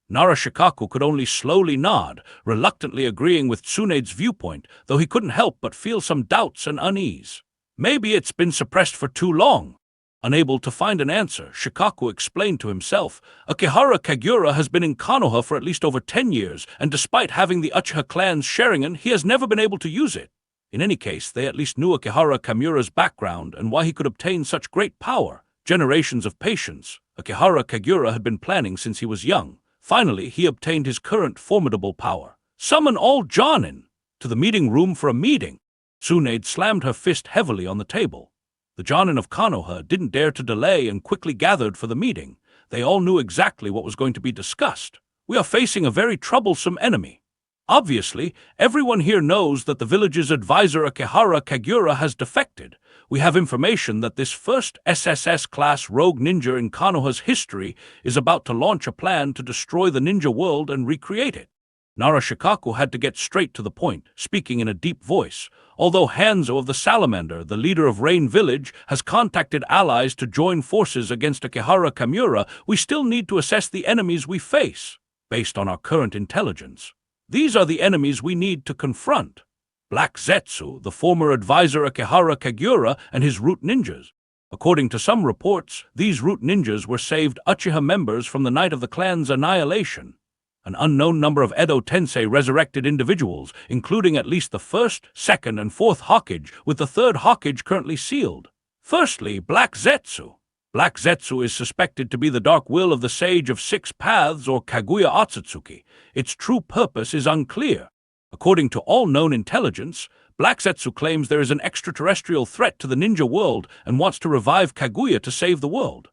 Nara Shikaku could only slowly nod, reluctantly agreeing with Tsunade's viewpoint, though he couldn't help but feel some doubts and unease. Maybe it's been suppressed for too long. Unable to find an answer, Shikaku explained to himself, Akihara Kagura has been in Konoha for at least over 10 years, and despite having the Uchiha clan's Sharingan, he has never been able to use it. In any case, they at least knew Akihara Kamura's background and why he could obtain such great power. Generations of patience, Akihara Kagura had been planning since he was young. Finally, he obtained his current formidable power. Summon all Jonin! To the meeting room for a meeting. Tsunade slammed her fist heavily on the table. The Jonin of Konoha didn't dare to delay and quickly gathered for the meeting. They all knew exactly what was going to be discussed. We are facing a very troublesome enemy. Obviously, everyone here knows that the village's advisor Akihara Kagura has defected. We have information that this first SSS-class rogue ninja in Konoha's history is about to launch a plan to destroy the ninja world and recreate it. Nara Shikaku had to get straight to the point, speaking in a deep voice. Although Hanzo of the Salamander, the leader of Rain Village, has contacted allies to join forces against Akihara Kamura, we still need to assess the enemies we face, based on our current intelligence. These are the enemies we need to confront. Black Zetsu, the former advisor Akihara Kagura, and his root ninjas. According to some reports, these root ninjas were saved Uchiha members from the night of the clan's annihilation. An unknown number of Edo Tensei resurrected individuals, including at least the first, second, and fourth Hokage, with the third Hokage currently sealed. Firstly, Black Zetsu. Black Zetsu is suspected to be the dark will of the Sage of Six Paths, or Kaguya Otsutsuki. Its true purpose is unclear. According to all known intelligence, Black Zetsu claims there is an extraterrestrial threat to the ninja world and wants to revive Kaguya to save the world.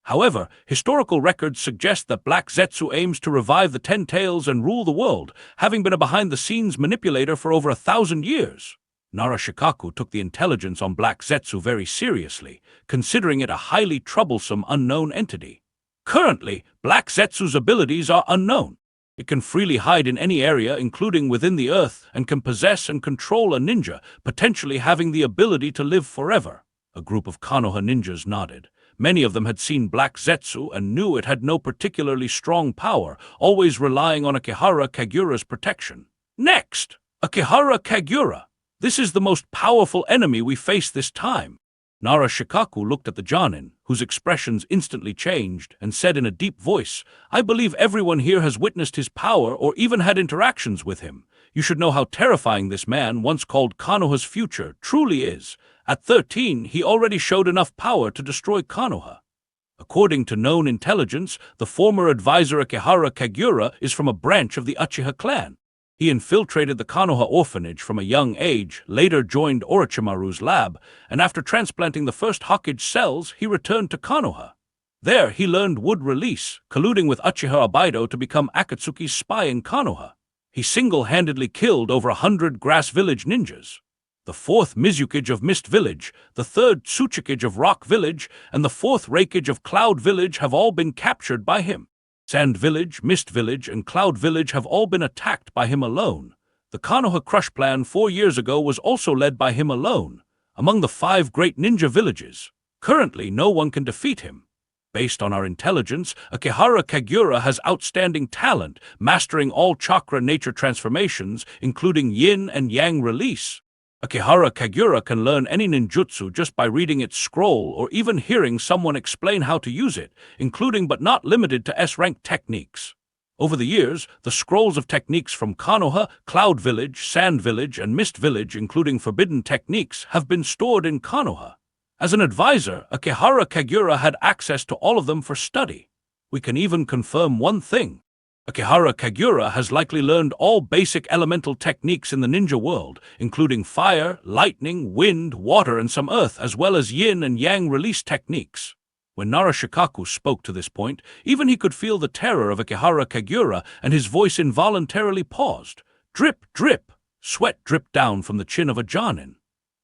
However, historical records suggest that Black Zetsu aims to revive the Ten Tails and rule the world, having been a behind-the-scenes manipulator for over 1,000 years. Nara Shikaku took the intelligence on Black Zetsu very seriously, considering it a highly troublesome unknown entity. Currently, Black Zetsu's abilities are unknown. It can freely hide in any area, including within the earth, and can possess and control a ninja, potentially having the ability to live forever. A group of Konoha ninjas nodded. Many of them had seen Black Zetsu and knew it had no particularly strong power, always relying on Akihara Kagura's protection. Next, Akihara Kagura. This is the most powerful enemy we face this time. Nara Shikaku looked at the Jonin, whose expressions instantly changed, and said in a deep voice, I believe everyone here has witnessed his power or even had interactions with him. You should know how terrifying this man, once called Konoha's future, truly is. At 13, he already showed enough power to destroy Konoha. According to known intelligence, the former advisor Akihara Kagura is from a branch of the Uchiha clan. He infiltrated the Konoha orphanage from a young age, later joined Orochimaru's lab, and after transplanting the first Hokage cells, he returned to Konoha. There, he learned wood release, colluding with Uchiha Abido to become Akatsuki's spy in Konoha. He single-handedly killed over 100 Grass Village ninjas. The fourth Mizukage of Mist Village, the third Tsuchikage of Rock Village, and the fourth Reikage of Cloud Village have all been captured by him. Sand Village, Mist Village, and Cloud Village have all been attacked by him alone. The Konoha Crush Plan 4 years ago was also led by him alone, among the 5 great ninja villages. Currently, no one can defeat him. Based on our intelligence, Akihara Kagura has outstanding talent, mastering all chakra nature transformations, including yin and yang release. Akihara Kagura can learn any ninjutsu just by reading its scroll or even hearing someone explain how to use it, including but not limited to S-rank techniques. Over the years, the scrolls of techniques from Konoha, Cloud Village, Sand Village, and Mist Village, including forbidden techniques, have been stored in Konoha. As an advisor, Akihara Kagura had access to all of them for study. We can even confirm one thing. Akihara Kagura has likely learned all basic elemental techniques in the ninja world, including fire, lightning, wind, water, and some earth, as well as yin and yang release techniques. When Narashikaku spoke to this point, even he could feel the terror of Akihara Kagura, and his voice involuntarily paused. Drip, drip. Sweat dripped down from the chin of a jonin.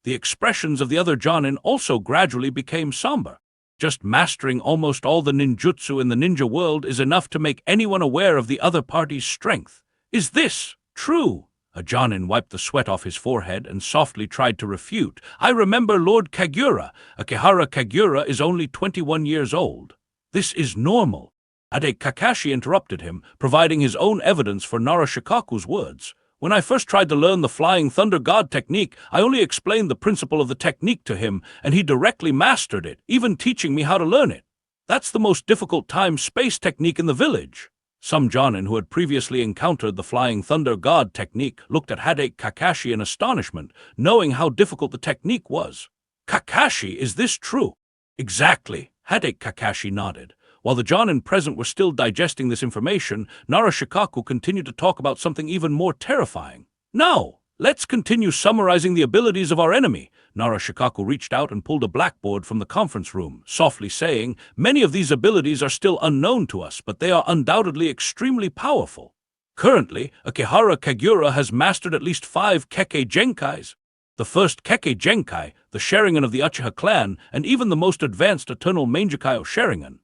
The expressions of the other jonin also gradually became somber. Just mastering almost all the ninjutsu in the ninja world is enough to make anyone aware of the other party's strength. Is this true? A jonin wiped the sweat off his forehead and softly tried to refute. I remember Lord Kagura. Akihara Kagura is only 21 years old. This is normal. Ade Kakashi interrupted him, providing his own evidence for Narashikaku's words. When I first tried to learn the Flying Thunder God technique, I only explained the principle of the technique to him, and he directly mastered it, even teaching me how to learn it. That's the most difficult time-space technique in the village. Some jonin who had previously encountered the Flying Thunder God technique looked at Hade Kakashi in astonishment, knowing how difficult the technique was. Kakashi, is this true? Exactly, Hade Kakashi nodded. While the jonin present were still digesting this information, Narashikaku continued to talk about something even more terrifying. Now, let's continue summarizing the abilities of our enemy. Narashikaku reached out and pulled a blackboard from the conference room, softly saying, many of these abilities are still unknown to us, but they are undoubtedly extremely powerful. Currently, Akihara Kagura has mastered at least 5 Kekkei Genkais. The first Kekkei Genkai, the Sharingan of the Uchiha clan, and even the most advanced Eternal Mangekyo Sharingan.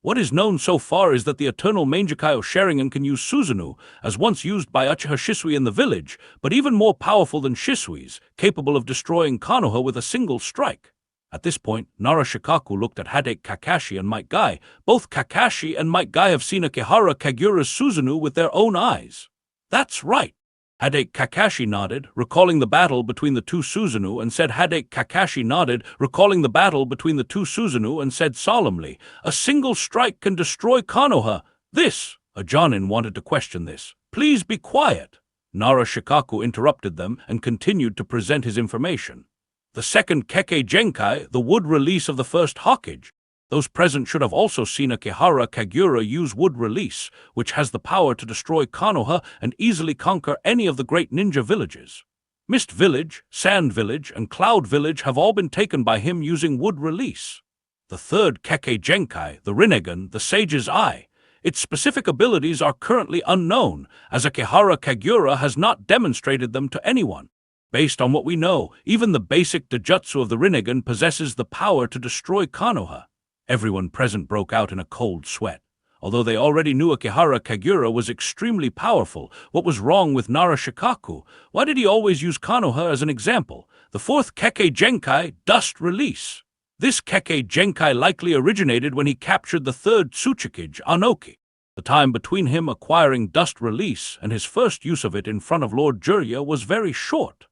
What is known so far is that the Eternal Mangekyo Sharingan can use Susanoo, as once used by Uchiha Shisui in the village, but even more powerful than Shisui's, capable of destroying Konoha with a single strike. At this point, Narashikaku looked at Hade Kakashi and Might Guy. Both Kakashi and Might Guy have seen Akihara Kagura's Susanoo with their own eyes. That's right. Hade Kakashi nodded, recalling the battle between the two Susanoo, and said solemnly, a single strike can destroy Konoha. This, a jonin wanted to question this. Please be quiet. Narashikaku interrupted them and continued to present his information. The second Kekkei Genkai, the wood release of the first Hokage. Those present should have also seen Akihara Kagura use wood release, which has the power to destroy Konoha and easily conquer any of the great ninja villages. Mist Village, Sand Village, and Cloud Village have all been taken by him using wood release. The third Kekkei Genkai, the Rinnegan, the Sage's Eye. Its specific abilities are currently unknown, as Akihara Kagura has not demonstrated them to anyone. Based on what we know, even the basic Dojutsu of the Rinnegan possesses the power to destroy Konoha. Everyone present broke out in a cold sweat. Although they already knew Akihara Kagura was extremely powerful, what was wrong with Narashikaku? Why did he always use Konoha as an example? The fourth Kekkei Genkai, Dust Release. This Kekkei Genkai likely originated when he captured the third Tsuchikage, Anoki. The time between him acquiring Dust Release and his first use of it in front of Lord Jirya was very short.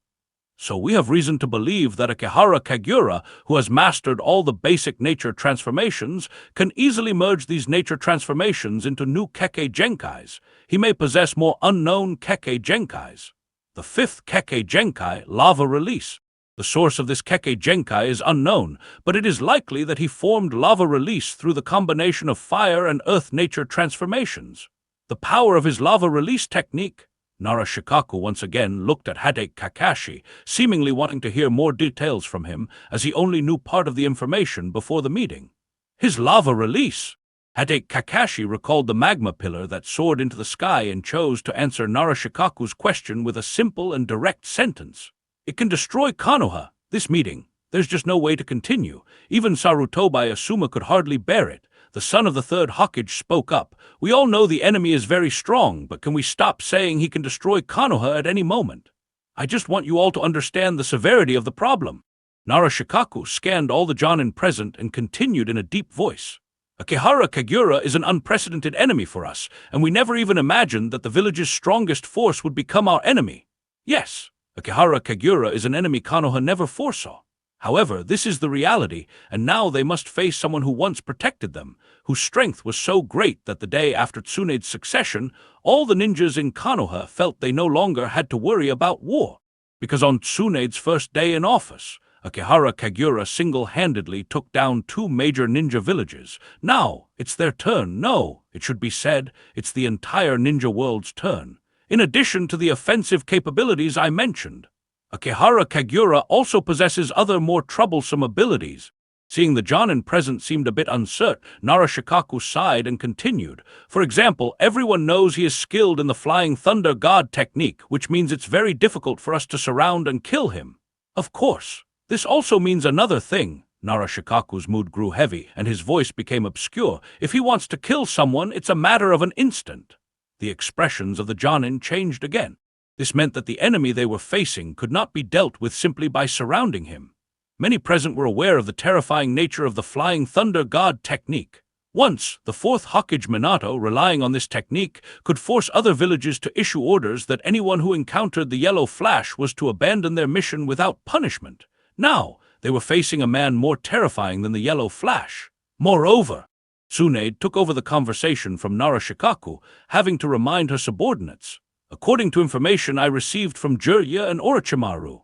So we have reason to believe that Akihara Kagura, who has mastered all the basic nature transformations, can easily merge these nature transformations into new Kekkei Genkais. He may possess more unknown Kekkei Genkais. The fifth Kekkei Genkai, Lava Release. The source of this Kekkei Genkai is unknown, but it is likely that he formed Lava Release through the combination of fire and earth nature transformations. The power of his Lava Release technique. Narashikaku once again looked at Hade Kakashi, seemingly wanting to hear more details from him, as he only knew part of the information before the meeting. His Lava Release! Hade Kakashi recalled the magma pillar that soared into the sky and chose to answer Narashikaku's question with a simple and direct sentence. It can destroy Konoha. This meeting, there's just no way to continue. Even Sarutobi Asuma could hardly bear it. The son of the third Hokage spoke up. We all know the enemy is very strong, but can we stop saying he can destroy Konoha at any moment? I just want you all to understand the severity of the problem. Narashikaku scanned all the jonin present and continued in a deep voice. Akihara Kagura is an unprecedented enemy for us, and we never even imagined that the village's strongest force would become our enemy. Yes, Akihara Kagura is an enemy Konoha never foresaw. However, this is the reality, and now they must face someone who once protected them, whose strength was so great that the day after Tsunede's succession, all the ninjas in Konoha felt they no longer had to worry about war. Because on Tsunede's first day in office, Akihara Kagura single-handedly took down 2 major ninja villages. Now, it's their turn. No, it should be said, it's the entire ninja world's turn. In addition to the offensive capabilities I mentioned, Akihara Kagura also possesses other more troublesome abilities. Seeing the Jonin present seemed a bit uncertain, Narashikaku sighed and continued. For example, everyone knows he is skilled in the Flying Thunder God technique, which means it's very difficult for us to surround and kill him. Of course, this also means another thing. Narashikaku's mood grew heavy, and his voice became obscure. If he wants to kill someone, it's a matter of an instant. The expressions of the Jonin changed again. This meant that the enemy they were facing could not be dealt with simply by surrounding him. Many present were aware of the terrifying nature of the Flying Thunder God technique. Once, the 4th Hokage Minato, relying on this technique, could force other villages to issue orders that anyone who encountered the Yellow Flash was to abandon their mission without punishment. Now, they were facing a man more terrifying than the Yellow Flash. Moreover, Tsunade took over the conversation from Narashikaku, having to remind her subordinates. According to information I received from Jirya and Orochimaru,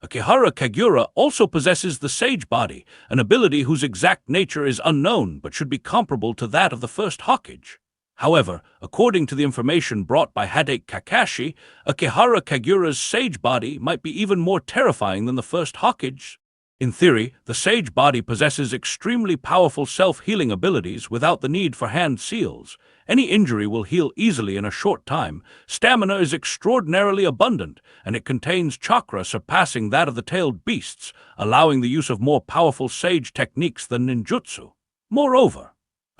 Akihara Kagura also possesses the Sage Body, an ability whose exact nature is unknown but should be comparable to that of the 1st Hokage. However, according to the information brought by Hadate Kakashi, Akihara Kagura's Sage Body might be even more terrifying than the 1st Hokage. In theory, the Sage Body possesses extremely powerful self-healing abilities without the need for hand seals. Any injury will heal easily in a short time. Stamina is extraordinarily abundant, and it contains chakra surpassing that of the tailed beasts, allowing the use of more powerful sage techniques than ninjutsu. Moreover,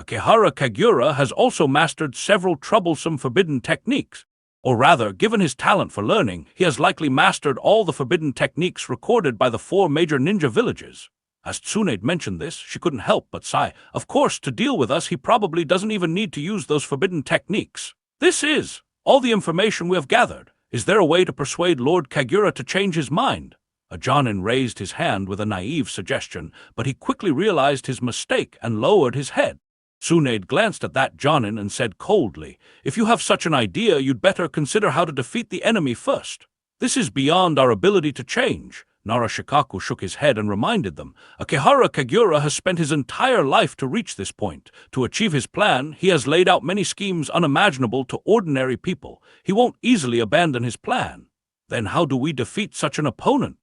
Akihara Kagura has also mastered several troublesome forbidden techniques. Or rather, given his talent for learning, he has likely mastered all the forbidden techniques recorded by the 4 major ninja villages. As Tsunade mentioned this, she couldn't help but sigh. Of course, to deal with us, he probably doesn't even need to use those forbidden techniques. This is all the information we have gathered. Is there a way to persuade Lord Kagura to change his mind? A Jonin raised his hand with a naive suggestion, but he quickly realized his mistake and lowered his head. Tsunade glanced at that Jonin and said coldly, "If you have such an idea, you'd better consider how to defeat the enemy first. This is beyond our ability to change." Narashikaku shook his head and reminded them, Akihara Kagura has spent his entire life to reach this point. To achieve his plan, he has laid out many schemes unimaginable to ordinary people. He won't easily abandon his plan. Then how do we defeat such an opponent?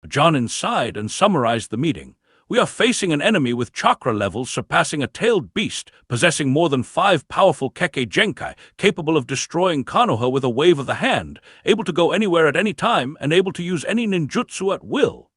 Jonin sighed and summarized the meeting. We are facing an enemy with chakra levels surpassing a tailed beast, possessing more than 5 powerful Kekkei Genkai, capable of destroying Konoha with a wave of the hand, able to go anywhere at any time, and able to use any ninjutsu at will.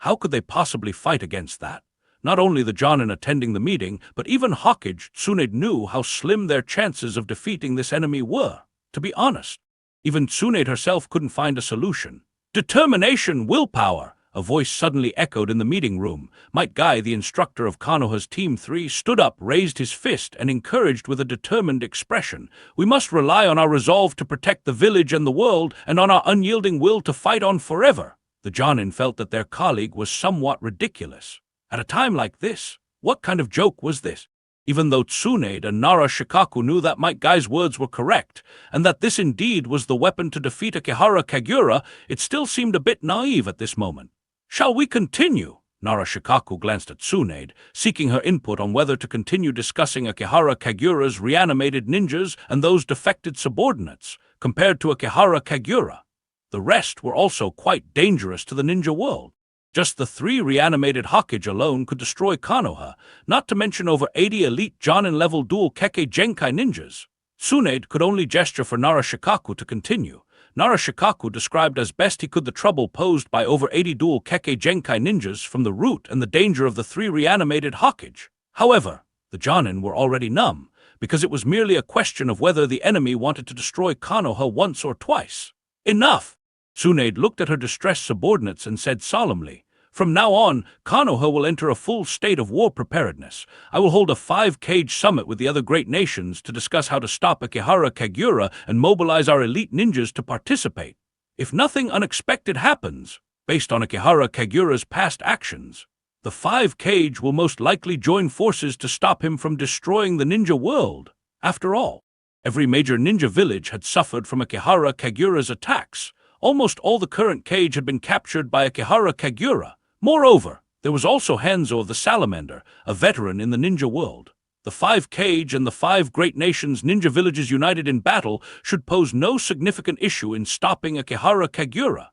How could they possibly fight against that? Not only the Jonin attending the meeting, but even Hokage Tsunade knew how slim their chances of defeating this enemy were. To be honest, even Tsunade herself couldn't find a solution. Determination, willpower! A voice suddenly echoed in the meeting room. Might Guy, the instructor of Konoha's Team 3, stood up, raised his fist, and encouraged with a determined expression. We must rely on our resolve to protect the village and the world, and on our unyielding will to fight on forever. The Jonin felt that their colleague was somewhat ridiculous. At a time like this, what kind of joke was this? Even though Tsunade and Narashikaku knew that Might Guy's words were correct, and that this indeed was the weapon to defeat Akihara Kagura, it still seemed a bit naive at this moment. Shall we continue? Narashikaku glanced at Tsunade, seeking her input on whether to continue discussing Akihara Kagura's reanimated ninjas and those defected subordinates, compared to Akihara Kagura. The rest were also quite dangerous to the ninja world. Just the 3 reanimated Hokage alone could destroy Konoha, not to mention over 80 elite Jonin-level dual Kekkei Genkai ninjas. Tsunade could only gesture for Narashikaku to continue. Narashikaku described as best he could the trouble posed by over 80 dual Kekkei Genkai ninjas from the root and the danger of the 3 reanimated Hokage. However, the Jonin were already numb, because it was merely a question of whether the enemy wanted to destroy Konoha once or twice. Enough! Tsunade looked at her distressed subordinates and said solemnly, "From now on, Konoha will enter a full state of war preparedness. I will hold a 5-cage summit with the other great nations to discuss how to stop Akihara Kagura and mobilize our elite ninjas to participate. If nothing unexpected happens, based on Akihara Kagura's past actions, the 5-cage will most likely join forces to stop him from destroying the ninja world. After all, every major ninja village had suffered from Akihara Kagura's attacks. Almost all the current cage had been captured by Akihara Kagura. Moreover, there was also Hanzo of the Salamander, a veteran in the ninja world. The 5 Cage and the 5 Great Nations ninja villages united in battle should pose no significant issue in stopping Akihara Kagura.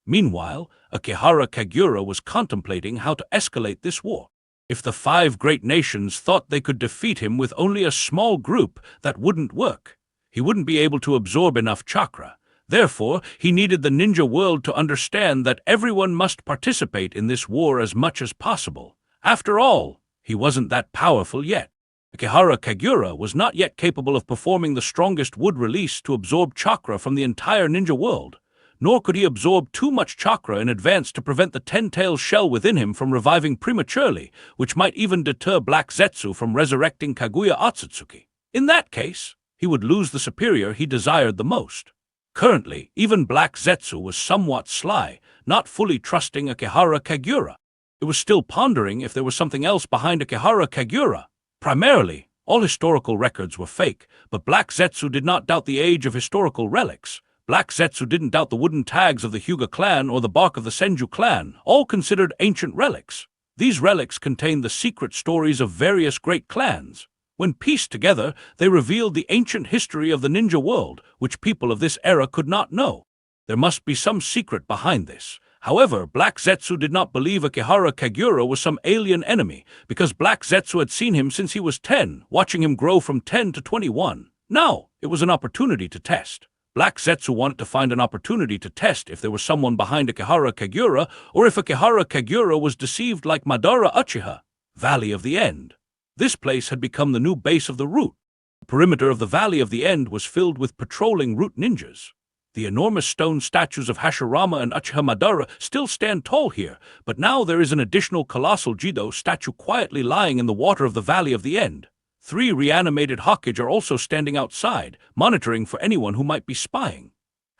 Meanwhile, Akihara Kagura was contemplating how to escalate this war. If the 5 Great Nations thought they could defeat him with only a small group, that wouldn't work. He wouldn't be able to absorb enough chakra. Therefore, he needed the ninja world to understand that everyone must participate in this war as much as possible. After all, he wasn't that powerful yet. Akihara Kagura was not yet capable of performing the strongest wood release to absorb chakra from the entire ninja world, nor could he absorb too much chakra in advance to prevent the 10-tailed shell within him from reviving prematurely, which might even deter Black Zetsu from resurrecting Kaguya Otsutsuki. In that case, he would lose the superior he desired the most. Currently, even Black Zetsu was somewhat sly, not fully trusting Akihara Kagura. It was still pondering if there was something else behind Akihara Kagura. Primarily, all historical records were fake, but Black Zetsu did not doubt the age of historical relics. Black Zetsu didn't doubt the wooden tags of the Hyuga clan or the bark of the Senju clan, all considered ancient relics. These relics contained the secret stories of various great clans. When pieced together, they revealed the ancient history of the ninja world, which people of this era could not know. There must be some secret behind this. However, Black Zetsu did not believe Akihara Kagura was some alien enemy, because Black Zetsu had seen him since he was 10, watching him grow from 10 to 21. Now, it was an opportunity to test. Black Zetsu wanted to find an opportunity to test if there was someone behind Akihara Kagura, or if Akihara Kagura was deceived like Madara Uchiha. Valley of the End. This place had become the new base of the route. The perimeter of the Valley of the End was filled with patrolling route ninjas. The enormous stone statues of Hashirama and Uchiha Madara still stand tall here, but now there is an additional colossal Jido statue quietly lying in the water of the Valley of the End. 3 reanimated Hokage are also standing outside, monitoring for anyone who might be spying.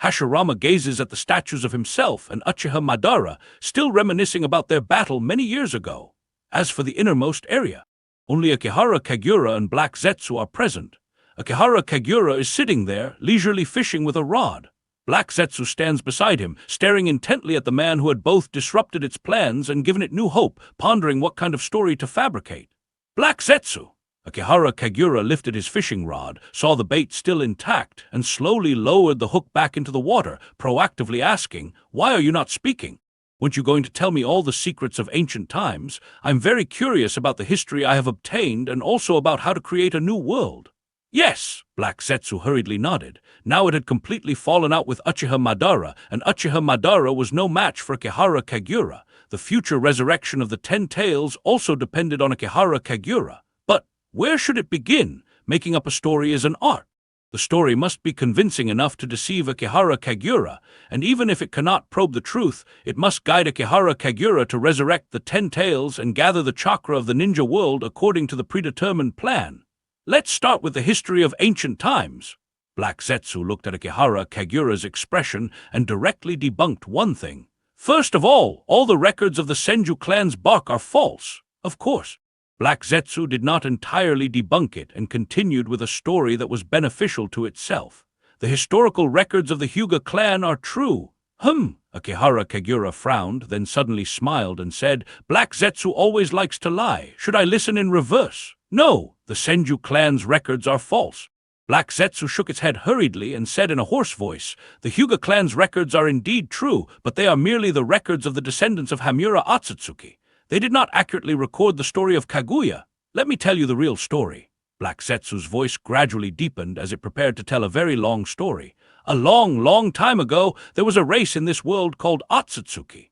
Hashirama gazes at the statues of himself and Uchiha Madara, still reminiscing about their battle many years ago. As for the innermost area, only Akihara Kagura and Black Zetsu are present. Akihara Kagura is sitting there, leisurely fishing with a rod. Black Zetsu stands beside him, staring intently at the man who had both disrupted its plans and given it new hope, pondering what kind of story to fabricate. Black Zetsu! Akihara Kagura lifted his fishing rod, saw the bait still intact, and slowly lowered the hook back into the water, proactively asking, "Why are you not speaking? Weren't you going to tell me all the secrets of ancient times? I'm very curious about the history I have obtained and also about how to create a new world." "Yes," Black Zetsu hurriedly nodded. Now it had completely fallen out with Uchiha Madara, and Uchiha Madara was no match for Akihara Kagura. The future resurrection of the 10 Tails also depended on Akihara Kagura. But where should it begin? Making up a story is an art. The story must be convincing enough to deceive Akihara Kagura, and even if it cannot probe the truth, it must guide Akihara Kagura to resurrect the 10 Tails and gather the chakra of the ninja world according to the predetermined plan. Let's start with the history of ancient times. Black Zetsu looked at Akihara Kagura's expression and directly debunked one thing. First of all the records of the Senju clan's bark are false. Of course. Black Zetsu did not entirely debunk it and continued with a story that was beneficial to itself. The historical records of the Hyuga clan are true. Akihara Kagura frowned, then suddenly smiled and said, "Black Zetsu always likes to lie. Should I listen in reverse?" "No, the Senju clan's records are false." Black Zetsu shook its head hurriedly and said in a hoarse voice, "The Hyuga clan's records are indeed true, but they are merely the records of the descendants of Hamura Otsutsuki. They did not accurately record the story of Kaguya. Let me tell you the real story." Black Zetsu's voice gradually deepened as it prepared to tell a very long story. A long time ago, there was a race in this world called Otsutsuki.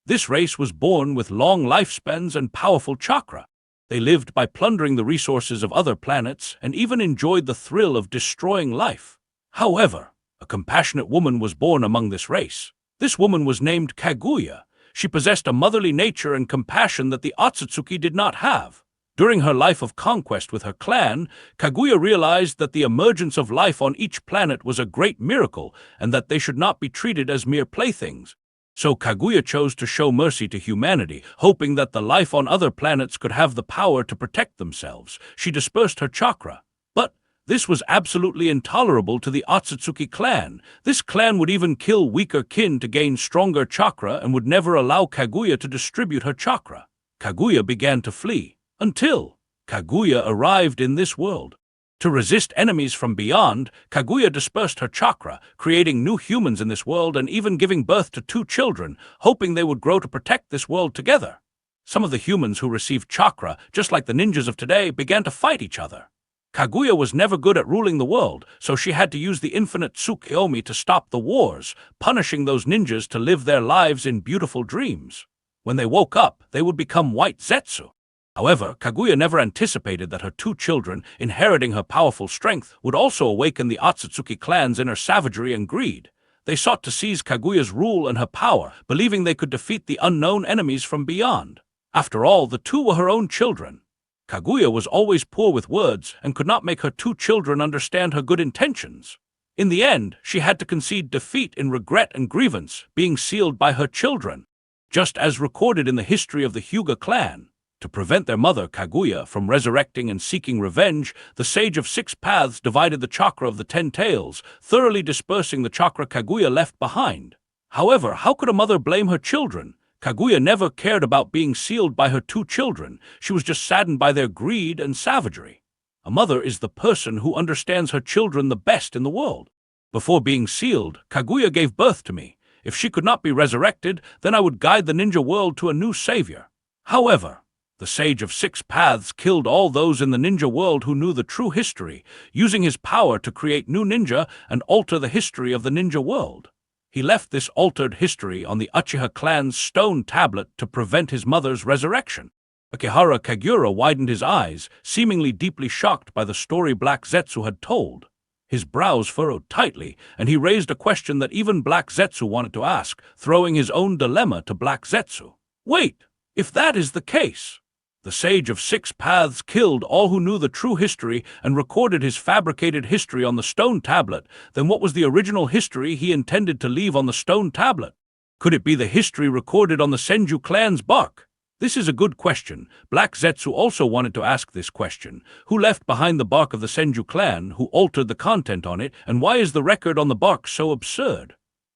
This race was born with long lifespans and powerful chakra. They lived by plundering the resources of other planets and even enjoyed the thrill of destroying life. However, a compassionate woman was born among this race. This woman was named Kaguya. She possessed a motherly nature and compassion that the Otsutsuki did not have. During her life of conquest with her clan, Kaguya realized that the emergence of life on each planet was a great miracle and that they should not be treated as mere playthings. So Kaguya chose to show mercy to humanity, hoping that the life on other planets could have the power to protect themselves. She dispersed her chakra. But This was absolutely intolerable to the Otsutsuki clan. This clan would even kill weaker kin to gain stronger chakra and would never allow Kaguya to distribute her chakra. Kaguya began to flee, until Kaguya arrived in this world. To resist enemies from beyond, Kaguya dispersed her chakra, creating new humans in this world and even giving birth to 2 children, hoping they would grow to protect this world together. Some of the humans who received chakra, just like the ninjas of today, began to fight each other. Kaguya was never good at ruling the world, so she had to use the infinite Tsukiyomi to stop the wars, punishing those ninjas to live their lives in beautiful dreams. When they woke up, they would become white Zetsu. However, Kaguya never anticipated that her 2 children, inheriting her powerful strength, would also awaken the Otsutsuki clan's inner savagery and greed. They sought to seize Kaguya's rule and her power, believing they could defeat the unknown enemies from beyond. After all, the 2 were her own children. Kaguya was always poor with words and could not make her 2 children understand her good intentions. In the end, she had to concede defeat in regret and grievance, being sealed by her children, just as recorded in the history of the Hyuga clan. To prevent their mother, Kaguya, from resurrecting and seeking revenge, the Sage of 6 Paths divided the chakra of the 10 tails, thoroughly dispersing the chakra Kaguya left behind. However, how could a mother blame her children? Kaguya never cared about being sealed by her 2 children. She was just saddened by their greed and savagery. A mother is the person who understands her children the best in the world. Before being sealed, Kaguya gave birth to me. If she could not be resurrected, then I would guide the ninja world to a new savior. However, the Sage of 6 Paths killed all those in the ninja world who knew the true history, using his power to create new ninja and alter the history of the ninja world. He left this altered history on the Uchiha clan's stone tablet to prevent his mother's resurrection. Akihara Kagura widened his eyes, seemingly deeply shocked by the story Black Zetsu had told. His brows furrowed tightly, and he raised a question that even Black Zetsu wanted to ask, throwing his own dilemma to Black Zetsu. Wait, if that is the case, the Sage of 6 Paths killed all who knew the true history and recorded his fabricated history on the stone tablet, then what was the original history he intended to leave on the stone tablet? Could it be the history recorded on the Senju clan's bark? This is a good question. Black Zetsu also wanted to ask this question. Who left behind the bark of the Senju clan, who altered the content on it, and why is the record on the bark so absurd?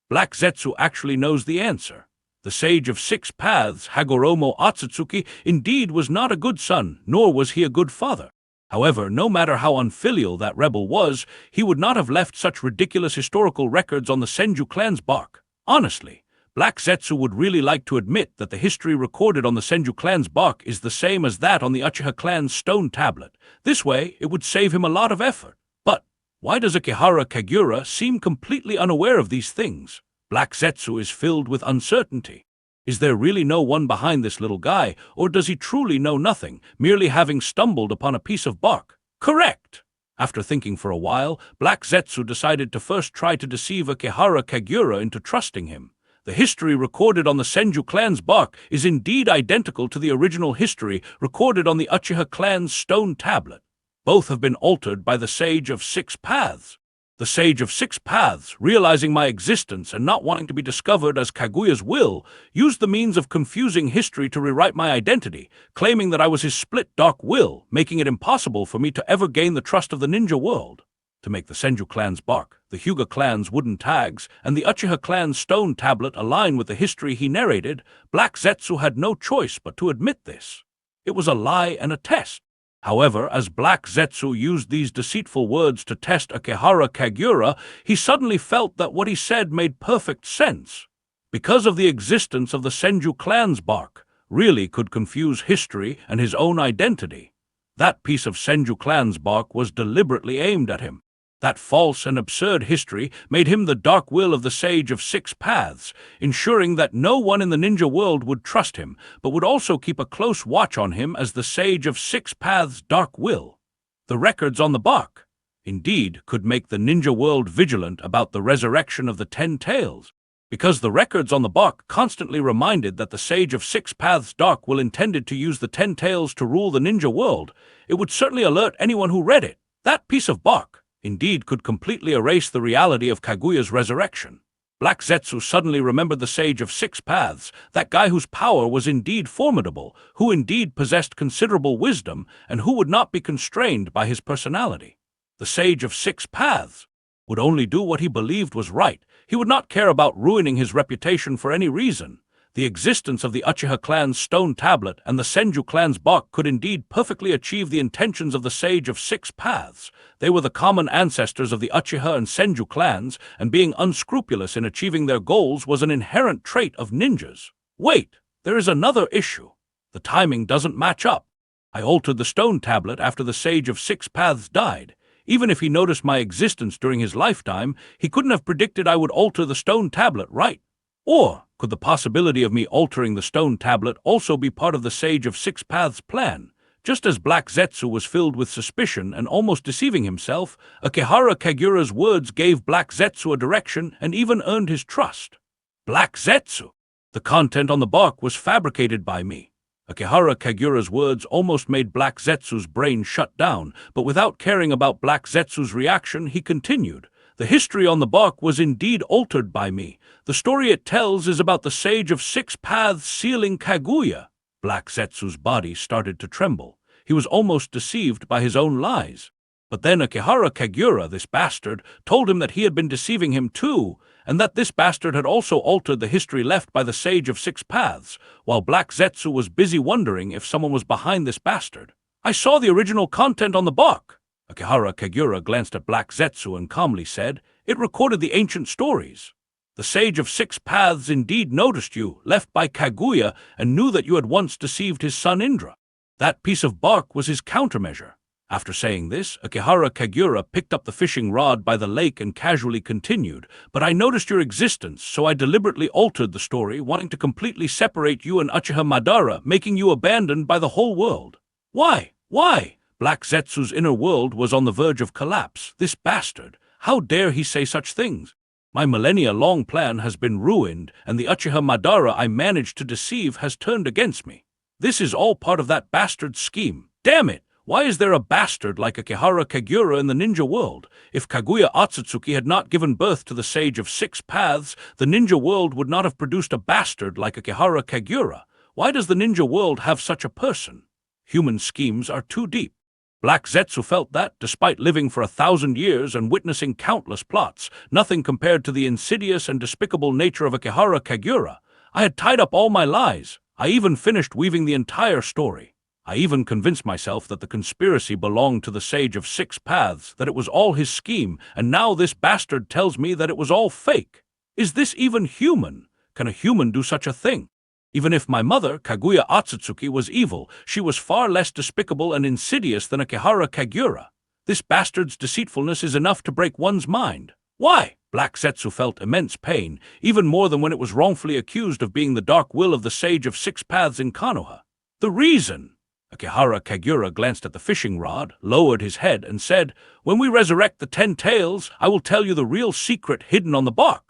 Black Zetsu actually knows the answer. The Sage of 6 Paths, Hagoromo Otsutsuki, indeed was not a good son, nor was he a good father. However, no matter how unfilial that rebel was, he would not have left such ridiculous historical records on the Senju clan's bark. Honestly, Black Zetsu would really like to admit that the history recorded on the Senju clan's bark is the same as that on the Uchiha clan's stone tablet. This way, it would save him a lot of effort. But why does Akihara Kagura seem completely unaware of these things? Black Zetsu is filled with uncertainty. Is there really no one behind this little guy, or does he truly know nothing, merely having stumbled upon a piece of bark? Correct! After thinking for a while, Black Zetsu decided to first try to deceive Akihara Kagura into trusting him. The history recorded on the Senju clan's bark is indeed identical to the original history recorded on the Uchiha clan's stone tablet. Both have been altered by the Sage of 6 Paths. The Sage of 6 Paths, realizing my existence and not wanting to be discovered as Kaguya's will, used the means of confusing history to rewrite my identity, claiming that I was his split dark will, making it impossible for me to ever gain the trust of the ninja world. To make the Senju clan's bark, the Hyuga clan's wooden tags, and the Uchiha clan's stone tablet align with the history he narrated, Black Zetsu had no choice but to admit this. It was a lie and a test. However, as Black Zetsu used these deceitful words to test Akihara Kagura, he suddenly felt that what he said made perfect sense. Because of the existence of the Senju clan's bark, really could confuse history and his own identity. That piece of Senju clan's bark was deliberately aimed at him. That false and absurd history made him the dark will of the Sage of 6 Paths, ensuring that no one in the ninja world would trust him, but would also keep a close watch on him as the Sage of 6 Paths' dark will. The records on the bark, indeed, could make the ninja world vigilant about the resurrection of the 10 tails, because the records on the bark constantly reminded that the Sage of 6 Paths' dark will intended to use the 10 tails to rule the ninja world. It would certainly alert anyone who read it. That piece of bark, indeed, could completely erase the reality of Kaguya's resurrection. Black Zetsu suddenly remembered the Sage of 6 Paths, that guy whose power was indeed formidable, who indeed possessed considerable wisdom, and who would not be constrained by his personality. The Sage of Six Paths would only do what he believed was right. He would not care about ruining his reputation for any reason. The existence of the Uchiha clan's stone tablet and the Senju clan's bark could indeed perfectly achieve the intentions of the Sage of Six Paths. They were the common ancestors of the Uchiha and Senju clans, and being unscrupulous in achieving their goals was an inherent trait of ninjas. Wait, there is another issue. The timing doesn't match up. I altered the stone tablet after the Sage of Six Paths died. Even if he noticed my existence during his lifetime, he couldn't have predicted I would alter the stone tablet, right? Or could the possibility of me altering the stone tablet also be part of the Sage of Six Paths' plan? Just as Black Zetsu was filled with suspicion and almost deceiving himself, Akihara Kagura's words gave Black Zetsu a direction and even earned his trust. Black Zetsu! The content on the bark was fabricated by me. Akihara Kagura's words almost made Black Zetsu's brain shut down, but without caring about Black Zetsu's reaction, he continued. The history on the bark was indeed altered by me. The story it tells is about the Sage of Six Paths sealing Kaguya. Black Zetsu's body started to tremble. He was almost deceived by his own lies. But then Akihara Kagura, this bastard, told him that he had been deceiving him too, and that this bastard had also altered the history left by the Sage of Six Paths, while Black Zetsu was busy wondering if someone was behind this bastard. I saw the original content on the bark. Akihara Kagura glanced at Black Zetsu and calmly said, "It recorded the ancient stories. The Sage of Six Paths indeed noticed you, left by Kaguya, and knew that you had once deceived his son Indra. That piece of bark was his countermeasure." After saying this, Akihara Kagura picked up the fishing rod by the lake and casually continued, "But I noticed your existence, so I deliberately altered the story, wanting to completely separate you and Uchiha Madara, making you abandoned by the whole world." Why? Why? Black Zetsu's inner world was on the verge of collapse. This bastard! How dare he say such things? My millennia-long plan has been ruined, and the Uchiha Madara I managed to deceive has turned against me. This is all part of that bastard's scheme. Damn it! Why is there a bastard like Akihara Kagura in the ninja world? If Kaguya Otsutsuki had not given birth to the Sage of Six Paths, the ninja world would not have produced a bastard like Akihara Kagura. Why does the ninja world have such a person? Human schemes are too deep. Black Zetsu felt that, despite living for 1,000 years and witnessing countless plots, nothing compared to the insidious and despicable nature of Akihara Kagura. I had tied up all my lies. I even finished weaving the entire story. I even convinced myself that the conspiracy belonged to the Sage of Six Paths, that it was all his scheme, and now this bastard tells me that it was all fake. Is this even human? Can a human do such a thing? Even if my mother, Kaguya Otsutsuki, was evil, she was far less despicable and insidious than Akihara Kagura. This bastard's deceitfulness is enough to break one's mind. Why? Black Zetsu felt immense pain, even more than when it was wrongfully accused of being the dark will of the Sage of Six Paths in Konoha. The reason? Akihara Kagura glanced at the fishing rod, lowered his head, and said, "When we resurrect the 10 tails, I will tell you the real secret hidden on the bark.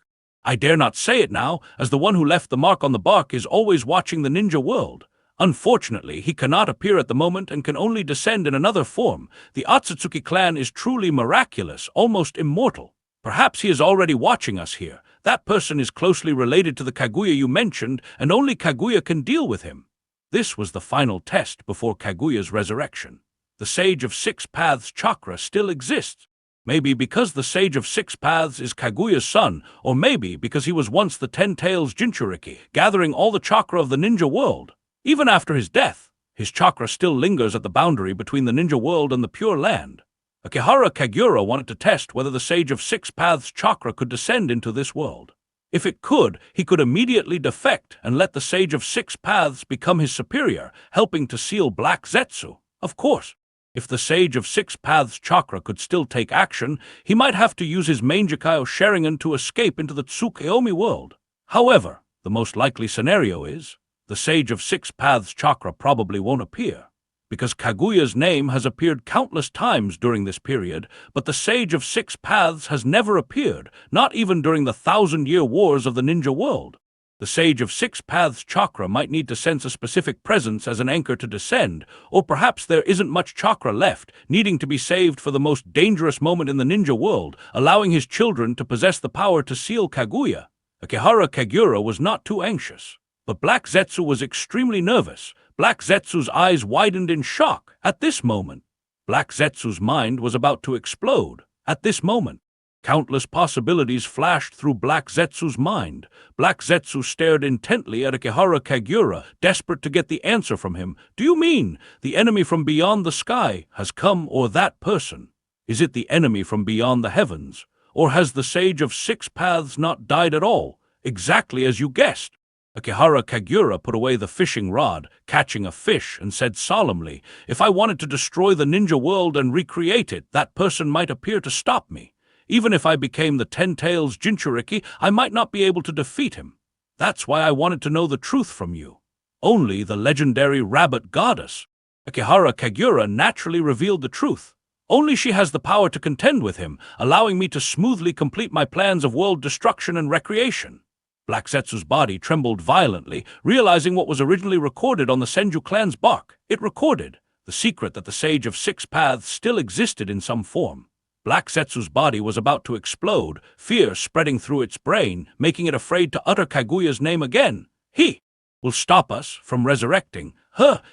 I dare not say it now, as the one who left the mark on the bark is always watching the ninja world. Unfortunately, he cannot appear at the moment and can only descend in another form. The Otsutsuki clan is truly miraculous, almost immortal. Perhaps he is already watching us here. That person is closely related to the Kaguya you mentioned, and only Kaguya can deal with him." This was the final test before Kaguya's resurrection. The Sage of Six Paths chakra still exists. Maybe because the Sage of Six Paths is Kaguya's son, or maybe because he was once the 10 Tails Jinchuriki, gathering all the chakra of the ninja world. Even after his death, his chakra still lingers at the boundary between the ninja world and the Pure Land. Akihara Kagura wanted to test whether the Sage of Six Paths chakra could descend into this world. If it could, he could immediately defect and let the Sage of Six Paths become his superior, helping to seal Black Zetsu. Of course, if the Sage of Six Paths chakra could still take action, he might have to use his Mangekyo Sharingan to escape into the Tsukuyomi world. However, the most likely scenario is, the Sage of Six Paths chakra probably won't appear, because Kaguya's name has appeared countless times during this period, but the Sage of Six Paths has never appeared, not even during the 1,000-year wars of the ninja world. The Sage of Six Paths chakra might need to sense a specific presence as an anchor to descend, or perhaps there isn't much chakra left, needing to be saved for the most dangerous moment in the ninja world, allowing his children to possess the power to seal Kaguya. Akihara Kagura was not too anxious, but Black Zetsu was extremely nervous. Black Zetsu's eyes widened in shock. At this moment, Black Zetsu's mind was about to explode. At this moment, countless possibilities flashed through Black Zetsu's mind. Black Zetsu stared intently at Akihara Kagura, desperate to get the answer from him. Do you mean the enemy from beyond the sky has come, or that person? Is it the enemy from beyond the heavens? Or has the Sage of Six Paths not died at all, exactly as you guessed? Akihara Kagura put away the fishing rod, catching a fish, and said solemnly, "If I wanted to destroy the ninja world and recreate it, that person might appear to stop me. Even if I became the Ten-Tails Jinchuriki, I might not be able to defeat him. That's why I wanted to know the truth from you. Only the legendary rabbit goddess." Akihara Kagura naturally revealed the truth. Only she has the power to contend with him, allowing me to smoothly complete my plans of world destruction and recreation. Black Zetsu's body trembled violently, realizing what was originally recorded on the Senju clan's bark. It recorded the secret that the Sage of Six Paths still existed in some form. Black Zetsu's body was about to explode, fear spreading through its brain, making it afraid to utter Kaguya's name again. He will stop us from resurrecting.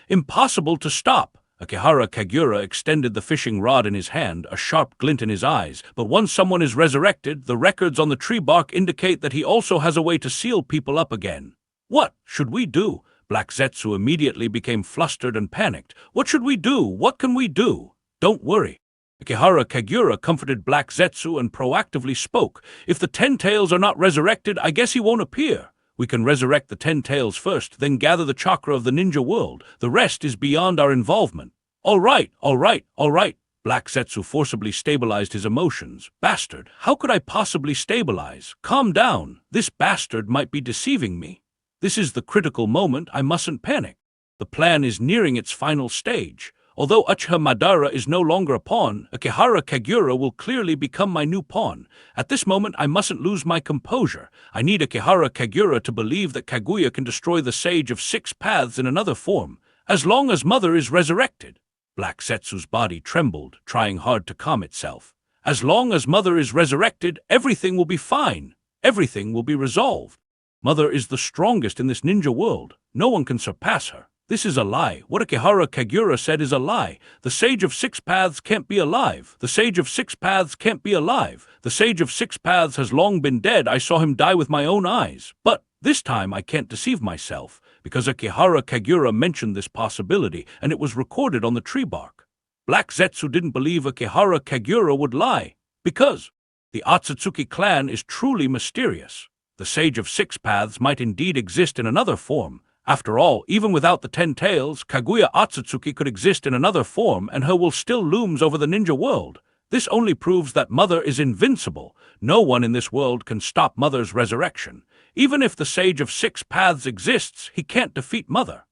Impossible to stop. Akihara Kagura extended the fishing rod in his hand, a sharp glint in his eyes. But once someone is resurrected, the records on the tree bark indicate that he also has a way to seal people up again. What should we do? Black Zetsu immediately became flustered and panicked. What should we do? What can we do? Don't worry. Akihara Kagura comforted Black Zetsu and proactively spoke. If the Ten-Tails are not resurrected, I guess he won't appear. We can resurrect the Ten-Tails first, then gather the chakra of the ninja world. The rest is beyond our involvement. All right. Black Zetsu forcibly stabilized his emotions. Bastard, how could I possibly stabilize? Calm down. This bastard might be deceiving me. This is the critical moment. I mustn't panic. The plan is nearing its final stage. Although Uchiha Madara is no longer a pawn, Akihara Kagura will clearly become my new pawn. At this moment, I mustn't lose my composure. I need Akihara Kagura to believe that Kaguya can destroy the Sage of Six Paths in another form, as long as Mother is resurrected. Black Zetsu's body trembled, trying hard to calm itself. As long as Mother is resurrected, everything will be fine. Everything will be resolved. Mother is the strongest in this ninja world. No one can surpass her. This is a lie. What Akihara Kagura said is a lie. The Sage of Six Paths can't be alive. The Sage of Six Paths can't be alive. The Sage of Six Paths has long been dead. I saw him die with my own eyes. But this time I can't deceive myself, because Akihara Kagura mentioned this possibility, and it was recorded on the tree bark. Black Zetsu didn't believe Akihara Kagura would lie, because the Otsutsuki clan is truly mysterious. The Sage of Six Paths might indeed exist in another form. After all, even without the Ten-Tails, Kaguya Otsutsuki could exist in another form, and her will still looms over the ninja world. This only proves that Mother is invincible. No one in this world can stop Mother's resurrection. Even if the Sage of Six Paths exists, he can't defeat Mother.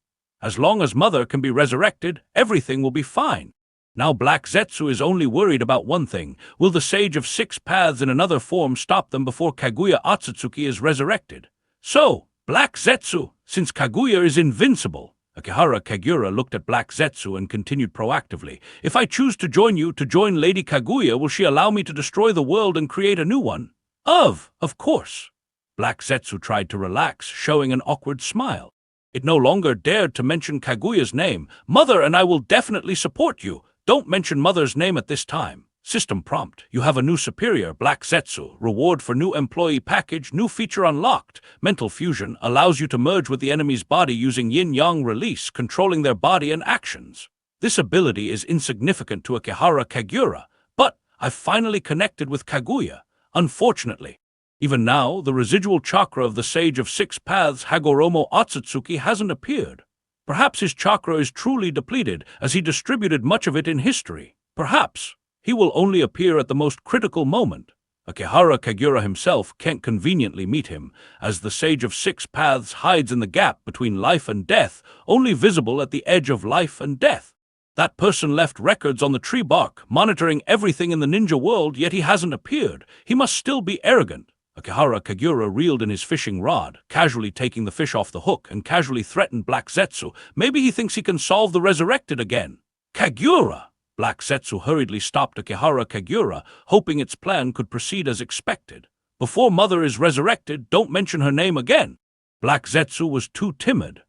As long as Mother can be resurrected, everything will be fine. Now Black Zetsu is only worried about one thing. Will the Sage of Six Paths in another form stop them before Kaguya Otsutsuki is resurrected? So, Black Zetsu, since Kaguya is invincible. Akihara Kagura looked at Black Zetsu and continued proactively. If I choose to join you, to join Lady Kaguya, will she allow me to destroy the world and create a new one? Of course. Black Zetsu tried to relax, showing an awkward smile. It no longer dared to mention Kaguya's name. Mother and I will definitely support you. Don't mention Mother's name at this time. System prompt. You have a new superior, Black Zetsu. Reward for new employee package, new feature unlocked. Mental fusion allows you to merge with the enemy's body using yin-yang release, controlling their body and actions. This ability is insignificant to Akihara Kagura, but I've finally connected with Kaguya. Unfortunately, even now, the residual chakra of the Sage of Six Paths, Hagoromo Otsutsuki, hasn't appeared. Perhaps his chakra is truly depleted, as he distributed much of it in history. Perhaps he will only appear at the most critical moment. Akihara Kagura himself can't conveniently meet him, as the Sage of Six Paths hides in the gap between life and death, only visible at the edge of life and death. That person left records on the tree bark, monitoring everything in the ninja world, yet he hasn't appeared. He must still be arrogant. Akihara Kagura reeled in his fishing rod, casually taking the fish off the hook, and casually threatened Black Zetsu. Maybe he thinks he can solve the resurrected again. Kagura! Black Zetsu hurriedly stopped Akihara Kagura, hoping its plan could proceed as expected. Before Mother is resurrected, don't mention her name again. Black Zetsu was too timid.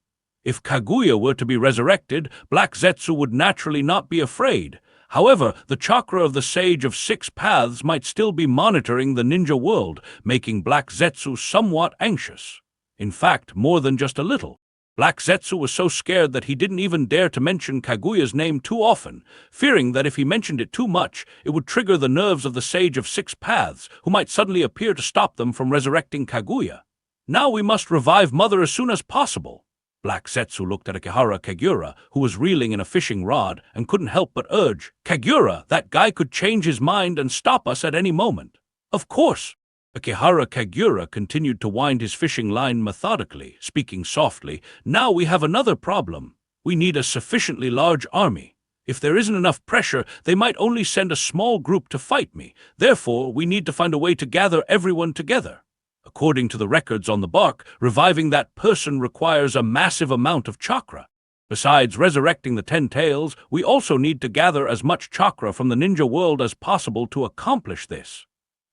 If Kaguya were to be resurrected, Black Zetsu would naturally not be afraid. However, the chakra of the Sage of Six Paths might still be monitoring the ninja world, making Black Zetsu somewhat anxious. In fact, more than just a little. Black Zetsu was so scared that he didn't even dare to mention Kaguya's name too often, fearing that if he mentioned it too much, it would trigger the nerves of the Sage of Six Paths, who might suddenly appear to stop them from resurrecting Kaguya. Now we must revive Mother as soon as possible. Black Zetsu looked at Akihara Kagura, who was reeling in a fishing rod, and couldn't help but urge, "Kagura, that guy could change his mind and stop us at any moment." "Of course." Akihara Kagura continued to wind his fishing line methodically, speaking softly. "Now we have another problem. We need a sufficiently large army. If there isn't enough pressure, they might only send a small group to fight me. Therefore, we need to find a way to gather everyone together. According to the records on the bark, reviving that person requires a massive amount of chakra. Besides resurrecting the 10 tails, we also need to gather as much chakra from the ninja world as possible to accomplish this."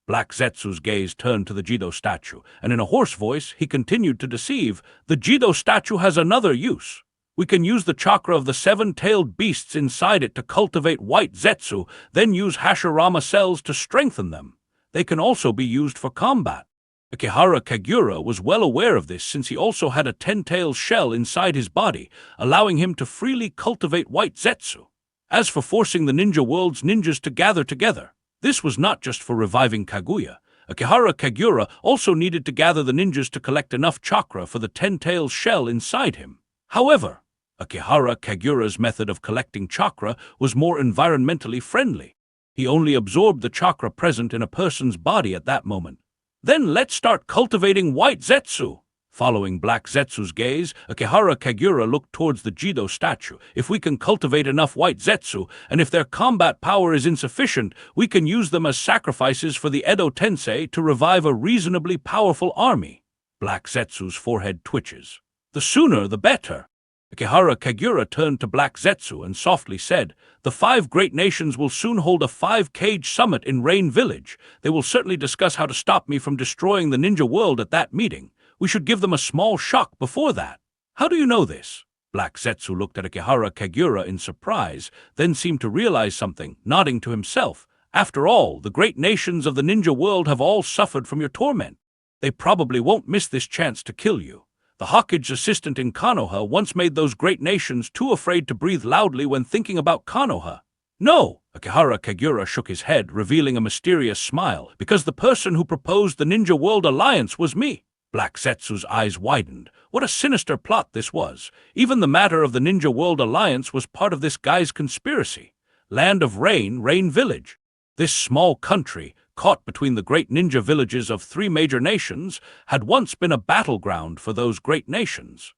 Black Zetsu's gaze turned to the Jido statue, and in a hoarse voice, he continued to deceive. "The Jido statue has another use. We can use the chakra of the 7-tailed beasts inside it to cultivate white Zetsu, then use Hashirama cells to strengthen them. They can also be used for combat." Akihara Kagura was well aware of this since he also had a 10-tailed shell inside his body, allowing him to freely cultivate white Zetsu. As for forcing the ninja world's ninjas to gather together, this was not just for reviving Kaguya. Akihara Kagura also needed to gather the ninjas to collect enough chakra for the 10-tailed shell inside him. However, Akihara Kagura's method of collecting chakra was more environmentally friendly. He only absorbed the chakra present in a person's body at that moment. "Then let's start cultivating white Zetsu." Following Black Zetsu's gaze, Akihara Kagura looked towards the Jido statue. "If we can cultivate enough white Zetsu, and if their combat power is insufficient, we can use them as sacrifices for the Edo Tensei to revive a reasonably powerful army." Black Zetsu's forehead twitches. "The sooner the better." Akihara Kagura turned to Black Zetsu and softly said, "The 5 great nations will soon hold a 5-cage summit in Rain Village. They will certainly discuss how to stop me from destroying the ninja world at that meeting. We should give them a small shock before that." "How do you know this?" Black Zetsu looked at Akihara Kagura in surprise, then seemed to realize something, nodding to himself. "After all, the great nations of the ninja world have all suffered from your torment. They probably won't miss this chance to kill you. The Hokage assistant in Konoha once made those great nations too afraid to breathe loudly when thinking about Konoha." "No!" Akihara Kagura shook his head, revealing a mysterious smile, "because the person who proposed the Ninja World Alliance was me." Black Zetsu's eyes widened. What a sinister plot this was. Even the matter of the Ninja World Alliance was part of this guy's conspiracy. Land of Rain, Rain Village. This small country, caught between the great ninja villages of 3 major nations, had once been a battleground for those great nations.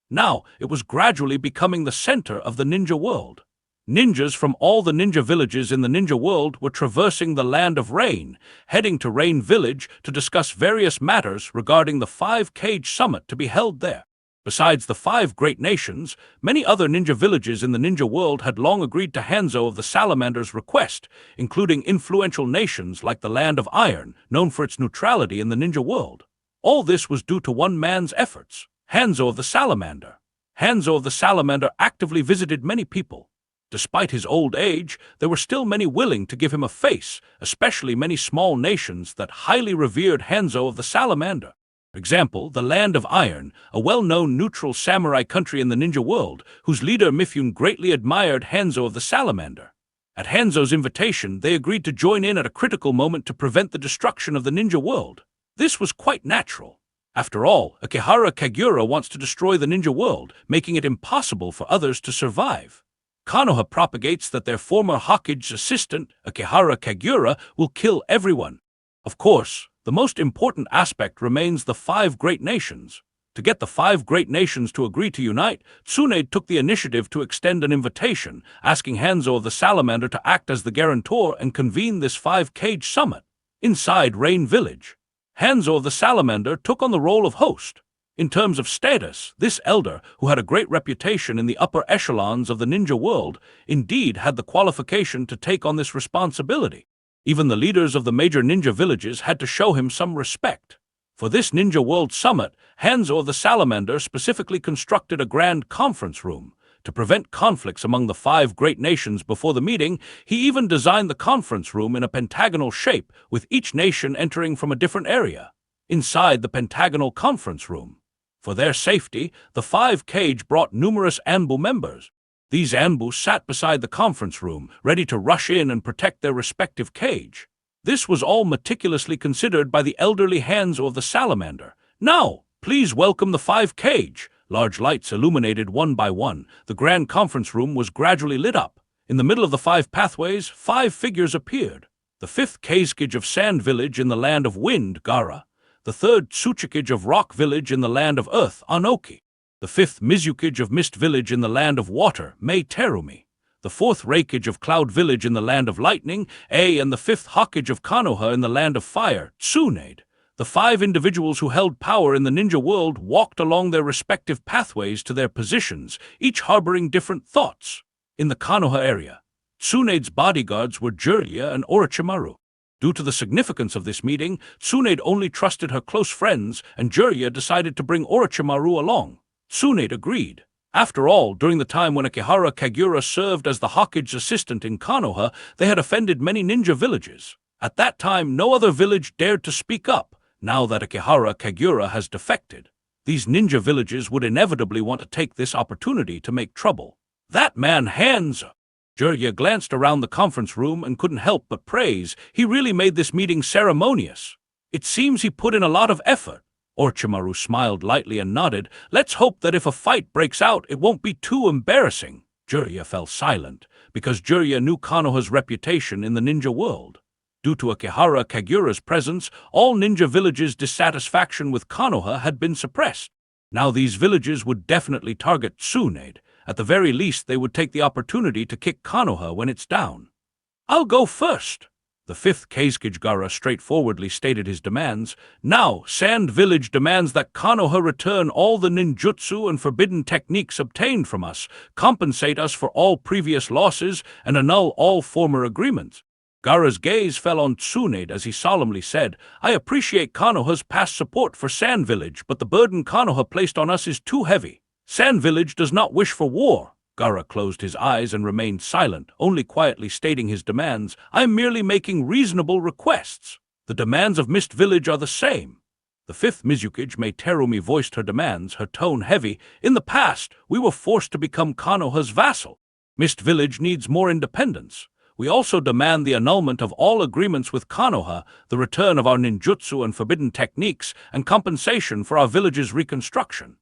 Now it was gradually becoming the center of the ninja world. Ninjas from all the ninja villages in the ninja world were traversing the Land of Rain, heading to Rain Village to discuss various matters regarding the 5-cage summit to be held there. Besides the 5 great nations, many other ninja villages in the ninja world had long agreed to Hanzo of the Salamander's request, including influential nations like the Land of Iron, known for its neutrality in the ninja world. All this was due to one man's efforts, Hanzo of the Salamander. Hanzo of the Salamander actively visited many people. Despite his old age, there were still many willing to give him a face, especially many small nations that highly revered Hanzo of the Salamander. For example, the Land of Iron, a well-known neutral samurai country in the ninja world, whose leader Mifune greatly admired Hanzo of the Salamander. At Hanzo's invitation, they agreed to join in at a critical moment to prevent the destruction of the ninja world. This was quite natural. After all, Akihara Kagura wants to destroy the ninja world, making it impossible for others to survive. Konoha propagates that their former Hokage's assistant, Akihara Kagura, will kill everyone. Of course, the most important aspect remains the 5 great nations. To get the 5 great nations to agree to unite, Tsunade took the initiative to extend an invitation, asking Hanzo of the Salamander to act as the guarantor and convene this 5-cage summit inside Rain Village. Hanzo of the Salamander took on the role of host. In terms of status, this elder, who had a great reputation in the upper echelons of the ninja world, indeed had the qualification to take on this responsibility. Even the leaders of the major ninja villages had to show him some respect. For this Ninja World Summit, Hanzo of the Salamander specifically constructed a grand conference room. To prevent conflicts among the 5 great nations before the meeting, he even designed the conference room in a pentagonal shape, with each nation entering from a different area. Inside the pentagonal conference room, for their safety, the 5 Cage brought numerous Anbu members. These Anbu sat beside the conference room, ready to rush in and protect their respective cage. This was all meticulously considered by the elderly Hanzo of the Salamander. "Now, please welcome the 5 Cage." Large lights illuminated one by one. The grand conference room was gradually lit up. In the middle of the 5 pathways, 5 figures appeared. The 5th Kazekage of Sand Village in the land of Wind, Gara. The 3rd Tsuchikage of Rock Village in the land of Earth, Anoki. The 5th Mizukage of Mist Village in the land of Water, Mei Terumi. The 4th Reikage of Cloud Village in the land of Lightning, A, and the 5th Hokage of Konoha in the land of Fire, Tsunade. The 5 individuals who held power in the ninja world walked along their respective pathways to their positions, each harboring different thoughts. In the Konoha area, Tsunade's bodyguards were Jiraiya and Orochimaru. Due to the significance of this meeting, Tsunade only trusted her close friends, and Jiraiya decided to bring Orochimaru along. Tsunade agreed. After all, during the time when Akihara Kagura served as the Hokage's assistant in Konoha, they had offended many ninja villages. At that time, no other village dared to speak up. Now that Akihara Kagura has defected, these ninja villages would inevitably want to take this opportunity to make trouble. That man Hanzo! Jiraiya glanced around the conference room and couldn't help but praise. He really made this meeting ceremonious. It seems he put in a lot of effort. Orochimaru smiled lightly and nodded. "Let's hope that if a fight breaks out, it won't be too embarrassing." Jiraiya fell silent, because Jiraiya knew Konoha's reputation in the ninja world. Due to Akihara Kagura's presence, all ninja villages' dissatisfaction with Konoha had been suppressed. Now these villages would definitely target Tsunade. At the very least, they would take the opportunity to kick Konoha when it's down. "I'll go first." The 5th Kazekage Gara straightforwardly stated his demands. "Now, Sand Village demands that Konoha return all the ninjutsu and forbidden techniques obtained from us, compensate us for all previous losses, and annul all former agreements." Gara's gaze fell on Tsunade as he solemnly said, "I appreciate Konoha's past support for Sand Village, but the burden Konoha placed on us is too heavy. Sand Village does not wish for war." Gara closed his eyes and remained silent, only quietly stating his demands. "I am merely making reasonable requests. The demands of Mist Village are the same." The 5th Mizukage, Mei Terumi, voiced her demands, her tone heavy. "In the past, we were forced to become Konoha's vassal. Mist Village needs more independence. We also demand the annulment of all agreements with Konoha, the return of our ninjutsu and forbidden techniques, and compensation for our village's reconstruction."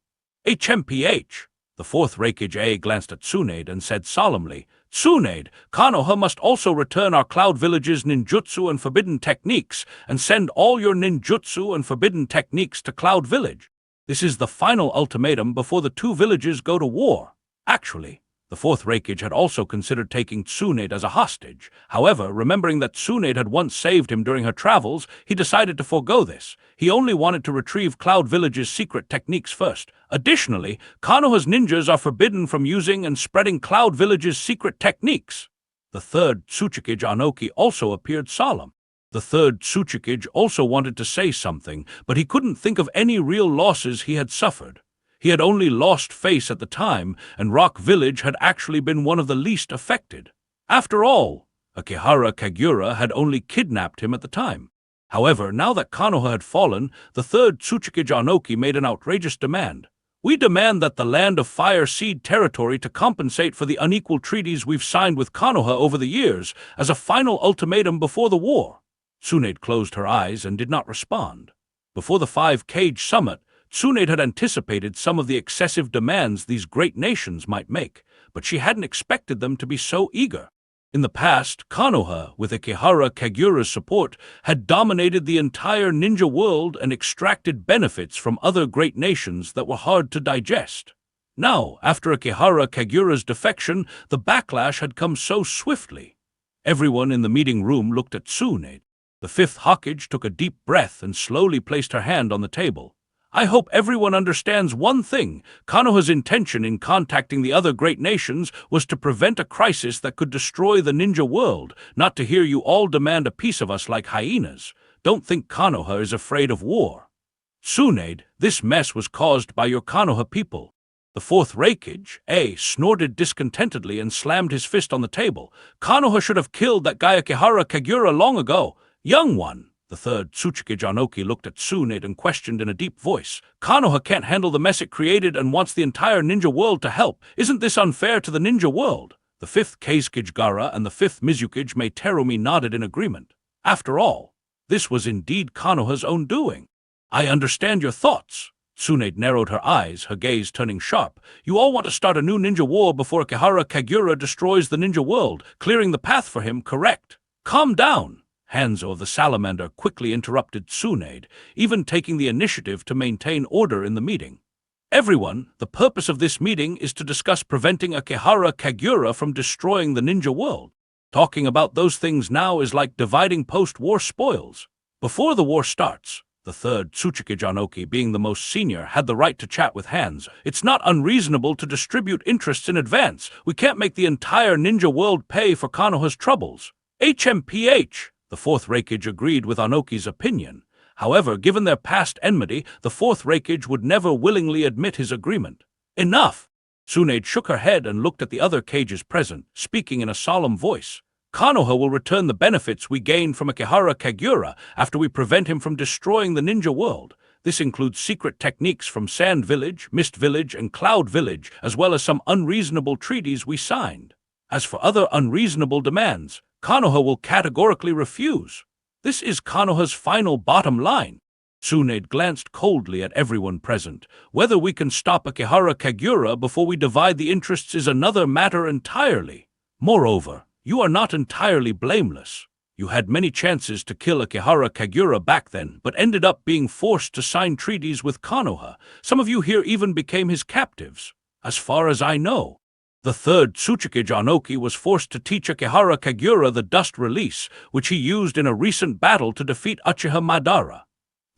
HMPH. The 4th Reikage A glanced at Tsunade and said solemnly, "Tsunade, Konoha must also return our Cloud Village's ninjutsu and forbidden techniques, and send all your ninjutsu and forbidden techniques to Cloud Village. This is the final ultimatum before the 2 villages go to war." Actually, the 4th Reikage had also considered taking Tsunade as a hostage. However, remembering that Tsunade had once saved him during her travels, he decided to forego this. He only wanted to retrieve Cloud Village's secret techniques first. Additionally, Konoha's ninjas are forbidden from using and spreading Cloud Village's secret techniques. The 3rd Tsuchikage Anoki also appeared solemn. The 3rd Tsuchikage also wanted to say something, but he couldn't think of any real losses he had suffered. He had only lost face at the time, and Rock Village had actually been one of the least affected. After all, Akihara Kagura had only kidnapped him at the time. However, now that Konoha had fallen, the 3rd Tsuchikage Anoki made an outrageous demand. "We demand that the Land of Fire cede territory to compensate for the unequal treaties we've signed with Konoha over the years, as a final ultimatum before the war." Tsunade closed her eyes and did not respond. Before the 5 Cage Summit, Tsunade had anticipated some of the excessive demands these great nations might make, but she hadn't expected them to be so eager. In the past, Konoha, with Akihara Kagura's support, had dominated the entire ninja world and extracted benefits from other great nations that were hard to digest. Now, after Akihara Kagura's defection, the backlash had come so swiftly. Everyone in the meeting room looked at Tsunade. The 5th Hokage took a deep breath and slowly placed her hand on the table. "I hope everyone understands one thing. Konoha's intention in contacting the other great nations was to prevent a crisis that could destroy the ninja world, not to hear you all demand a piece of us like hyenas. Don't think Konoha is afraid of war. Tsunade, this mess was caused by your Konoha people. The fourth Reikage, A, snorted discontentedly and slammed his fist on the table. Konoha should have killed that guy Akihara Kagura long ago. Young one. The third Tsuchikage Anoki looked at Tsunade and questioned in a deep voice. Konoha can't handle the mess it created and wants the entire ninja world to help. Isn't this unfair to the ninja world? The fifth Keizukage Gara and the fifth Mizukage Terumi nodded in agreement. After all, this was indeed Konoha's own doing. I understand your thoughts. Tsunade narrowed her eyes, her gaze turning sharp. You all want to start a new ninja war before Akihara Kagura destroys the ninja world, clearing the path for him, correct? Calm down. Hanzo of the Salamander quickly interrupted Tsunade, even taking the initiative to maintain order in the meeting. Everyone, the purpose of this meeting is to discuss preventing Akihara Kagura from destroying the ninja world. Talking about those things now is like dividing post-war spoils. Before the war starts, the third Tsuchikage Anoki, being the most senior, had the right to chat with Hands. It's not unreasonable to distribute interests in advance. We can't make the entire ninja world pay for Konoha's troubles. HMPH. The fourth Reikage agreed with Anoki's opinion. However, given their past enmity, the fourth Reikage would never willingly admit his agreement. Enough! Tsunade shook her head and looked at the other cages present, speaking in a solemn voice. Konoha will return the benefits we gain from Akihara Kagura after we prevent him from destroying the ninja world. This includes secret techniques from Sand Village, Mist Village, and Cloud Village, as well as some unreasonable treaties we signed. As for other unreasonable demands, Konoha will categorically refuse. This is Konoha's final bottom line. Tsunade glanced coldly at everyone present. Whether we can stop Akihara Kagura before we divide the interests is another matter entirely. Moreover, you are not entirely blameless. You had many chances to kill Akihara Kagura back then, but ended up being forced to sign treaties with Konoha. Some of you here even became his captives. As far as I know, the third Tsuchikage Anoki was forced to teach Akihara Kagura the dust release, which he used in a recent battle to defeat Uchiha Madara.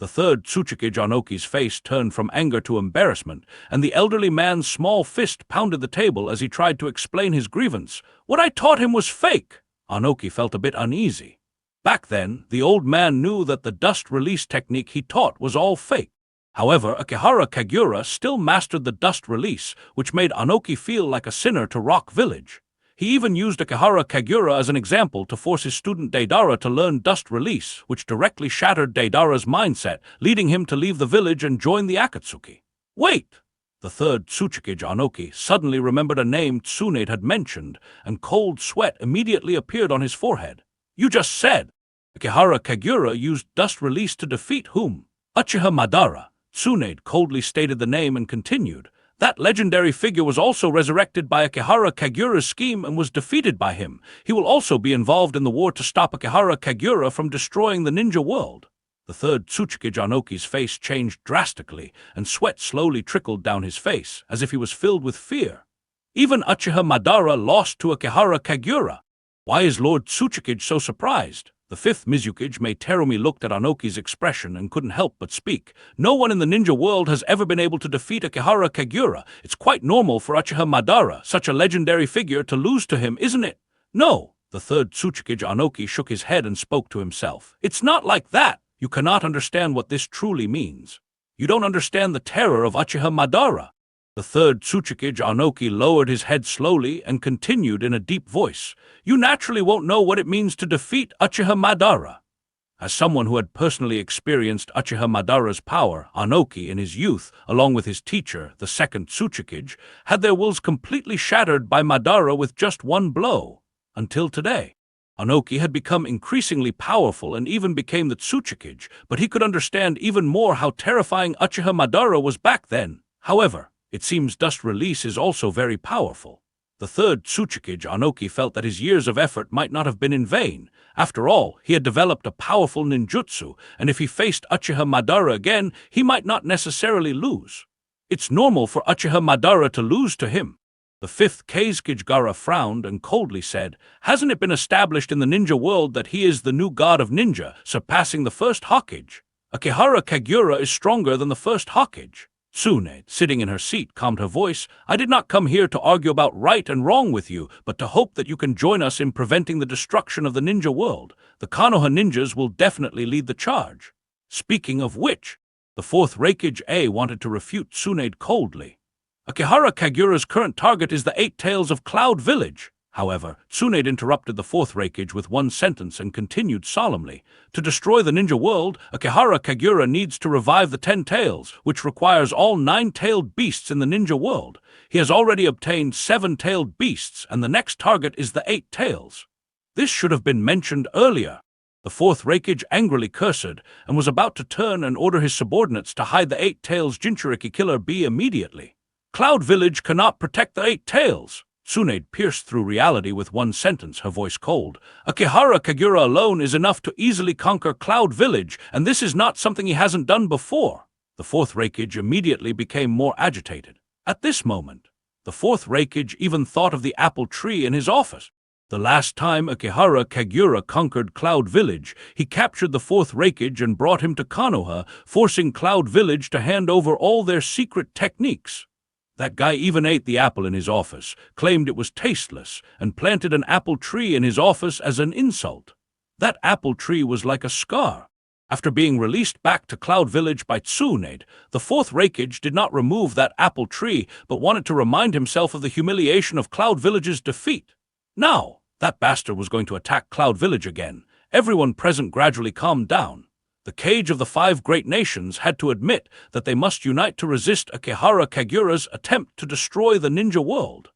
The third Tsuchikage Anoki's face turned from anger to embarrassment, and the elderly man's small fist pounded the table as he tried to explain his grievance. What I taught him was fake. Anoki felt a bit uneasy. Back then, the old man knew that the dust release technique he taught was all fake. However, Akihara Kagura still mastered the dust release, which made Anoki feel like a sinner to Rock Village. He even used Akihara Kagura as an example to force his student Deidara to learn dust release, which directly shattered Deidara's mindset, leading him to leave the village and join the Akatsuki. Wait! The third Tsuchikage Anoki suddenly remembered a name Tsunade had mentioned, and cold sweat immediately appeared on his forehead. You just said Akihara Kagura used dust release to defeat whom? Uchiha Madara. Tsunade coldly stated the name and continued. That legendary figure was also resurrected by Akihara Kagura's scheme and was defeated by him. He will also be involved in the war to stop Akihara Kagura from destroying the ninja world. The third Tsuchikage Anoki's face changed drastically, and sweat slowly trickled down his face, as if he was filled with fear. Even Uchiha Madara lost to Akihara Kagura. Why is Lord Tsuchikage so surprised? The fifth Mizukage Terumi looked at Anoki's expression and couldn't help but speak. No one in the ninja world has ever been able to defeat Akihara Kagura. It's quite normal for Uchiha Madara, such a legendary figure, to lose to him, isn't it? No. The third Tsuchikage Anoki shook his head and spoke to himself. It's not like that. You cannot understand what this truly means. You don't understand the terror of Uchiha Madara. The third Tsuchikage Anoki lowered his head slowly and continued in a deep voice. You naturally won't know what it means to defeat Uchiha Madara. As someone who had personally experienced Uchiha Madara's power, Anoki in his youth, along with his teacher, the second Tsuchikage, had their wills completely shattered by Madara with just one blow. Until today. Anoki had become increasingly powerful and even became the Tsuchikage, but he could understand even more how terrifying Uchiha Madara was back then. However, it seems dust release is also very powerful. The third Tsuchikage Anoki felt that his years of effort might not have been in vain. After all, he had developed a powerful ninjutsu, and if he faced Uchiha Madara again, he might not necessarily lose. It's normal for Uchiha Madara to lose to him. The fifth Keizukage Gara frowned and coldly said, Hasn't it been established in the ninja world that he is the new god of ninja, surpassing the first Hokage? Akihara Kagura is stronger than the first Hokage. Tsunade, sitting in her seat, calmed her voice. I did not come here to argue about right and wrong with you, but to hope that you can join us in preventing the destruction of the ninja world. The Konoha ninjas will definitely lead the charge. Speaking of which, the fourth Reikage A wanted to refute Tsunade coldly. Akihara Kagura's current target is the 8 Tails of Cloud Village. However, Tsunade interrupted the fourth Reikage with one sentence and continued solemnly. To destroy the ninja world, Akihara Kagura needs to revive the 10 Tails, which requires all 9-tailed beasts in the ninja world. He has already obtained 7-tailed beasts, and the next target is the 8 Tails. This should have been mentioned earlier. The fourth Reikage angrily cursed and was about to turn and order his subordinates to hide the 8 Tails Jinchuriki Killer Bee immediately. Cloud Village cannot protect the 8 Tails. Tsunade pierced through reality with one sentence, her voice cold. Akihara Kagura alone is enough to easily conquer Cloud Village, and this is not something he hasn't done before. The fourth Reikage immediately became more agitated. At this moment, the fourth Reikage even thought of the apple tree in his office. The last time Akihara Kagura conquered Cloud Village, he captured the fourth Reikage and brought him to Konoha, forcing Cloud Village to hand over all their secret techniques. That guy even ate the apple in his office, claimed it was tasteless, and planted an apple tree in his office as an insult. That apple tree was like a scar. After being released back to Cloud Village by Tsunade, the fourth Reikage did not remove that apple tree, but wanted to remind himself of the humiliation of Cloud Village's defeat. Now, that bastard was going to attack Cloud Village again. Everyone present gradually calmed down. The cage of the 5 great nations had to admit that they must unite to resist Akihara Kagura's attempt to destroy the ninja world.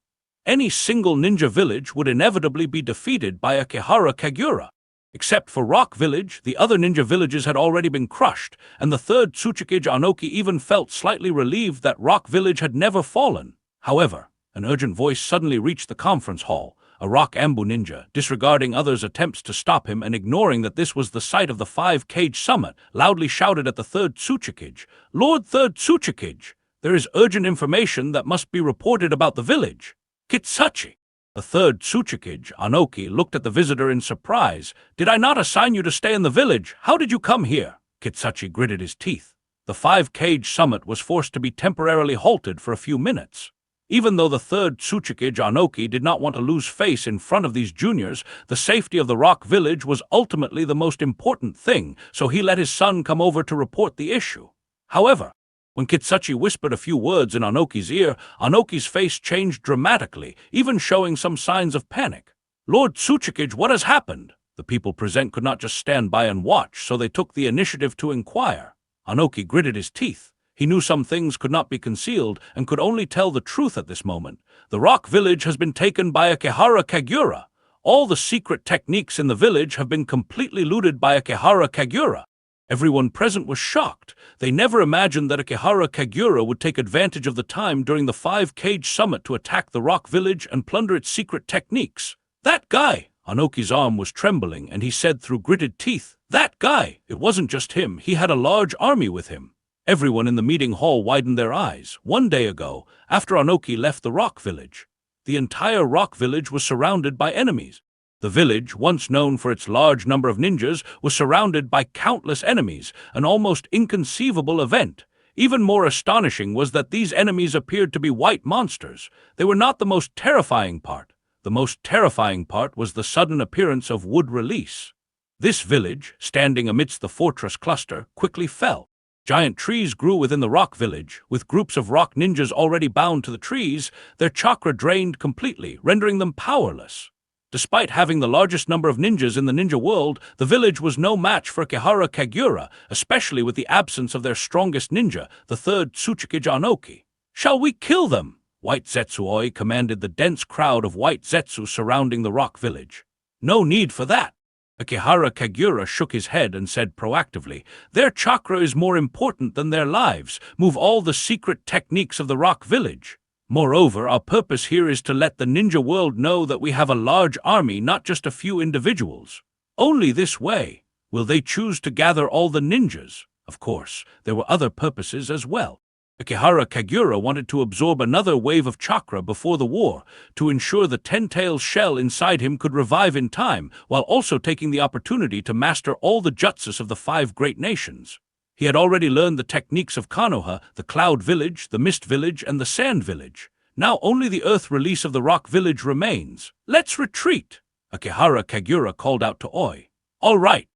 Any single ninja village would inevitably be defeated by Akihara Kagura. Except for Rock Village, the other ninja villages had already been crushed, and the third Tsuchikage Anoki even felt slightly relieved that Rock Village had never fallen. However, an urgent voice suddenly reached the conference hall. A rock ambu ninja, disregarding others' attempts to stop him and ignoring that this was the site of the 5-cage summit, loudly shouted at the third Tsuchikage, "Lord Third Tsuchikage, there is urgent information that must be reported about the village." Kitsuchi! The third Tsuchikage, Anoki, looked at the visitor in surprise. "Did I not assign you to stay in the village? How did you come here?" Kitsuchi gritted his teeth. The 5-cage summit was forced to be temporarily halted for a few minutes. Even though the third Tsuchikage Anoki did not want to lose face in front of these juniors, the safety of the Rock Village was ultimately the most important thing, so he let his son come over to report the issue. However, when Kitsuchi whispered a few words in Anoki's ear, Anoki's face changed dramatically, even showing some signs of panic. "Lord Tsuchikage, what has happened?" The people present could not just stand by and watch, so they took the initiative to inquire. Anoki gritted his teeth. He knew some things could not be concealed and could only tell the truth at this moment. The Rock Village has been taken by Akihara Kagura. All the secret techniques in the village have been completely looted by Akihara Kagura. Everyone present was shocked. They never imagined that Akihara Kagura would take advantage of the time during the 5-cage summit to attack the Rock Village and plunder its secret techniques. "That guy!" Anoki's arm was trembling, and he said through gritted teeth, "That guy! It wasn't just him, he had a large army with him." Everyone in the meeting hall widened their eyes. 1 day ago, after Anoki left the Rock Village, the entire Rock Village was surrounded by enemies. The village, once known for its large number of ninjas, was surrounded by countless enemies, an almost inconceivable event. Even more astonishing was that these enemies appeared to be white monsters. They were not the most terrifying part. The most terrifying part was the sudden appearance of wood release. This village, standing amidst the fortress cluster, quickly fell. Giant trees grew within the Rock Village, with groups of rock ninjas already bound to the trees, their chakra drained completely, rendering them powerless. Despite having the largest number of ninjas in the ninja world, the village was no match for Akihara Kagura, especially with the absence of their strongest ninja, the third Tsuchikage Anoki. "Shall we kill them?" White Zetsuoi commanded the dense crowd of white Zetsu surrounding the Rock Village. "No need for that." Akihara Kagura shook his head and said proactively, "Their chakra is more important than their lives. Move all the secret techniques of the Rock Village. Moreover, our purpose here is to let the ninja world know that we have a large army, not just a few individuals. Only this way will they choose to gather all the ninjas." Of course, there were other purposes as well. Akihara Kagura wanted to absorb another wave of chakra before the war, to ensure the 10-tailed shell inside him could revive in time, while also taking the opportunity to master all the jutsus of the 5 great nations. He had already learned the techniques of Konoha, the Cloud Village, the Mist Village, and the Sand Village. Now only the Earth release of the Rock Village remains. "Let's retreat!" Akihara Kagura called out to Oi. "All right."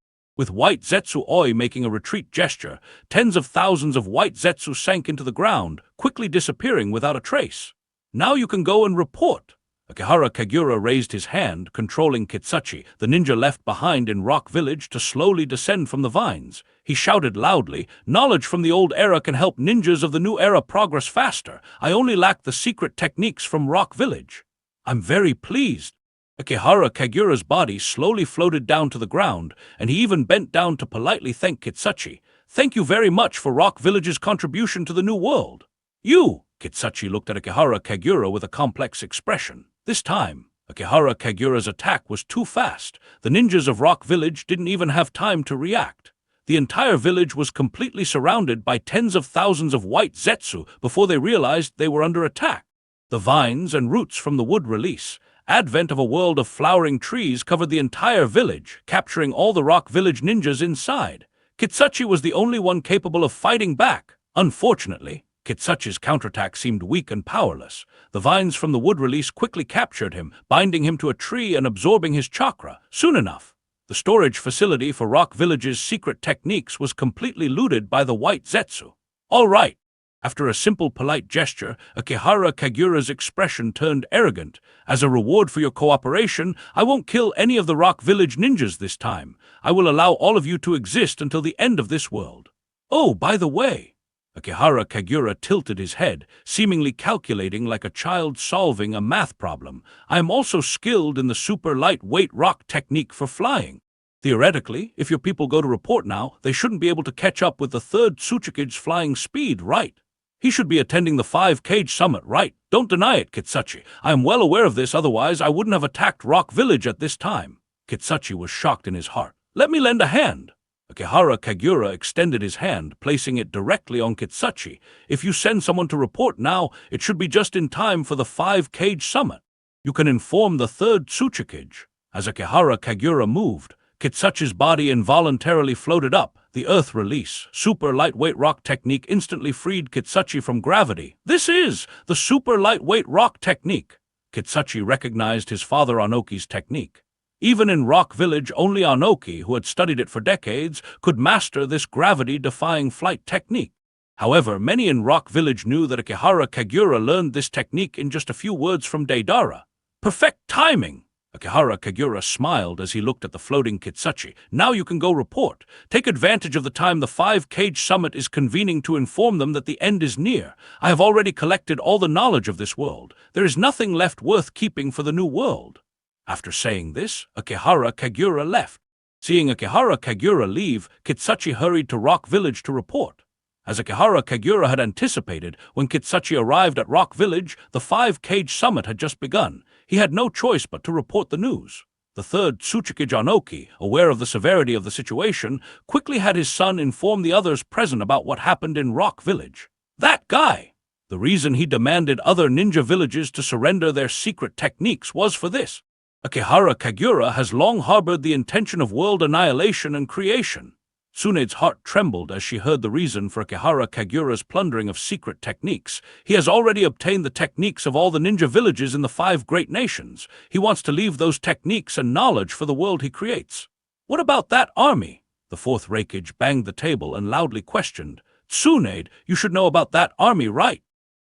With white Zetsu Oi making a retreat gesture, tens of thousands of white Zetsu sank into the ground, quickly disappearing without a trace. Now you can go and report. Akihara Kagura raised his hand, controlling Kitsuchi, the ninja left behind in Rock Village, to slowly descend from the vines. He shouted loudly, "Knowledge from the old era can help ninjas of the new era progress faster. I only lack the secret techniques from Rock Village." "I'm very pleased." Akihara Kagura's body slowly floated down to the ground, and he even bent down to politely thank Kitsuchi. "Thank you very much for Rock Village's contribution to the new world." "You!" Kitsuchi looked at Akihara Kagura with a complex expression. This time, Akihara Kagura's attack was too fast. The ninjas of Rock Village didn't even have time to react. The entire village was completely surrounded by tens of thousands of white Zetsu before they realized they were under attack. The vines and roots from the wood release, advent of a world of flowering trees, covered the entire village, capturing all the Rock Village ninjas inside. Kitsuchi was the only one capable of fighting back. Unfortunately, Kitsuchi's counterattack seemed weak and powerless. The vines from the wood release quickly captured him, binding him to a tree and absorbing his chakra. Soon enough, the storage facility for Rock Village's secret techniques was completely looted by the white Zetsu. "All right." After a simple polite gesture, Akihara Kagura's expression turned arrogant. "As a reward for your cooperation, I won't kill any of the Rock Village ninjas this time. I will allow all of you to exist until the end of this world. Oh, by the way," Akihara Kagura tilted his head, seemingly calculating like a child solving a math problem, "I am also skilled in the super lightweight rock technique for flying. Theoretically, if your people go to report now, they shouldn't be able to catch up with the third Tsuchikage's flying speed, right? He should be attending the 5-Cage Summit, right? Don't deny it, Kitsuchi. I am well aware of this, otherwise I wouldn't have attacked Rock Village at this time." Kitsuchi was shocked in his heart. "Let me lend a hand." Akihara Kagura extended his hand, placing it directly on Kitsuchi. "If you send someone to report now, it should be just in time for the 5-Cage Summit. You can inform the third Tsuchikage." As Akihara Kagura moved, Kitsuchi's body involuntarily floated up. The earth release, super lightweight rock technique instantly freed Kitsuchi from gravity. "This is the super lightweight rock technique." Kitsuchi recognized his father Anoki's technique. Even in Rock Village, only Anoki, who had studied it for decades, could master this gravity-defying flight technique. However, many in Rock Village knew that Akihara Kagura learned this technique in just a few words from Deidara. "Perfect timing!" Akihara Kagura smiled as he looked at the floating Kitsuchi. "Now you can go report. Take advantage of the time the 5-Cage Summit is convening to inform them that the end is near. I have already collected all the knowledge of this world. There is nothing left worth keeping for the new world." After saying this, Akihara Kagura left. Seeing Akihara Kagura leave, Kitsuchi hurried to Rock Village to report. As Akihara Kagura had anticipated, when Kitsuchi arrived at Rock Village, the 5-Cage Summit had just begun. He had no choice but to report the news. The third Tsuchikage Anoki, aware of the severity of the situation, quickly had his son inform the others present about what happened in Rock Village. "That guy! The reason he demanded other ninja villages to surrender their secret techniques was for this. Akihara Kagura has long harbored the intention of world annihilation and creation." Tsunede's heart trembled as she heard the reason for Akihara Kagura's plundering of secret techniques. "He has already obtained the techniques of all the ninja villages in the 5 great nations. He wants to leave those techniques and knowledge for the world he creates." "What about that army?" The fourth Reikage banged the table and loudly questioned. "Tsunade, you should know about that army, right?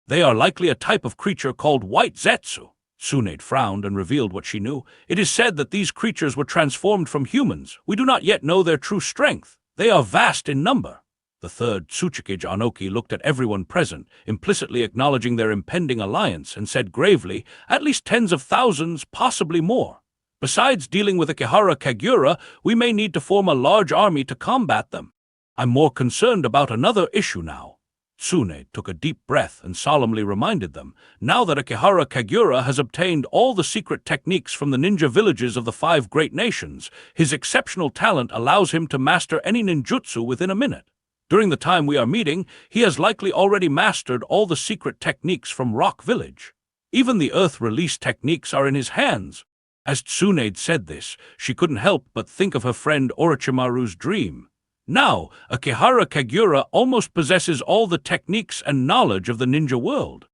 They are likely a type of creature called White Zetsu." Tsunade frowned and revealed what she knew. "It is said that these creatures were transformed from humans. We do not yet know their true strength. They are vast in number." The third Tsuchikage Anoki looked at everyone present, implicitly acknowledging their impending alliance, and said gravely, "At least tens of thousands, possibly more. Besides dealing with Akihara Kagura, we may need to form a large army to combat them. I'm more concerned about another issue now." Tsunade took a deep breath and solemnly reminded them, "Now that Akihara Kagura has obtained all the secret techniques from the ninja villages of the 5 great nations, his exceptional talent allows him to master any ninjutsu within a minute. During the time we are meeting, he has likely already mastered all the secret techniques from Rock Village. Even the earth release techniques are in his hands." As Tsunade said this, she couldn't help but think of her friend Orochimaru's dream. Now, Akihara Kagura almost possesses all the techniques and knowledge of the ninja world.